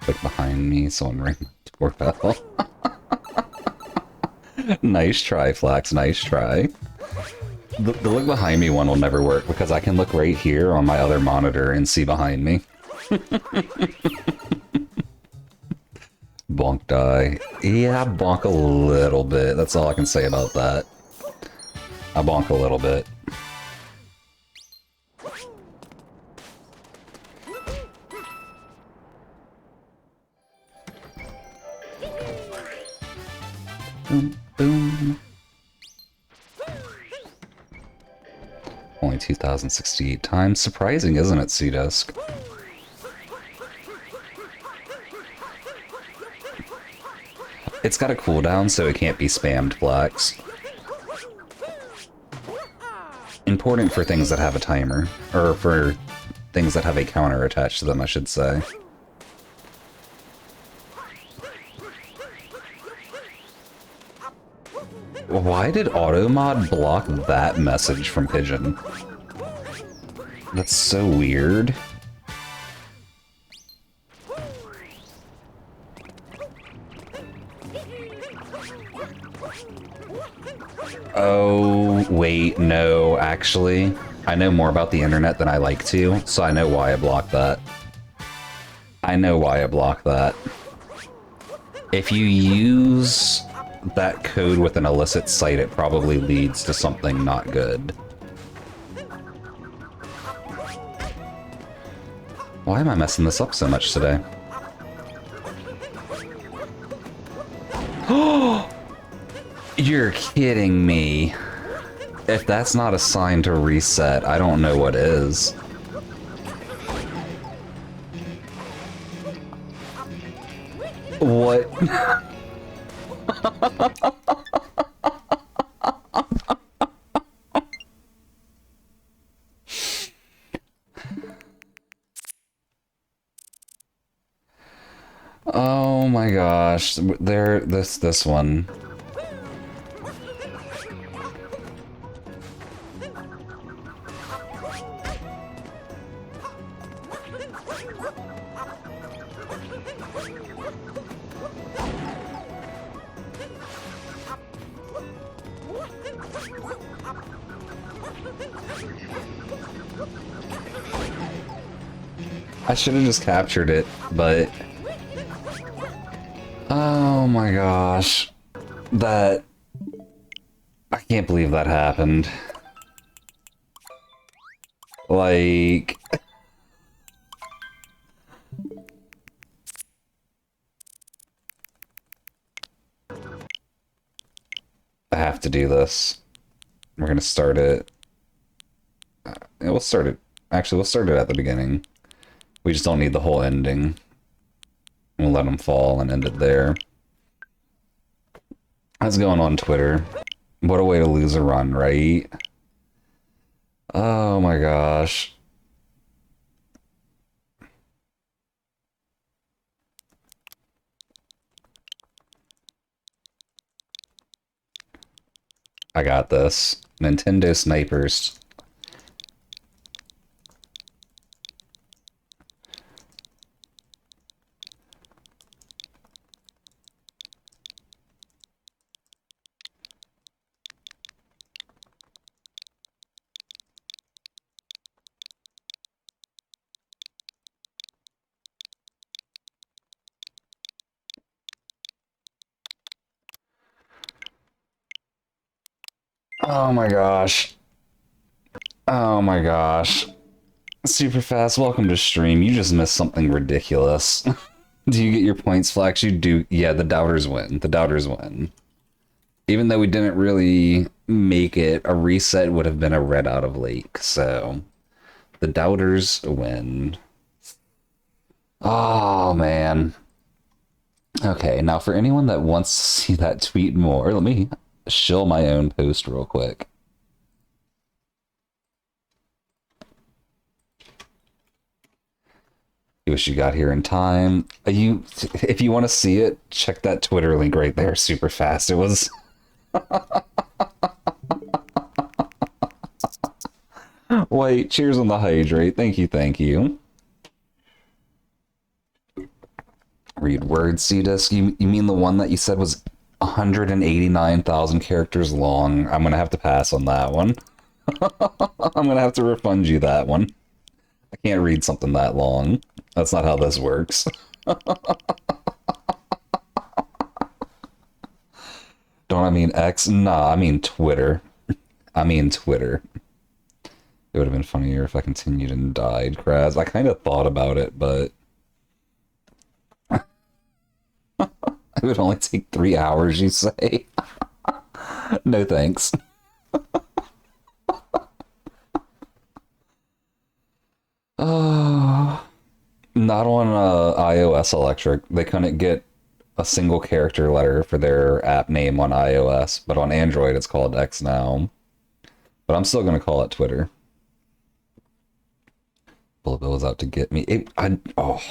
Look behind me, someone ring my doorbell. Nice try, Flax, nice try. The look behind me one will never work because I can look right here on my other monitor and see behind me. Bonk die. Yeah, I bonk a little bit. That's all I can say about that. I bonk a little bit. Boom, boom. Only 2,068 times. Surprising, isn't it, Seadusk? It's got a cooldown, so it can't be spammed, Flax. Important for things that have a timer. Or for things that have a counter attached to them, I should say. Why did Automod block that message from Pigeon? That's so weird. Oh, wait, no, actually. I know more about the internet than I like to, so I know why I blocked that. I know why I blocked that. If you use that code with an illicit site, it probably leads to something not good. Why am I messing this up so much today? You're kidding me. If that's not a sign to reset, I don't know what is. What? Oh my gosh, this one. I should have just captured it, but... Oh my gosh. That... I can't believe that happened. Like... I have to do this. We're gonna start it. Yeah, we'll start it. Actually, we'll start it at the beginning. We just don't need the whole ending. We'll let them fall and end it there. How's it going on Twitter? What a way to lose a run, right? Oh my gosh. I got this. Nintendo snipers. Oh my gosh. Oh my gosh. Super fast, welcome to stream. You just missed something ridiculous. Do you get your points flax? You do. Yeah, the doubters win. The doubters win. Even though we didn't really make it, a reset would have been a red out of lake. So the doubters win. Oh man. Okay, now for anyone that wants to see that tweet more, let me shill my own post real quick. You wish you got here in time. If you want to see it, check that Twitter link right there super fast. It was Wait, cheers on the hydrate. Thank you, thank you. Read words, C-Disc. You mean the one that you said was 189,000 characters long? I'm gonna have to pass on that one. I'm gonna have to refund you that one. I can't read something that long. That's not how this works. Don't I mean X? Nah, I mean Twitter. I mean Twitter. It would have been funnier if I continued and died, Kraz. I kind of thought about it, but it would only take 3 hours, you say? No thanks. Oh, not on iOS Electric. They couldn't get a single character letter for their app name on iOS, but on Android it's called X now. But I'm still gonna call it Twitter. Bullet Bill was out to get me. Oh,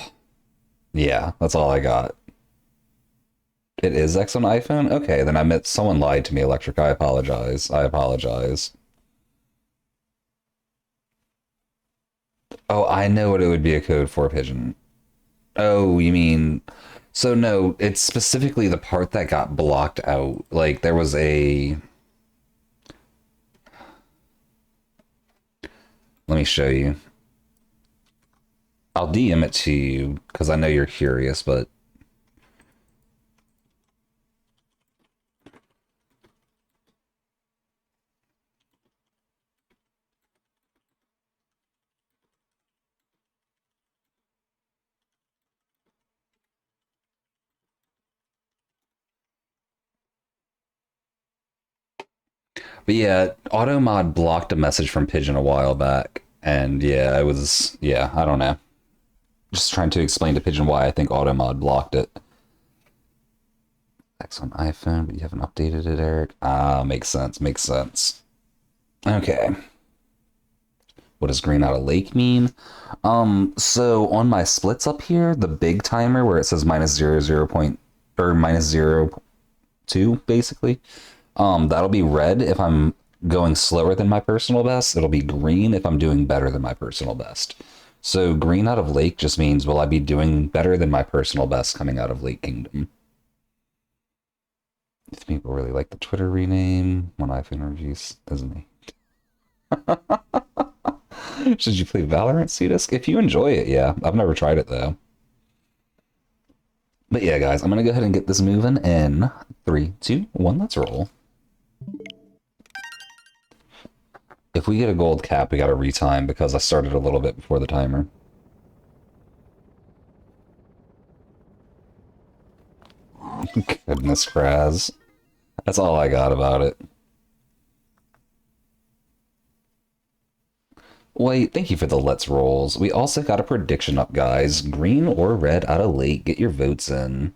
yeah, that's all I got. It is X on iPhone? Okay, then I meant someone lied to me, Electric. I apologize. I apologize. Oh, I know what it would be a code for, Pigeon. Oh, you mean... So no, it's specifically the part that got blocked out. Like, there was a... Let me show you. I'll DM it to you, because I know you're curious, but... But yeah, AutoMod blocked a message from Pigeon a while back. And yeah, yeah, I don't know. Just trying to explain to Pigeon why I think AutoMod blocked it. X on iPhone, but you haven't updated it, Eric. Ah, makes sense, makes sense. Okay. What does green out of lake mean? So on my splits up here, the big timer where it says minus 0, or minus 0.2, basically, that'll be red if I'm going slower than my personal best. It'll be green if I'm doing better than my personal best. So green out of lake just means, will I be doing better than my personal best coming out of Lake Kingdom? If people really like the Twitter rename, One iPhone Energies, isn't he? Should you play Valorant, C-Disc? If you enjoy it, yeah. I've never tried it, though. But yeah, guys, I'm going to go ahead and get this moving in 3, 2, 1, let's roll. If we get a gold cap, we got to retime because I started a little bit before the timer. Goodness, Kraz. That's all I got about it. Wait, thank you for the let's rolls. We also got a prediction up, guys. Green or red out of late. Get your votes in.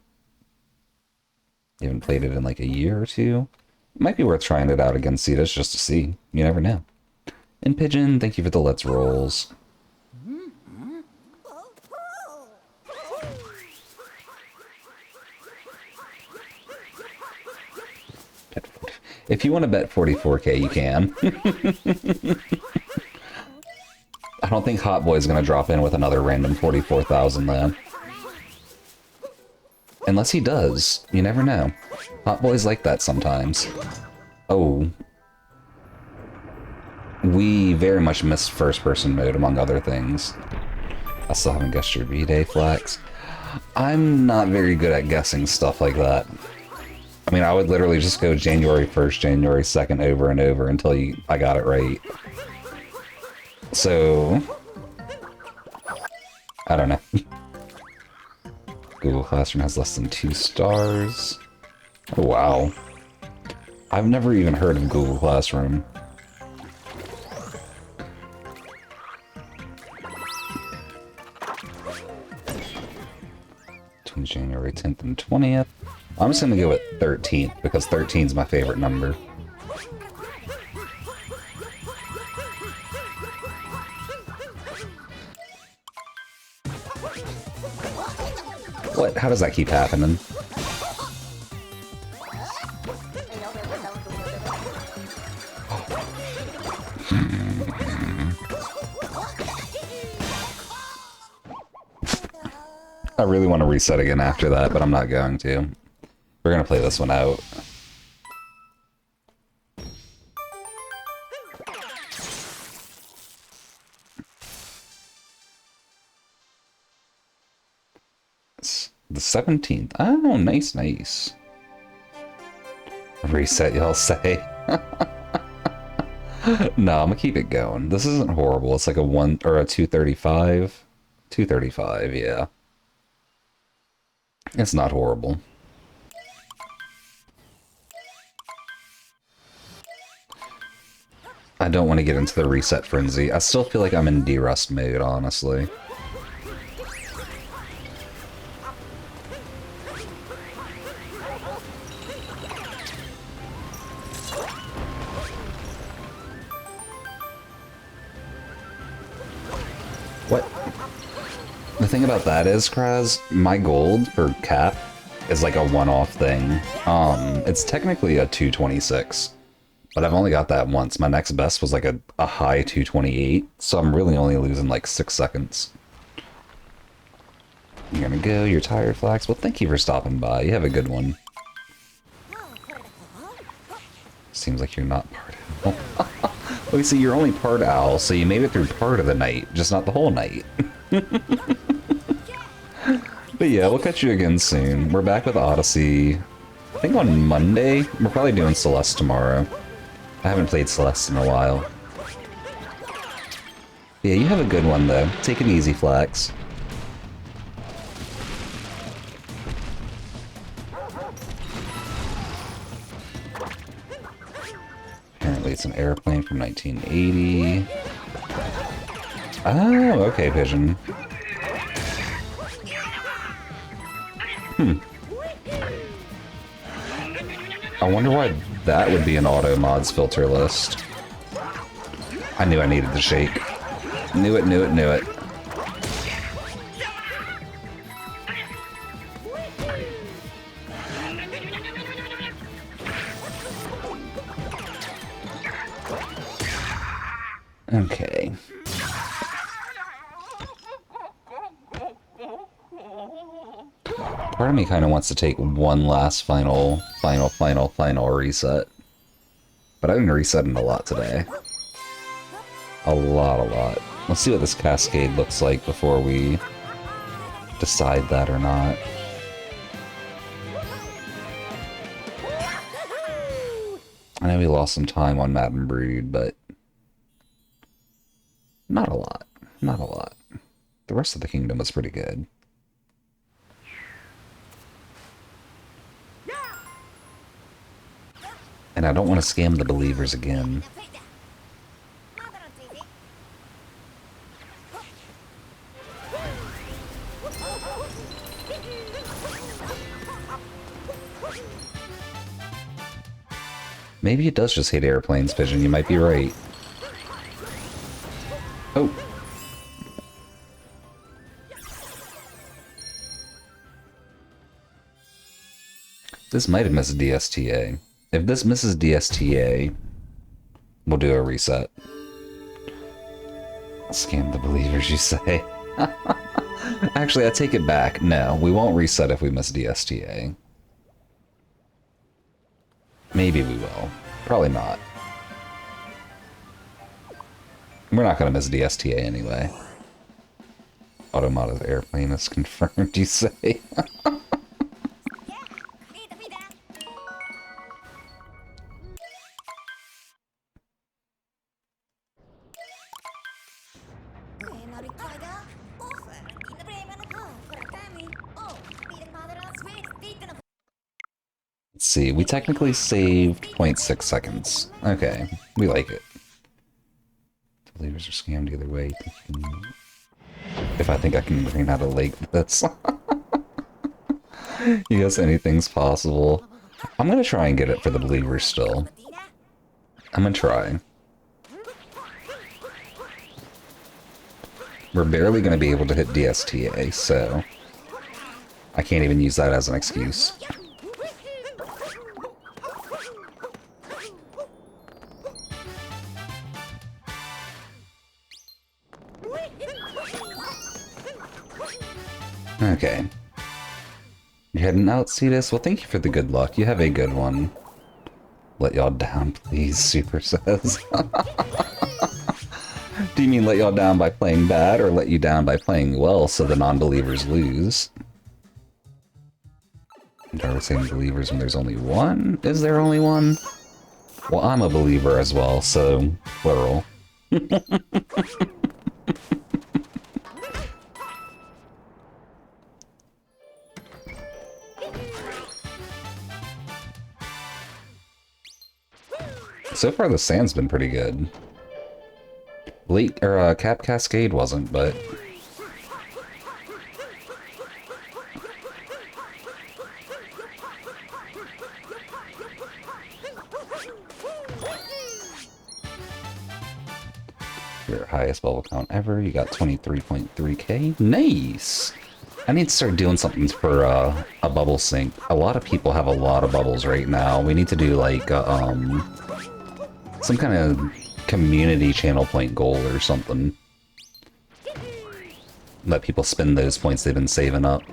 You haven't played it in like a year or two. It might be worth trying it out against Cetus just to see. You never know. And Pigeon, thank you for the let's rolls. If you want to bet 44k, you can. I don't think Hot Boy's going to drop in with another random 44,000 though. Unless he does. You never know. Hot Boy's like that sometimes. Oh. We very much missed first-person mode, among other things. I still haven't guessed your B-Day, Flax. I'm not very good at guessing stuff like that. I mean, I would literally just go January 1st, January 2nd over and over until I got it right. So... I don't know. Google Classroom has less than 2 stars. Oh, wow. I've never even heard of Google Classroom. Between January 10th and 20th. I'm just gonna go with 13th, because 13 is my favorite number. What? How does that keep happening? I really want to reset again after that, but I'm not going to. We're gonna play this one out. It's the 17th. Oh, nice, nice. Reset, y'all say. No, I'm gonna keep it going. This isn't horrible. It's like a 1 or a 235. 235, yeah. It's not horrible. I don't want to get into the reset frenzy. I still feel like I'm in D-Rust mode, honestly. What? The thing about that is, Kraz, my gold for cap is like a one-off thing. It's technically a 226. But I've only got that once. My next best was like a high 228, so I'm really only losing like 6 seconds. You're gonna go, you're tired, Flax? Well, thank you for stopping by. You have a good one. Seems like you're not part of... Well, see, you're only part owl, so you made it through part of the night, just not the whole night. But yeah, we'll catch you again soon. We're back with Odyssey. I think on Monday. We're probably doing Celeste tomorrow. I haven't played Celeste in a while. Yeah, you have a good one, though. Take it easy, Flax. Apparently it's an airplane from 1980. Oh, okay, Pigeon. I wonder why that would be an auto mods filter list. I knew I needed the shake. Knew it, knew it, knew it. Okay. Part of me kind of wants to take one last final reset. But I've been resetting a lot today. A lot. Let's see what this cascade looks like before we decide that or not. I know we lost some time on Madden Brood, but not a lot. Not a lot. The rest of the kingdom was pretty good. And I don't want to scam the believers again. Maybe it does just hate airplanes, Pigeon. You might be right. Oh. This might have missed DSTA. If this misses DSTA, we'll do a reset. Scam the believers, you say? Actually, I take it back. No, we won't reset if we miss DSTA. Maybe we will. Probably not. We're not going to miss DSTA anyway. Automata's airplane is confirmed, you say? Let's see, we technically saved 0.6 seconds. Okay, we like it. Believers are scammed either way. If I think I can learn how to lake this. Yes, anything's possible. I'm gonna try and get it for the believers still. I'm gonna try. We're barely gonna be able to hit DSTA, so I can't even use that as an excuse. Okay. You're heading out, Cetus? Well, thank you for the good luck. You have a good one. Let y'all down, please, Super says. Do you mean let y'all down by playing bad, or let you down by playing well so the non-believers lose? Are we saying believers when there's only one? Is there only one? Well, I'm a believer as well, so plural. So far, the sand's been pretty good. Cap Cascade wasn't, but... Your highest bubble count ever. You got 23.3k. Nice! I need to start doing something for a bubble sink. A lot of people have a lot of bubbles right now. We need to do, like, some kind of community channel point goal or something. Let people spend those points they've been saving up.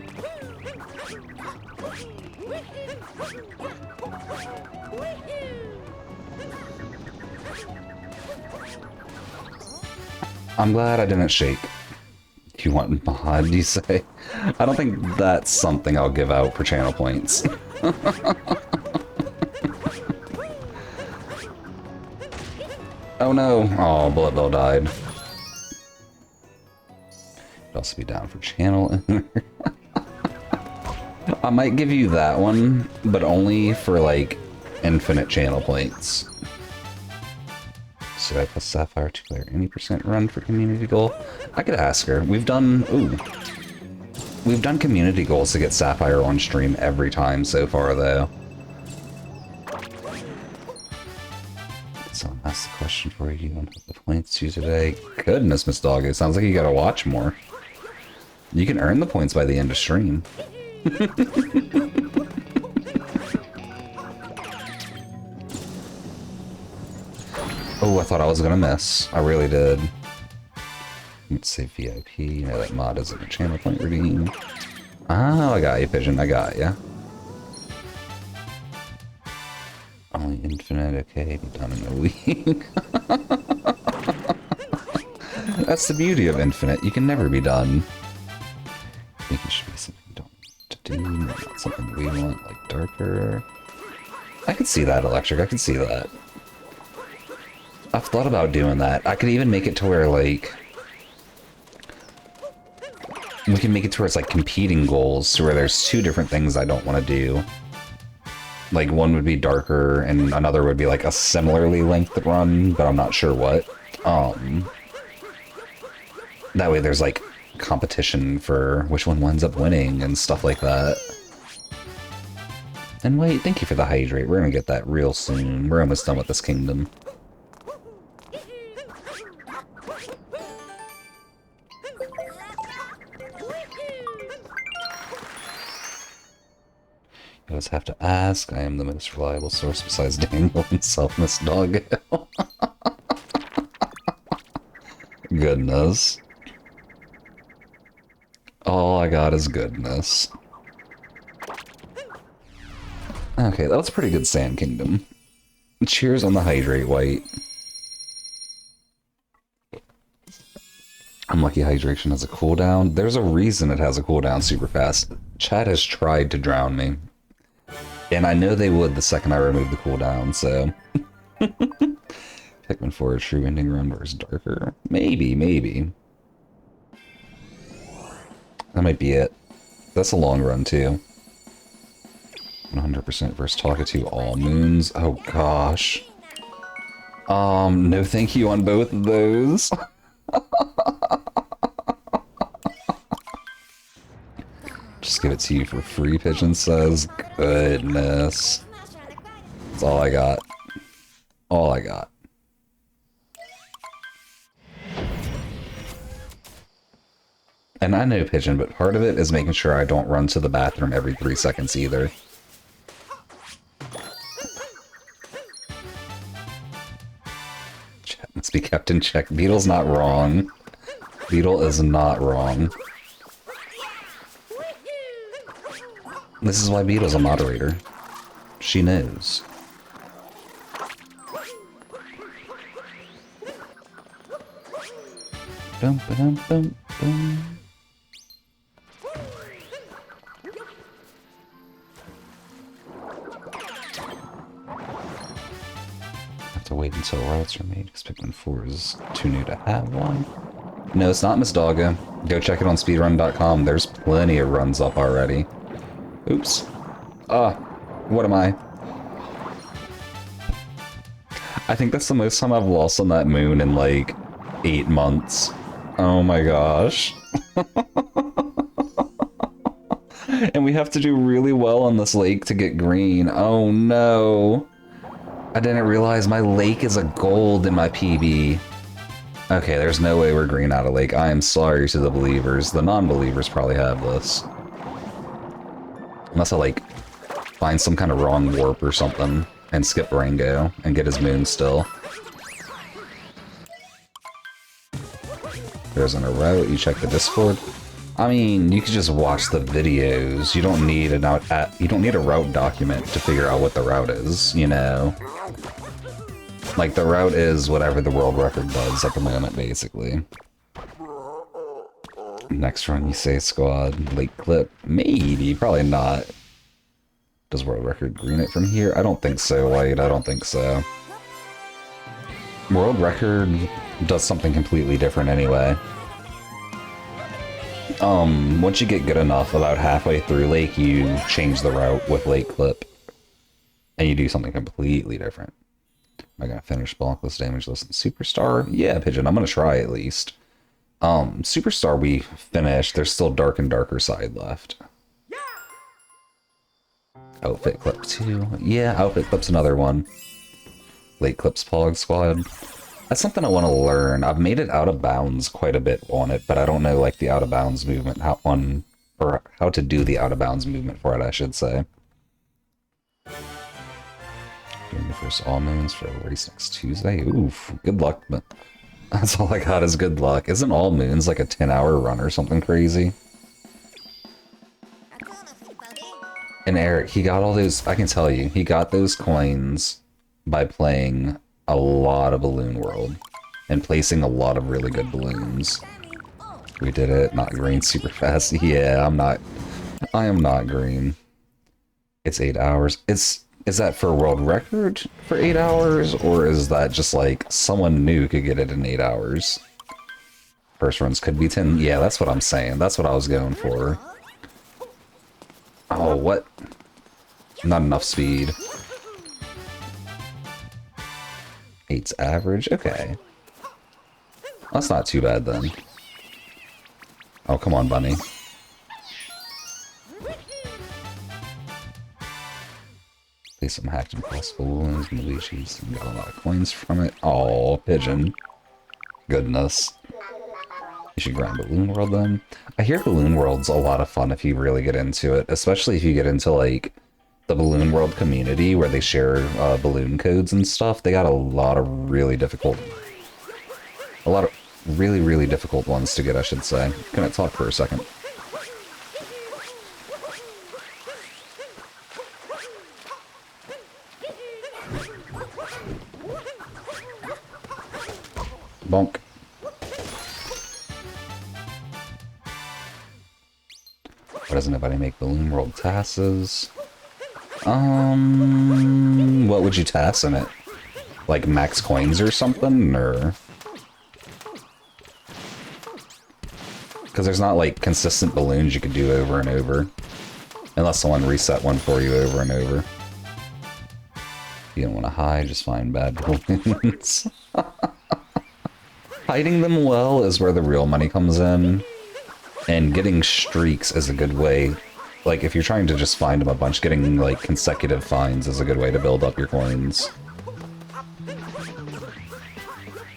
I'm glad I didn't shake. You want mod, you say? I don't think that's something I'll give out for channel points. Oh no! Oh, Bullet Bill died. Could also be down for channel. I might give you that one, but only for, like, infinite channel points. Should I plus Sapphire to clear any % run for community goal? I could ask her. We've done... Ooh. We've done community goals to get Sapphire on stream every time so far, though. So that's the question for you on the points to today. Goodness, Miss Dog, it sounds like you gotta watch more. You can earn the points by the end of stream. Oh, I thought I was gonna miss. I really did. Let's say VIP. You know that mod isn't a channel point redeem. Oh, I got you, Pigeon. I got ya. Only infinite. Okay, be done in a week. That's the beauty of infinite. You can never be done. I think it should be something you don't want to do, not something we want, like darker. I could see that, Electric. I could see that. I've thought about doing that. I could even make it to where, like... We can make it to where it's like competing goals, to where there's two different things I don't want to do. Like, one would be darker, and another would be, like, a similarly length run, but I'm not sure what. That way there's, like, competition for which one winds up winning and stuff like that. And wait, thank you for the hydrate. We're gonna get that real soon. We're almost done with this kingdom. You always have to ask. I am the most reliable source besides Daniel himself, Miss Doggo. Goodness. All I got is goodness. Okay, that was a pretty good Sand Kingdom. Cheers on the hydrate, White. Unlucky hydration has a cooldown. There's a reason it has a cooldown super fast. Chad has tried to drown me. And I know they would the second I remove the cooldown, so... Pikmin 4, a true ending run where it's darker? Maybe, maybe. That might be it. That's a long run, too. 100% versus Talkatoo all moons. Oh, gosh. No thank you on both of those. Just give it to you for free, Pigeon says. Goodness. That's all I got. All I got. And I know Pigeon, but part of it is making sure I don't run to the bathroom every 3 seconds either. Chat must be kept in check. Beetle's not wrong. Beetle is not wrong. This is why Beetle's a moderator. She knows. Bum, ba-dum, bum, bum. Have to wait until routes are made because Pikmin 4 is too new to have one. No, it's not Miss Doggo. Go check it on speedrun.com. There's plenty of runs up already. Oops. What am I? I think that's the most time I've lost on that moon in like 8 months. Oh my gosh. And we have to do really well on this lake to get green. Oh no. I didn't realize my lake is a gold in my PB. Okay, there's no way we're green out of lake. I am sorry to the believers. The non-believers probably have this. Unless I, like, find some kind of wrong warp or something and skip Rango and get his moon still. There isn't a route. You check the Discord. I mean, you could just watch the videos. You don't need you don't need a route document to figure out what the route is, you know? Like, the route is whatever the world record does at the moment, basically. Next run, you say squad, lake clip. Maybe, probably not. Does world record green it from here? I don't think so, White. I don't think so. World record does something completely different anyway. Once you get good enough, about halfway through lake, you change the route with lake clip. And you do something completely different. Am I gonna finish blockless, damageless, and Superstar? Yeah, Pigeon, I'm gonna try at least. Superstar we finished. There's still Dark and Darker Side left. Outfit clip 2. Yeah, outfit clip's another one. Late clips Pog Squad. That's something I want to learn. I've made it out of bounds quite a bit on it, but I don't know like the out of bounds movement, or how to do the out of bounds movement for it, I should say. Doing the first all moons for a race next Tuesday. Oof, good luck, but that's all I got is good luck. Isn't all moons like a 10-hour run or something crazy? And Eric, he got all those, I can tell you, he got those coins by playing a lot of Balloon World and placing a lot of really good balloons. We did it, not green super fast. Yeah, I am not green. It's 8 hours. Is that for world record for 8 hours, or is that just like someone new could get it in 8 hours? First runs could be 10. Yeah, that's what I'm saying. That's what I was going for. Oh, what? Not enough speed. 8's average? Okay. That's not too bad then. Oh, come on, bunny. Play some hacked impossible wounds and Luigi's and got a lot of coins from it. Oh, pigeon. Goodness. You should grind Balloon World then. I hear Balloon World's a lot of fun if you really get into it, especially if you get into like the Balloon World community where they share balloon codes and stuff. They got a lot of really difficult ones to get, I should say. Can I talk for a second? Bonk. Why doesn't anybody make Balloon World tasses? What would you task in it? Like max coins or something, or? Because there's not like consistent balloons you could do over and over. Unless someone reset one for you over and over. If you don't want to hide, just find bad balloons. Hiding them well is where the real money comes in. And getting streaks is a good way. Like, if you're trying to just find them a bunch, getting, like, consecutive finds is a good way to build up your coins.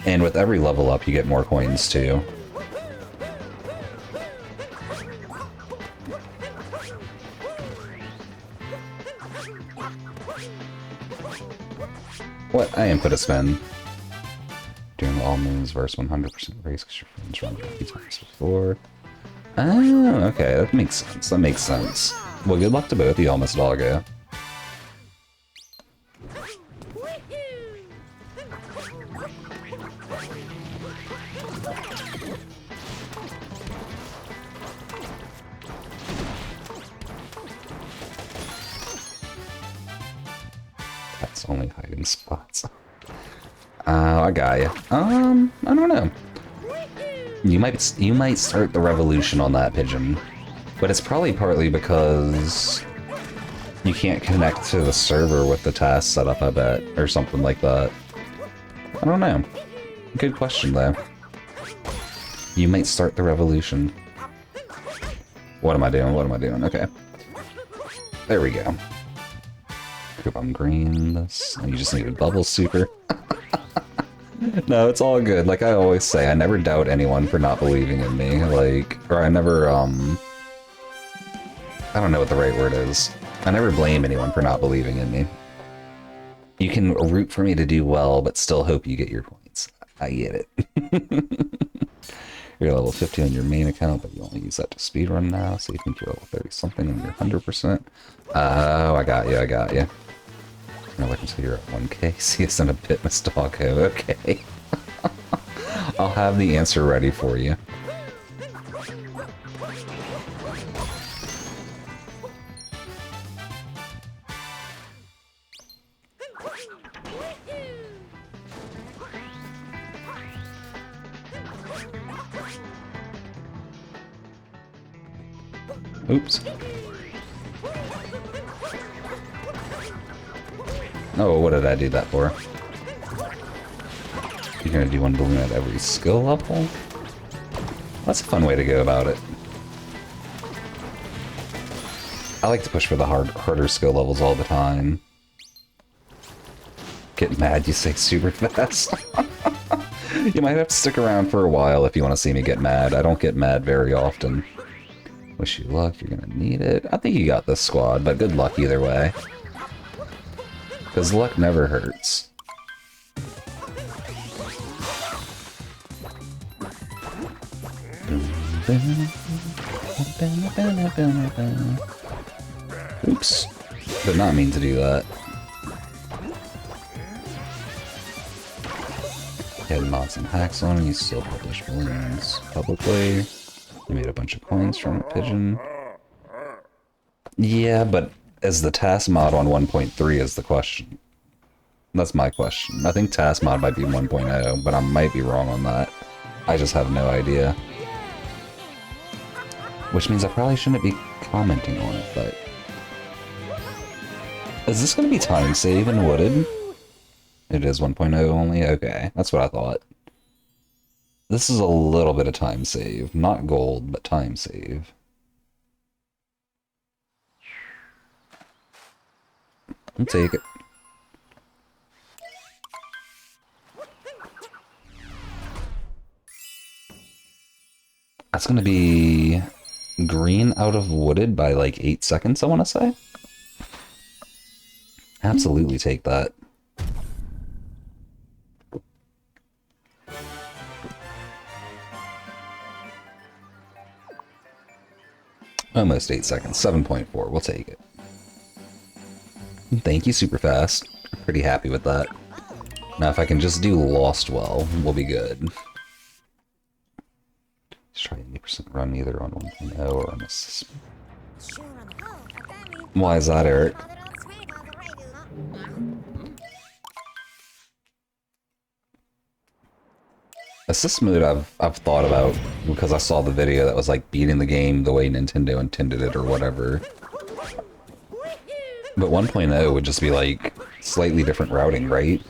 And with every level up, you get more coins, too. What? I input a spin. Doing all moves versus 100% race because your friends run 50 times before. Oh, okay, that makes sense. That makes sense. Well, good luck to both of you, Miss Doggo. That's only hiding spots. I got you. I don't know. You might start the revolution on that pigeon, but it's probably partly because you can't connect to the server with the task setup, I bet, or something like that. I don't know. Good question, though. You might start the revolution. What am I doing? What am I doing? Okay. There we go. Coupon green, this, and you just need a bubble super. No, it's all good. Like I always say, I never doubt anyone for not believing in me. Like, or I never, I don't know what the right word is. I never blame anyone for not believing in me. You can root for me to do well, but still hope you get your points. I get it. You're level 50 on your main account, but you only use that to speedrun now, so you think you're level 30-something and you're 100%. Oh, I got you, I got you. You're looking until you're at 1k. See us in a bit, Miss Doggo. Okay. I'll have the answer ready for you. Oops. Oh, what did I do that for? You're gonna do one balloon at every skill level? That's a fun way to go about it. I like to push for the harder skill levels all the time. Get mad, you say super fast. You might have to stick around for a while if you want to see me get mad. I don't get mad very often. Wish you luck, you're gonna need it. I think you got this squad, but good luck either way. Because luck never hurts. Oops. Did not mean to do that. Had mods and hacks on, and you still publish balloons publicly. You made a bunch of coins from a pigeon. Yeah, but is the task mod on 1.3 is the question. That's my question. I think task mod might be 1.0, but I might be wrong on that. I just have no idea. Which means I probably shouldn't be commenting on it, but... Is this going to be time save in Wooded? It is 1.0 only? Okay, that's what I thought. This is a little bit of time save. Not gold, but time save. I'll take it. That's going to be green out of Wooded by like 8 seconds, I want to say. Absolutely take that. Almost 8 seconds. 7.4. We'll take it. Thank you, super fast. Pretty happy with that. Now, if I can just do Lost Well, we'll be good. Let's try 80% run either on 1.0 or on this. Why is that, Eric? Assist mode I've thought about because I saw the video that was like beating the game the way Nintendo intended it or whatever. But 1.0 would just be like slightly different routing, right?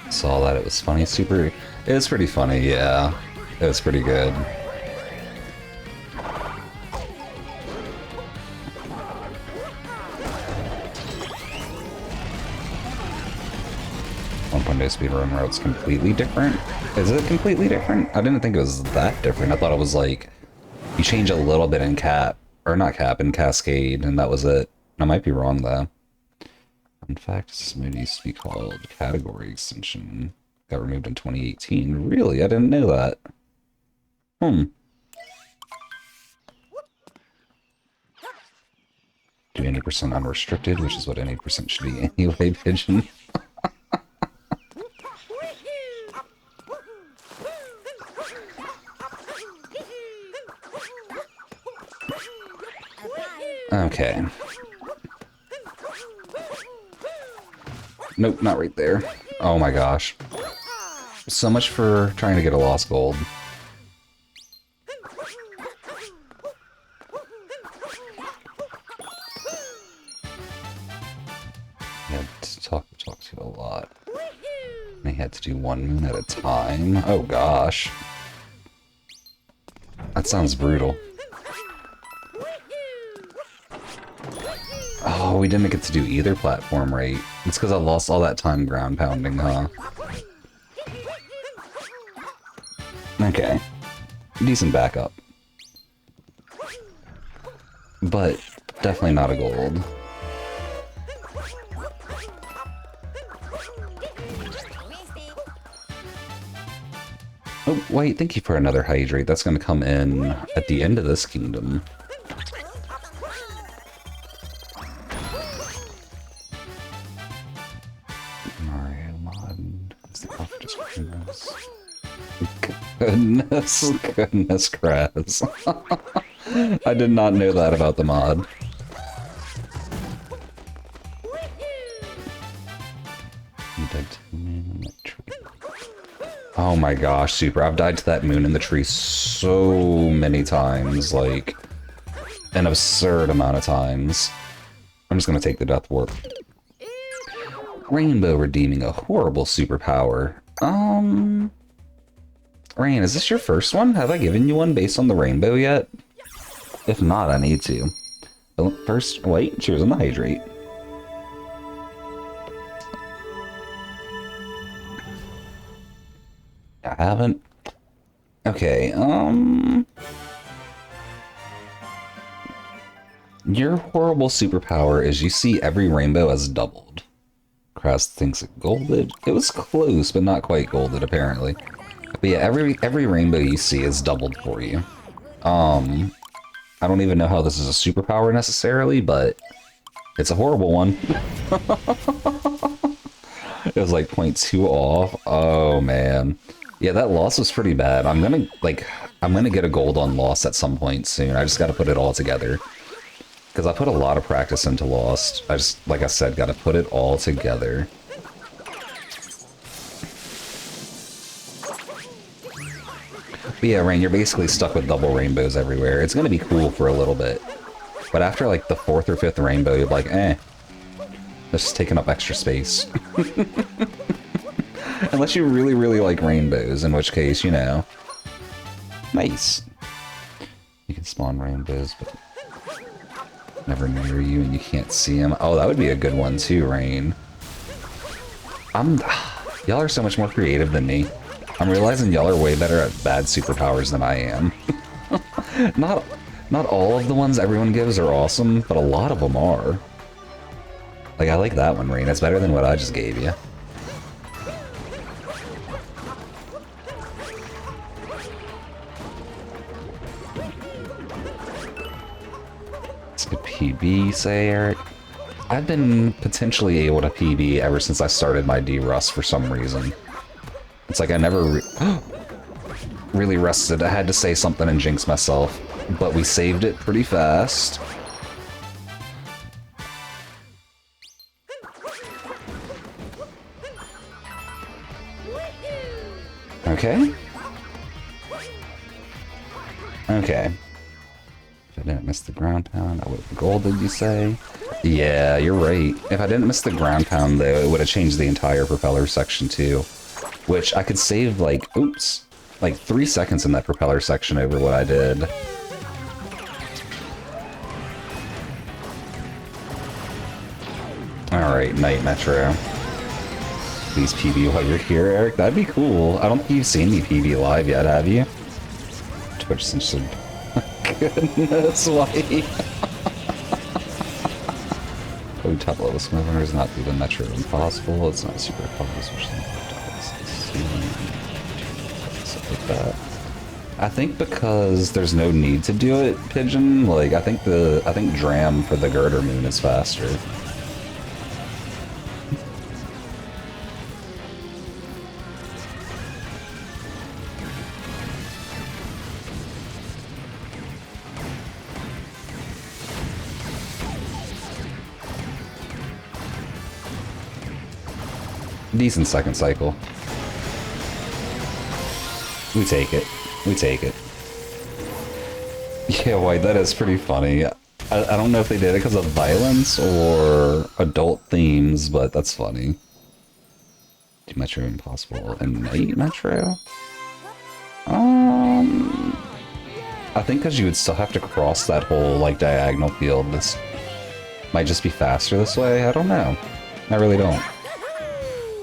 Saw that it was funny. Super. It was pretty funny, yeah. It was pretty good. Speedrun route's completely different. Is it completely different? I didn't think it was that different. I thought it was like you change a little bit in Cap, or not Cap, in Cascade, and that was it. I might be wrong though. In fact, this mode used to be called Category Extension. Got removed in 2018. Really? I didn't know that. Do any percent unrestricted, which is what any percent should be anyway, Pigeon. Okay. Nope, not right there. Oh my gosh. So much for trying to get a lost gold. I had to talk to a lot. And I had to do one moon at a time. Oh gosh. That sounds brutal. Oh, we didn't get to do either platform right. It's because I lost all that time ground pounding, huh? Okay. Decent backup. But definitely not a gold. Oh, wait, thank you for another hydrate. That's going to come in at the end of this kingdom. Goodness, Kraz. I did not know that about the mod. Oh my gosh, Super. I've died to that moon in the tree so many times, like, an absurd amount of times. I'm just gonna take the Death Warp. Rainbow redeeming a horrible superpower. Rain, is this your first one? Have I given you one based on the rainbow yet? If not, I need to. But first, wait, cheers on the hydrate. I haven't. Okay, your horrible superpower is you see every rainbow as doubled. Kraz thinks it golded. It was close, but not quite golded, apparently. But yeah, every rainbow you see is doubled for you. I don't even know how this is a superpower necessarily, but it's a horrible one. It was like 0.2 off. Oh man. Yeah, that loss was pretty bad. I'm gonna get a gold on loss at some point soon. I just gotta put it all together. Because I put a lot of practice into Lost. I just, like I said, gotta put it all together. But yeah, Rain, you're basically stuck with double rainbows everywhere. It's gonna be cool for a little bit. But after like the 4th or 5th rainbow, you're like, eh. That's just taking up extra space. Unless you really, really like rainbows, in which case, you know. Nice. You can spawn rainbows, but never near you and you can't see them. Oh, that would be a good one too, Rain. Y'all are so much more creative than me. I'm realizing y'all are way better at bad superpowers than I am. Not all of the ones everyone gives are awesome, but a lot of them are. Like, I like that one, Rain. It's better than what I just gave you. It's a good PB, say, Eric. I've been potentially able to PB ever since I started my D-Rust for some reason. It's like I never really rested. I had to say something and jinx myself, but we saved it pretty fast. Okay. Okay. If I didn't miss the ground pound, I would have golded, you say? Yeah, you're right. If I didn't miss the ground pound, though, it would have changed the entire propeller section, too. Which I could save, like, oops, like 3 seconds in that propeller section over what I did. Alright, Night Metro. Please PB while you're here, Eric. That'd be cool. I don't think you've seen me PB live yet, have you? Twitch censored. Goodness, why? Oh, top level smoother is not even Metro impossible. It's not super powerful, especially stuff like that. I think because there's no need to do it, Pigeon. Like I think Dram for the Girder Moon is faster. Decent second cycle. We take it. We take it. Yeah, White, that is pretty funny. I don't know if they did it because of violence or adult themes, but that's funny. Metro Impossible and Night Metro? I think because you would still have to cross that whole, like, diagonal field. This might just be faster this way. I don't know. I really don't.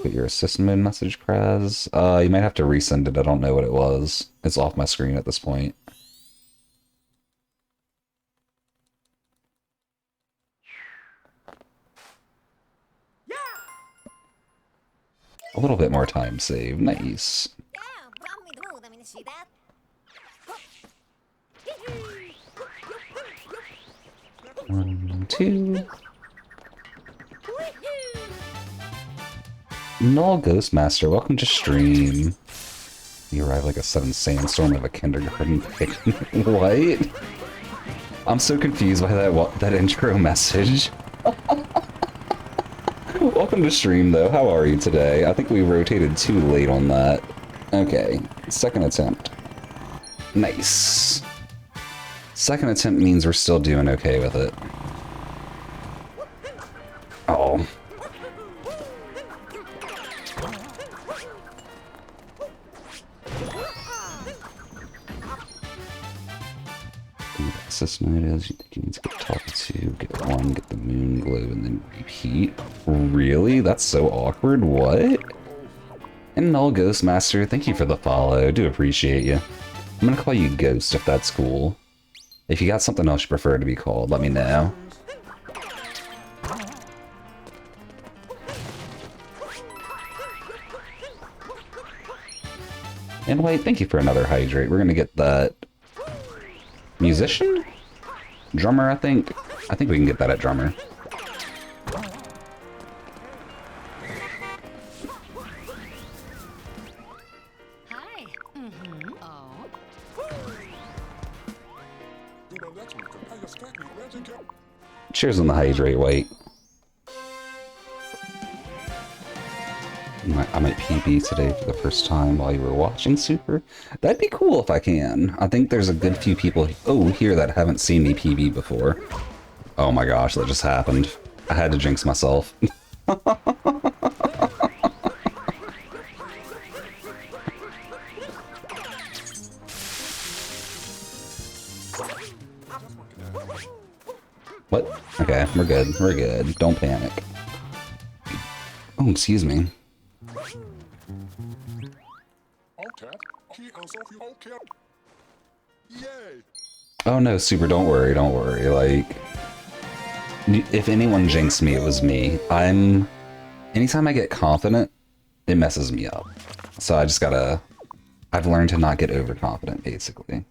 Put your assist mode message, Kraz. You might have to resend it. I don't know what it was. It's off my screen at this point. A little bit more time saved. Nice. 1, 2. Null Ghostmaster, welcome to stream. You arrive like a sudden sandstorm of a kindergarten picnic. What? I'm so confused by that intro message. Welcome to stream, though. How are you today? I think we rotated too late on that. Okay, second attempt. Nice. Second attempt means we're still doing okay with it. Oh. Assessment is you think you need to get talked to, get 1, get the moon globe, and then repeat. Really? That's so awkward. What? And Null Ghostmaster, thank you for the follow. Do appreciate you. I'm gonna call you Ghost if that's cool. If you got something else you prefer to be called, let me know. And wait, thank you for another hydrate. We're gonna get that musician? Drummer, I think. I think we can get that at drummer. Cheers on the hydrate, White. I might PB today for the first time while you were watching Super. That'd be cool if I can. I think there's a good few people here that haven't seen me PB before. Oh my gosh, that just happened. I had to jinx myself. What? Okay, we're good. We're good. Don't panic. Oh, excuse me. Oh no, Super, don't worry, don't worry. Like, if anyone jinxed me, it was me. Anytime I get confident, it messes me up. So I just gotta... I've learned to not get overconfident, basically.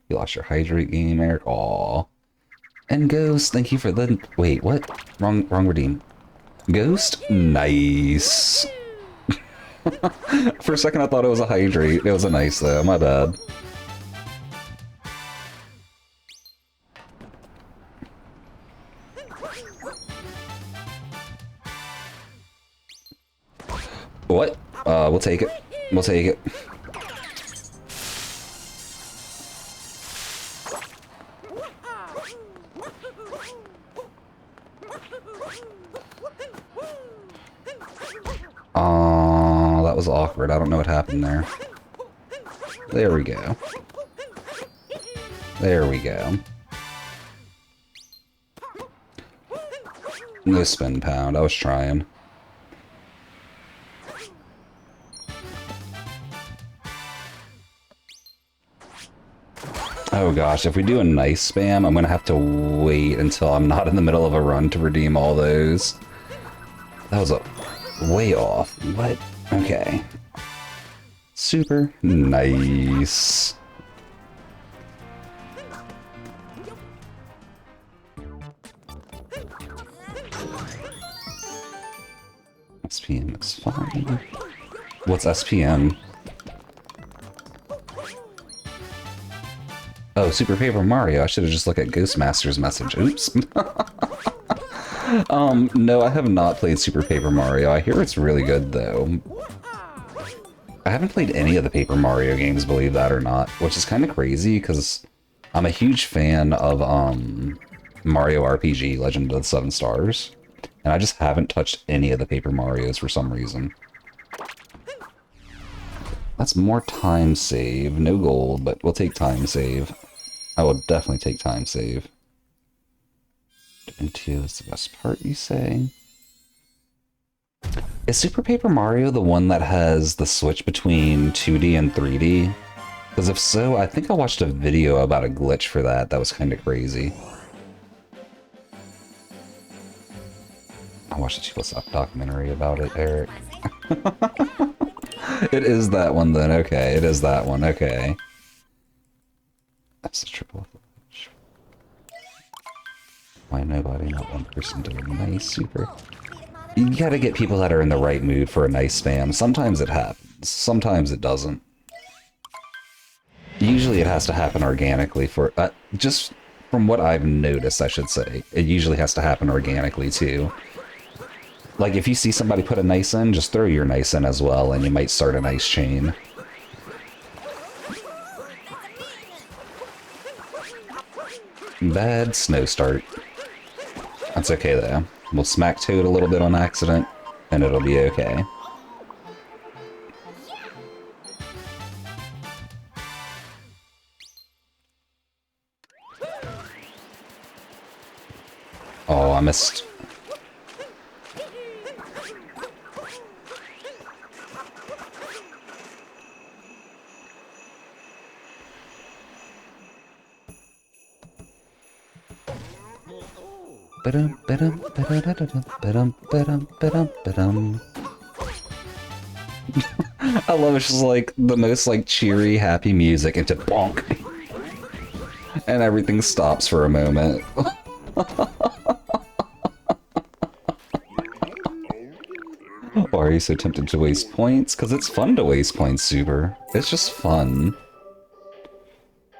You lost your hydrate game, Eric. Aww. And Ghost, thank you for the... Wait, what? Wrong redeem. Ghost? Nice. For a second I thought it was a hydrate. It was a nice though, my bad. What? We'll take it. We'll take it. That was awkward. I don't know what happened there. There we go. There we go. No spin pound. I was trying. Oh gosh, if we do a nice spam, I'm gonna have to wait until I'm not in the middle of a run to redeem all those. That was way off. What? Okay. Super nice. SPM is fine. What's SPM? Oh, Super Paper Mario. I should have just looked at Ghostmaster's message. Oops. No, I have not played Super Paper Mario. I hear it's really good, though. I haven't played any of the Paper Mario games, believe that or not, which is kind of crazy, because I'm a huge fan of, Mario RPG, Legend of the Seven Stars, and I just haven't touched any of the Paper Marios for some reason. That's more time save. No gold, but we'll take time save. I will definitely take time save. NTO is the best part, you say? Is Super Paper Mario the one that has the switch between 2D and 3D? Because if so, I think I watched a video about a glitch for that. That was kind of crazy. I watched a 2 Plus Up documentary about it, Eric. It is that one then, okay. It is that one, okay. That's the triple. Why nobody, not one person doing nice, Super. You gotta get people that are in the right mood for a nice spam. Sometimes it happens, sometimes it doesn't. Usually it has to happen organically for, just from what I've noticed, I should say. It usually has to happen organically too. Like if you see somebody put a nice in, just throw your nice in as well and you might start a nice chain. Bad snow start. That's okay though. We'll smack Toad a little bit on accident, and it'll be okay. Oh, I missed. I love it's just like the most like cheery, happy music into bonk. And everything stops for a moment. Why are you so tempted to waste points? Because it's fun to waste points, Super. It's just fun.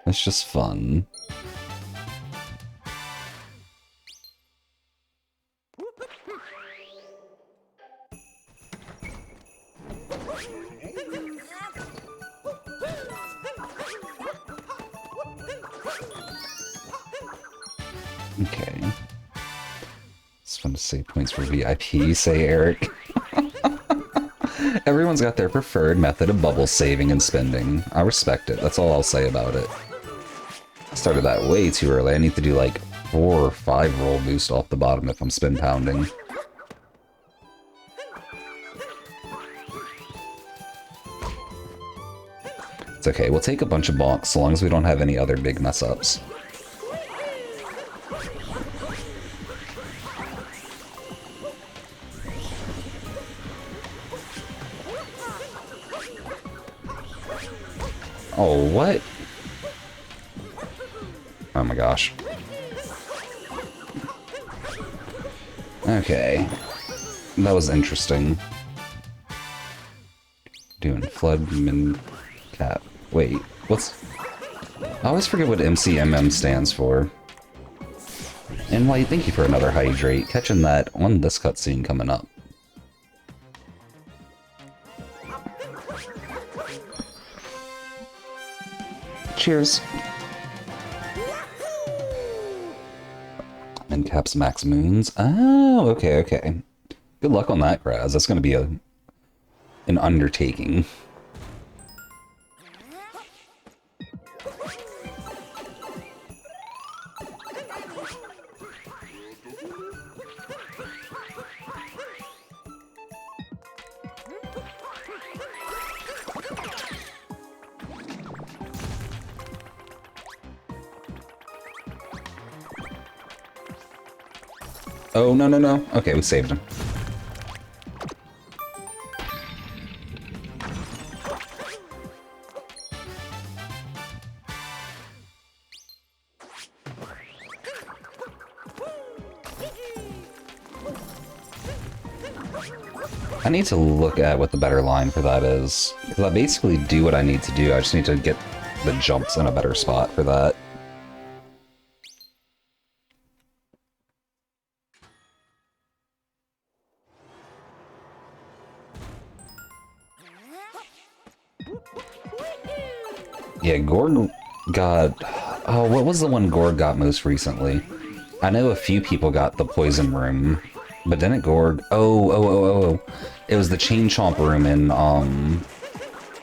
It's just fun. Okay. It's fun to save points for VIP, say Eric. Everyone's got their preferred method of bubble saving and spending. I respect it. That's all I'll say about it. I started that way too early. I need to do like 4 or 5 roll boost off the bottom if I'm spin pounding. It's okay. We'll take a bunch of bonks so long as we don't have any other big mess-ups. Oh, what? Oh my gosh. Okay. That was interesting. Doing flood min cap. Wait, what's... I always forget what MCMM stands for. And White, thank you for another hydrate. Catching that on this cutscene coming up. Cheers. And caps max moons. Oh, okay, okay. Good luck on that, Graz. That's going to be an undertaking. Oh, no, no, no. Okay, we saved him. I need to look at what the better line for that is. Because I basically do what I need to do. I just need to get the jumps in a better spot for that. Yeah, Gorg got... Oh, what was the one Gorg got most recently? I know a few people got the Poison Room, but didn't Gorg... Oh. It was the Chain Chomp room in,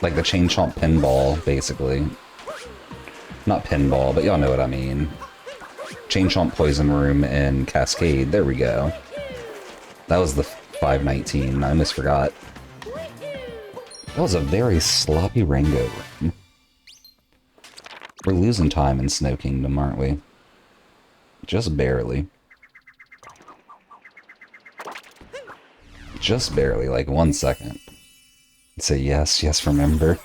like the Chain Chomp pinball, basically. Not pinball, but y'all know what I mean. Chain Chomp Poison Room in Cascade. There we go. That was the 519. I almost forgot. That was a very sloppy Rango room. We're losing time in Snow Kingdom, aren't we? Just barely. Just barely, like 1 second. Say yes, yes, remember.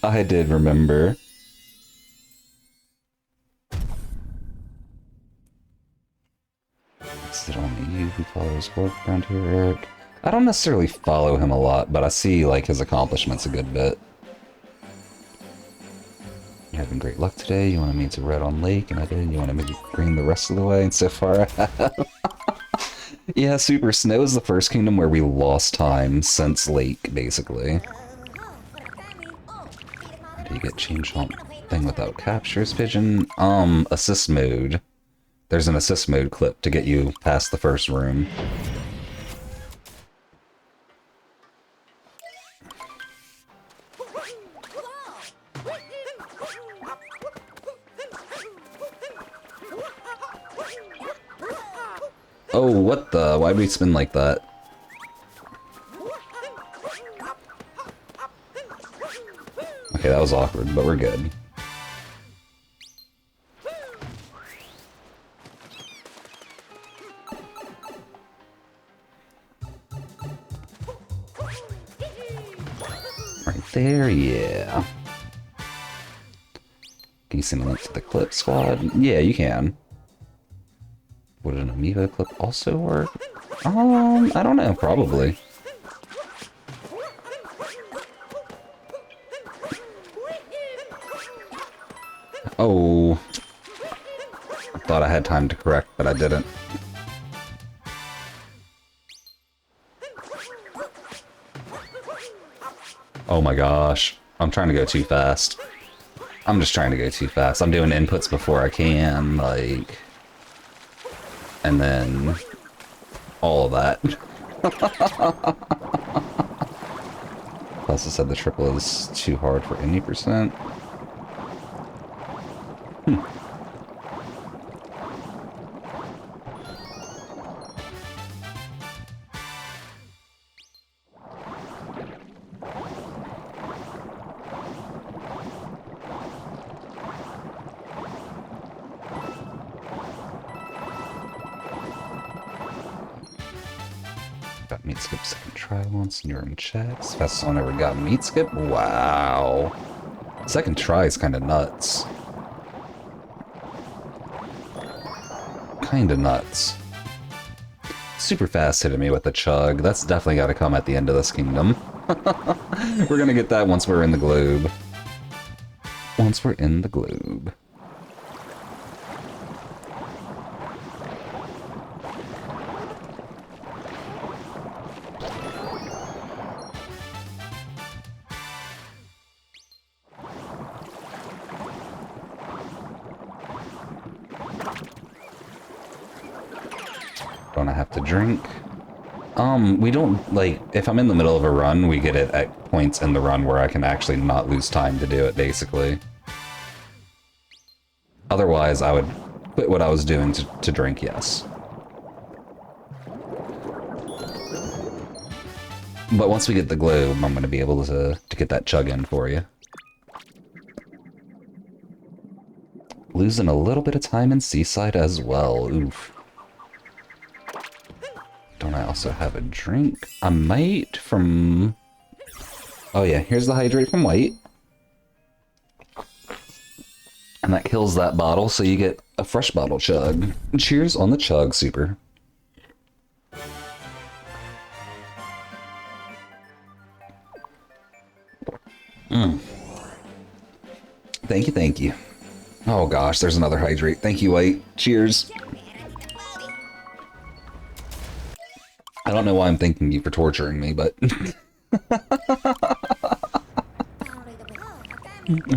I did remember. Is it only you who follows Gorg around here, Eric? I don't necessarily follow him a lot, but I see, like, his accomplishments a good bit. You're having great luck today. You wanted me to red on lake, and I did. You wanted me to green the rest of the way, and so far I have. Yeah, Super Snow is the first kingdom where we lost time since lake, basically. How do you get Chain Chomp thing without captures, Pigeon? Assist mode. There's an assist mode clip to get you past the first room. Oh, what the? Why'd we spin like that? Okay, that was awkward, but we're good. Right there, yeah. Can you send a link to the clip squad? Yeah, you can. Would an Amiibo clip also work? I don't know, probably. Oh. I thought I had time to correct, but I didn't. Oh my gosh. I'm trying to go too fast. I'm just trying to go too fast. I'm doing inputs before I can, like... And then... all of that. Also said the triple is too hard for any percent. Got meat skip second try once, and you're in checks. Fastest one ever got meat skip? Wow. Second try is kind of nuts. Kind of nuts. Super fast hitting me with the chug. That's definitely got to come at the end of this kingdom. We're gonna get that once we're in the globe. Once we're in the globe. Don't I have to drink? We don't, like, if I'm in the middle of a run, we get it at points in the run where I can actually not lose time to do it, basically. Otherwise, I would quit what I was doing to drink, yes. But once we get the globe, I'm going to be able to get that chug in for you. Losing a little bit of time in Seaside as well, oof. Don't I also have a drink? I might from... Oh yeah, here's the hydrate from White. And that kills that bottle, so you get a fresh bottle chug. Cheers on the chug, super. Thank you, thank you. Oh gosh, there's another hydrate. Thank you, White. Cheers. I don't know why I'm thanking you for torturing me, but...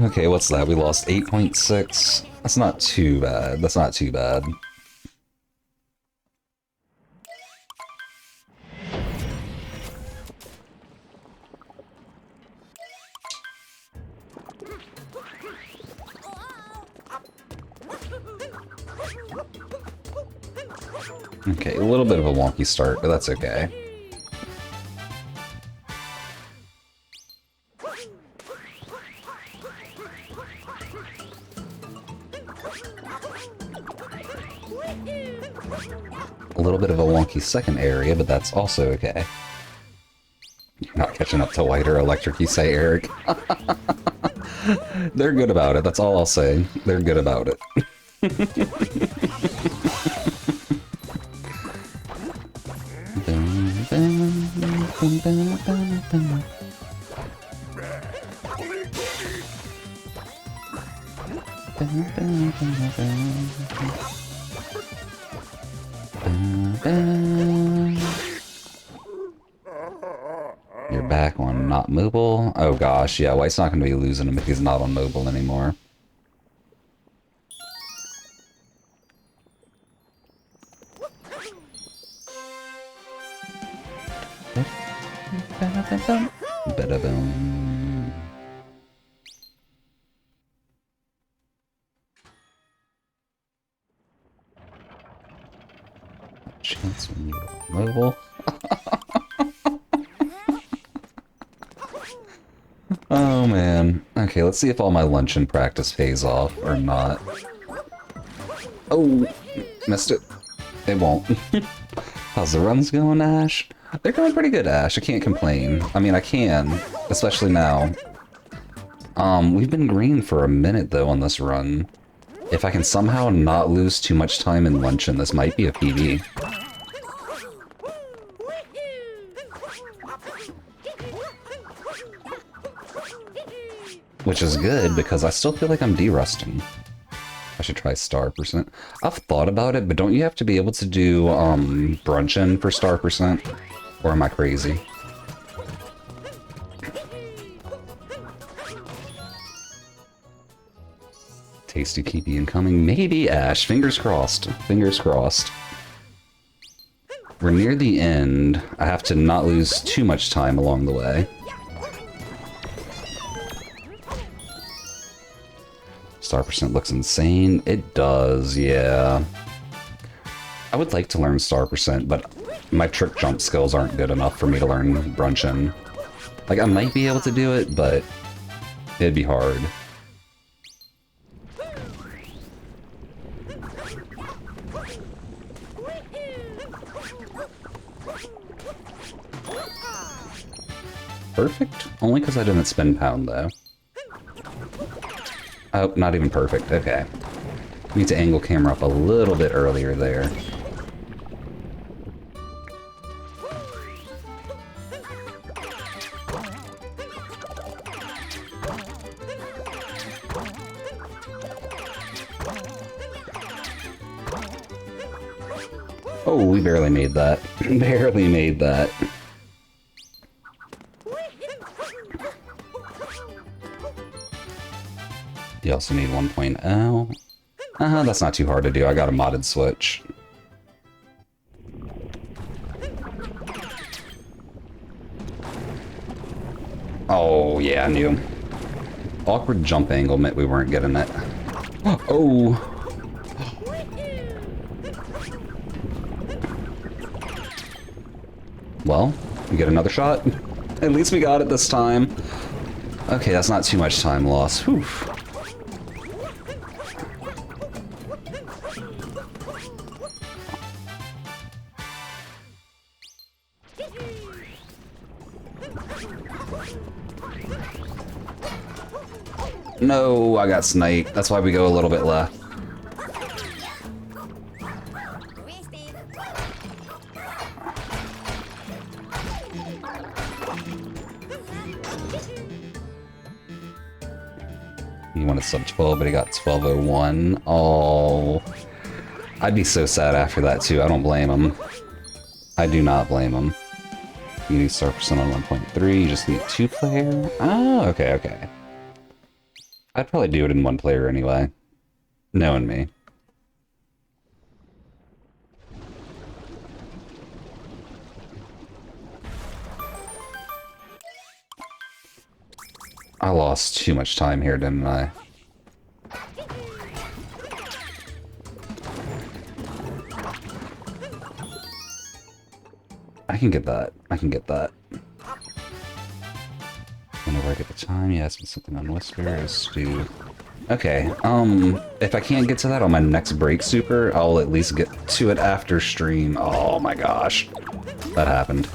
Okay, what's that? We lost 8.6. That's not too bad. That's not too bad. Okay, a little bit of a wonky start, but that's okay. A little bit of a wonky second area, but that's also okay. You're not catching up to White or Electric, you say, Eric. They're good about it, that's all I'll say. They're good about it. You're back on not mobile. Oh gosh, yeah, White's not going to be losing him if he's not on mobile anymore. Bada-boom. Chance when you're mobile. Oh man. Okay, let's see if all my luncheon practice pays off or not. Oh, missed it. It won't. How's the runs going, Ash? They're going pretty good, Ash. I can't complain. I mean, I can, especially now. We've been green for a minute, though, on this run. If I can somehow not lose too much time in luncheon, this might be a PB. Which is good, because I still feel like I'm de-rusting. I should try star percent. I've thought about it, but don't you have to be able to do, brunchin' for star percent? Or am I crazy? Tasty Keepy incoming. Maybe Ash. Fingers crossed. Fingers crossed. We're near the end. I have to not lose too much time along the way. Star percent looks insane. It does, yeah. I would like to learn star percent, but my trick jump skills aren't good enough for me to learn Bruncheon. Like, I might be able to do it, but it'd be hard. Perfect? Only because I didn't spin pound, though. Oh, not even perfect. Okay. Need to angle camera up a little bit earlier there. Oh, we barely made that. Barely made that. You also need 1.0. That's not too hard to do. I got a modded Switch. Oh, yeah, I knew. Awkward jump angle meant we weren't getting it. Oh! Well, we get another shot. At least we got it this time. Okay, that's not too much time lost. Whew. No, I got sniped. That's why we go a little bit left. He wanted sub 12, but he got 1201. Oh, I'd be so sad after that too. I don't blame him. I do not blame him. You need star percent on 1.3. You just need 2-player. Oh, okay, okay. I'd probably do it in 1-player anyway, knowing me. I lost too much time here, didn't I? I can get that. I can get that. Whenever I get the time, yeah, it's been something on Whisper is to... Okay, if I can't get to that on my next break super, I'll at least get to it after stream. Oh my gosh. That happened.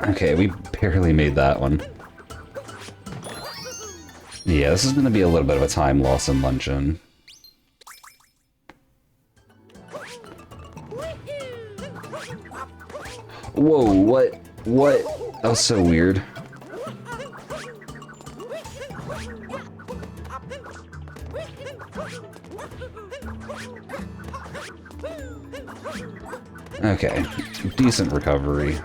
Okay, we barely made that one. Yeah, this is going to be a little bit of a time loss in Luncheon. Whoa, what? What? That was so weird. Okay, decent recovery.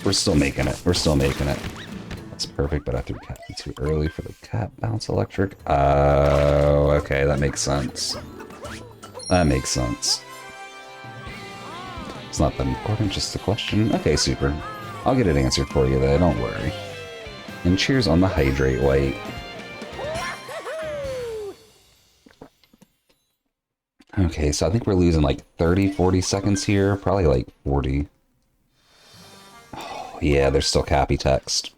We're still making it. We're still making it. That's perfect, but I threw cat too early for the cat bounce electric. Oh, okay, that makes sense. That makes sense. It's not that important, just a question. Okay, super. I'll get it answered for you though, don't worry. And cheers on the hydrate white. Okay, so I think we're losing like 30, 40 seconds here. Probably like 40. Oh, yeah, there's still Cappy text.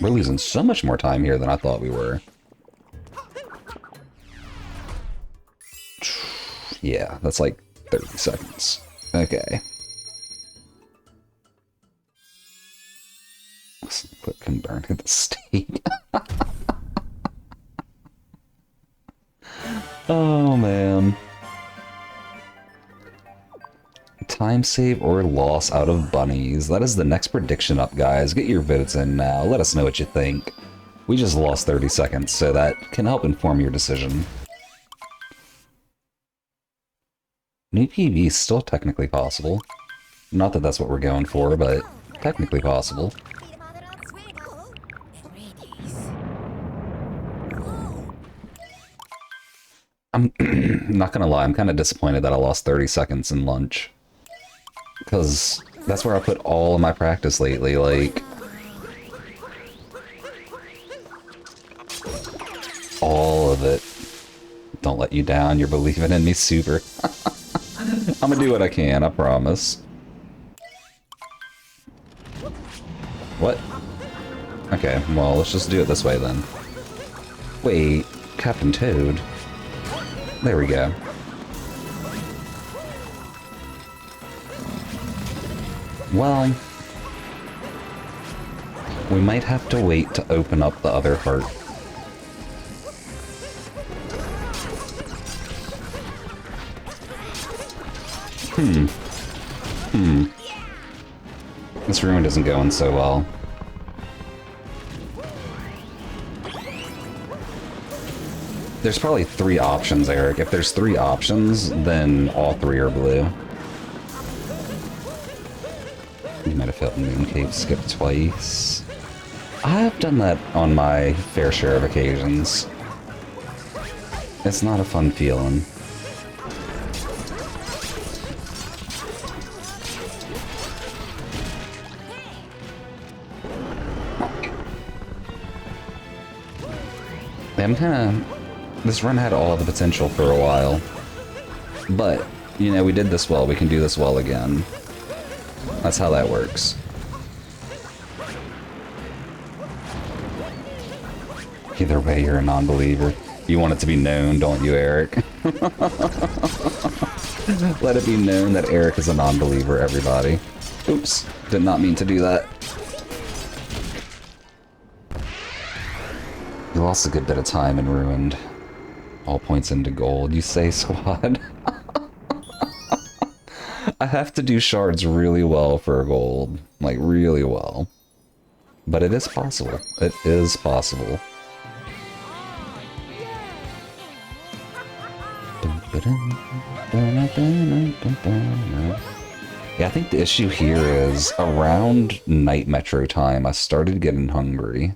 We're losing so much more time here than I thought we were. Yeah, that's like 30 seconds. Okay. Put can burn at the stake. Oh, man. Time save or loss out of bunnies. That is the next prediction up, guys. Get your votes in now. Let us know what you think. We just lost 30 seconds, so that can help inform your decision. New PB is still technically possible. Not that that's what we're going for, but technically possible. I'm not gonna lie, I'm kind of disappointed that I lost 30 seconds in lunch. Because that's where I put all of my practice lately, like... all of it. Don't let you down, you're believing in me super. I'm gonna do what I can, I promise. What? Okay, well, let's just do it this way then. Wait, Captain Toad. There we go. Well, we might have to wait to open up the other heart. This ruin isn't going so well. There's probably 3 options, Eric. If there's 3 options, then all 3 are blue. You might have felt Mooncave skip twice. I've done that on my fair share of occasions. It's not a fun feeling. I'm kinda... This run had all the potential for a while. But, you know, we did this well, we can do this well again. That's how that works. Either way, you're a non-believer. You want it to be known, don't you, Eric? Let it be known that Eric is a non-believer, everybody. Oops, did not mean to do that. You lost a good bit of time and ruined. All points into gold, you say, squad? I have to do shards really well for a gold. Like, really well. But it is possible. It is possible. Yeah, I think the issue here is around night metro time, I started getting hungry.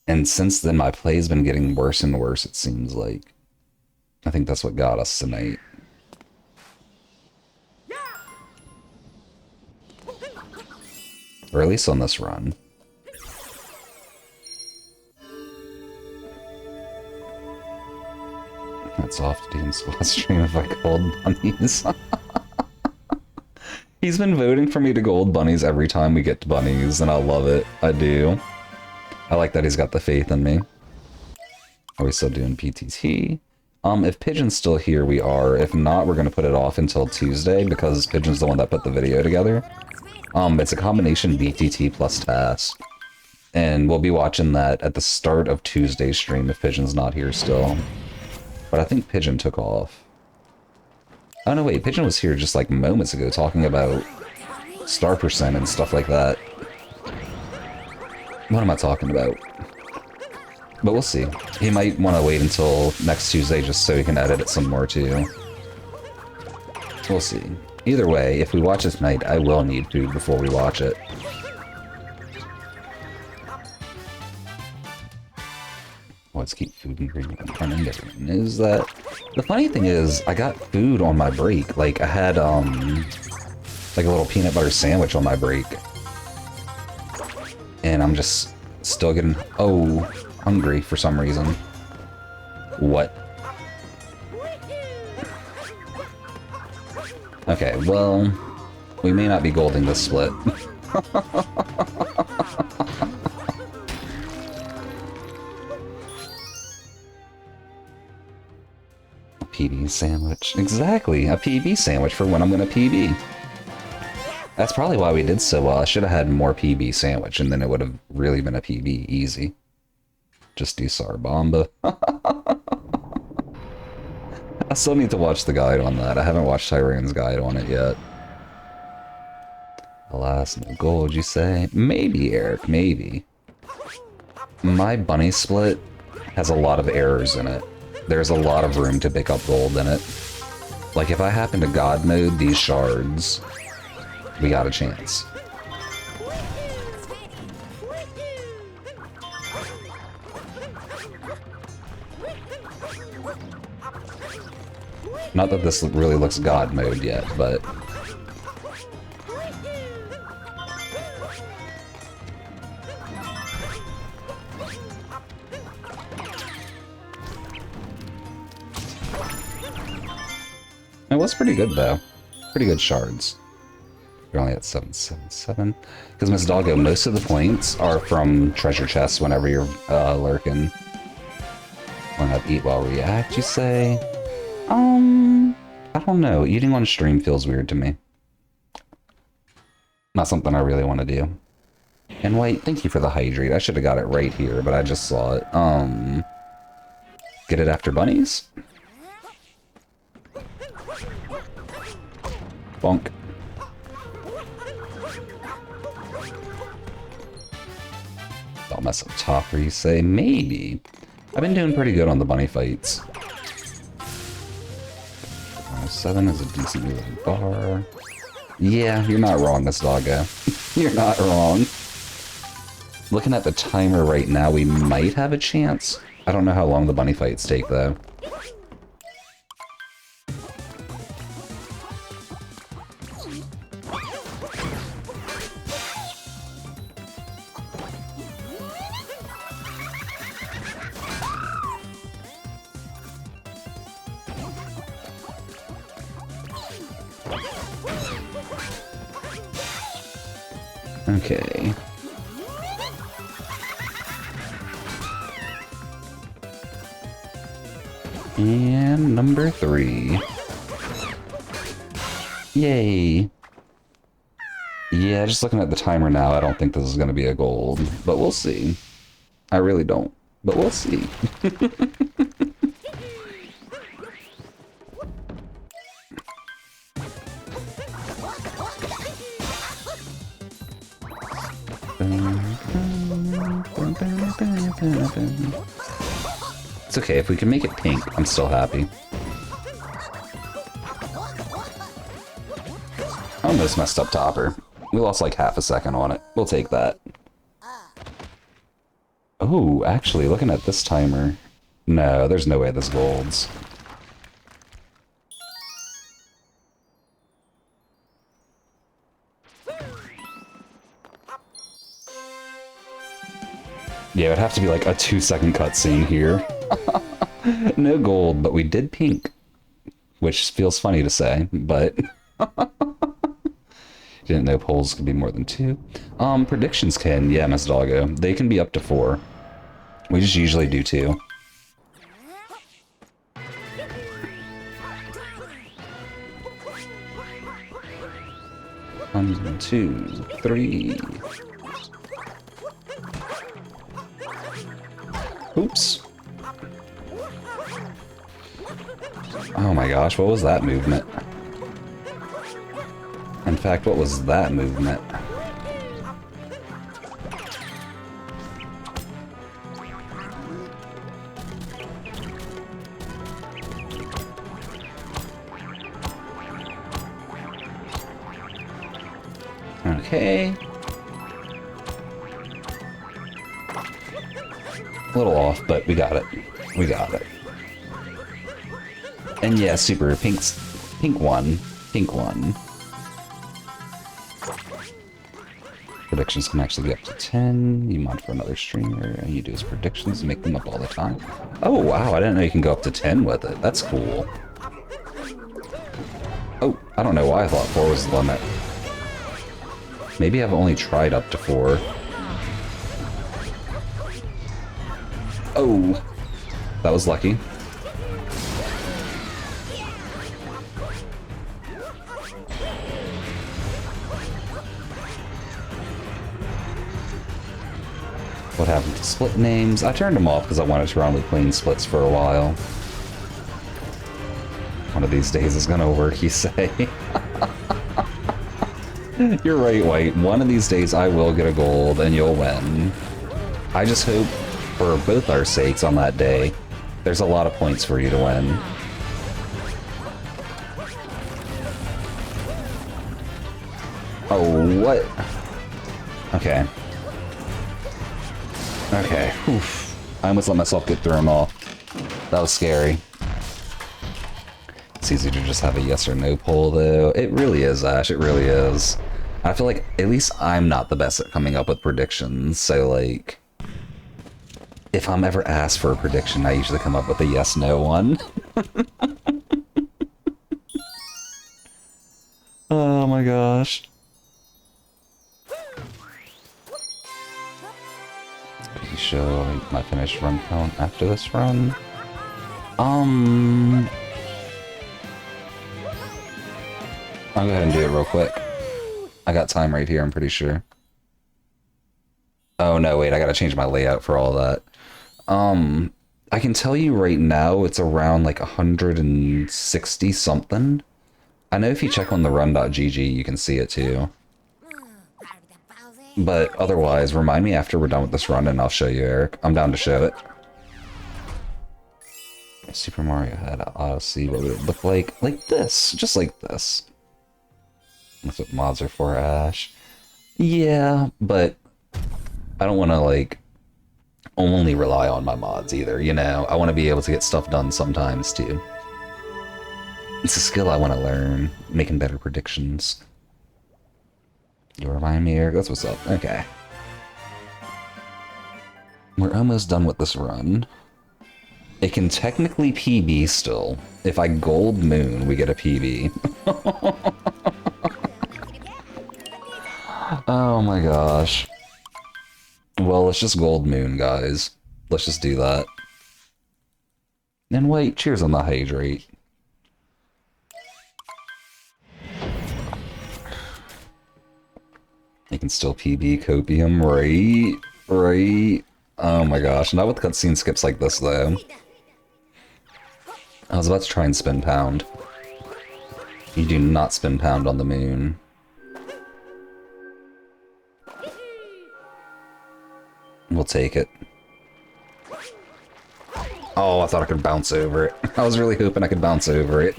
And since then, my play's been getting worse and worse, it seems like. I think that's what got us tonight. Or at least on this run. That's off to Dean's squad stream if I gold bunnies. He's been voting for me to gold bunnies every time we get to bunnies, and I love it. I do. I like that he's got the faith in me. Are we still doing PTT? If Pigeon's still here, we are. If not, we're gonna put it off until Tuesday, because Pigeon's the one that put the video together. It's a combination BTT plus task. And we'll be watching that at the start of Tuesday's stream if Pigeon's not here still. But I think Pigeon took off. Oh no, wait, Pigeon was here just like moments ago talking about star percent and stuff like that. What am I talking about? But we'll see. He might want to wait until next Tuesday just so he can edit it some more too. We'll see. Either way, if we watch it tonight, I will need food before we watch it. Let's keep food and green running. Everyone knows that. The funny thing is, I got food on my break. Like, I had, like a little peanut butter sandwich on my break. And I'm just still getting, hungry for some reason. What? Okay, well, we may not be golding this split. A PB sandwich. Exactly, a PB sandwich for when I'm gonna PB. That's probably why we did so well. I should have had more PB sandwich, and then it would have really been a PB easy. Just do Sarbamba. I still need to watch the guide on that. I haven't watched Tyrone's guide on it yet. Alas, no gold, you say? Maybe, Eric, maybe. My bunny split has a lot of errors in it. There's a lot of room to pick up gold in it. Like, if I happen to god mode these shards, we got a chance. Not that this really looks God mode yet, but... It was pretty good, though. Pretty good shards. You're only at 777. Because Miss Doggo, most of the points are from treasure chests whenever you're lurking. Why not eat while react, you say? I don't know. Eating on stream feels weird to me. Not something I really want to do. And wait, thank you for the hydrate. I should have got it right here, but I just saw it. Get it after bunnies? Bonk. I'll mess up top, or you say? Maybe. I've been doing pretty good on the bunny fights. 7 is a decently low bar. Yeah, you're not wrong, Miss Doggo. You're not wrong. Looking at the timer right now, we might have a chance. I don't know how long the bunny fights take, though. Okay. And number 3. Yay. Yeah, just looking at the timer now, I don't think this is going to be a gold. But we'll see. I really don't. But we'll see. It's okay, if we can make it pink, I'm still happy. Almost messed up Topper. We lost like half a second on it. We'll take that. Oh, actually, looking at this timer... No, there's no way this golds. Yeah, it'd have to be like a 2-second cutscene here. No gold, but we did pink. Which feels funny to say, but... Didn't know polls could be more than 2. Predictions can, yeah, Miss Doggo. They can be up to 4. We just usually do 2. One, 2, 3... Oops. Oh my gosh, what was that movement? In fact, what was that movement? Okay. A little off, but we got it. We got it. And yeah, super. Pink one. Pink one. Predictions can actually be up to 10. You mod for another streamer, and you do his predictions and make them up all the time. Oh, wow. I didn't know you can go up to 10 with it. That's cool. Oh, I don't know why I thought 4 was the limit. Maybe I've only tried up to 4. Oh, that was lucky. What happened to split names? I turned them off because I wanted to run with clean splits for a while. One of these days is gonna work, you say. You're right, White. One of these days I will get a gold and you'll win. I just hope, for both our sakes on that day, there's a lot of points for you to win. Oh, what? Okay. Okay. Oof. I almost let myself get thrown off. That was scary. It's easy to just have a yes or no poll, though. It really is, Ash. It really is. I feel like at least I'm not the best at coming up with predictions, so, like, if I'm ever asked for a prediction, I usually come up with a yes-no one. Oh my gosh. Could you show my finished run count after this run? I'll go ahead and do it real quick. I got time right here, I'm pretty sure. Oh no, wait, I gotta change my layout for all that. I can tell you right now it's around like 160 something. I know if you check on the run.gg you can see it too. But otherwise, remind me after we're done with this run and I'll show you, Eric. I'm down to show it. Super Mario had Odyssey, what would it look like? Like this, just like this. That's what mods are for, Ash. Yeah, but I don't want to, like, only rely on my mods either, you know? I want to be able to get stuff done sometimes, too. It's a skill I want to learn, making better predictions. You remind me, Eric? That's what's up. Okay. We're almost done with this run. It can technically PB still. If I gold moon, we get a PB. Oh my gosh. Well, let's just gold moon, guys. Let's just do that. And wait, cheers on the hydrate. You can still PB Copium, right? Right? Oh my gosh, not with cutscene skips like this, though. I was about to try and spin pound. You do not spin pound on the moon. We'll take it. Oh, I thought I could bounce over it. I was really hoping I could bounce over it.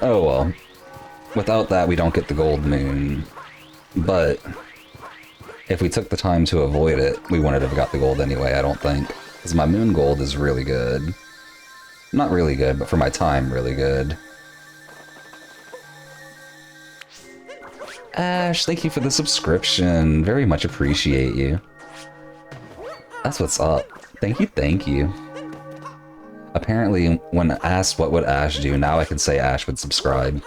Oh well. Without that, we don't get the gold moon. But if we took the time to avoid it, we wouldn't have got the gold anyway, I don't think. Because my moon gold is really good. Not really good, but for my time, really good. Ash, thank you for the subscription. Very much appreciate you. That's what's up. Thank you, thank you. Apparently, when asked what would Ash do, now I can say Ash would subscribe.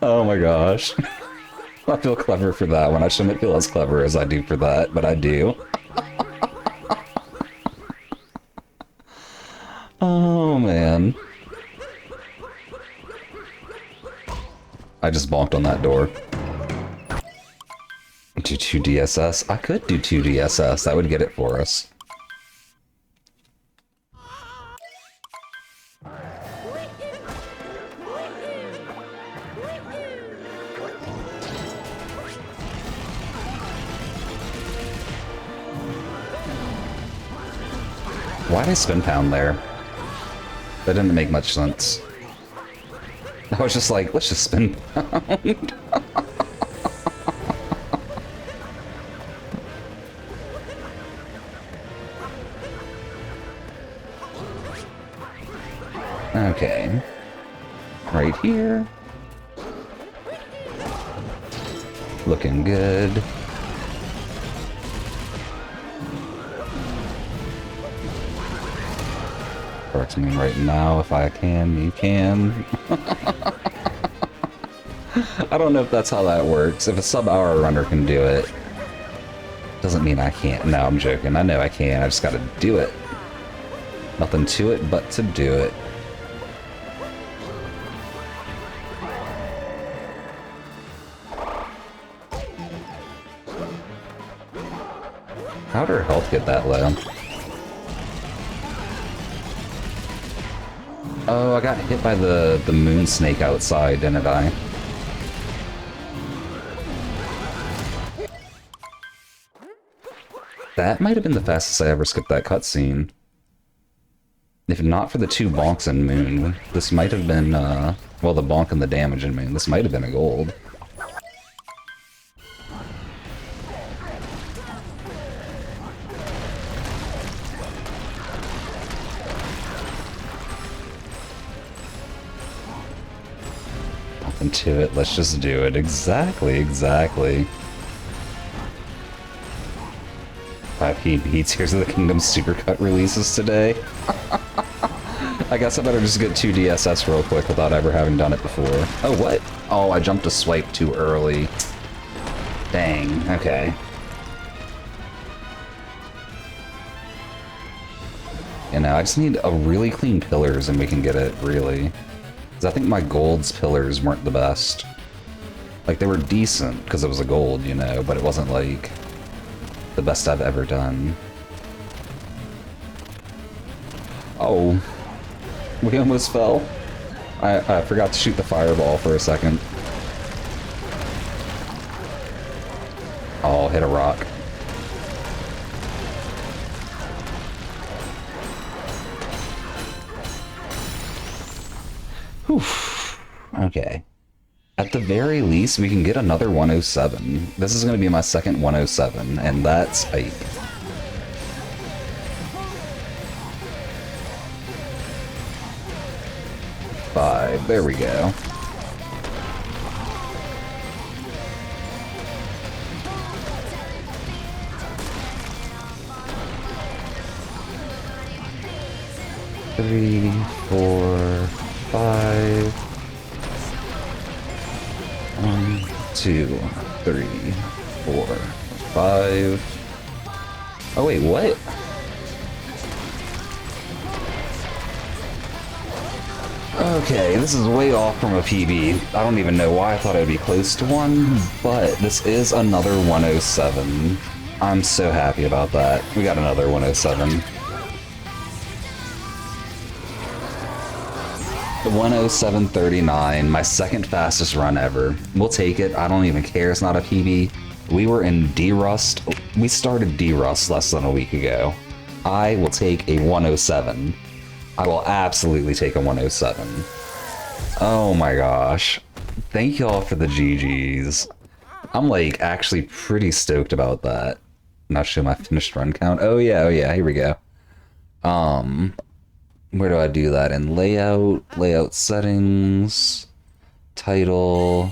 Oh my gosh. I feel clever for that one. I shouldn't feel as clever as I do for that, but I do. Oh man. I just bonked on that door. Do 2 DSS? I could do 2 DSS. That would get it for us. Why'd I spin pound there? That didn't make much sense. I was just like, let's just spin pound. Okay. Right here. Looking good. Correct me right now if I can, you can. I don't know if that's how that works. If a sub-hour runner can do it, doesn't mean I can't. No, I'm joking. I know I can. I just gotta do it. Nothing to it but to do it. How'd her health get that low? Oh, I got hit by the moon snake outside, didn't I? That might have been the fastest I ever skipped that cutscene. If not for the 2 bonks in Moon, this might have been, well, the bonk and the damage in Moon, this might have been a gold. nothing to it. Let's just do it. Exactly, exactly. 5 PB Tears of the Kingdom Supercut releases today. I guess I better just get 2 DSS real quick without ever having done it before. Oh, what? Oh, I jumped a swipe too early. Dang, okay. You know, I just need a really clean pillars and we can get it, really. Because I think my gold's pillars weren't the best. Like, they were decent because it was a gold, you know, but it wasn't, like, the best I've ever done. Oh. We almost fell. I forgot to shoot the fireball for a second. Oh, hit a rock. Whew. Okay. At the very least, we can get another 107. This is going to be my second 107, and that's hype. Five. There we go. Three, 4, 5. 1, 2, 3, 4, 5. Oh wait, what? Okay, this is way off from a PB. I don't even know why I thought I'd be close to one, but this is another 107. I'm so happy about that. We got another 107. The 107.39, my second fastest run ever. We'll take it. I don't even care. It's not a PB. We were in D-Rust. We started D-Rust less than a week ago. I will take a 107. I will absolutely take a 107. Oh my gosh. Thank y'all for the GGs. I'm like actually pretty stoked about that. Not show my finished run count. Oh yeah, here we go. Where do I do that? In layout settings, title,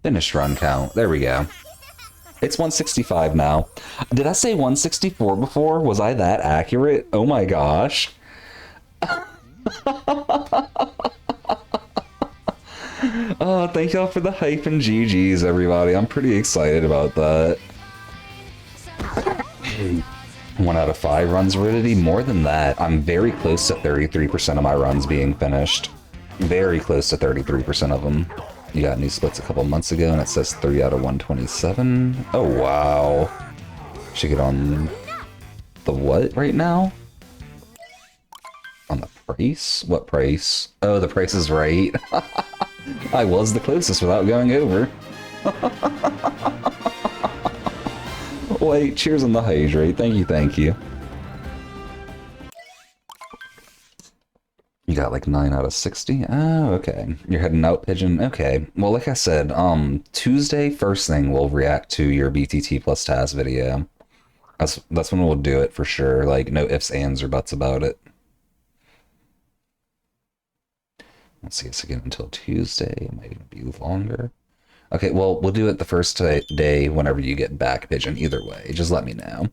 finished run count. There we go. It's 165 now. Did I say 164 before? Was I that accurate? Oh my gosh. Oh, thank y'all for the hype and GGs, everybody. I'm pretty excited about that. 1 out of 5 runs validity. More than that, I'm very close to 33% of my runs being finished. Very close to 33% of them. You got new splits a couple months ago, and it says 3 out of 127. Oh, wow. Should get on the what right now? On the price? What price? Oh, the price is right. I was the closest without going over. Wait, cheers on the hydrate. Thank you, thank you. You got like 9 out of 60? Oh, okay. You're heading out, Pigeon? Okay. Well, like I said, Tuesday, first thing, we'll react to your BTT plus Taz video. That's when we'll do it for sure. Like, no ifs, ands, or buts about it. Let's see us again until Tuesday. It might even be longer. Okay, well, we'll do it the first day whenever you get back, Pigeon. Either way, just let me know.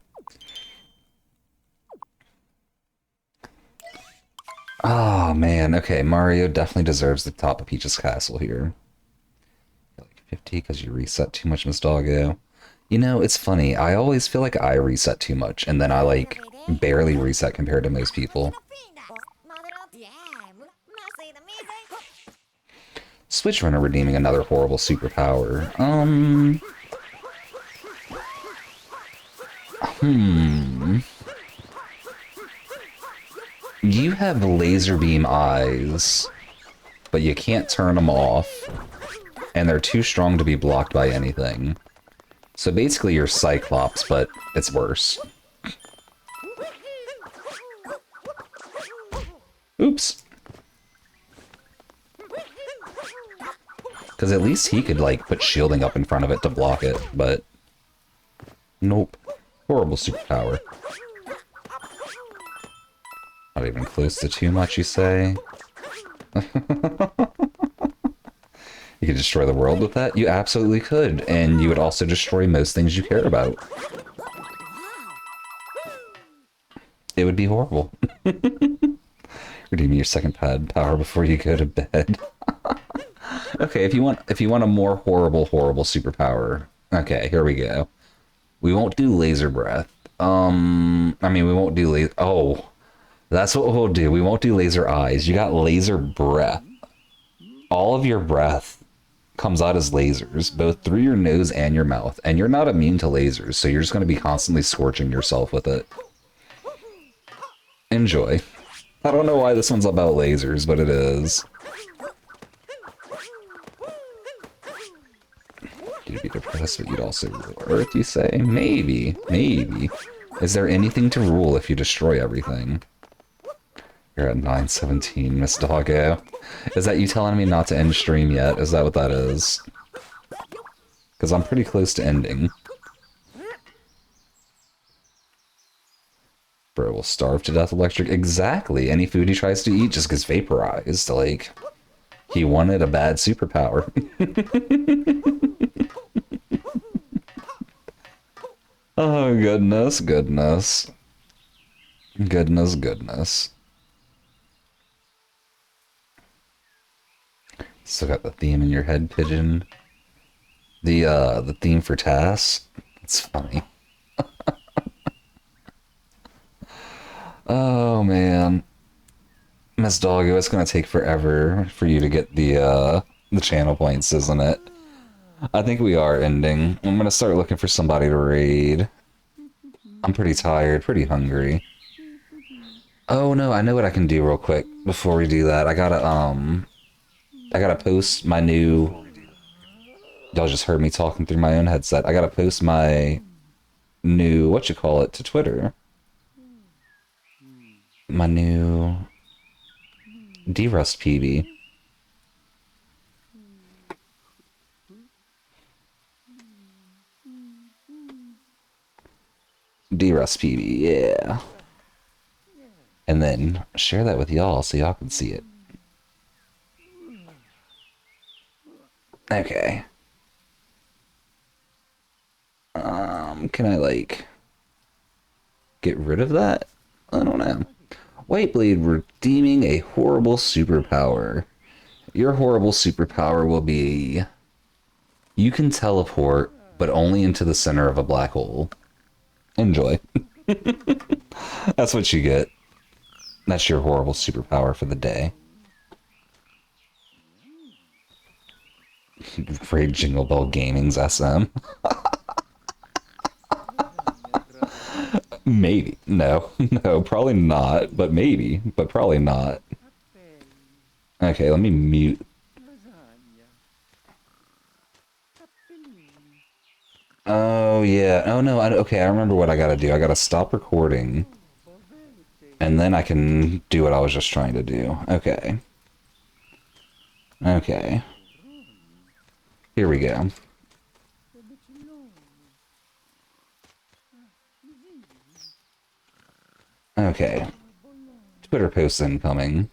Oh, man. Okay, Mario definitely deserves the top of Peach's Castle here. Like 50 because you reset too much, Miss Doggo. You know, it's funny. I always feel like I reset too much, and then I, like, barely reset compared to most people. Switch Runner redeeming another horrible superpower. You have laser beam eyes, but you can't turn them off, and they're too strong to be blocked by anything. So basically you're Cyclops, but it's worse. Oops. Because at least he could, like, put shielding up in front of it to block it, but... Nope. Horrible superpower. Not even close to too much, you say? You could destroy the world with that? You absolutely could, and you would also destroy most things you care about. It would be horrible. Redeem your second pad power before you go to bed. Okay, if you want a more horrible superpower. Okay, here we go. We won't do laser breath. I mean, we won't do laser. Oh, that's what we'll do. We won't do laser eyes. You got laser breath. All of your breath comes out as lasers, both through your nose and your mouth. And you're not immune to lasers, so you're just going to be constantly scorching yourself with it. Enjoy. I don't know why this one's about lasers, but it is. You'd be depressed, but you'd also rule Earth, you say? Maybe. Maybe. Is there anything to rule if you destroy everything? You're at 9:17, Miss Doggo. Is that you telling me not to end stream yet? Is that what that is? Because I'm pretty close to ending. Bro will starve to death electric. Exactly. Any food he tries to eat just gets vaporized. Like, he wanted a bad superpower. Oh, goodness, goodness. Goodness, goodness. Still got the theme in your head, Pigeon. The theme for TAS. It's funny. Oh, man. Miss Doggo, it's gonna take forever for you to get the channel points, isn't it? I think we are ending. I'm gonna start looking for somebody to raid. I'm pretty tired, pretty hungry. Oh no, I know what I can do real quick before we do that. I gotta post my new... Y'all just heard me talking through my own headset. I gotta post my new, to Twitter. My new D-Rust PB. D-Rust PB, yeah. And then share that with y'all so y'all can see it. Okay. Can I, like, get rid of that? I don't know. Whiteblade redeeming a horrible superpower. Your horrible superpower will be... You can teleport, but only into the center of a black hole. Enjoy. That's what you get. That's your horrible superpower for the day. Raid Jingle Bell Gaming's SM. Maybe. No. No, probably not. But maybe. But probably not. Okay, let me mute. Oh, yeah. Oh, no. Okay, I remember what I gotta do. I gotta stop recording. And then I can do what I was just trying to do. Okay. Okay. Here we go. Okay. Twitter posts incoming.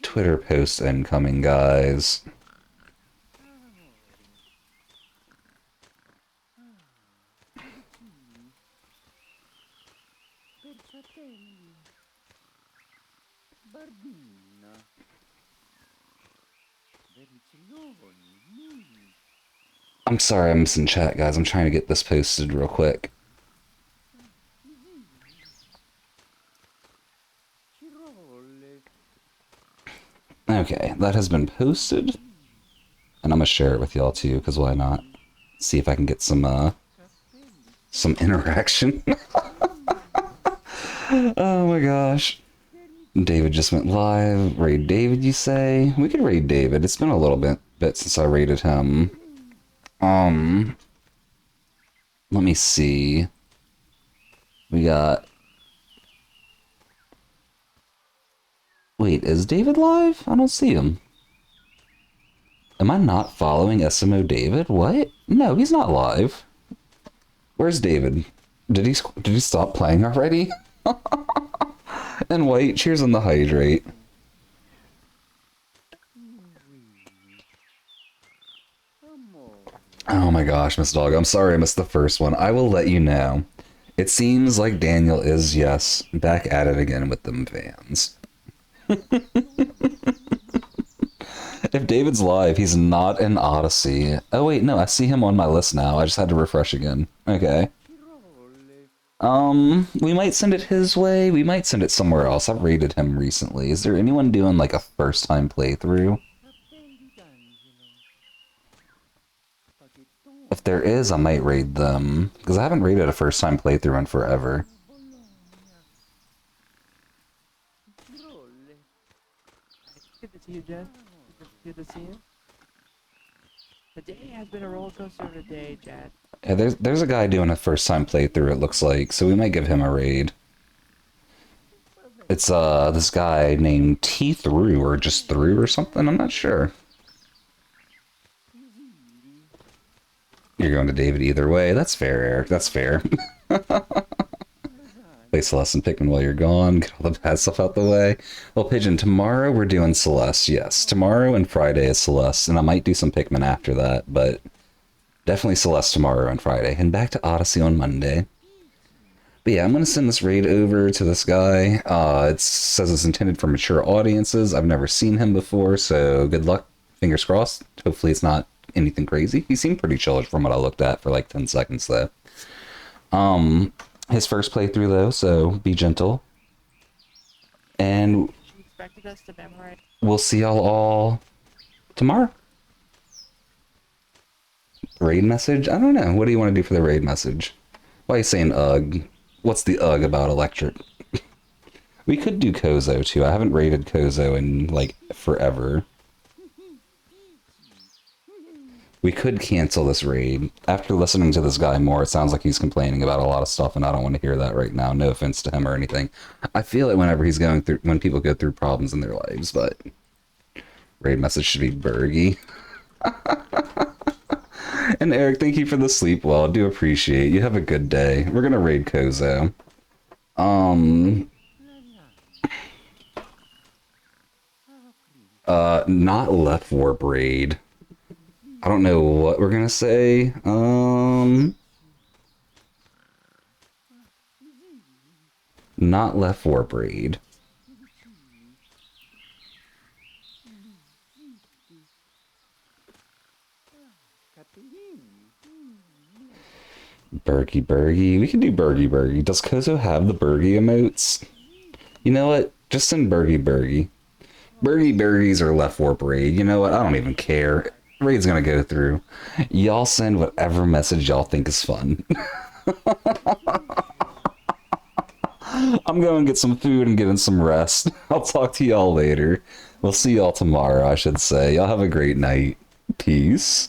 Twitter posts incoming, guys. I'm sorry I'm missing chat, guys. I'm trying to get this posted real quick. Okay, that has been posted. And I'm gonna share it with y'all too, because why not? See if I can get some interaction. Oh my gosh. David just went live. Raid David, you say? We could raid David. It's been a little bit since I raided him. Let me see. We got... Wait, is David live? I don't see him. Am I not following SMO David? What? No, he's not live. Where's David? Did he stop playing already? And White, cheers on the hydrate. Oh my gosh, Miss Dog, I'm sorry I missed the first one. I will let you know. It seems like Daniel is, yes, back at it again with them fans. If David's live, he's not in Odyssey. Oh wait, no, I see him on my list now. I just had to refresh again. Okay. We might send it his way. We might send it somewhere else. I've raided him recently. Is there anyone doing like a first time playthrough? If there is, I might raid them. Because I haven't raided a first time playthrough in forever. Good to see you, Jen. Good to see you. The day has been a roller coaster of a day, Chad. Yeah, there's a guy doing a first time playthrough, it looks like, so we might give him a raid. It's this guy named T Through or just Through or something, I'm not sure. You're going to David either way. That's fair, Eric. That's fair. Play Celeste and Pikmin while you're gone. Get all the bad stuff out the way. Well, Pigeon, tomorrow we're doing Celeste, yes. Tomorrow and Friday is Celeste, and I might do some Pikmin after that, but definitely Celeste tomorrow and Friday. And back to Odyssey on Monday. But yeah, I'm going to send this raid over to this guy. It says it's intended for mature audiences. I've never seen him before, so good luck. Fingers crossed. Hopefully it's not anything crazy. He seemed pretty chill from what I looked at for like 10 seconds though. His first playthrough though, so be gentle. And You expected us to memorize? we'll see y'all all tomorrow. Raid message? I don't know. What do you want to do for the raid message? Why are you saying ugh? What's the ugh about electric? We could do Kozo too. I haven't raided Kozo in like forever. We could cancel this raid. After listening to this guy more, it sounds like he's complaining about a lot of stuff, and I don't want to hear that right now. No offense to him or anything. I feel it whenever he's going through, when people go through problems in their lives, but raid message should be Bergie. And Eric, thank you for the sleep well. I do appreciate it. You have a good day. We're gonna raid Kozo. Not left warp raid. I don't know what we're gonna say. Not left warp raid. Bergie. We can do Bergie. Does Kozo have the Bergie emotes? You know what? Just send Bergie. Bergies are left warp raid. You know what? I don't even care. Raid's gonna go through. Y'all send whatever message y'all think is fun. I'm going to get some food and getting some rest. I'll talk to y'all later. We'll see y'all tomorrow, I should say. Y'all have a great night. Peace.